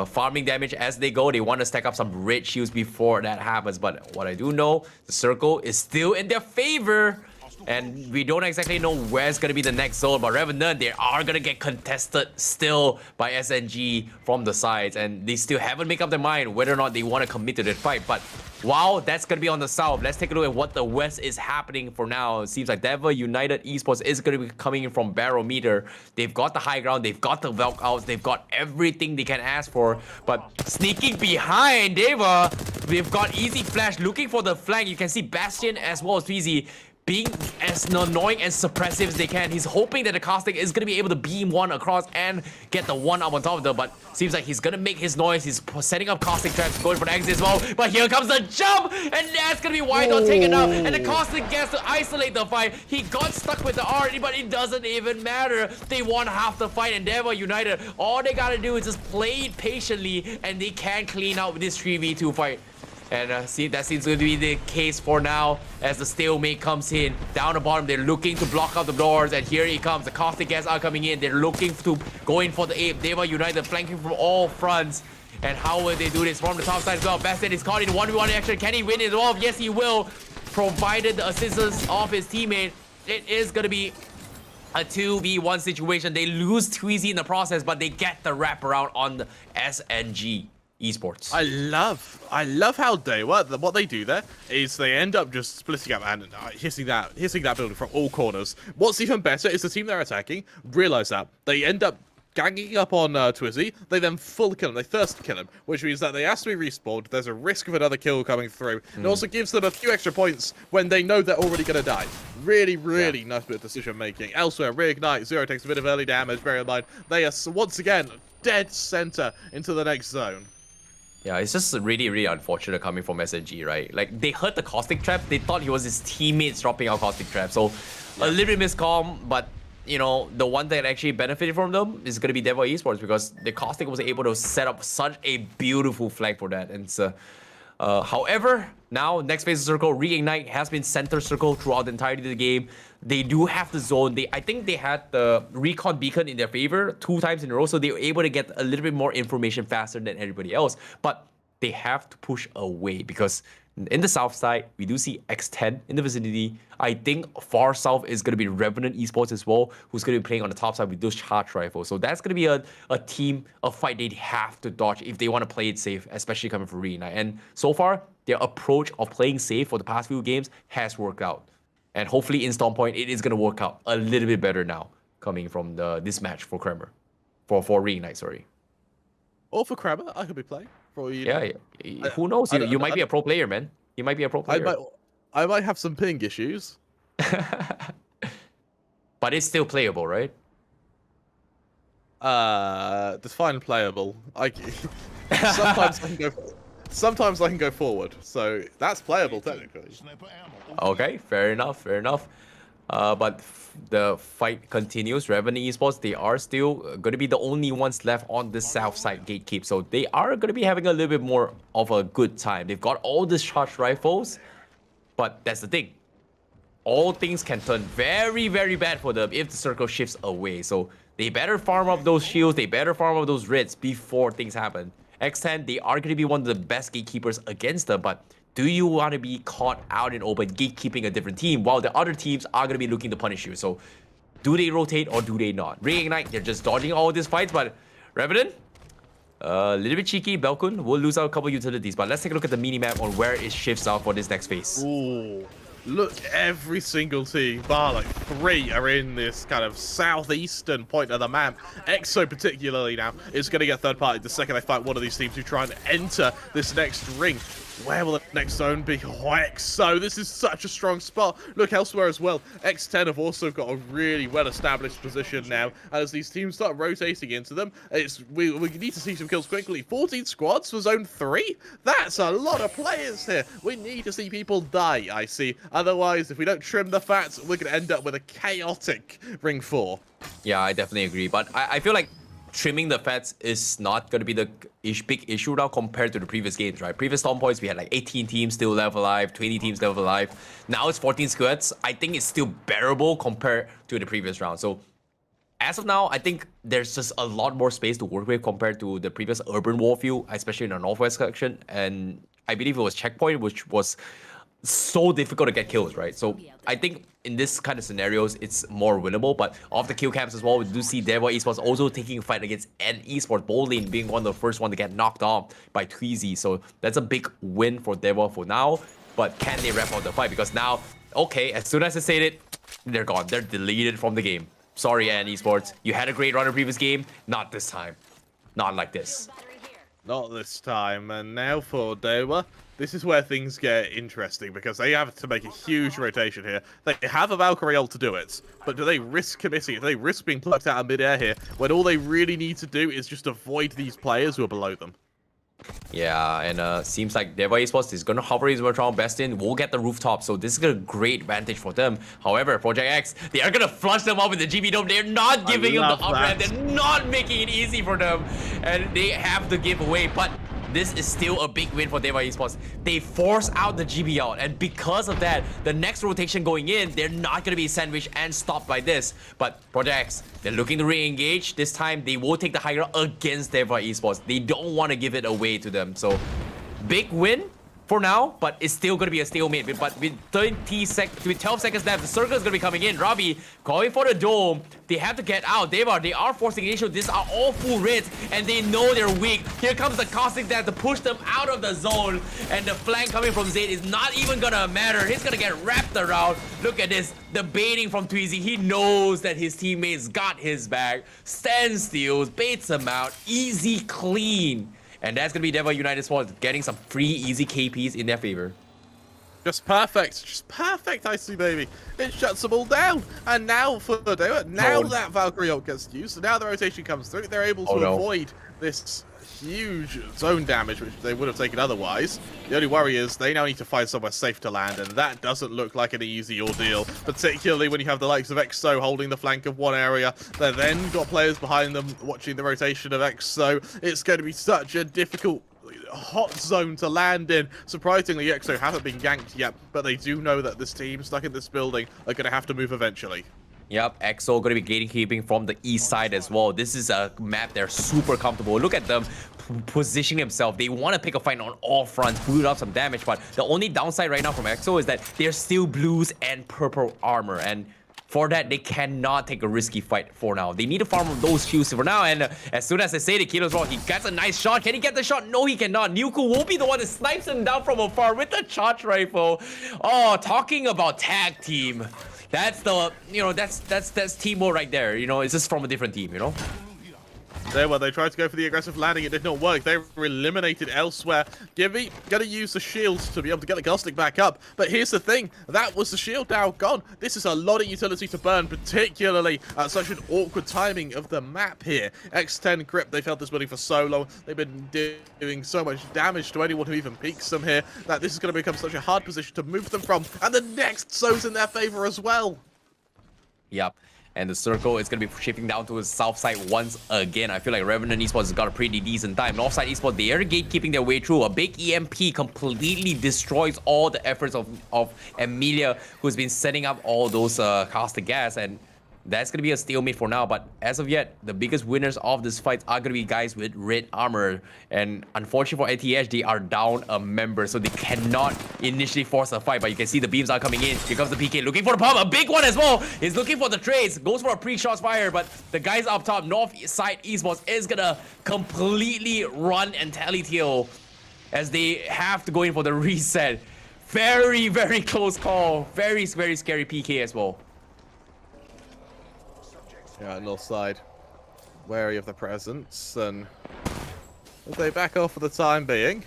Farming damage as they go. They want to stack up some red shields before that happens, but what I do know, the circle is still in their favor. And we don't exactly know where's going to be the next zone, but Revenant, they are going to get contested still by SNG from the sides, and they still haven't made up their mind whether or not they want to commit to that fight. But wow, that's going to be on the south. Let's take a look at what the west is happening for now. It seems like Dewa United Esports is going to be coming in from Barometer. They've got the high ground, they've got the Valk outs, they've got everything they can ask for, but sneaking behind Dewa, they've got Easy Flash looking for the flank. You can see Bastion as well as Tweezy being as annoying and suppressive as they can. He's hoping that the Caustic is going to be able to beam one across and get the one up on top of them, but seems like he's going to make his noise. He's setting up Caustic traps, going for the exit as well, but here comes the jump, and that's going to be wide not taken out, and the Caustic gets to isolate the fight. He got stuck with the R, but it doesn't even matter. They won half the fight, and Dewa United, all they got to do is just play it patiently, and they can clean out this 3v2 fight. And see, that seems to be the case for now as the stalemate comes in. Down the bottom, they're looking to block out the doors, and here he comes. The Caustic gas are coming in. They're looking to go in for the ape. Dewa United flanking from all fronts. And how will they do this? From the top side as well. Bastion is caught in 1v1 action. Can he win it off? Yes, he will. Provided the assistance of his teammate. It is going to be a 2v1 situation. They lose Tweezy in the process, but they get the wraparound on the SNG Esports. I love how Dewa, what they do there is they end up just splitting up and hitting that building from all corners. What's even better is the team they're attacking realize that. They end up ganging up on Twizzy. They then full kill him. They first kill him, which means that they have to be respawned. There's a risk of another kill coming through. It also gives them a few extra points when they know they're already going to die. Really nice bit of decision making. Elsewhere, Reignite, Zero takes a bit of early damage. Bear in mind, they are once again dead center into the next zone. Yeah, it's just really unfortunate coming from SNG, right? Like, they heard the Caustic Trap, they thought he was his teammates dropping out Caustic Trap, so a little bit miscom, but, you know, the one that actually benefited from them is going to be Dewa Esports, because the Caustic was able to set up such a beautiful flag for that, and so, however, now, next phase of circle, Reignite has been center circle throughout the entirety of the game. They do have the zone. I think they had the recon beacon in their favor 2 times in a row, so they were able to get a little bit more information faster than everybody else. But they have to push away, because in the south side, we do see X10 in the vicinity. I think far south is going to be Revenant Esports as well, who's going to be playing on the top side with those charge rifles. So that's going to be a fight they have to dodge if they want to play it safe, especially coming from Reignite. And so far, their approach of playing safe for the past few games has worked out. And hopefully in Storm Point, it is going to work out a little bit better now, coming from this match for Kramer. For Reignite, sorry. Or for Kramer, I could be playing. For you. Yeah. Who knows? You might be a pro player, man. You might be a pro player. I might have some ping issues. But it's still playable, right? Define playable. Sometimes I can go forward, so that's playable technically. Okay, fair enough. But the fight continues. Revenant Esports, they are still going to be the only ones left on the south side gatekeep, so they are going to be having a little bit more of a good time. They've got all these charged rifles, but that's the thing. All things can turn very bad for them if the circle shifts away. So they better farm up those shields, they better farm up those reds before things happen. X10, they are going to be one of the best gatekeepers against them, but do you want to be caught out in open gatekeeping a different team while the other teams are going to be looking to punish you? So do they rotate or do they not? Reignite, they're just dodging all these fights, but Revenant, a little bit cheeky. Belkun will lose out a couple utilities, but let's take a look at the mini-map on where it shifts out for this next phase. Ooh. Look, every single team, bar like 3, are in this kind of southeastern point of the map. EXO particularly now is going to get third party the second they fight one of these teams who try and enter this next ring. Where will the next zone be? Oh, EXO, this is such a strong spot. Look elsewhere as well. X10 have also got a really well-established position now. As these teams start rotating into them, we need to see some kills quickly. 14 squads for zone 3? That's a lot of players here. We need to see people die, I see. Otherwise, if we don't trim the fat, we're going to end up with a chaotic ring 4. Yeah, I definitely agree. But I feel like trimming the fats is not going to be the big issue now compared to the previous games, right? Previous Storm Points, we had like 18 teams still left alive, 20 teams left alive. Now it's 14 squads. I think it's still bearable compared to the previous round. So as of now, I think there's just a lot more space to work with compared to the previous Urban Warfield, especially in the Northwest section. And I believe it was Checkpoint, which was so difficult to get kills, right? So I think in this kind of scenarios, it's more winnable. But off the kill camps as well, we do see Dewa Esports also taking a fight against N Esports, Bowling being one of the first one to get knocked off by Tweezy. So that's a big win for Dewa for now. But can they wrap up the fight? Because now, okay, as soon as I say it, they're gone. They're deleted from the game. Sorry, N Esports. You had a great run in the previous game. Not this time. Not like this. Not this time. And now for Dewa. This is where things get interesting because they have to make a huge rotation here. They have a Valkyrie ult to do it, but do they risk committing it? Do they risk being plucked out of midair here when all they really need to do is just avoid these players who are below them? Yeah, and seems like Dewa Esports is going to hover his around Bastion, will get the rooftop, so this is a great advantage for them. However, Project X, they are going to flush them up with the GB Dome. They're not giving them the upper hand. They're not making it easy for them, and they have to give away, but this is still a big win for Dewa Esports. They force out the GB out, and because of that, the next rotation going in, they're not going to be sandwiched and stopped by this. But Project X, they're looking to re-engage. This time, they will take the high ground against Dewa Esports. They don't want to give it away to them. So, big win for now, but it's still going to be a stalemate. But with 12 seconds left, the circle is going to be coming in. Robbie calling for the dome. They have to get out. They are forcing the issue. These are all full reds, and they know they're weak. Here comes the Caustic Dad to push them out of the zone, and the flank coming from Zayd is not even going to matter. He's going to get wrapped around. Look at this. The baiting from Tweezy. He knows that his teammates got his back. Stand steals, baits him out. Easy, clean. And that's going to be Dewa United Sports getting some free, easy KPs in their favor. Just perfect, Icy Baby. It shuts them all down. And now for Dewa, now that Valkyrie ult gets used, so now the rotation comes through, they're able to avoid this huge zone damage, which they would have taken otherwise. The only worry is they now need to find somewhere safe to land, and that doesn't look like an easy ordeal, particularly when you have the likes of EXO holding the flank of one area. They've then got players behind them watching the rotation of EXO. It's going to be such a difficult hot zone to land in. Surprisingly, EXO haven't been ganked yet, but they do know that this team stuck in this building are going to have to move eventually. Yep, EXO going to be gatekeeping from the east side as well. This is a map they're super comfortable. Look at them positioning themselves. They want to pick a fight on all fronts, boot up some damage, but the only downside right now from EXO is that they're still blues and purple armor, and for that, they cannot take a risky fight for now. They need to farm those shields for now, and as soon as they say the kill is wrong, he gets a nice shot. Can he get the shot? No, he cannot. Nuku will be the one that snipes him down from afar with the charge rifle. Oh, talking about tag team. That's the, that's teamwork right there. It's just from a different team, There, where they tried to go for the aggressive landing, it did not work. They were eliminated elsewhere. Gibby gonna use the shields to be able to get the Caustic back up. But here's the thing, that was the shield now gone. This is a lot of utility to burn, particularly at such an awkward timing of the map here. X10 Crit, they've held this building for so long. They've been doing so much damage to anyone who even peeks them here that this is going to become such a hard position to move them from. And the next zone's in their favor as well. Yep. And the circle is going to be shifting down to the south side once again. I feel like Revenant Esports has got a pretty decent time. North side Esports, they are gatekeeping their way through. A big EMP completely destroys all the efforts of Emilia, who's been setting up all those caustic gas. And that's going to be a stalemate for now. But as of yet, the biggest winners of this fight are going to be guys with red armor. And unfortunately for ATH, they are down a member, so they cannot initially force a fight. But you can see the beams are coming in. Here comes the PK looking for the pump. A big one as well. He's looking for the trades. Goes for a pre-shot fire. But the guys up top, North side Esports, is going to completely run and tally tail as they have to go in for the reset. Very, very close call. Very, very scary PK as well. Yeah, north side, wary of the presence, and they back off for the time being.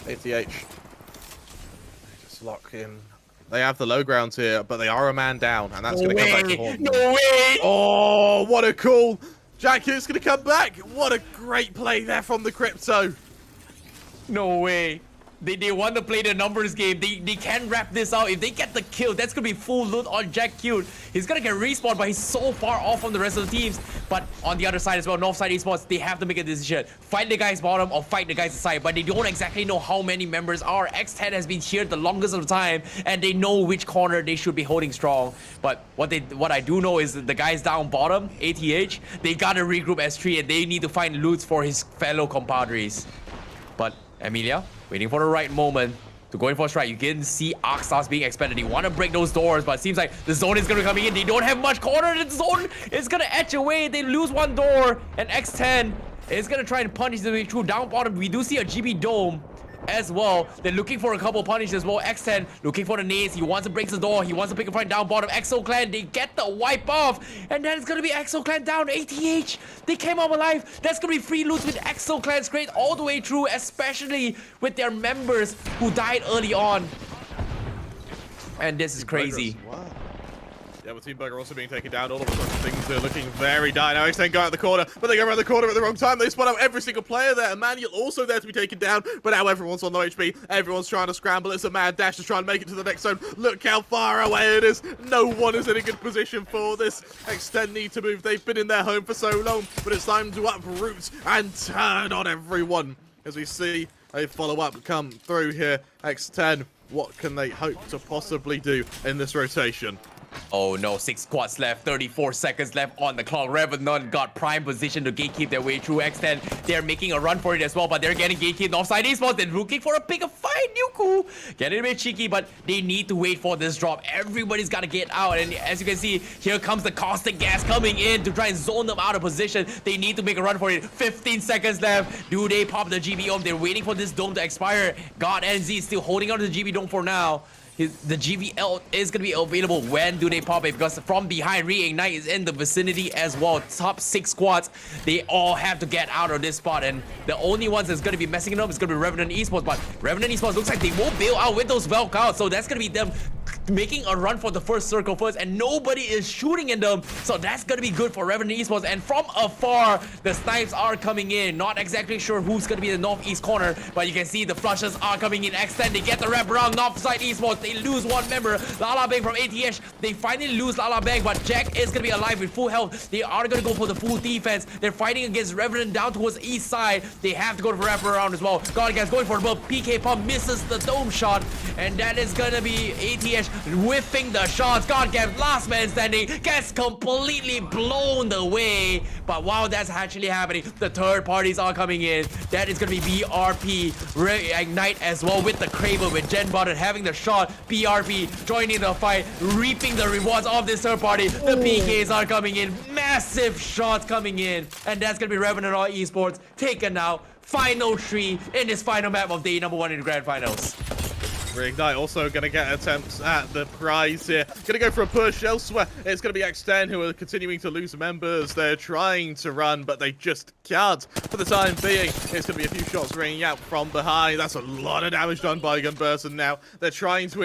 ATH, just lock in. They have the low ground here, but they are a man down, and that's going to come back to haunt them. No way! Oh, what a call! Jackie's going to come back. What a great play there from the Crypto. No way. They want to play the numbers game. They can wrap this out. If they get the kill, that's gonna be full loot on Jack Cute. He's gonna get respawned, but he's so far off from the rest of the teams. But on the other side as well, Northside Esports, they have to make a decision. Fight the guys bottom or fight the guys side. But they don't exactly know how many members are. X10 has been here the longest of the time, and they know which corner they should be holding strong. But what I do know is that the guys down bottom, ATH, they gotta regroup S3 and they need to find loots for his fellow compadres. But Emilia, waiting for the right moment to go in for a strike. You can see Arc Stars being expanded. They want to break those doors, but it seems like the zone is going to be coming in. They don't have much corner. The zone is going to etch away. They lose one door, and X10 is going to try and punish the way through. Down bottom, we do see a GB Dome as well. They're looking for a couple punishes as well. X10 looking for the nades. He wants to break the door. He wants to pick a fight down bottom. EXO Clan, they get the wipe off. And then it's going to be EXO Clan down. ATH, they came up alive. That's going to be free loot with EXO Clan straight all the way through, especially with their members who died early on. And this is crazy. Wow. Yeah, but Team Burger also being taken down. All of a sudden, things are looking very dire. Now, X10 go out the corner, but they go around the corner at the wrong time. They spot out every single player there. Emmanuel also there to be taken down, but now everyone's on low HP. Everyone's trying to scramble. It's a mad dash to try and make it to the next zone. Look how far away it is. No one is in a good position for this. X10 need to move. They've been in their home for so long, but it's time to uproot and turn on everyone. As we see a follow-up come through here. X10, what can they hope to possibly do in this rotation? Oh no, 6 squads left, 34 seconds left on the clock. Revenant got prime position to gatekeep their way through. X10, they're making a run for it as well, but they're getting gatekeeped. Offside Esports, they're looking for a bigger fight. Nuku getting a bit cheeky, but they need to wait for this drop. Everybody's got to get out, and as you can see, here comes the caustic gas coming in to try and zone them out of position. They need to make a run for it. 15 seconds left. Do they pop the GB Dome? They're waiting for this dome to expire. God NZ is still holding on to the GB Dome for now. The GVL is going to be available. When do they pop it? Because from behind, Reignite is in the vicinity as well. Top 6 squads, they all have to get out of this spot. And the only ones that's going to be messing it up is going to be Revenant Esports. But Revenant Esports looks like they will bail out with those Velk out. So that's going to be them making a run for the first circle first. And nobody is shooting in them. So that's going to be good for Revenant Esports. And from afar, the snipes are coming in. Not exactly sure who's going to be in the northeast corner. But you can see the flushes are coming in. X10, they get the wrap around. Northside Esports, they lose one member. Lala Bang from ATH, they finally lose Lala Bang, but Jack is gonna be alive with full health. They are gonna go for the full defense. They're fighting against Revenant down towards the east side. They have to go for wraparound as well. God guys going for it, but PK Pump misses the dome shot, and that is gonna be ATH whiffing the shots. God guys, last man standing, gets completely blown away. But while that's actually happening, the third parties are coming in. That is gonna be BRP, Reignite as well with the Kraber, with Gen Bot having the shot. BRP joining the fight, reaping the rewards of this third party. The PKs are coming in, massive shots coming in, and that's gonna be Revenant Esports taken out. Final 3 in this final map of day number 1 in the grand finals. Reignite also going to get attempts at the prize here. Going to go for a push elsewhere. It's going to be X10 who are continuing to lose members. They're trying to run, but they just can't. For the time being, it's going to be a few shots ringing out from behind. That's a lot of damage done by Gunburson now. They're trying to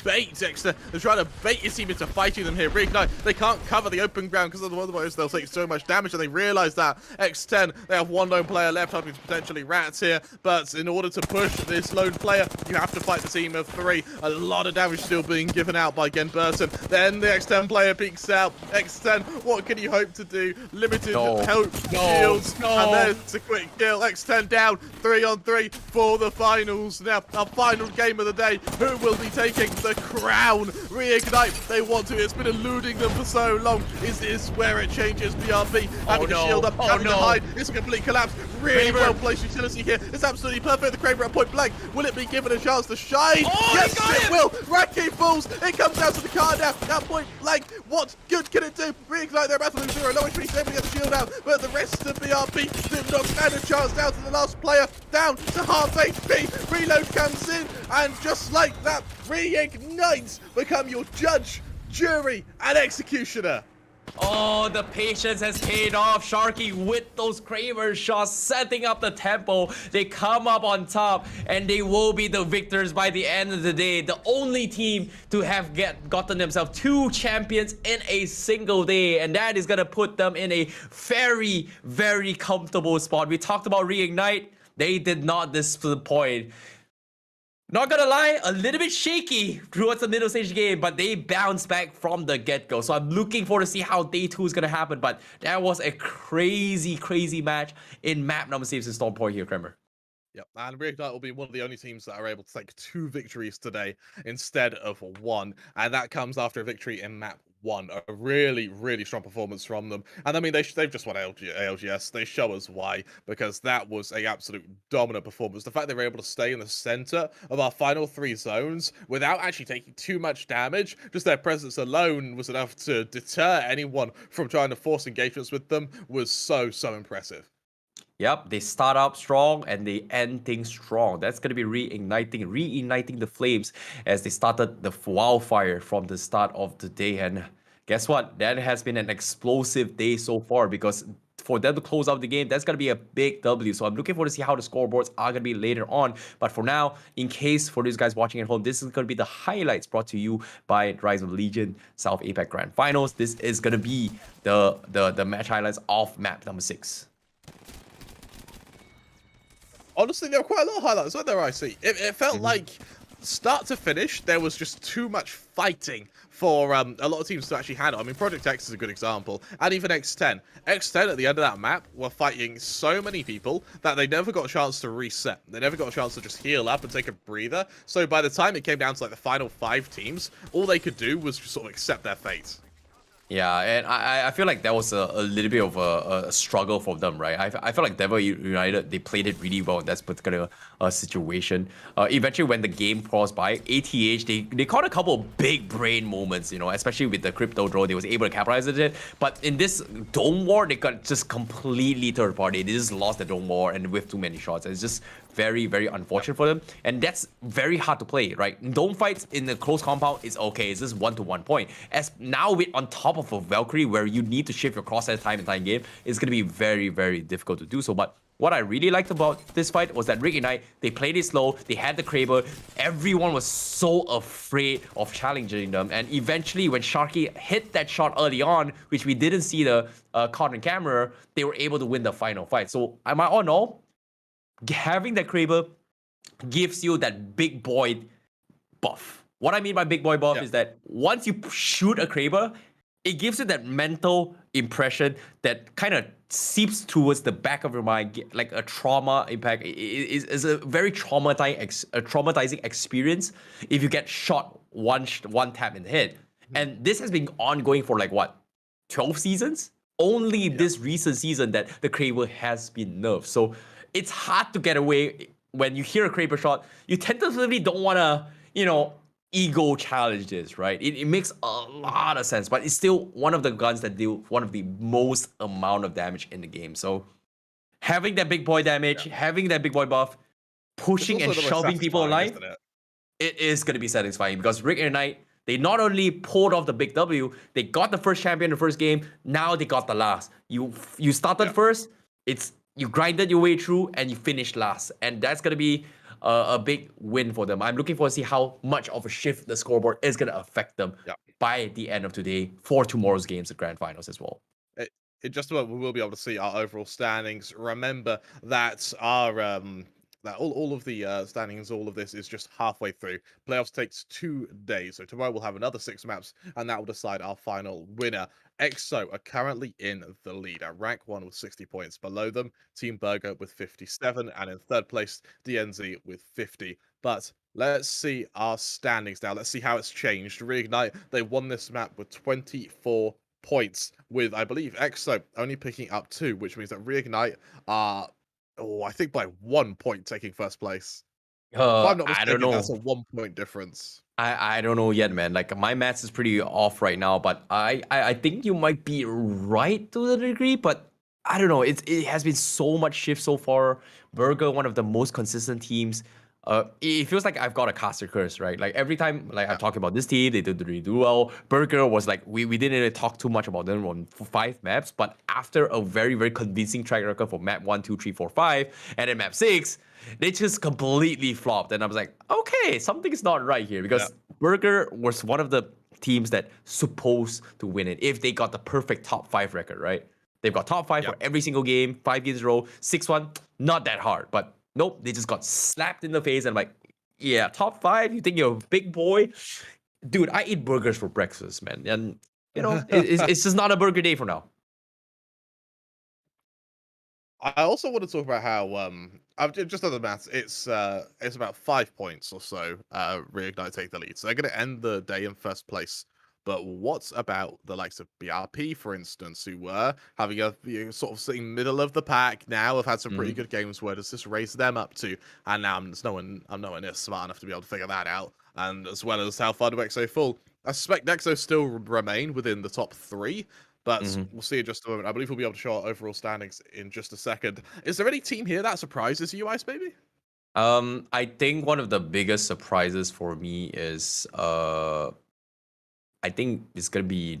bait X10. They're trying to bait his team into fighting them here. Reignite, they can't cover the open ground because otherwise they'll take so much damage, and they realize that. X10, they have one lone player left, hoping to potentially rats here, but in order to push this lone player, you have to fight the team of 3. A lot of damage still being given out by Gen Burton. Then the X10 player peeks out. X10, what can you hope to do? Limited health shields. And there's a quick kill. X10 down, 3 on 3 for the finals. Now, our final game of the day. Who will be taking the crown? Reignite, they want to. It's been eluding them for so long. Is this where it changes? BRB having to shield up, having to hide. It's a complete collapse. Really well placed utility here. It's absolutely perfect. The Kraber at point blank. Will it be given a chance to shine? Yes, it will. Racky falls. It comes down to the car now. At point blank. What good can it do? Reignite, they're about to lose 0. Low HP, able to get the shield out. But the rest of BRB do not stand a chance. Down to the last player. Down to half HP. Reload comes in. And just like that, Reignite become your judge, jury, and executioner. Oh, the patience has paid off. Sharky with those Kraber shots setting up the tempo. They come up on top, and they will be the victors by the end of the day. The only team to have gotten themselves 2 champions in a single day, and that is going to put them in a very, very comfortable spot. We talked about Reignite. They did not disappoint. Not gonna lie, a little bit shaky towards the middle stage game, but they bounced back from the get-go. So I'm looking forward to see how day 2 is gonna happen. But that was a crazy, crazy match in map number 6 in Storm Point here, Kramer. Yep, and Reignite will be one of the only teams that are able to take 2 victories today instead of 1, and that comes after a victory in map 1. A really, really strong performance from them. And I mean, they've just won ALGS. They show us why, because that was a absolute dominant performance. The fact they were able to stay in the center of our final 3 zones without actually taking too much damage, just their presence alone was enough to deter anyone from trying to force engagements with them, was so impressive. Yep, they start out strong and they end things strong. That's going to be reigniting the flames as they started the wildfire from the start of the day. And guess what? That has been an explosive day so far, because for them to close out the game, that's going to be a big W. So I'm looking forward to see how the scoreboards are going to be later on. But for now, in case for these guys watching at home, this is going to be the highlights brought to you by Rise of Legion South APAC Grand Finals. This is going to be the match highlights of map number 6. Honestly, there were quite a lot of highlights, weren't there, IC? It felt like, start to finish, there was just too much fighting for a lot of teams to actually handle. I mean, Project X is a good example, and even X10. X10 at the end of that map were fighting so many people that they never got a chance to reset. They never got a chance to just heal up and take a breather. So by the time it came down to like the final 5 teams, all they could do was just sort of accept their fate. Yeah, and I feel like that was a little bit of a struggle for them, right? I feel like Dewa United, they played it really well in that particular situation. Eventually, when the game crossed by, ATH, they caught a couple of big brain moments, you know, especially with the crypto draw. They was able to capitalize on it. But in this dome war, they got just completely third party. They just lost the dome war and with too many shots. It's just very, very unfortunate for them. And that's very hard to play, right? Dome fights in the close compound is okay. It's just 1-to-1 point. As now with on top of a Valkyrie where you need to shift your crosshair time and time game, it's going to be very, very difficult to do so. But what I really liked about this fight was that Reignite, they played it slow, they had the Kraber, everyone was so afraid of challenging them, and eventually when Sharky hit that shot early on, which we didn't see the caught on camera, they were able to win the final fight. So am I all in all, having that Kraber gives you that big boy buff. What I mean by big boy buff is that once you shoot a Kraber, it gives you that mental impression that kind of seeps towards the back of your mind, like a trauma impact. It's a very traumatizing experience if you get shot one tap in the head. And this has been ongoing for like what, 12 seasons? Only this recent season that the Kraber has been nerfed. So it's hard to get away when you hear a Kraber shot. You tentatively don't want to, you know, ego challenge this, right? It makes a lot of sense, but it's still one of the guns that deal one of the most amount of damage in the game. So having that big boy damage, having that big boy buff, pushing and shoving people alive, it is going to be satisfying because Reignite, they not only pulled off the big W, they got the first champion in the first game, now they got the last. You started first, you grinded your way through and you finished last. And that's going to be a big win for them. I'm looking forward to see how much of a shift the scoreboard is going to affect them by the end of today for tomorrow's games, the grand finals as well. It just about we will be able to see our overall standings. Remember that our that all of the standings, all of this is just halfway through. Playoffs takes 2 days, so tomorrow we'll have another 6 maps, and that will decide our final winner. EXO are currently in the lead at rank 1 with 60 points. Below them, Team Burger with 57, and in third place, DNZ with 50. But let's see our standings now. Let's see how it's changed. Reignite, they won this map with 24 points, with, I believe, EXO only picking up 2, which means that Reignite are, I think by 1 point taking first place. If I'm not mistaken, I don't know. that's a 1 point difference. I don't know yet, man. Like my maths is pretty off right now, but I think you might be right to a degree, but I don't know. It has been so much shift so far. Burger, one of the most consistent teams. It feels like I've got a caster curse, right? Like every time like I talk about this team, they did really do well. Burger was like we didn't really talk too much about them on 5 maps, but after a very, very convincing track record for map 1, 2, 3, 4, 5, and then map 6, they just completely flopped. And I was like, okay, something's not right here because Burger was one of the teams that supposed to win it if they got the perfect top 5 record, right? They've got top 5 for every single game, 5 games in a row, 6-1, not that hard, but nope, they just got slapped in the face and I'm like, Yeah, top 5. You think you're a big boy, dude? I eat burgers for breakfast, man, and you know it's just not a burger day for now. I also want to talk about how I've just done the maths. It's about 5 points or so. Reignite take the lead, so they're going to end the day in first place. But what about the likes of BRP, for instance, who were having a sort of sitting middle of the pack now? Have had some pretty good games. Where does this raise them up to? And now I'm nowhere near smart enough to be able to figure that out. And as well as how far do EXO fall? I suspect EXO still remain within the top 3. But we'll see in just a moment. I believe we'll be able to show our overall standings in just a second. Is there any team here that surprises you, Ice Baby? I think one of the biggest surprises for me is I think it's gonna be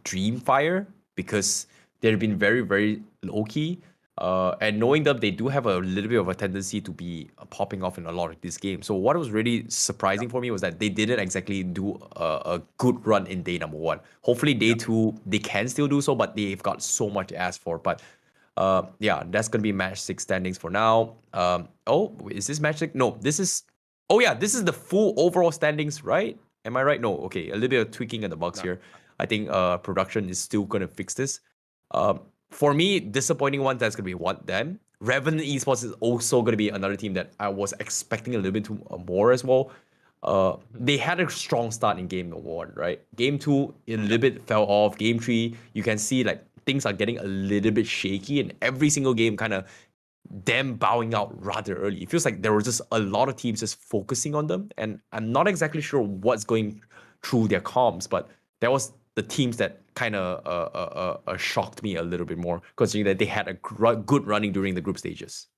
DreamFire, because they've been very, very low key. And knowing them, they do have a little bit of a tendency to be popping off in a lot of these games. So what was really surprising for me was that they didn't exactly do a good run in day number 1. Hopefully day 2, they can still do so, but they've got so much to ask for. But yeah, that's going to be match 6 standings for now. Oh, is this match 6? No, this is... Oh yeah, this is the full overall standings, right? Am I right? No, okay. A little bit of tweaking at the box here. I think production is still going to fix this. For me, disappointing one, that's going to be them. Revenant Esports is also going to be another team that I was expecting a little bit more as well. They had a strong start in game 1, right? Game 2, a little bit fell off. Game 3, you can see like things are getting a little bit shaky, and every single game kind of them bowing out rather early. It feels like there were just a lot of teams just focusing on them, and I'm not exactly sure what's going through their comms, but that was the teams that kind of shocked me a little bit more, considering that they had a good running during the group stages.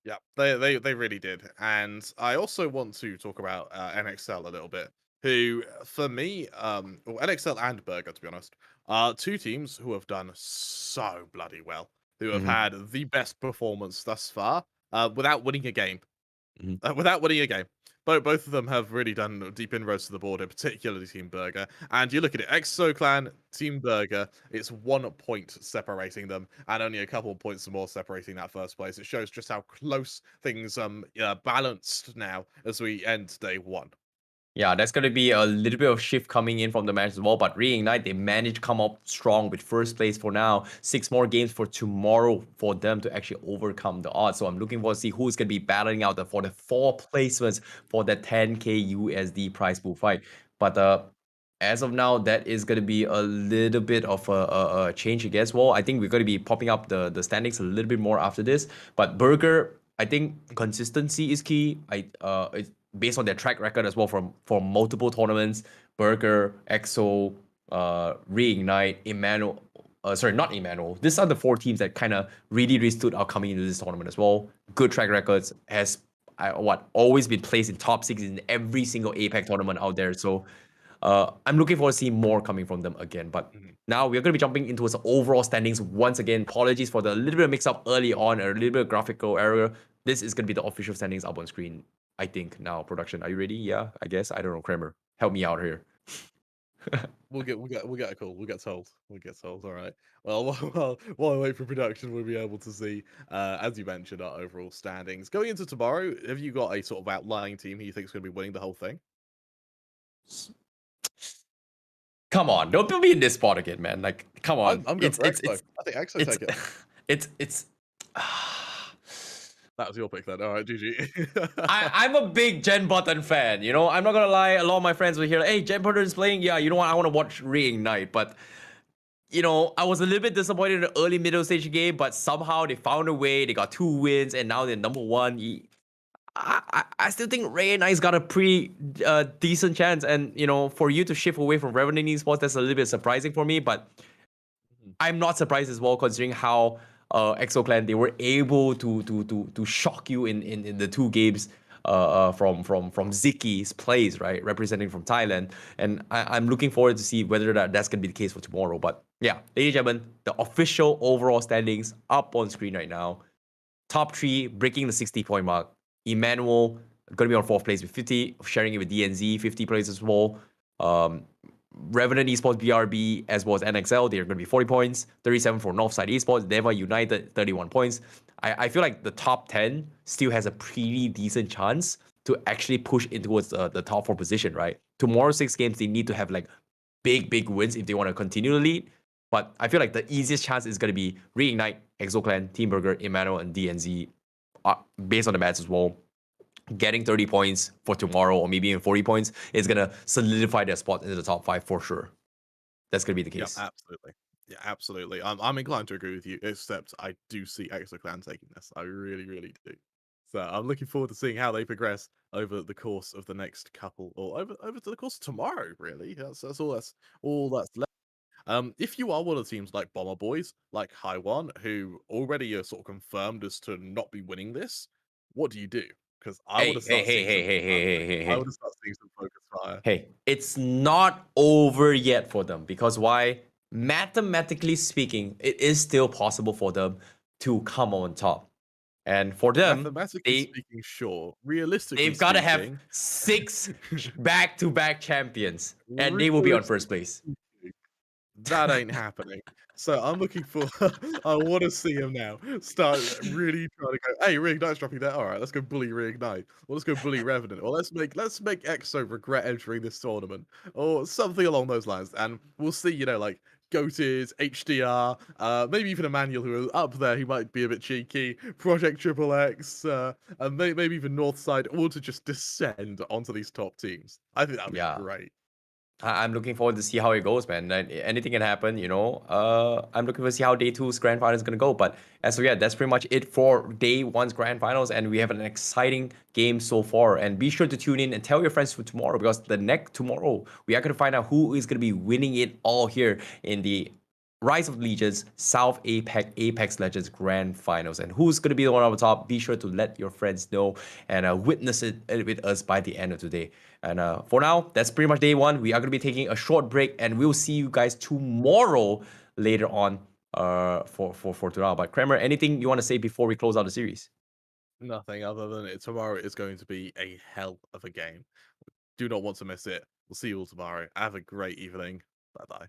Yeah, they really did. And I also want to talk about NXL a little bit, who, for me, well, NXL and Burger, to be honest, are 2 teams who have done so bloody well, who have had the best performance thus far without winning a game. Without winning a game. Both of them have really done deep inroads to the board, particularly Team Burger. And you look at it, EXO Clan, Team Burger, it's 1 point separating them, and only a couple of points more separating that first place. It shows just how close things balanced now as we end day 1. Yeah, that's going to be a little bit of shift coming in from the match as well. But Reignite, they managed to come up strong with first place for now. 6 more games for tomorrow for them to actually overcome the odds. So I'm looking forward to see who's going to be battling out for the 4 placements for the 10K USD prize pool fight. But as of now, that is going to be a little bit of a change, I guess. Well, I think we're going to be popping up the standings a little bit more after this. But Burger, I think consistency is key. It's based on their track record as well from multiple tournaments. Burger, EXO, Reignite, Emmanuel. Sorry, not Emmanuel. These are the 4 teams that kind of really stood out coming into this tournament as well. Good track records, has always been placed in top 6 in every single APAC tournament out there. So I'm looking forward to seeing more coming from them again. But now we're going to be jumping into the overall standings once again. Apologies for the little bit of mix-up early on, a little bit of graphical error. This is going to be the official standings up on screen, I think. Now, production, are you ready? Yeah, I guess. I don't know, Kramer. Help me out here. We'll get a call. We'll get told. All right. Well, while I wait for production, we'll be able to see, as you mentioned, our overall standings going into tomorrow. Have you got a sort of outlying team who you think is going to be winning the whole thing? Come on, don't put me in this spot again, man. Like, come on. I'm going for EXO. I think EXO take it. It's. That was your pick then. All right, GG. I'm a big Jen Button fan, you know? I'm not gonna lie, a lot of my friends will hear, hey, Jen Button is playing. Yeah, you know what? I want to watch Reignite. But, you know, I was a little bit disappointed in the early middle stage game, but somehow they found a way. They got 2 wins, and now they're number 1. I still think Reignite's got a pretty decent chance. And, you know, for you to shift away from Revenant Esports, that's a little bit surprising for me. But I'm not surprised as well, considering how EXO Clan, they were able to shock you in the 2 games from Ziki's plays, right, representing from Thailand. And I'm looking forward to see whether that's going to be the case for tomorrow. But yeah, ladies and gentlemen, the official overall standings up on screen right now. Top 3 breaking the 60-point mark. Emmanuel going to be on 4th place with 50, sharing it with DNZ, 50 plays as well. Revenant Esports, BRB, as well as NXL, they're going to be 40 points. 37 for Northside Esports. Dewa United, 31 points. I feel like the top 10 still has a pretty decent chance to actually push in towards the top 4 position, right? Tomorrow 6 games, they need to have like big wins if they want to continue to lead. But I feel like the easiest chance is going to be Reignite, EXO Clan, Team Burger, Emmanuel, and DNZ, based on the match as well. Getting 30 points for tomorrow, or maybe even 40 points, is going to solidify their spot into the top 5 for sure. That's going to be the case. Yeah, absolutely. Yeah, absolutely. I'm inclined to agree with you, except I do see EXO Clan taking this. I really do. So I'm looking forward to seeing how they progress over the course of the next couple, or over to the course of tomorrow. Really, that's all that's left. If you are one of the teams like Bomber Boys, like High One, who already are sort of confirmed as to not be winning this, what do you do? Because I want to start I want to start seeing some focus fire. Hey, it's not over yet for them, because why? Mathematically speaking, it is still possible for them to come on top. And for them, Mathematically speaking, sure. Realistically, they've got to have 6 back-to-back champions, and they will be on first place. That ain't happening. So I'm looking for. I want to see him now start really trying to go. Hey, Reignite's dropping that. All right, let's go bully Reignite. Well, let's go bully Revenant. Or let's make EXO regret entering this tournament, or something along those lines. And we'll see. You know, like Goated, HDR, maybe even Emmanuel, who are up there. He might be a bit cheeky. Project Triple X, and maybe even Northside, all to just descend onto these top teams. I think that'd be great. I'm looking forward to see how it goes, man. Anything can happen, you know. I'm looking forward to see how day 2's grand final is going to go. But as of yet, that's pretty much it for day 1's grand finals. And we have an exciting game so far. And be sure to tune in and tell your friends for tomorrow, because the next tomorrow, we are going to find out who is going to be winning it all here in the Rise of Legions South APAC Apex Legends Grand Finals. And who's going to be the one on the top? Be sure to let your friends know and witness it with us by the end of today. And for now, that's pretty much day 1. We are going to be taking a short break, and we'll see you guys tomorrow later on for tomorrow. But Kramer, anything you want to say before we close out the series? Nothing other than tomorrow is going to be a hell of a game. Do not want to miss it. We'll see you all tomorrow. Have a great evening. Bye-bye.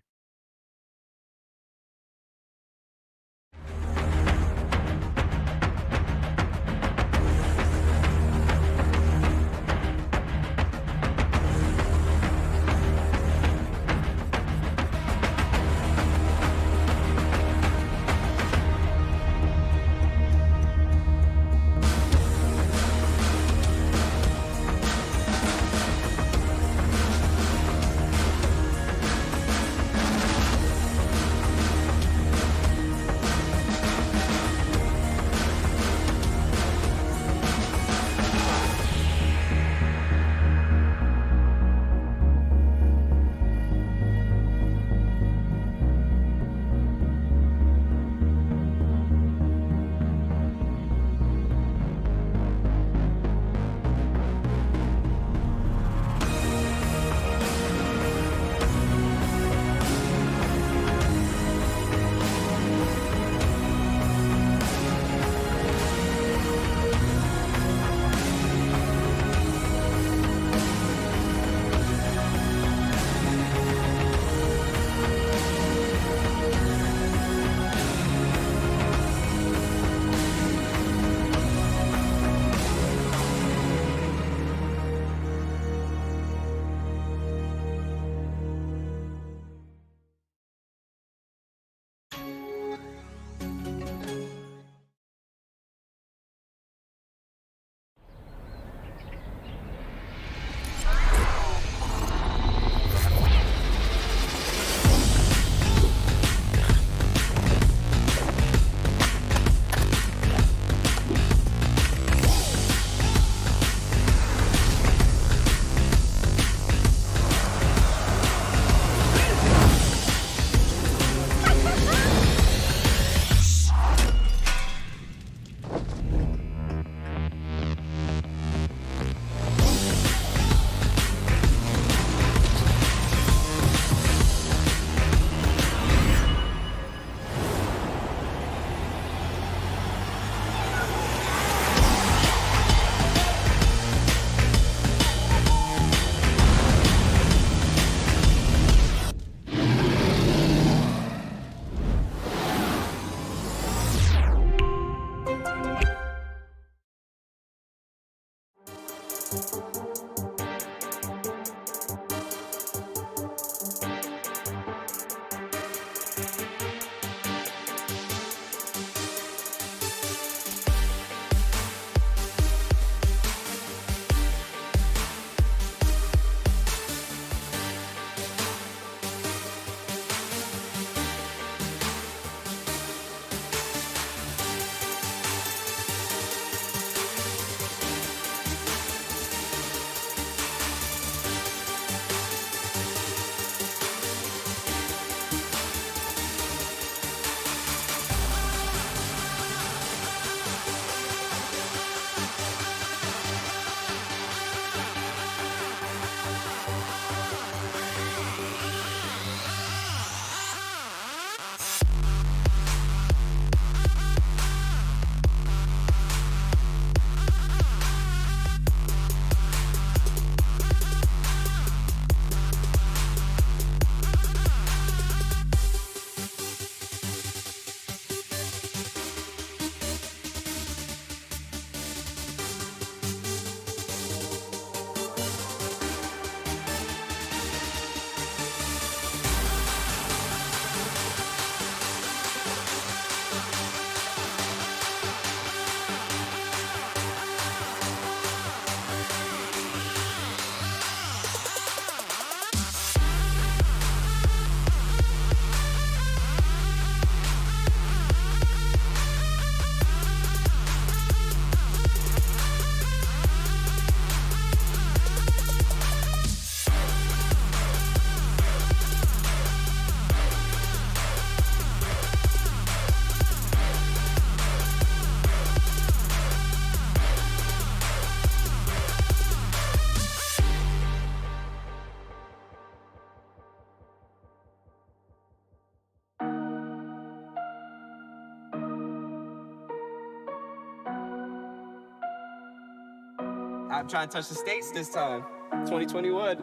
I'm trying to touch the states this time. 2021.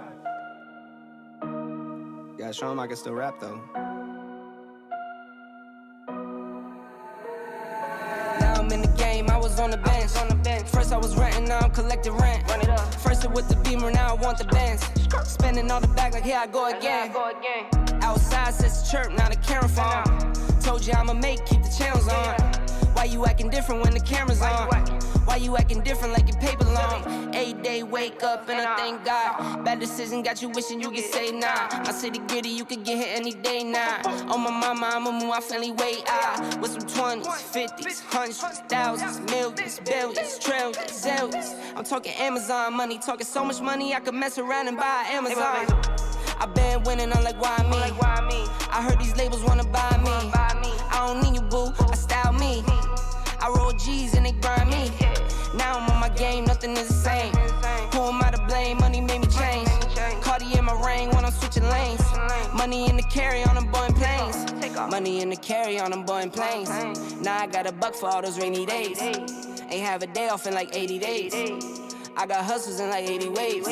Gotta show him I can still rap though. Now I'm in the game, I was on the bench. First I was renting, now I'm collecting rent. Run it up. First it with the Beamer, now I want the Benz. Spending all the bag like here I go again. Outside says the chirp, now the camera phone. Told you I'ma make, keep the channels on. Why you acting different when the camera's on? Why you acting different like your paper long? 8 day wake up and I thank God. Bad decision got you wishing you could say nah. My city gritty, you could get hit any day now. On my mama, I'ma move my family way out. With some 20s, 50s, hundreds, thousands, millions, billions, trillions, zillions. I'm talking Amazon money, talking so much money I could mess around and buy Amazon. I been winning, I'm like, why me? I heard these labels wanna buy me. I don't need you, boo, I style me. I roll G's and they grind me. Now I'm on my game, nothing is the same. Who am I to blame? Money made me change. Cardi in my ring when I'm switching lanes. Money in the carry on them Boeing planes. Money in the carry on them Boeing planes. Now I got a buck for all those rainy days. Ain't have a day off in like 80 days. I got hustles in like 80 ways.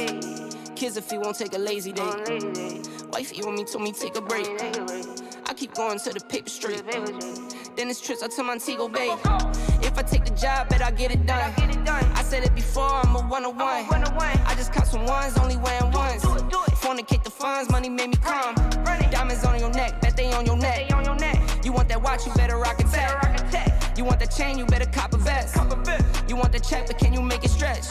Kids if he won't take a lazy day. Wifey on me told me take a break. I keep going to the paper straight. Then it's trips out to Montego Bay. If I take the job, bet I get it done. I said it before, I'm a 101. I just caught some ones, only wearing ones. Fornicate the funds, money made me come. Diamonds on your neck, bet they on your neck. You want that watch, you better rock it tech. You want that chain, you better cop a vest. You want the check, but can you make it stretch?